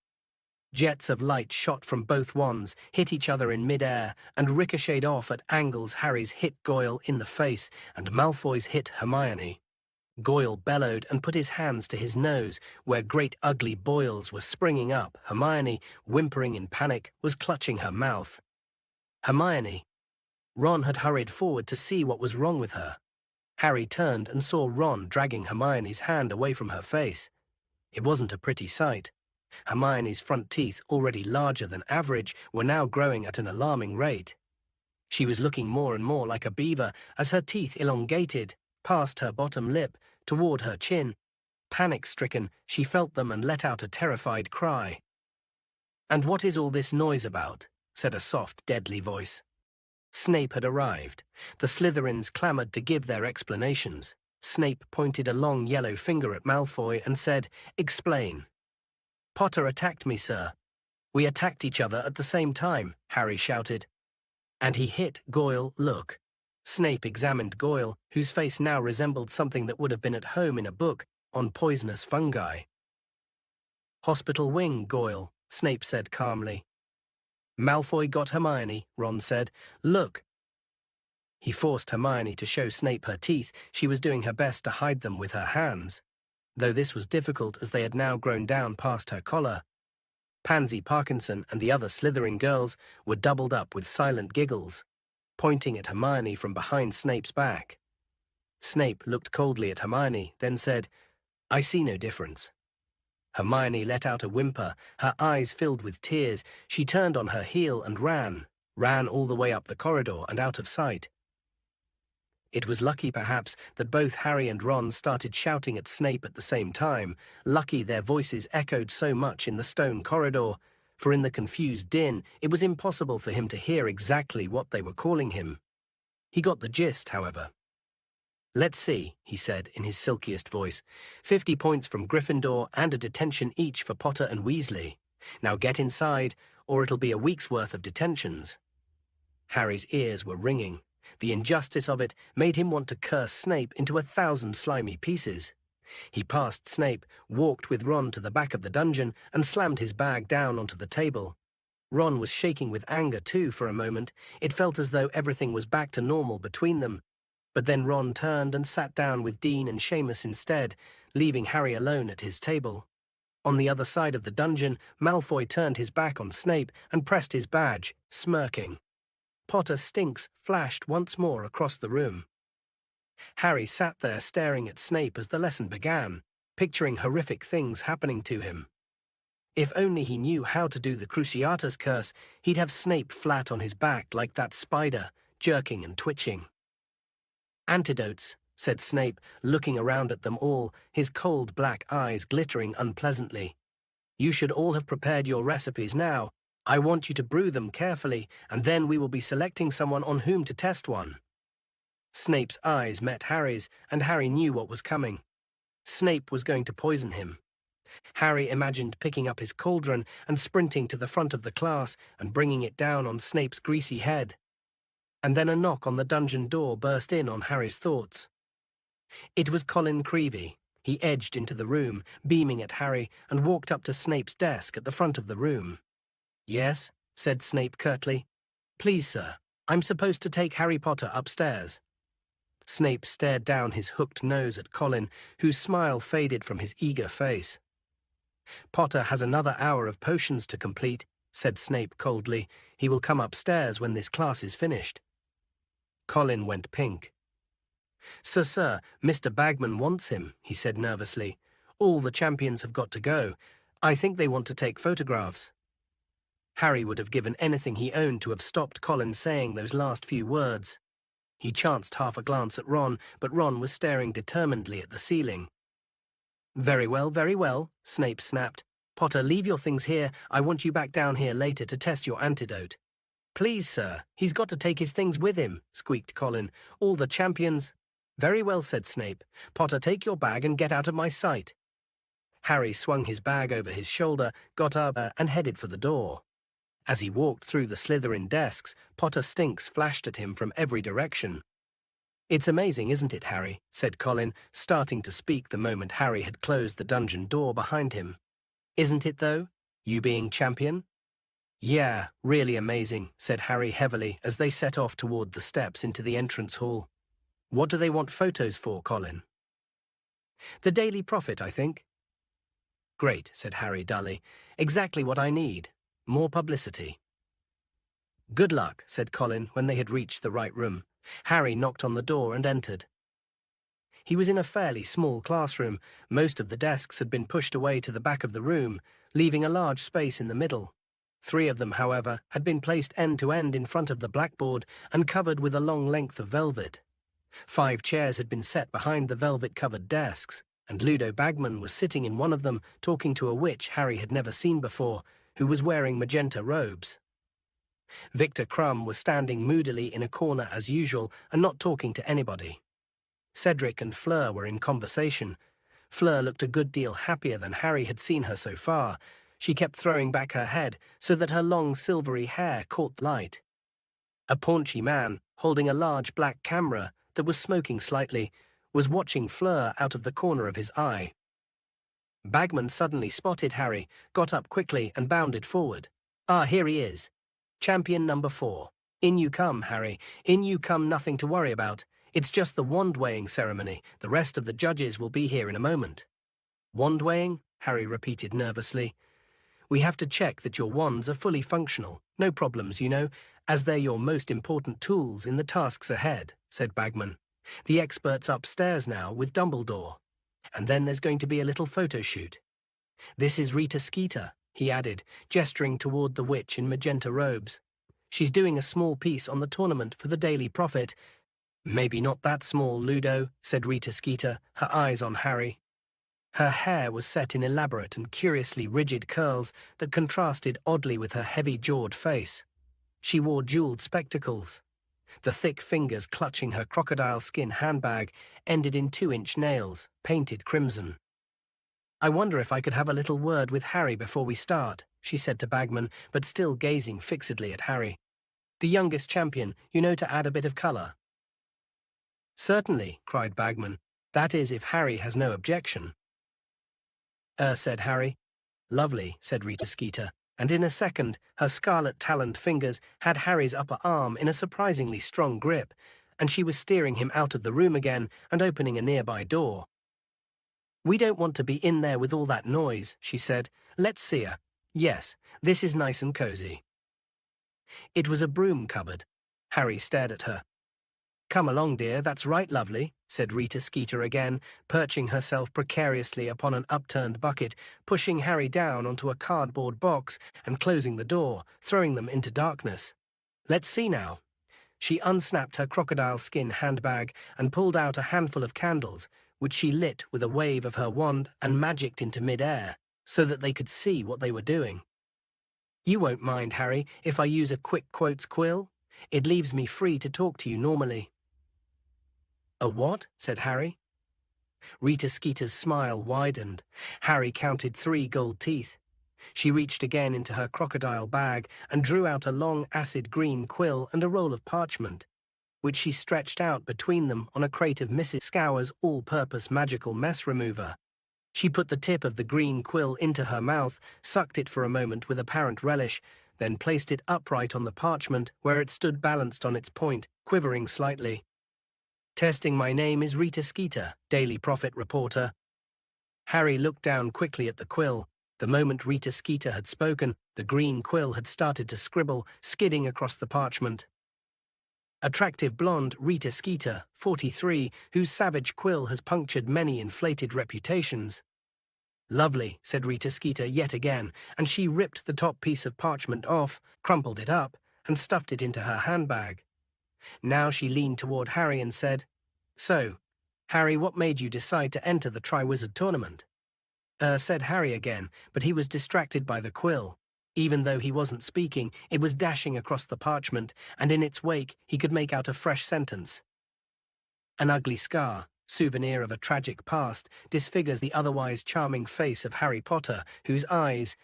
Jets of light shot from both wands, hit each other in mid-air, and ricocheted off at angles. Harry's hit Goyle in the face, and Malfoy's hit Hermione. Goyle bellowed and put his hands to his nose, where great ugly boils were springing up. Hermione, whimpering in panic, was clutching her mouth. "Hermione." Ron had hurried forward to see what was wrong with her. Harry turned and saw Ron dragging Hermione's hand away from her face. It wasn't a pretty sight. Hermione's front teeth, already larger than average, were now growing at an alarming rate. She was looking more and more like a beaver as her teeth elongated, past her bottom lip, toward her chin. Panic-stricken, she felt them and let out a terrified cry. "And what is all this noise about?" said a soft, deadly voice. Snape had arrived. The Slytherins clamoured to give their explanations. Snape pointed a long yellow finger at Malfoy and said, "Explain." "Potter attacked me, sir." "We attacked each other at the same time," Harry shouted. "And he hit Goyle, look." Snape examined Goyle, whose face now resembled something that would have been at home in a book on poisonous fungi. "Hospital wing, Goyle," Snape said calmly. "Malfoy got Hermione," Ron said. "Look." He forced Hermione to show Snape her teeth. She was doing her best to hide them with her hands, though this was difficult as they had now grown down past her collar. Pansy Parkinson and the other Slytherin girls were doubled up with silent giggles, pointing at Hermione from behind Snape's back. Snape looked coldly at Hermione, then said, "I see no difference." Hermione let out a whimper, her eyes filled with tears. She turned on her heel and ran all the way up the corridor and out of sight. It was lucky, perhaps, that both Harry and Ron started shouting at Snape at the same time. Lucky their voices echoed so much in the stone corridor, for in the confused din, it was impossible for him to hear exactly what they were calling him. He got the gist, however. "Let's see," he said in his silkiest voice. 50 points from Gryffindor and a detention each for Potter and Weasley. Now get inside, or it'll be a week's worth of detentions." Harry's ears were ringing. The injustice of it made him want to curse Snape into 1,000 slimy pieces. He passed Snape, walked with Ron to the back of the dungeon, and slammed his bag down onto the table. Ron was shaking with anger too for a moment. It felt as though everything was back to normal between them. But then Ron turned and sat down with Dean and Seamus instead, leaving Harry alone at his table. On the other side of the dungeon, Malfoy turned his back on Snape and pressed his badge, smirking. Potter stinks flashed once more across the room. Harry sat there staring at Snape as the lesson began, picturing horrific things happening to him. If only he knew how to do the Cruciatus curse, he'd have Snape flat on his back like that spider, jerking and twitching. "Antidotes," said Snape, looking around at them all, his cold black eyes glittering unpleasantly. "You should all have prepared your recipes now. I want you to brew them carefully, and then we will be selecting someone on whom to test one." Snape's eyes met Harry's, and Harry knew what was coming. Snape was going to poison him. Harry imagined picking up his cauldron and sprinting to the front of the class and bringing it down on Snape's greasy head. And then a knock on the dungeon door burst in on Harry's thoughts. It was Colin Creevey. He edged into the room, beaming at Harry, and walked up to Snape's desk at the front of the room. "Yes," said Snape curtly. "Please, sir, I'm supposed to take Harry Potter upstairs." Snape stared down his hooked nose at Colin, whose smile faded from his eager face. "Potter has another hour of potions to complete," said Snape coldly. "He will come upstairs when this class is finished." Colin went pink. Sir, Mr. Bagman wants him," he said nervously. "All the champions have got to go. I think they want to take photographs." Harry would have given anything he owned to have stopped Colin saying those last few words. He chanced half a glance at Ron, but Ron was staring determinedly at the ceiling. Very well," Snape snapped. "Potter, leave your things here. I want you back down here later to test your antidote." "Please, sir, he's got to take his things with him," squeaked Colin. "All the champions—" "Very well," said Snape. "Potter, take your bag and get out of my sight." Harry swung his bag over his shoulder, got up, and headed for the door. As he walked through the Slytherin desks, Potter stinks flashed at him from every direction. "It's amazing, isn't it, Harry?" said Colin, starting to speak the moment Harry had closed the dungeon door behind him. "Isn't it, though? You being champion?" "Yeah, really amazing," said Harry heavily as they set off toward the steps into the entrance hall. "What do they want photos for, Colin?" "The Daily Prophet, I think." "Great," said Harry dully. "Exactly what I need. More publicity." Good luck, said Colin when they had reached the right room. Harry knocked on the door and entered. He was in a fairly small classroom. Most of the desks had been pushed away to the back of the room, leaving a large space in the middle. 3 of them, however, had been placed end to end in front of the blackboard and covered with a long length of velvet. 5 chairs had been set behind the velvet-covered desks, and Ludo Bagman was sitting in one of them, talking to a witch Harry had never seen before, who was wearing magenta robes. Victor Crumb was standing moodily in a corner as usual and not talking to anybody. Cedric and Fleur were in conversation. Fleur looked a good deal happier than Harry had seen her so far. She kept throwing back her head so that her long silvery hair caught the light. A paunchy man, holding a large black camera that was smoking slightly, was watching Fleur out of the corner of his eye. Bagman suddenly spotted Harry, got up quickly and bounded forward. "Ah, here he is. Champion number 4. In you come, Harry. In you come, nothing to worry about. It's just the wand-weighing ceremony. The rest of the judges will be here in a moment." "Wand-weighing?" Harry repeated nervously. "We have to check that your wands are fully functional. No problems, you know, as they're your most important tools in the tasks ahead," said Bagman. "The expert's upstairs now with Dumbledore. And then there's going to be a little photo shoot. This is Rita Skeeter," he added, gesturing toward the witch in magenta robes. "She's doing a small piece on the tournament for the Daily Prophet." "Maybe not that small, Ludo," said Rita Skeeter, her eyes on Harry. Her hair was set in elaborate and curiously rigid curls that contrasted oddly with her heavy-jawed face. She wore jeweled spectacles. The thick fingers clutching her crocodile skin handbag ended in 2-inch nails, painted crimson. "I wonder if I could have a little word with Harry before we start," she said to Bagman, but still gazing fixedly at Harry. "The youngest champion, you know, to add a bit of colour." "Certainly," cried Bagman. "That is, if Harry has no objection." Said Harry. "Lovely," said Rita Skeeter, and in a second her scarlet-taloned fingers had Harry's upper arm in a surprisingly strong grip, and she was steering him out of the room again and opening a nearby door. "We don't want to be in there with all that noise," she said. "Let's see her. Yes, this is nice and cozy." It was a broom cupboard. Harry stared at her. "Come along, dear, that's right, lovely," said Rita Skeeter again, perching herself precariously upon an upturned bucket, pushing Harry down onto a cardboard box and closing the door, throwing them into darkness. "Let's see now." She unsnapped her crocodile skin handbag and pulled out a handful of candles, which she lit with a wave of her wand and magicked into mid-air, so that they could see what they were doing. "You won't mind, Harry, if I use a quick quotes quill? It leaves me free to talk to you normally." "A what?" said Harry. Rita Skeeter's smile widened. Harry counted 3 gold teeth. She reached again into her crocodile bag and drew out a long acid-green quill and a roll of parchment, which she stretched out between them on a crate of Mrs. Scour's all-purpose magical mess remover. She put the tip of the green quill into her mouth, sucked it for a moment with apparent relish, then placed it upright on the parchment where it stood balanced on its point, quivering slightly. "Testing, my name is Rita Skeeter, Daily Prophet reporter." Harry looked down quickly at the quill. The moment Rita Skeeter had spoken, the green quill had started to scribble, skidding across the parchment. "Attractive blonde Rita Skeeter, 43, whose savage quill has punctured many inflated reputations." "Lovely," said Rita Skeeter yet again, and she ripped the top piece of parchment off, crumpled it up, and stuffed it into her handbag. Now she leaned toward Harry and said, "So, Harry, what made you decide to enter the Triwizard Tournament?" Said Harry again, but he was distracted by the quill. Even though he wasn't speaking, it was dashing across the parchment, and in its wake he could make out a fresh sentence. "An ugly scar, souvenir of a tragic past, disfigures the otherwise charming face of Harry Potter, whose eyes—"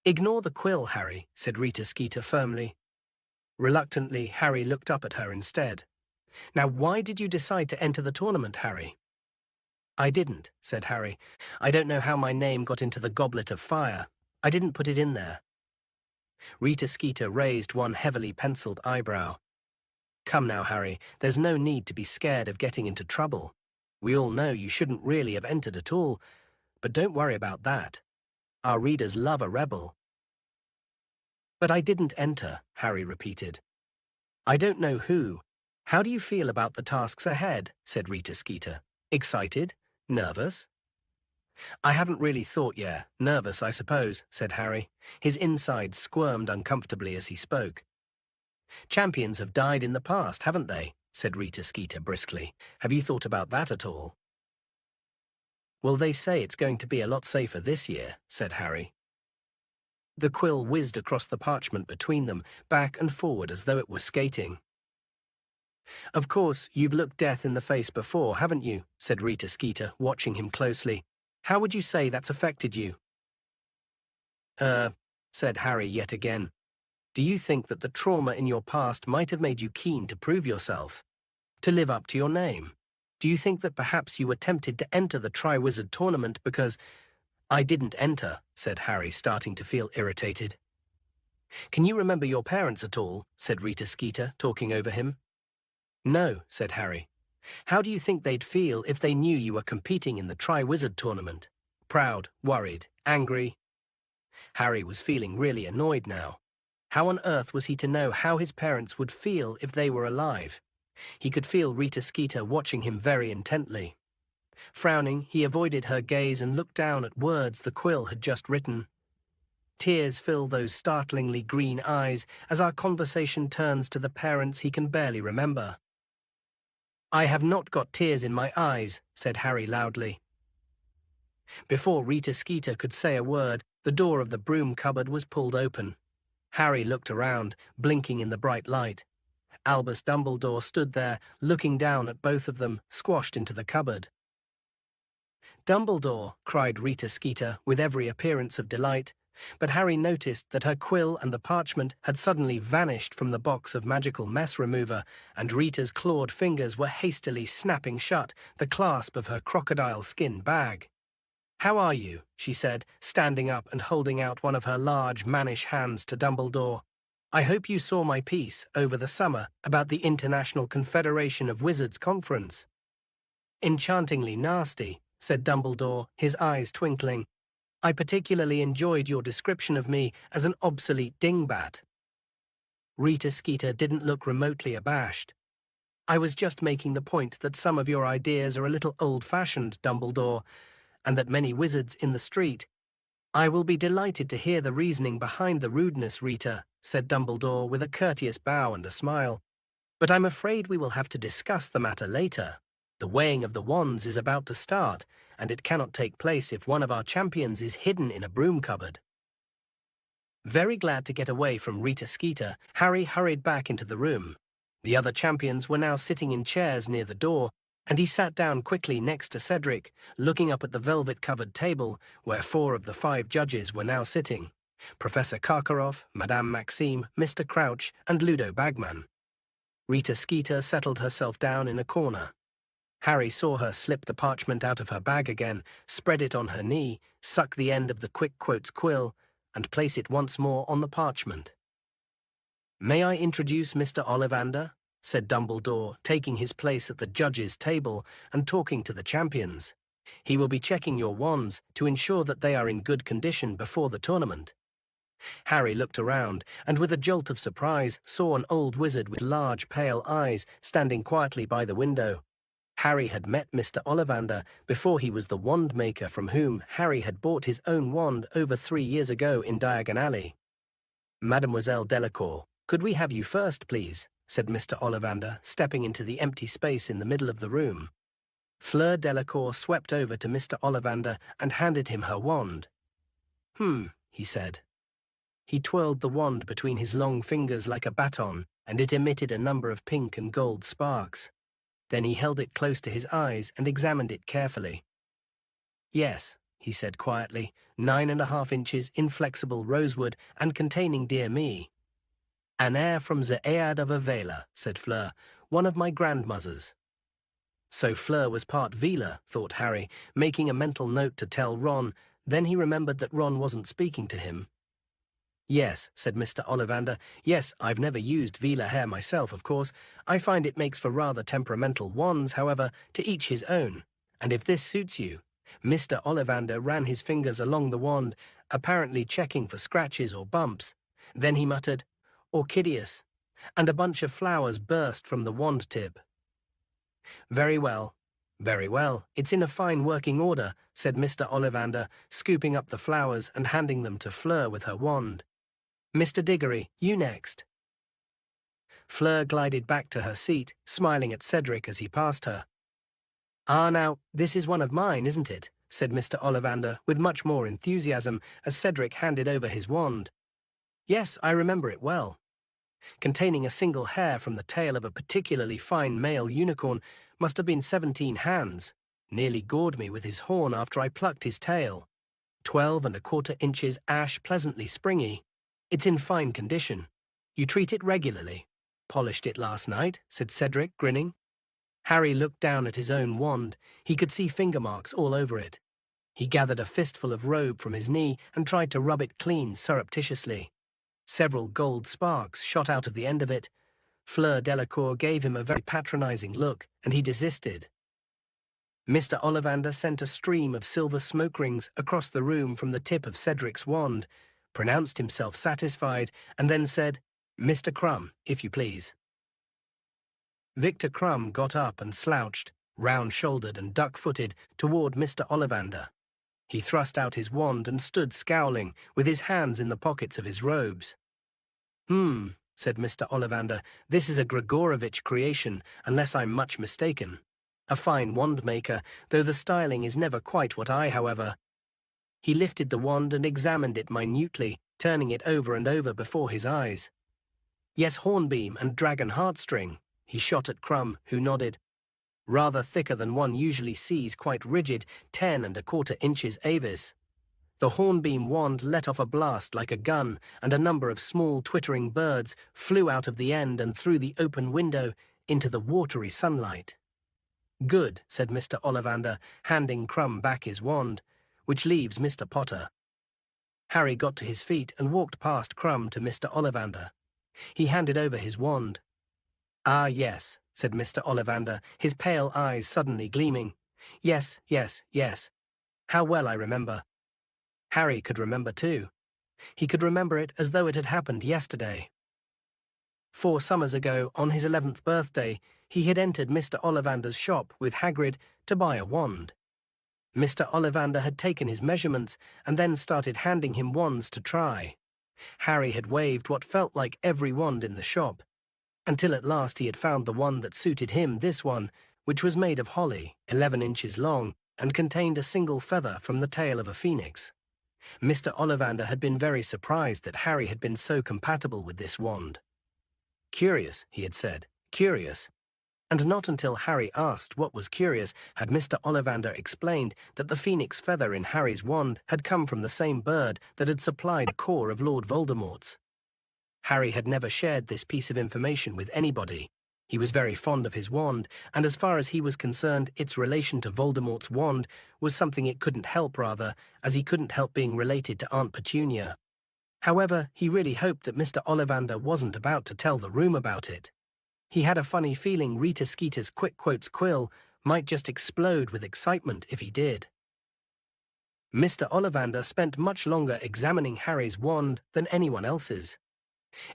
"Ignore the quill, Harry," said Rita Skeeter firmly. Reluctantly, Harry looked up at her instead. "Now, why did you decide to enter the tournament, Harry?" "I didn't," said Harry. "I don't know how my name got into the Goblet of Fire. I didn't put it in there." Rita Skeeter raised one heavily penciled eyebrow. "Come now, Harry, there's no need to be scared of getting into trouble. We all know you shouldn't really have entered at all, but don't worry about that. Our readers love a rebel." "But I didn't enter," Harry repeated. I don't know who. How do you feel about the tasks ahead? Said Rita Skeeter. Excited? Nervous? I haven't really thought yet. Nervous, I suppose, said Harry. His insides squirmed uncomfortably as he spoke. Champions have died in the past, haven't they? Said Rita Skeeter briskly. Have you thought about that at all? Well, they say it's going to be a lot safer this year, said Harry. The quill whizzed across the parchment between them, back and forward as though it were skating. Of course, you've looked death in the face before, haven't you? Said Rita Skeeter, watching him closely. How would you say that's affected you? Said Harry yet again. Do you think that the trauma in your past might have made you keen to prove yourself? To live up to your name? Do you think that perhaps you were tempted to enter the Triwizard Tournament because— I didn't enter, said Harry, starting to feel irritated. Can you remember your parents at all? Said Rita Skeeter, talking over him. No, said Harry. How do you think they'd feel if they knew you were competing in the Triwizard Tournament? Proud, worried, angry? Harry was feeling really annoyed now. How on earth was he to know how his parents would feel if they were alive? He could feel Rita Skeeter watching him very intently. Frowning, he avoided her gaze and looked down at words the quill had just written. Tears fill those startlingly green eyes as our conversation turns to the parents he can barely remember. I have not got tears in my eyes, said Harry loudly. Before Rita Skeeter could say a word, the door of the broom cupboard was pulled open. Harry looked around, blinking in the bright light. Albus Dumbledore stood there, looking down at both of them, squashed into the cupboard. Dumbledore, cried Rita Skeeter, with every appearance of delight, but Harry noticed that her quill and the parchment had suddenly vanished from the box of magical mess remover, and Rita's clawed fingers were hastily snapping shut the clasp of her crocodile skin bag. How are you? She said, standing up and holding out one of her large, mannish hands to Dumbledore. I hope you saw my piece over the summer about the International Confederation of Wizards conference. Enchantingly nasty, said Dumbledore, his eyes twinkling. I particularly enjoyed your description of me as an obsolete dingbat. Rita Skeeter didn't look remotely abashed. I was just making the point that some of your ideas are a little old-fashioned, Dumbledore, and that many wizards in the street— I will be delighted to hear the reasoning behind the rudeness, Rita, said Dumbledore with a courteous bow and a smile. But I'm afraid we will have to discuss the matter later. The weighing of the wands is about to start, and it cannot take place if one of our champions is hidden in a broom cupboard. Very glad to get away from Rita Skeeter, Harry hurried back into the room. The other champions were now sitting in chairs near the door, and he sat down quickly next to Cedric, looking up at the velvet-covered table where 4 of the 5 judges were now sitting: Professor Karkaroff, Madame Maxime, Mr. Crouch, and Ludo Bagman. Rita Skeeter settled herself down in a corner. Harry saw her slip the parchment out of her bag again, spread it on her knee, suck the end of the Quick Quotes quill, and place it once more on the parchment. May I introduce Mr. Ollivander? Said Dumbledore, taking his place at the judges' table and talking to the champions. He will be checking your wands to ensure that they are in good condition before the tournament. Harry looked around, and with a jolt of surprise saw an old wizard with large pale eyes standing quietly by the window. Harry had met Mr. Ollivander before he was the wand maker from whom Harry had bought his own wand over 3 years ago in Diagon Alley. Mademoiselle Delacour, could we have you first, please? Said Mr. Ollivander, stepping into the empty space in the middle of the room. Fleur Delacour swept over to Mr. Ollivander and handed him her wand. He said. He twirled the wand between his long fingers like a baton, and it emitted a number of pink and gold sparks. Then he held it close to his eyes and examined it carefully. Yes, he said quietly, 9½ inches inflexible rosewood and containing dear me. An heir from the Aead of Avela, said Fleur, one of my grandmothers. So Fleur was part Vela, thought Harry, making a mental note to tell Ron. Then he remembered that Ron wasn't speaking to him. Yes, said Mr. Ollivander. Yes, I've never used Vela hair myself, of course. I find it makes for rather temperamental wands, however, to each his own. And if this suits you— Mr. Ollivander ran his fingers along the wand, apparently checking for scratches or bumps. Then he muttered, Orchideus. and a bunch of flowers burst from the wand tip. Very well. Very well. It's in a fine working order, said Mr. Ollivander, scooping up the flowers and handing them to Fleur with her wand. Mr. Diggory, you next. Fleur glided back to her seat, smiling at Cedric as he passed her. Ah, now, this is one of mine, isn't it? Said Mr. Ollivander with much more enthusiasm as Cedric handed over his wand. Yes, I remember it well. Containing a single hair from the tail of a particularly fine male unicorn, must have been 17 hands. Nearly gored me with his horn after I plucked his tail. 12¼ inches ash, pleasantly springy. It's in fine condition. You treat it regularly. Polished it last night, said Cedric, grinning. Harry looked down at his own wand. He could see finger marks all over it. He gathered a fistful of robe from his knee and tried to rub it clean surreptitiously. Several gold sparks shot out of the end of it. Fleur Delacour gave him a very patronizing look, and he desisted. Mr. Ollivander sent a stream of silver smoke rings across the room from the tip of Cedric's wand, pronounced himself satisfied, and then said, Mr. Crumb, if you please. Victor Crumb got up and slouched, round-shouldered and duck-footed, toward Mr. Ollivander. He thrust out his wand and stood scowling, with his hands in the pockets of his robes. Said Mr. Ollivander, this is a Grigorovitch creation, unless I'm much mistaken. A fine wand-maker, though the styling is never quite what I, however. He lifted the wand and examined it minutely, turning it over and over before his eyes. Yes, hornbeam and dragon heartstring, he shot at Crumb, who nodded. Rather thicker than one usually sees, quite rigid, 10¼ inches avis. The hornbeam wand let off a blast like a gun, and a number of small twittering birds flew out of the end and through the open window into the watery sunlight. Good, said Mr. Ollivander, handing Crumb back his wand, which leaves Mr. Potter. Harry got to his feet and walked past Crumb to Mr. Ollivander. He handed over his wand. Ah, yes, said Mr. Ollivander, his pale eyes suddenly gleaming. Yes, yes, yes. How well I remember. Harry could remember too. He could remember it as though it had happened yesterday. 4 summers ago, on his 11th birthday, he had entered Mr. Ollivander's shop with Hagrid to buy a wand. Mr. Ollivander had taken his measurements and then started handing him wands to try. Harry had waved what felt like every wand in the shop, until at last he had found the one that suited him, this one, which was made of holly, 11 inches long, and contained a single feather from the tail of a phoenix. Mr. Ollivander had been very surprised that Harry had been so compatible with this wand. Curious, he had said, curious. And not until Harry asked what was curious had Mr. Ollivander explained that the phoenix feather in Harry's wand had come from the same bird that had supplied the core of Lord Voldemort's. Harry had never shared this piece of information with anybody. He was very fond of his wand, and as far as he was concerned, its relation to Voldemort's wand was something it couldn't help, rather, as he couldn't help being related to Aunt Petunia. However, he really hoped that Mr. Ollivander wasn't about to tell the room about it. He had a funny feeling Rita Skeeter's Quick Quotes quill might just explode with excitement if he did. Mr. Ollivander spent much longer examining Harry's wand than anyone else's.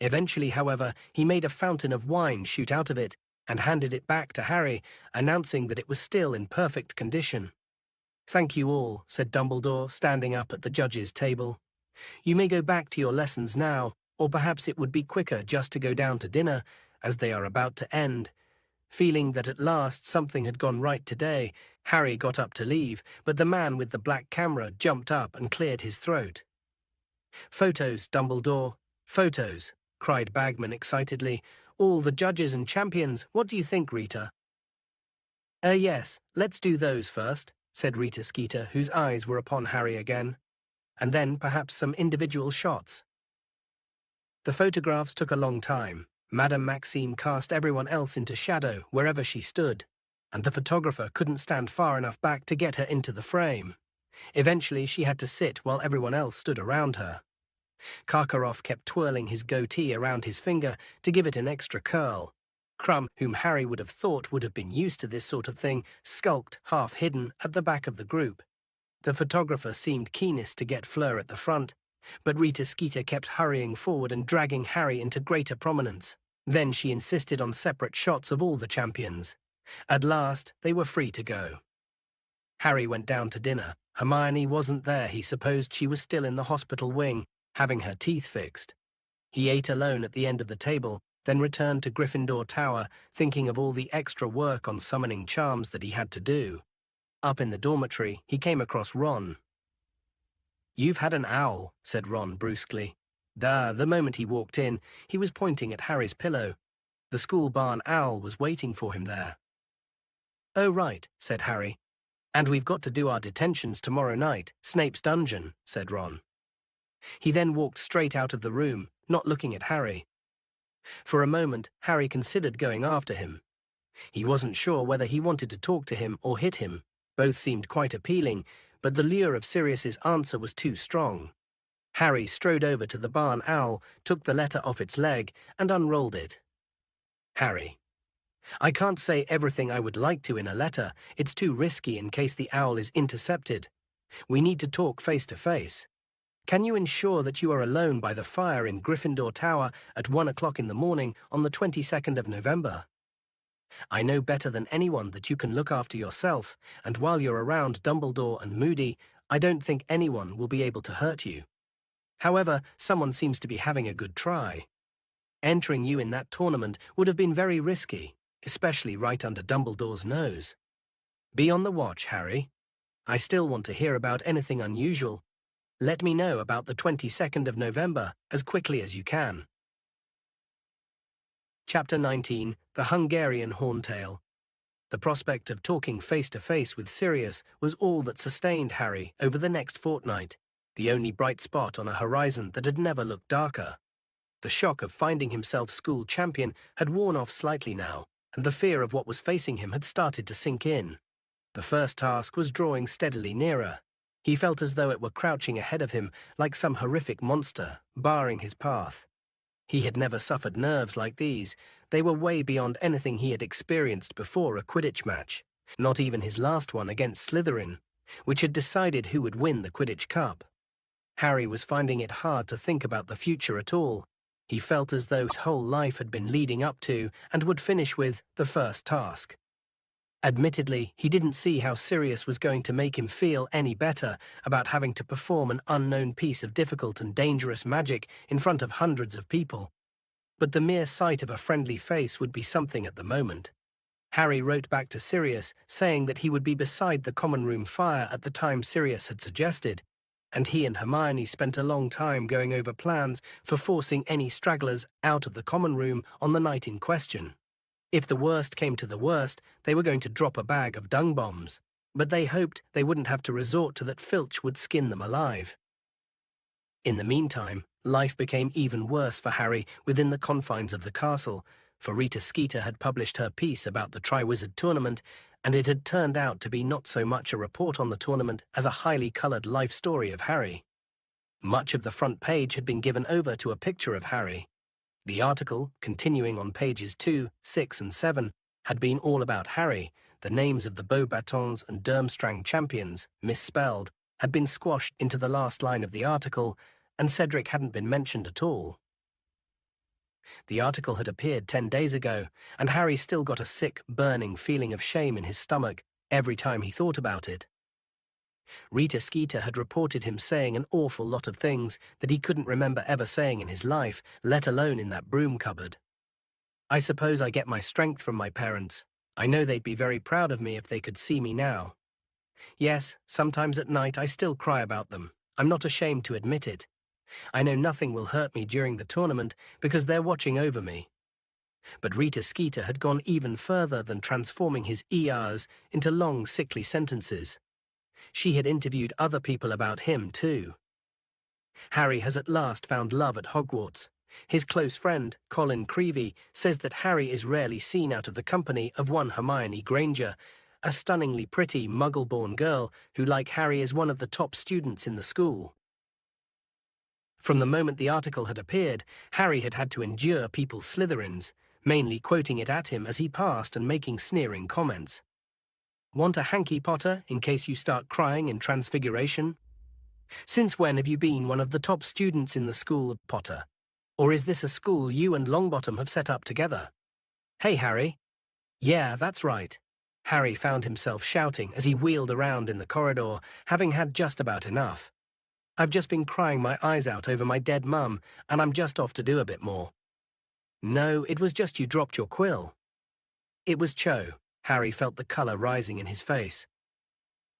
Eventually, however, he made a fountain of wine shoot out of it and handed it back to Harry, announcing that it was still in perfect condition. Thank you all, said Dumbledore, standing up at the judges' table. You may go back to your lessons now, or perhaps it would be quicker just to go down to dinner, as they are about to end. Feeling that at last something had gone right today, Harry got up to leave, but the man with the black camera jumped up and cleared his throat. Photos, Dumbledore, photos, cried Bagman excitedly. All the judges and champions, what do you think, Rita? Yes, let's do those first, said Rita Skeeter, whose eyes were upon Harry again. And then perhaps some individual shots. The photographs took a long time. Madame Maxime cast everyone else into shadow wherever she stood, and the photographer couldn't stand far enough back to get her into the frame. Eventually she had to sit while everyone else stood around her. Karkaroff kept twirling his goatee around his finger to give it an extra curl. Crumb, whom Harry would have thought would have been used to this sort of thing, skulked, half-hidden, at the back of the group. The photographer seemed keenest to get Fleur at the front, but Rita Skeeter kept hurrying forward and dragging Harry into greater prominence. Then she insisted on separate shots of all the champions. At last, they were free to go. Harry went down to dinner. Hermione wasn't there. He supposed she was still in the hospital wing, having her teeth fixed. He ate alone at the end of the table, then returned to Gryffindor Tower, thinking of all the extra work on summoning charms that he had to do. Up in the dormitory, he came across Ron. "You've had an owl," said Ron brusquely. The moment he walked in, he was pointing at Harry's pillow. The school barn owl was waiting for him there. "Oh, right," said Harry. "And we've got to do our detentions tomorrow night, Snape's dungeon," said Ron. He then walked straight out of the room, not looking at Harry. For a moment, Harry considered going after him. He wasn't sure whether he wanted to talk to him or hit him. Both seemed quite appealing, but the lure of Sirius's answer was too strong. Harry strode over to the barn owl, took the letter off its leg, and unrolled it. "Harry, I can't say everything I would like to in a letter. It's too risky in case the owl is intercepted. We need to talk face to face. Can you ensure that you are alone by the fire in Gryffindor Tower at 1 o'clock in the morning on the 22nd of November? I know better than anyone that you can look after yourself, and while you're around Dumbledore and Moody, I don't think anyone will be able to hurt you. However, someone seems to be having a good try. Entering you in that tournament would have been very risky, especially right under Dumbledore's nose. Be on the watch, Harry. I still want to hear about anything unusual. Let me know about the 22nd of November as quickly as you can." Chapter 19, The Hungarian Horntail. The prospect of talking face-to-face with Sirius was all that sustained Harry over the next fortnight, the only bright spot on a horizon that had never looked darker. The shock of finding himself school champion had worn off slightly now, and the fear of what was facing him had started to sink in. The first task was drawing steadily nearer. He felt as though it were crouching ahead of him like some horrific monster, barring his path. He had never suffered nerves like these. They were way beyond anything he had experienced before a Quidditch match, not even his last one against Slytherin, which had decided who would win the Quidditch Cup. Harry was finding it hard to think about the future at all. He felt as though his whole life had been leading up to, and would finish with, the first task. Admittedly, he didn't see how Sirius was going to make him feel any better about having to perform an unknown piece of difficult and dangerous magic in front of hundreds of people. But the mere sight of a friendly face would be something at the moment. Harry wrote back to Sirius, saying that he would be beside the common room fire at the time Sirius had suggested, and he and Hermione spent a long time going over plans for forcing any stragglers out of the common room on the night in question. If the worst came to the worst, they were going to drop a bag of dung bombs, but they hoped they wouldn't have to resort to that. Filch would skin them alive. In the meantime, life became even worse for Harry within the confines of the castle, for Rita Skeeter had published her piece about the Triwizard Tournament, and it had turned out to be not so much a report on the tournament as a highly coloured life story of Harry. Much of the front page had been given over to a picture of Harry. The article, continuing on pages 2, 6, and 7, had been all about Harry. The names of the Beauxbatons and Durmstrang champions, misspelled, had been squashed into the last line of the article, and Cedric hadn't been mentioned at all. The article had appeared 10 days ago, and Harry still got a sick, burning feeling of shame in his stomach every time he thought about it. Rita Skeeter had reported him saying an awful lot of things that he couldn't remember ever saying in his life, let alone in that broom cupboard. "I suppose I get my strength from my parents. I know they'd be very proud of me if they could see me now. Yes, sometimes at night I still cry about them. I'm not ashamed to admit it. I know nothing will hurt me during the tournament because they're watching over me." But Rita Skeeter had gone even further than transforming his ERs into long, sickly sentences. She had interviewed other people about him, too. Harry has at last found love at Hogwarts. His close friend, Colin Creevey, says that Harry is rarely seen out of the company of one Hermione Granger, a stunningly pretty, muggle-born girl who, like Harry, is one of the top students in the school. From the moment the article had appeared, Harry had had to endure people's Slytherins, mainly quoting it at him as he passed and making sneering comments. "Want a hanky, Potter, in case you start crying in Transfiguration? Since when have you been one of the top students in the school, Potter? Or is this a school you and Longbottom have set up together? Hey, Harry. Yeah, that's right. Harry found himself shouting as he wheeled around in the corridor, having had just about enough. I've just been crying my eyes out over my dead mum, and I'm just off to do a bit more. No, it was just you dropped your quill. It was Cho. Harry felt the colour rising in his face.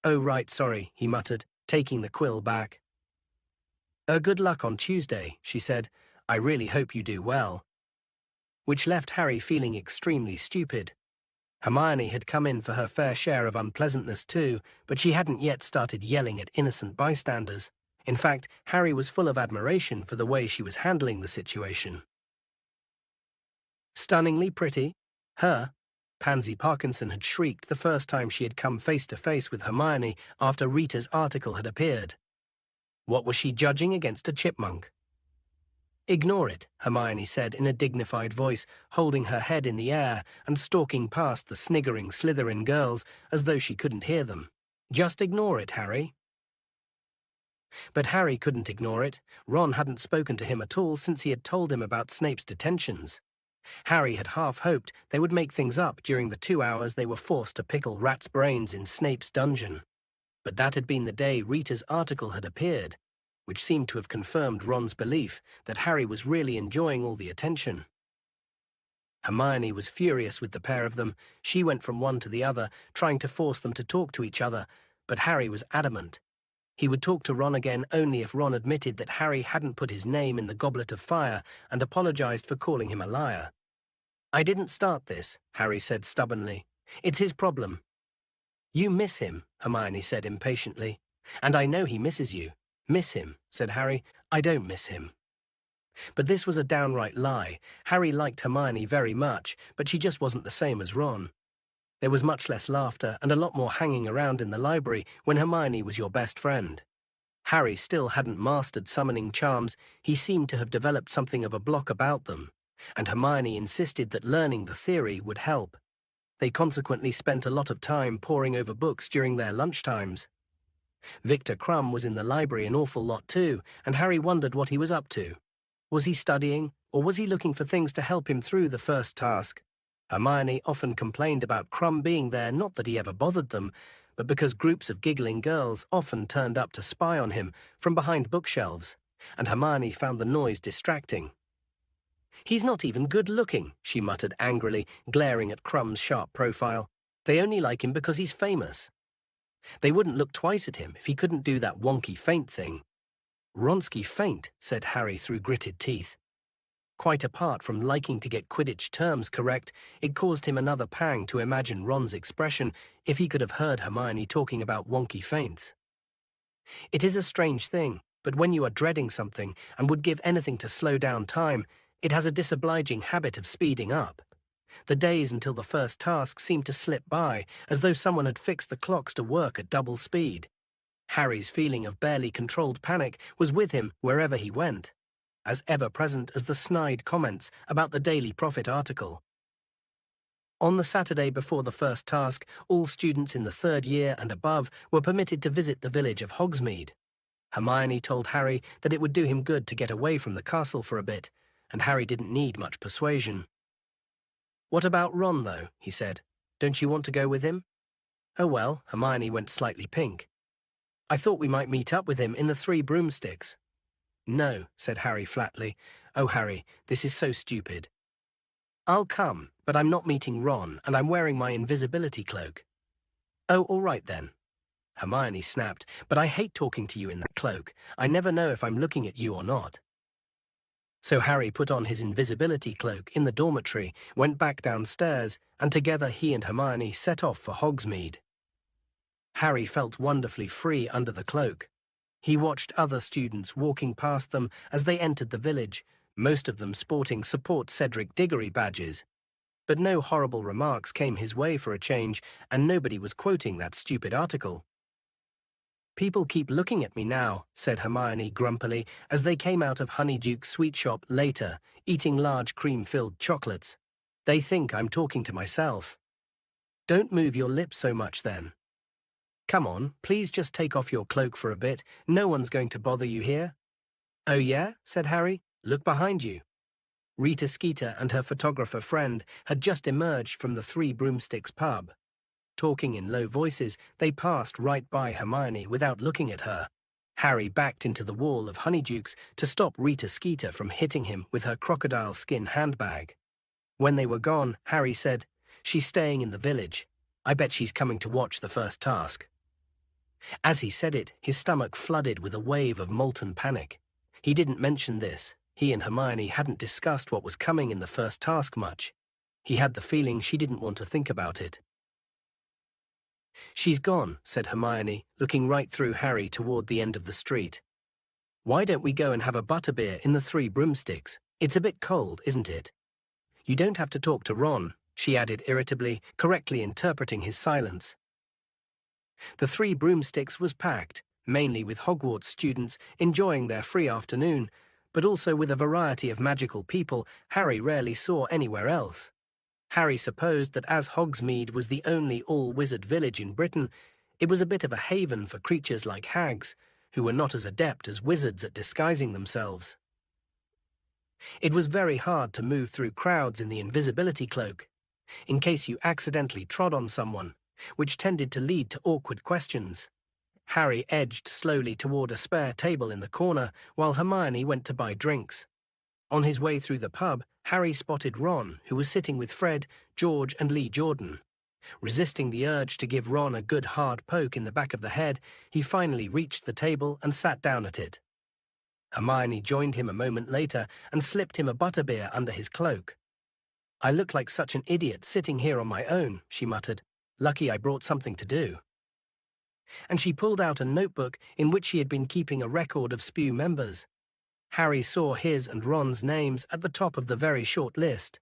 Oh right, sorry, he muttered, taking the quill back. Good luck on Tuesday, she said. I really hope you do well. Which left Harry feeling extremely stupid. Hermione had come in for her fair share of unpleasantness too, but she hadn't yet started yelling at innocent bystanders. In fact, Harry was full of admiration for the way she was handling the situation. Stunningly pretty? Her? Pansy Parkinson had shrieked the first time she had come face to face with Hermione after Rita's article had appeared. What was she judging against a chipmunk? Ignore it, Hermione said in a dignified voice, holding her head in the air and stalking past the sniggering Slytherin girls as though she couldn't hear them. Just ignore it, Harry. But Harry couldn't ignore it. Ron hadn't spoken to him at all since he had told him about Snape's detentions. Harry had half hoped they would make things up during the 2 hours they were forced to pickle rats' brains in Snape's dungeon. But that had been the day Rita's article had appeared, which seemed to have confirmed Ron's belief that Harry was really enjoying all the attention. Hermione was furious with the pair of them. She went from one to the other, trying to force them to talk to each other, but Harry was adamant. He would talk to Ron again only if Ron admitted that Harry hadn't put his name in the Goblet of Fire and apologized for calling him a liar. I didn't start this, Harry said stubbornly. It's his problem. You miss him, Hermione said impatiently. And I know he misses you. Miss him, said Harry. I don't miss him. But this was a downright lie. Harry liked Hermione very much, but she just wasn't the same as Ron. There was much less laughter and a lot more hanging around in the library when Hermione was your best friend. Harry still hadn't mastered summoning charms. He seemed to have developed something of a block about them, and Hermione insisted that learning the theory would help. They consequently spent a lot of time poring over books during their lunchtimes. Victor Crumb was in the library an awful lot too, and Harry wondered what he was up to. Was he studying, or was he looking for things to help him through the first task? Hermione often complained about Crumb being there, not that he ever bothered them, but because groups of giggling girls often turned up to spy on him from behind bookshelves, and Hermione found the noise distracting. He's not even good-looking, she muttered angrily, glaring at Crumb's sharp profile. They only like him because he's famous. They wouldn't look twice at him if he couldn't do that wonky feint thing. Wronski feint, said Harry through gritted teeth. Quite apart from liking to get Quidditch terms correct, it caused him another pang to imagine Ron's expression if he could have heard Hermione talking about wonky feints. It is a strange thing, but when you are dreading something and would give anything to slow down time, it has a disobliging habit of speeding up. The days until the first task seemed to slip by, as though someone had fixed the clocks to work at double speed. Harry's feeling of barely controlled panic was with him wherever he went, as ever-present as the snide comments about the Daily Prophet article. On the Saturday before the first task, all students in the 3rd year and above were permitted to visit the village of Hogsmeade. Hermione told Harry that it would do him good to get away from the castle for a bit, and Harry didn't need much persuasion. What about Ron, though? He said. Don't you want to go with him? Oh well, Hermione went slightly pink. I thought we might meet up with him in the 3 Broomsticks. No, said Harry flatly. Oh, Harry, this is so stupid. I'll come, but I'm not meeting Ron, and I'm wearing my invisibility cloak. Oh, all right then. Hermione snapped, but I hate talking to you in that cloak. I never know if I'm looking at you or not. So Harry put on his invisibility cloak in the dormitory, went back downstairs, and together he and Hermione set off for Hogsmeade. Harry felt wonderfully free under the cloak. He watched other students walking past them as they entered the village, most of them sporting Support Cedric Diggory badges. But no horrible remarks came his way for a change, and nobody was quoting that stupid article. People keep looking at me now, said Hermione grumpily as they came out of Honeyduke's sweet shop later, eating large cream-filled chocolates. They think I'm talking to myself. Don't move your lips so much then. Come on, please just take off your cloak for a bit. No one's going to bother you here. Oh yeah, said Harry. Look behind you. Rita Skeeter and her photographer friend had just emerged from the Three Broomsticks pub. Talking in low voices, they passed right by Hermione without looking at her. Harry backed into the wall of honeydukes to stop Rita Skeeter from hitting him with her crocodile skin handbag. When they were gone, Harry said, "She's staying in the village. I bet she's coming to watch the first task." As he said it, his stomach flooded with a wave of molten panic. He didn't mention this. He and Hermione hadn't discussed what was coming in the first task much. He had the feeling she didn't want to think about it. "She's gone," said Hermione, looking right through Harry toward the end of the street. "Why don't we go and have a butterbeer in the Three Broomsticks? It's a bit cold, isn't it?" "You don't have to talk to Ron," she added irritably, correctly interpreting his silence. The Three Broomsticks was packed, mainly with Hogwarts students enjoying their free afternoon, but also with a variety of magical people Harry rarely saw anywhere else. Harry supposed that as Hogsmeade was the only all-wizard village in Britain, it was a bit of a haven for creatures like hags, who were not as adept as wizards at disguising themselves. It was very hard to move through crowds in the invisibility cloak, in case you accidentally trod on someone, which tended to lead to awkward questions. Harry edged slowly toward a spare table in the corner while Hermione went to buy drinks. On his way through the pub, Harry spotted Ron, who was sitting with Fred, George, and Lee Jordan. Resisting the urge to give Ron a good hard poke in the back of the head, he finally reached the table and sat down at it. Hermione joined him a moment later and slipped him a butterbeer under his cloak. "I look like such an idiot sitting here on my own," she muttered. "Lucky I brought something to do." And she pulled out a notebook in which she had been keeping a record of SPEW members. Harry saw his and Ron's names at the top of the very short list.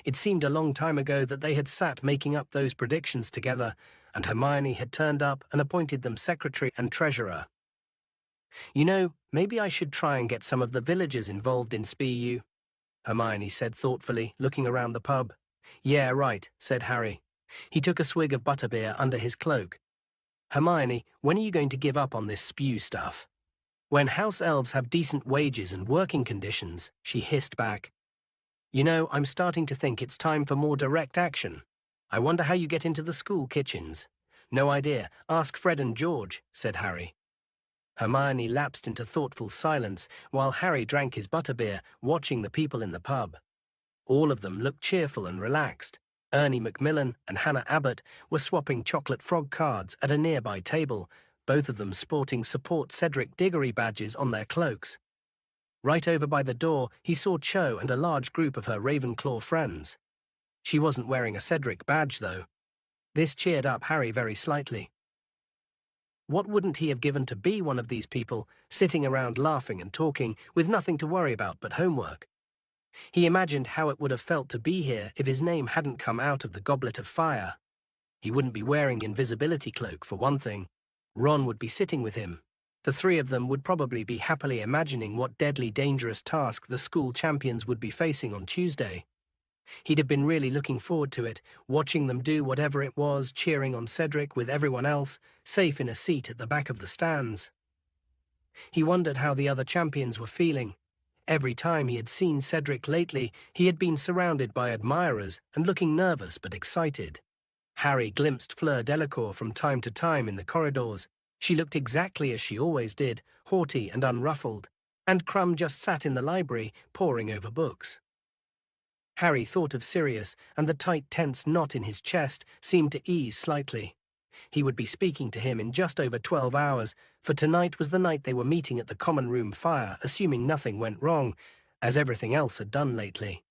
It seemed a long time ago that they had sat making up those predictions together, and Hermione had turned up and appointed them secretary and treasurer. "You know, maybe I should try and get some of the villagers involved in SPEU," Hermione said thoughtfully, looking around the pub. "Yeah, right," said Harry. He took a swig of butterbeer under his cloak. "Hermione, when are you going to give up on this SPEW stuff?" "When house elves have decent wages and working conditions," she hissed back. "You know, I'm starting to think it's time for more direct action. I wonder how you get into the school kitchens." "No idea. Ask Fred and George," said Harry. Hermione lapsed into thoughtful silence while Harry drank his butterbeer, watching the people in the pub. All of them looked cheerful and relaxed. Ernie Macmillan and Hannah Abbott were swapping chocolate frog cards at a nearby table, both of them sporting Support Cedric Diggory badges on their cloaks. Right over by the door, he saw Cho and a large group of her Ravenclaw friends. She wasn't wearing a Cedric badge, though. This cheered up Harry very slightly. What wouldn't he have given to be one of these people, sitting around laughing and talking, with nothing to worry about but homework? He imagined how it would have felt to be here if his name hadn't come out of the Goblet of Fire. He wouldn't be wearing the invisibility cloak, for one thing. Ron would be sitting with him. The three of them would probably be happily imagining what deadly dangerous task the school champions would be facing on Tuesday. He'd have been really looking forward to it, watching them do whatever it was, cheering on Cedric with everyone else, safe in a seat at the back of the stands. He wondered how the other champions were feeling. Every time he had seen Cedric lately, he had been surrounded by admirers and looking nervous but excited. Harry glimpsed Fleur Delacour from time to time in the corridors. She looked exactly as she always did, haughty and unruffled, and Crumb just sat in the library, poring over books. Harry thought of Sirius, and the tight, tense knot in his chest seemed to ease slightly. He would be speaking to him in just over 12 hours, for tonight was the night they were meeting at the common room fire, assuming nothing went wrong, as everything else had done lately.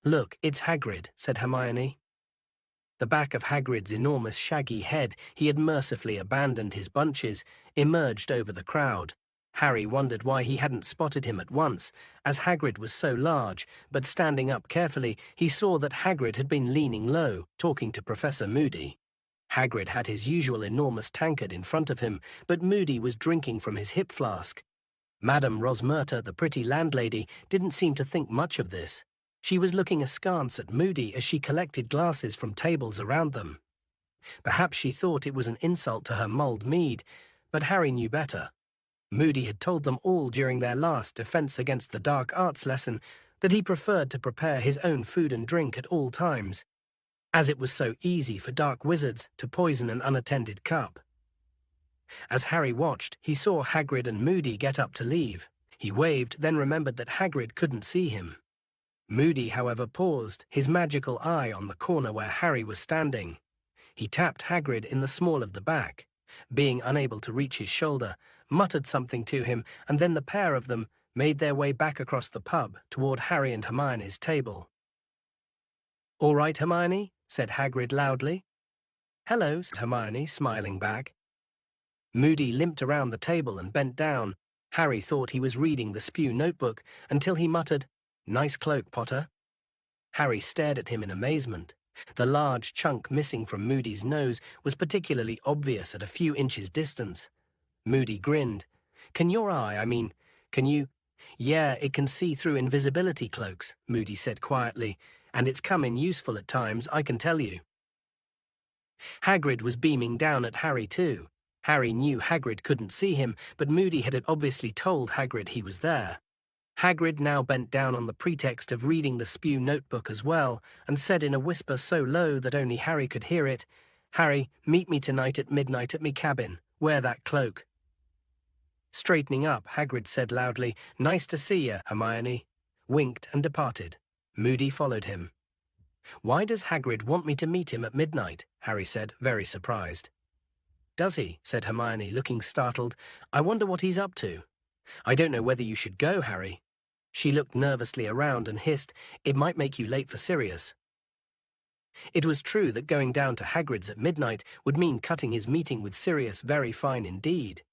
"Look, it's Hagrid," said Hermione. The back of Hagrid's enormous shaggy head, he had mercifully abandoned his bunches, emerged over the crowd. Harry wondered why he hadn't spotted him at once, as Hagrid was so large, but standing up carefully, he saw that Hagrid had been leaning low, talking to Professor Moody. Hagrid had his usual enormous tankard in front of him, but Moody was drinking from his hip flask. Madame Rosmerta, the pretty landlady, didn't seem to think much of this. She was looking askance at Moody as she collected glasses from tables around them. Perhaps she thought it was an insult to her mulled mead, but Harry knew better. Moody had told them all during their last Defense Against the Dark Arts lesson that he preferred to prepare his own food and drink at all times, as it was so easy for dark wizards to poison an unattended cup. As Harry watched, he saw Hagrid and Moody get up to leave. He waved, then remembered that Hagrid couldn't see him. Moody, however, paused, his magical eye on the corner where Harry was standing. He tapped Hagrid in the small of the back. Being unable to reach his shoulder, muttered something to him, and then the pair of them made their way back across the pub toward Harry and Hermione's table. "All right, Hermione," said Hagrid loudly. "Hello," said Hermione, smiling back. Moody limped around the table and bent down. Harry thought he was reading the Spew notebook until he muttered, "Nice cloak, Potter." Harry stared at him in amazement. The large chunk missing from Moody's nose was particularly obvious at a few inches' distance. Moody grinned. Can you... Yeah, it can see through invisibility cloaks," Moody said quietly, "and it's come in useful at times, I can tell you." Hagrid was beaming down at Harry too. Harry knew Hagrid couldn't see him, but Moody had obviously told Hagrid he was there. Hagrid now bent down on the pretext of reading the Spew notebook as well, and said in a whisper so low that only Harry could hear it, "Harry, meet me tonight at midnight at me cabin. Wear that cloak." Straightening up, Hagrid said loudly, "Nice to see you, Hermione," winked and departed. Moody followed him. "Why does Hagrid want me to meet him at midnight?" Harry said, very surprised. "Does he?" said Hermione, looking startled. "I wonder what he's up to." "I don't know whether you should go, Harry." She looked nervously around and hissed, "It might make you late for Sirius." It was true that going down to Hagrid's at midnight would mean cutting his meeting with Sirius very fine indeed.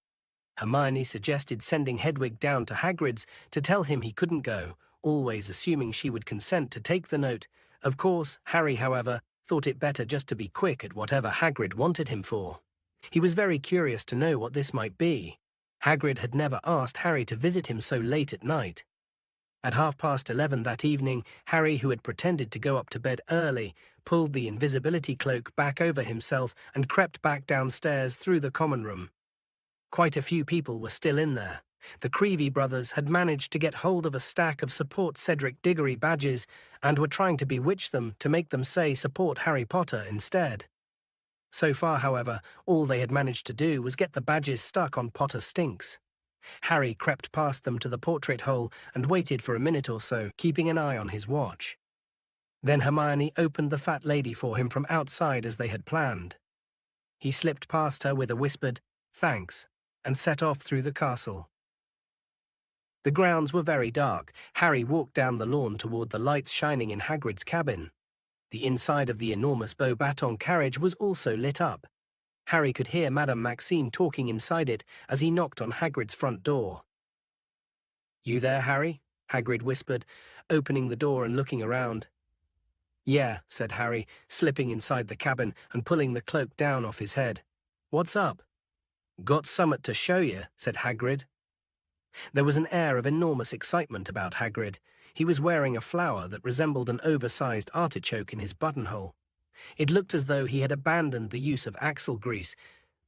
Hermione suggested sending Hedwig down to Hagrid's to tell him he couldn't go, always assuming she would consent to take the note. Of course, Harry, however, thought it better just to be quick at whatever Hagrid wanted him for. He was very curious to know what this might be. Hagrid had never asked Harry to visit him so late at night. At 11:30 that evening, Harry, who had pretended to go up to bed early, pulled the invisibility cloak back over himself and crept back downstairs through the common room. Quite a few people were still in there. The Creevy brothers had managed to get hold of a stack of Support Cedric Diggory badges and were trying to bewitch them to make them say Support Harry Potter instead. So far, however, all they had managed to do was get the badges stuck on Potter Stinks. Harry crept past them to the portrait hole and waited for a minute or so, keeping an eye on his watch. Then Hermione opened the fat lady for him from outside as they had planned. He slipped past her with a whispered, "Thanks," and set off through the castle. The grounds were very dark. Harry walked down the lawn toward the lights shining in Hagrid's cabin. The inside of the enormous Beauxbatons carriage was also lit up. Harry could hear Madame Maxime talking inside it as he knocked on Hagrid's front door. "You there, Harry?" Hagrid whispered, opening the door and looking around. "Yeah," said Harry, slipping inside the cabin and pulling the cloak down off his head. "What's up?" "Got summat to show you," said Hagrid. There was an air of enormous excitement about Hagrid. He was wearing a flower that resembled an oversized artichoke in his buttonhole. It looked as though he had abandoned the use of axle grease,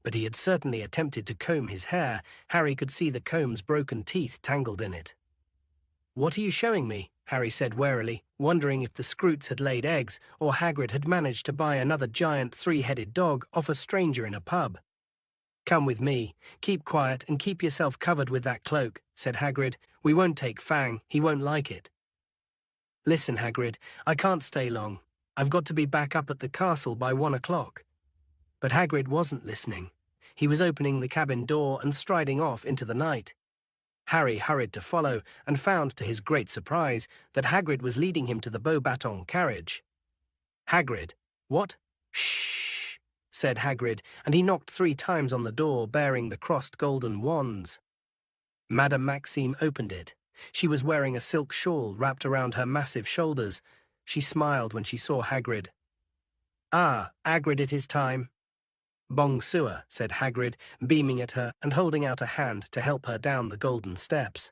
but he had certainly attempted to comb his hair. Harry could see the comb's broken teeth tangled in it. "What are you showing me?" Harry said warily, wondering if the Scroots had laid eggs or Hagrid had managed to buy another giant three-headed dog off a stranger in a pub. "Come with me. Keep quiet and keep yourself covered with that cloak," said Hagrid. "We won't take Fang. He won't like it." "Listen, Hagrid, I can't stay long. I've got to be back up at the castle by 1 o'clock. But Hagrid wasn't listening. He was opening the cabin door and striding off into the night. Harry hurried to follow and found, to his great surprise, that Hagrid was leading him to the Beauxbatons carriage. "Hagrid, what?" "Shh," said Hagrid, and he knocked 3 times on the door bearing the crossed golden wands. Madame Maxime opened it. She was wearing a silk shawl wrapped around her massive shoulders. She smiled when she saw Hagrid. "Ah, Hagrid, it is time." "Bong sewer," said Hagrid, beaming at her and holding out a hand to help her down the golden steps.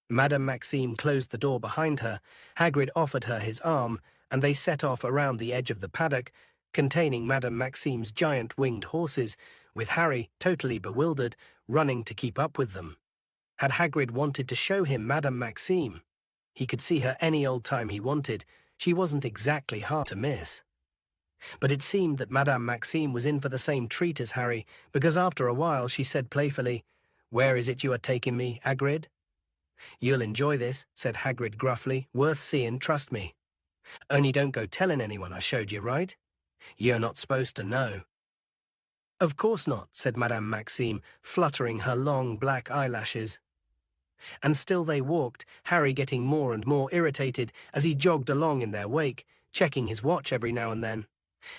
Madame Maxime closed the door behind her. Hagrid offered her his arm, and they set off around the edge of the paddock, containing Madame Maxime's giant winged horses, with Harry, totally bewildered, running to keep up with them. Had Hagrid wanted to show him Madame Maxime? He could see her any old time he wanted. She wasn't exactly hard to miss. But it seemed that Madame Maxime was in for the same treat as Harry, because after a while she said playfully, "Where is it you are taking me, Hagrid?" "You'll enjoy this," said Hagrid gruffly. "Worth seeing, trust me. Only don't go telling anyone I showed you, right? You're not supposed to know." "Of course not," said Madame Maxime, fluttering her long black eyelashes. And still they walked, Harry getting more and more irritated as he jogged along in their wake, checking his watch every now and then.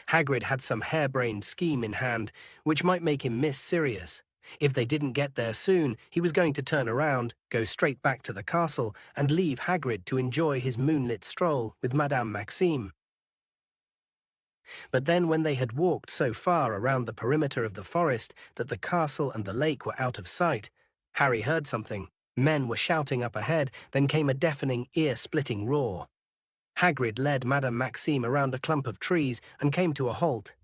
Hagrid had some harebrained scheme in hand, which might make him miss Sirius. If they didn't get there soon, he was going to turn around, go straight back to the castle, and leave Hagrid to enjoy his moonlit stroll with Madame Maxime. But then when they had walked so far around the perimeter of the forest that the castle and the lake were out of sight, Harry heard something. Men were shouting up ahead, then came a deafening, ear-splitting roar. Hagrid led Madame Maxime around a clump of trees and came to a halt.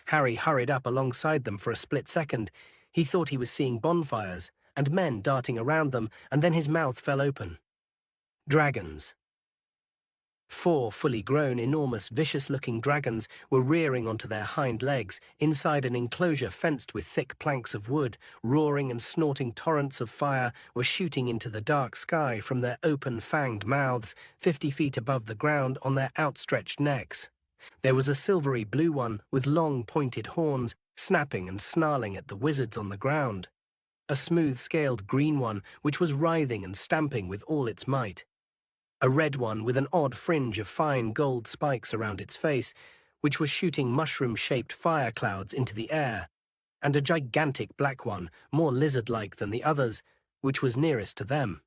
Harry hurried up alongside them for a split second. He thought he was seeing bonfires, and men darting around them, and then his mouth fell open. Dragons. 4 fully grown, enormous, vicious-looking dragons were rearing onto their hind legs inside an enclosure fenced with thick planks of wood. Roaring and snorting torrents of fire were shooting into the dark sky from their open, fanged mouths, 50 feet above the ground on their outstretched necks. There was a silvery blue one with long, pointed horns, snapping and snarling at the wizards on the ground. A smooth-scaled green one which was writhing and stamping with all its might. A red one with an odd fringe of fine gold spikes around its face, which was shooting mushroom-shaped fire clouds into the air, and a gigantic black one, more lizard-like than the others, which was nearest to them.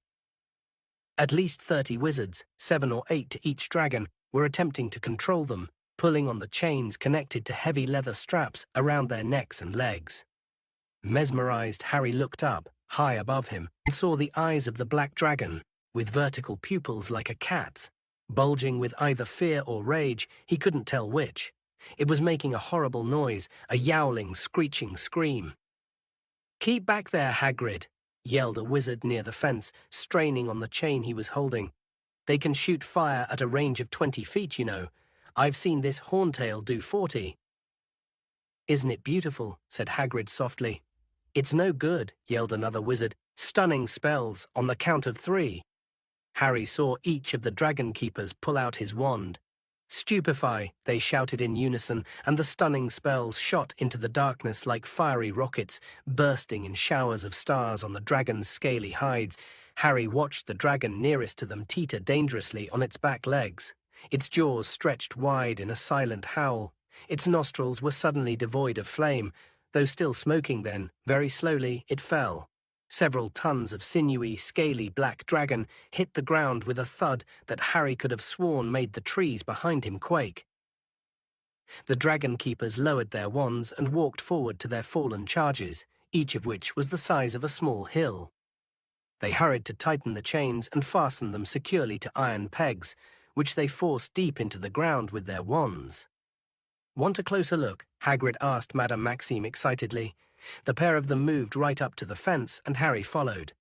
At least 30 wizards, 7 or 8 to each dragon, were attempting to control them, pulling on the chains connected to heavy leather straps around their necks and legs. Mesmerized, Harry looked up, high above him, and saw the eyes of the black dragon, with vertical pupils like a cat's, bulging with either fear or rage, he couldn't tell which. It was making a horrible noise, a yowling, screeching scream. "Keep back there, Hagrid," yelled a wizard near the fence, straining on the chain he was holding. "They can shoot fire at a range of 20 feet, you know. I've seen this horntail do 40. "Isn't it beautiful?" said Hagrid softly. "It's no good," yelled another wizard. "Stunning spells, on the count of 3. Harry saw each of the dragon keepers pull out his wand. "Stupefy," they shouted in unison, and the stunning spells shot into the darkness like fiery rockets, bursting in showers of stars on the dragon's scaly hides. Harry watched the dragon nearest to them teeter dangerously on its back legs. Its jaws stretched wide in a silent howl. Its nostrils were suddenly devoid of flame. Though still smoking then, very slowly it fell. Several tons of sinewy, scaly black dragon hit the ground with a thud that Harry could have sworn made the trees behind him quake. The dragon keepers lowered their wands and walked forward to their fallen charges, each of which was the size of a small hill. They hurried to tighten the chains and fasten them securely to iron pegs, which they forced deep into the ground with their wands. "Want a closer look?" Hagrid asked Madame Maxime excitedly. The pair of them moved right up to the fence, and Harry followed.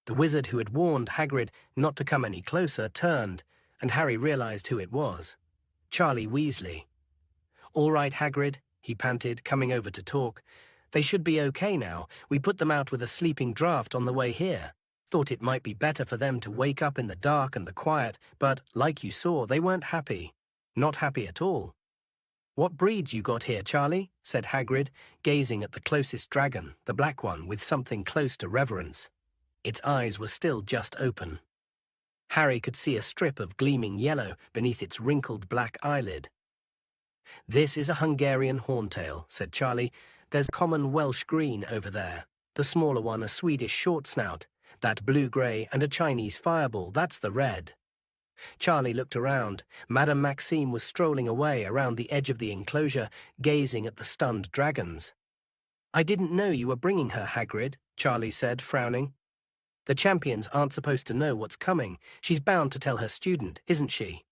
The wizard who had warned Hagrid not to come any closer turned, and Harry realized who it was. Charlie Weasley. "All right, Hagrid," he panted, coming over to talk. "They should be okay now. We put them out with a sleeping draught on the way here. Thought it might be better for them to wake up in the dark and the quiet, but, like you saw, they weren't happy. Not happy at all." "What breeds you got here, Charlie?" said Hagrid, gazing at the closest dragon, the black one, with something close to reverence. Its eyes were still just open. Harry could see a strip of gleaming yellow beneath its wrinkled black eyelid. "This is a Hungarian horntail," said Charlie. "There's common Welsh green over there. The smaller one a Swedish short snout. That blue-grey and a Chinese fireball, that's the red." Charlie looked around. Madame Maxime was strolling away around the edge of the enclosure, gazing at the stunned dragons. "I didn't know you were bringing her, Hagrid," Charlie said, frowning. "The champions aren't supposed to know what's coming. She's bound to tell her student, isn't she?"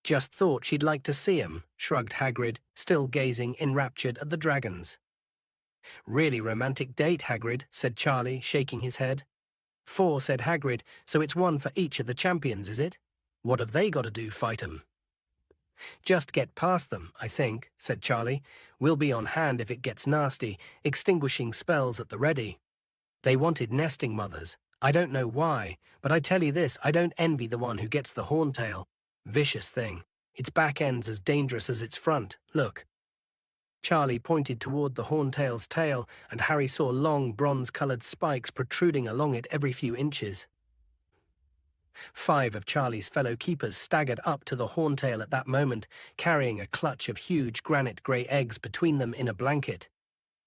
"Just thought she'd like to see 'em," shrugged Hagrid, still gazing enraptured at the dragons. "Really romantic date, Hagrid," said Charlie, shaking his head. 4, said Hagrid, so it's one for each of the champions, is it? What have they got to do, fight 'em? Just get past them, I think, said Charlie. We'll be on hand if it gets nasty, extinguishing spells at the ready. They wanted nesting mothers. I don't know why, but I tell you this, I don't envy the one who gets the horntail. Vicious thing. Its back end's as dangerous as its front. Look. Charlie pointed toward the horntail's tail, and Harry saw long bronze-colored spikes protruding along it every few inches. 5 of Charlie's fellow keepers staggered up to the horntail at that moment, carrying a clutch of huge granite grey eggs between them in a blanket.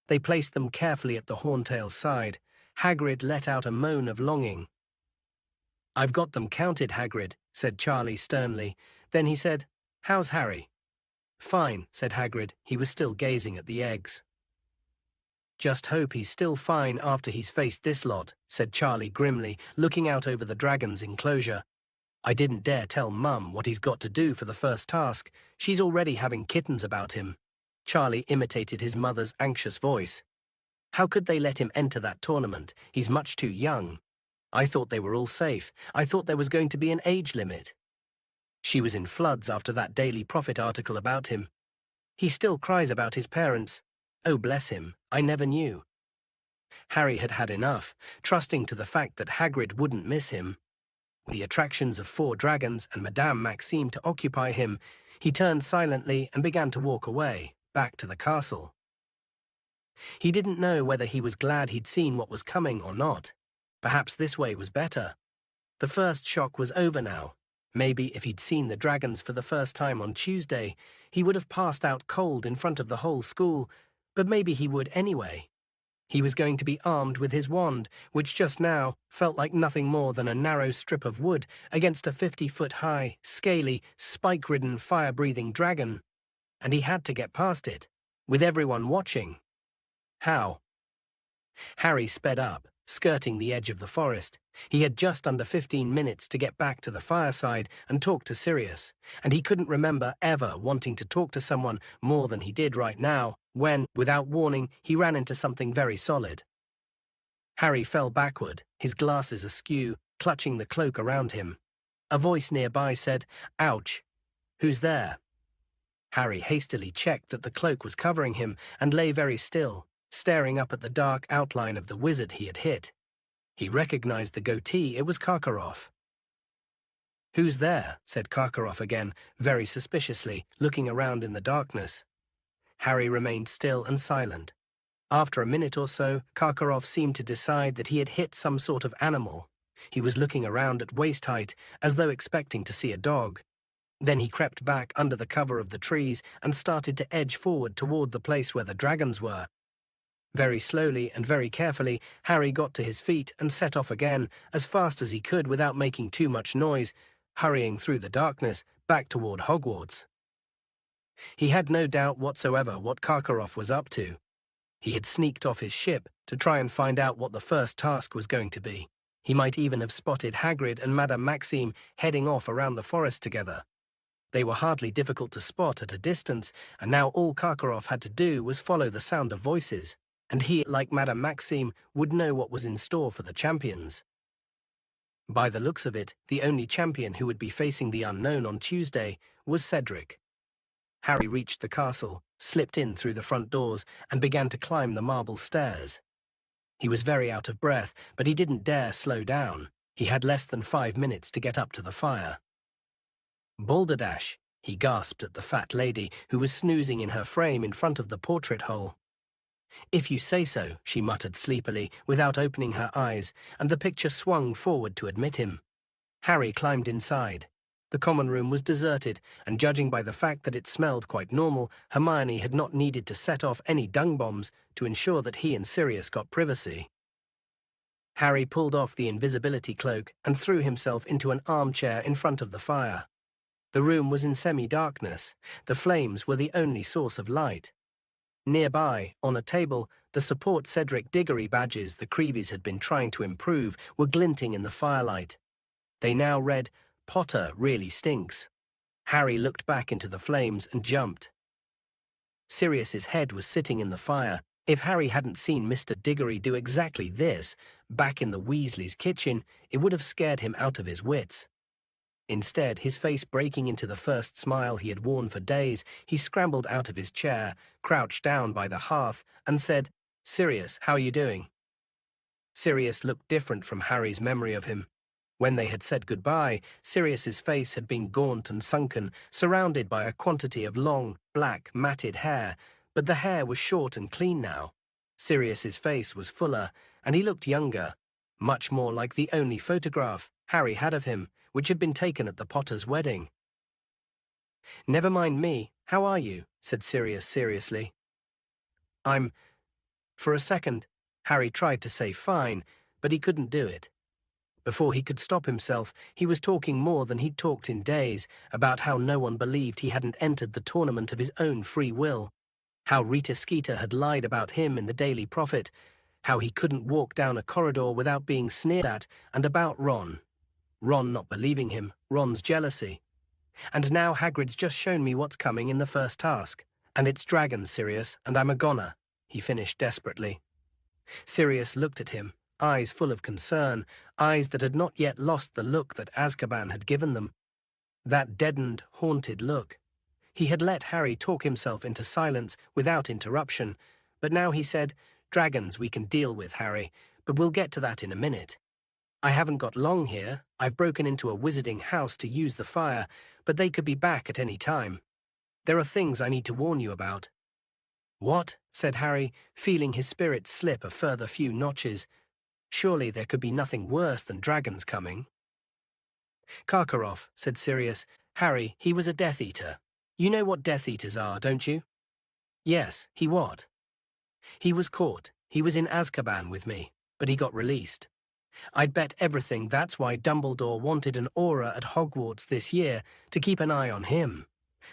They placed them carefully at the horntail's side. Hagrid let out a moan of longing. I've got them counted, Hagrid, said Charlie sternly. Then he said, How's Harry? Fine, said Hagrid. He was still gazing at the eggs. Just hope he's still fine after he's faced this lot, said Charlie grimly, looking out over the dragon's enclosure. I didn't dare tell Mum what he's got to do for the first task. She's already having kittens about him. Charlie imitated his mother's anxious voice. How could they let him enter that tournament? He's much too young. I thought they were all safe. I thought there was going to be an age limit. She was in floods after that Daily Prophet article about him. He still cries about his parents. Oh, bless him, I never knew. Harry had had enough, trusting to the fact that Hagrid wouldn't miss him. With the attractions of 4 dragons and Madame Maxime to occupy him, he turned silently and began to walk away, back to the castle. He didn't know whether he was glad he'd seen what was coming or not. Perhaps this way was better. The first shock was over now. Maybe if he'd seen the dragons for the first time on Tuesday, he would have passed out cold in front of the whole school, but maybe he would anyway. He was going to be armed with his wand, which just now felt like nothing more than a narrow strip of wood against a 50-foot-high, scaly, spike-ridden, fire-breathing dragon. And he had to get past it, with everyone watching. How? Harry sped up, skirting the edge of the forest. He had just under 15 minutes to get back to the fireside and talk to Sirius, and he couldn't remember ever wanting to talk to someone more than he did right now, when, without warning, he ran into something very solid. Harry fell backward, his glasses askew, clutching the cloak around him. A voice nearby said, Ouch! Who's there? Harry hastily checked that the cloak was covering him and lay very still, staring up at the dark outline of the wizard he had hit. He recognized the goatee. It was Karkaroff. Who's there? Said Karkaroff again, very suspiciously, looking around in the darkness. Harry remained still and silent. After a minute or so, Karkaroff seemed to decide that he had hit some sort of animal. He was looking around at waist height, as though expecting to see a dog. Then he crept back under the cover of the trees and started to edge forward toward the place where the dragons were. Very slowly and very carefully, Harry got to his feet and set off again, as fast as he could without making too much noise, hurrying through the darkness, back toward Hogwarts. He had no doubt whatsoever what Karkaroff was up to. He had sneaked off his ship to try and find out what the first task was going to be. He might even have spotted Hagrid and Madame Maxime heading off around the forest together. They were hardly difficult to spot at a distance, and now all Karkaroff had to do was follow the sound of voices, and he, like Madame Maxime, would know what was in store for the champions. By the looks of it, the only champion who would be facing the unknown on Tuesday was Cedric. Harry reached the castle, slipped in through the front doors, and began to climb the marble stairs. He was very out of breath, but he didn't dare slow down. He had less than 5 minutes to get up to the fire. Balderdash, he gasped at the fat lady who was snoozing in her frame in front of the portrait hole. If you say so, she muttered sleepily, without opening her eyes, and the picture swung forward to admit him. Harry climbed inside. The common room was deserted, and judging by the fact that it smelled quite normal, Hermione had not needed to set off any dung bombs to ensure that he and Sirius got privacy. Harry pulled off the invisibility cloak and threw himself into an armchair in front of the fire. The room was in semi-darkness. The flames were the only source of light. Nearby, on a table, the support Cedric Diggory badges the Creevies had been trying to improve were glinting in the firelight. They now read, Potter really stinks. Harry looked back into the flames and jumped. Sirius's head was sitting in the fire, If Harry hadn't seen Mr. Diggory do exactly this back in the Weasleys' kitchen, it would have scared him out of his wits. Instead, his face breaking into the first smile he had worn for days, he scrambled out of his chair, crouched down by the hearth, and said, "Sirius, how are you doing?" Sirius looked different from Harry's memory of him. When they had said goodbye, Sirius's face had been gaunt and sunken, surrounded by a quantity of long, black, matted hair, but the hair was short and clean now. Sirius's face was fuller, and he looked younger, much more like the only photograph Harry had of him, which had been taken at the Potter's wedding. "Never mind me, how are you?" said Sirius seriously. "I'm—" For a second, Harry tried to say fine, but he couldn't do it. Before he could stop himself, he was talking more than he'd talked in days about how no one believed he hadn't entered the tournament of his own free will, how Rita Skeeter had lied about him in the Daily Prophet, how he couldn't walk down a corridor without being sneered at, and about Ron. Ron not believing him, Ron's jealousy. "And now Hagrid's just shown me what's coming in the first task. And it's dragons, Sirius, and I'm a goner," he finished desperately. Sirius looked at him, eyes full of concern, eyes that had not yet lost the look that Azkaban had given them. That deadened, haunted look. He had let Harry talk himself into silence without interruption, but now he said, "Dragons we can deal with, Harry, but we'll get to that in a minute. I haven't got long here. I've broken into a wizarding house to use the fire, but they could be back at any time. There are things I need to warn you about." "What?" said Harry, feeling his spirits slip a further few notches. Surely there could be nothing worse than dragons coming. "Karkaroff," said Sirius. "Harry, he was a Death Eater. You know what Death Eaters are, don't you?" "Yes, he what?" "He was caught. He was in Azkaban with me, but he got released. I'd bet everything that's why Dumbledore wanted an aura at Hogwarts this year, to keep an eye on him.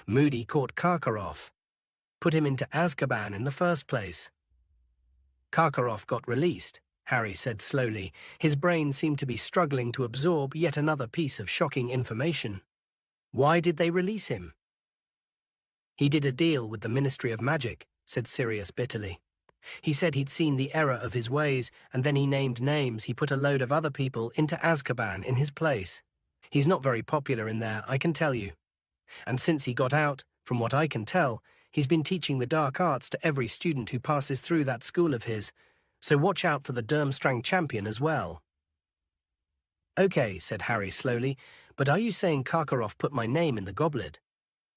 Moody caught Karkaroff. Put him into Azkaban in the first place." "Karkaroff got released," Harry said slowly. His brain seemed to be struggling to absorb yet another piece of shocking information. "Why did they release him?" "He did a deal with the Ministry of Magic," said Sirius bitterly. "He said he'd seen the error of his ways, and then he named names. He put a load of other people into Azkaban in his place. He's not very popular in there, I can tell you. And since he got out, from what I can tell, he's been teaching the dark arts to every student who passes through that school of his. So watch out for the Durmstrang champion as well." "Okay," said Harry slowly, "but are you saying Karkaroff put my name in the goblet?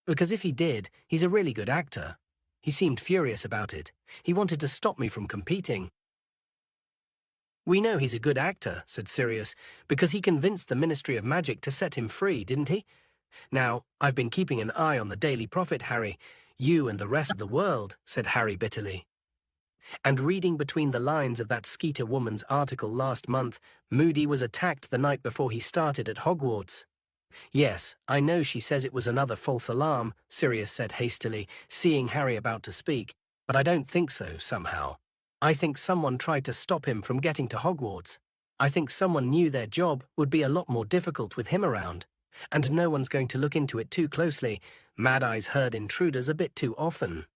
Because if he did, he's a really good actor. He seemed furious about it. He wanted to stop me from competing." "We know he's a good actor," said Sirius, "because he convinced the Ministry of Magic to set him free, didn't he? Now, I've been keeping an eye on the Daily Prophet, Harry. You and the rest of the world," said Harry bitterly. "And reading between the lines of that Skeeter woman's article last month, Moody was attacked the night before he started at Hogwarts." "Yes, I know she says it was another false alarm," Sirius said hastily, seeing Harry about to speak, "but I don't think so, somehow. I think someone tried to stop him from getting to Hogwarts. I think someone knew their job would be a lot more difficult with him around. And no one's going to look into it too closely. Mad Eye's heard intruders a bit too often.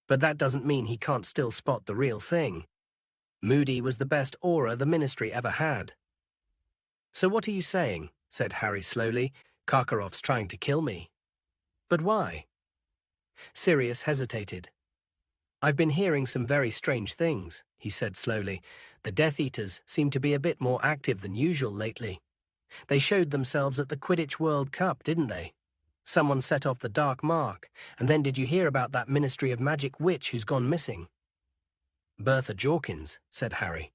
But that doesn't mean he can't still spot the real thing. Moody was the best aura the Ministry ever had." "So what are you saying?" said Harry slowly. "Karkaroff's trying to kill me." "But why?" Sirius hesitated. "I've been hearing some very strange things," he said slowly. "The Death Eaters seem to be a bit more active than usual lately. They showed themselves at the Quidditch World Cup, didn't they? Someone set off the Dark Mark, and then did you hear about that Ministry of Magic witch who's gone missing?" "Bertha Jorkins," said Harry.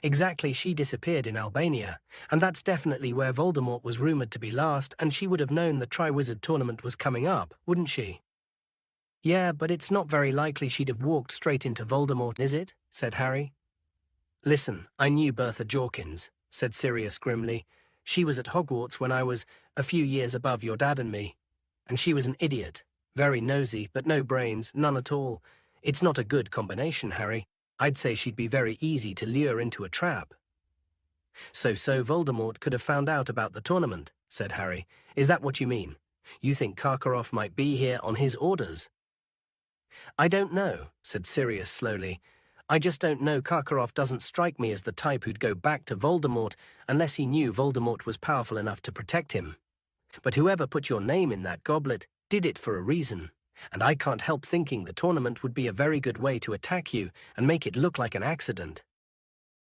"Exactly, she disappeared in Albania, and that's definitely where Voldemort was rumoured to be last, and she would have known the Triwizard Tournament was coming up, wouldn't she?" "Yeah, but it's not very likely she'd have walked straight into Voldemort, is it?" said Harry. "Listen, I knew Bertha Jorkins," said Sirius grimly. "She was at Hogwarts when I was a few years above your dad and me. And she was an idiot. Very nosy, but no brains, none at all. It's not a good combination, Harry. I'd say she'd be very easy to lure into a trap." So Voldemort could have found out about the tournament," said Harry. "Is that what you mean? You think Karkaroff might be here on his orders?" "I don't know," said Sirius slowly. I just don't know. Karkaroff doesn't strike me as the type who'd go back to Voldemort unless he knew Voldemort was powerful enough to protect him. But whoever put your name in that goblet did it for a reason, and I can't help thinking the tournament would be a very good way to attack you and make it look like an accident.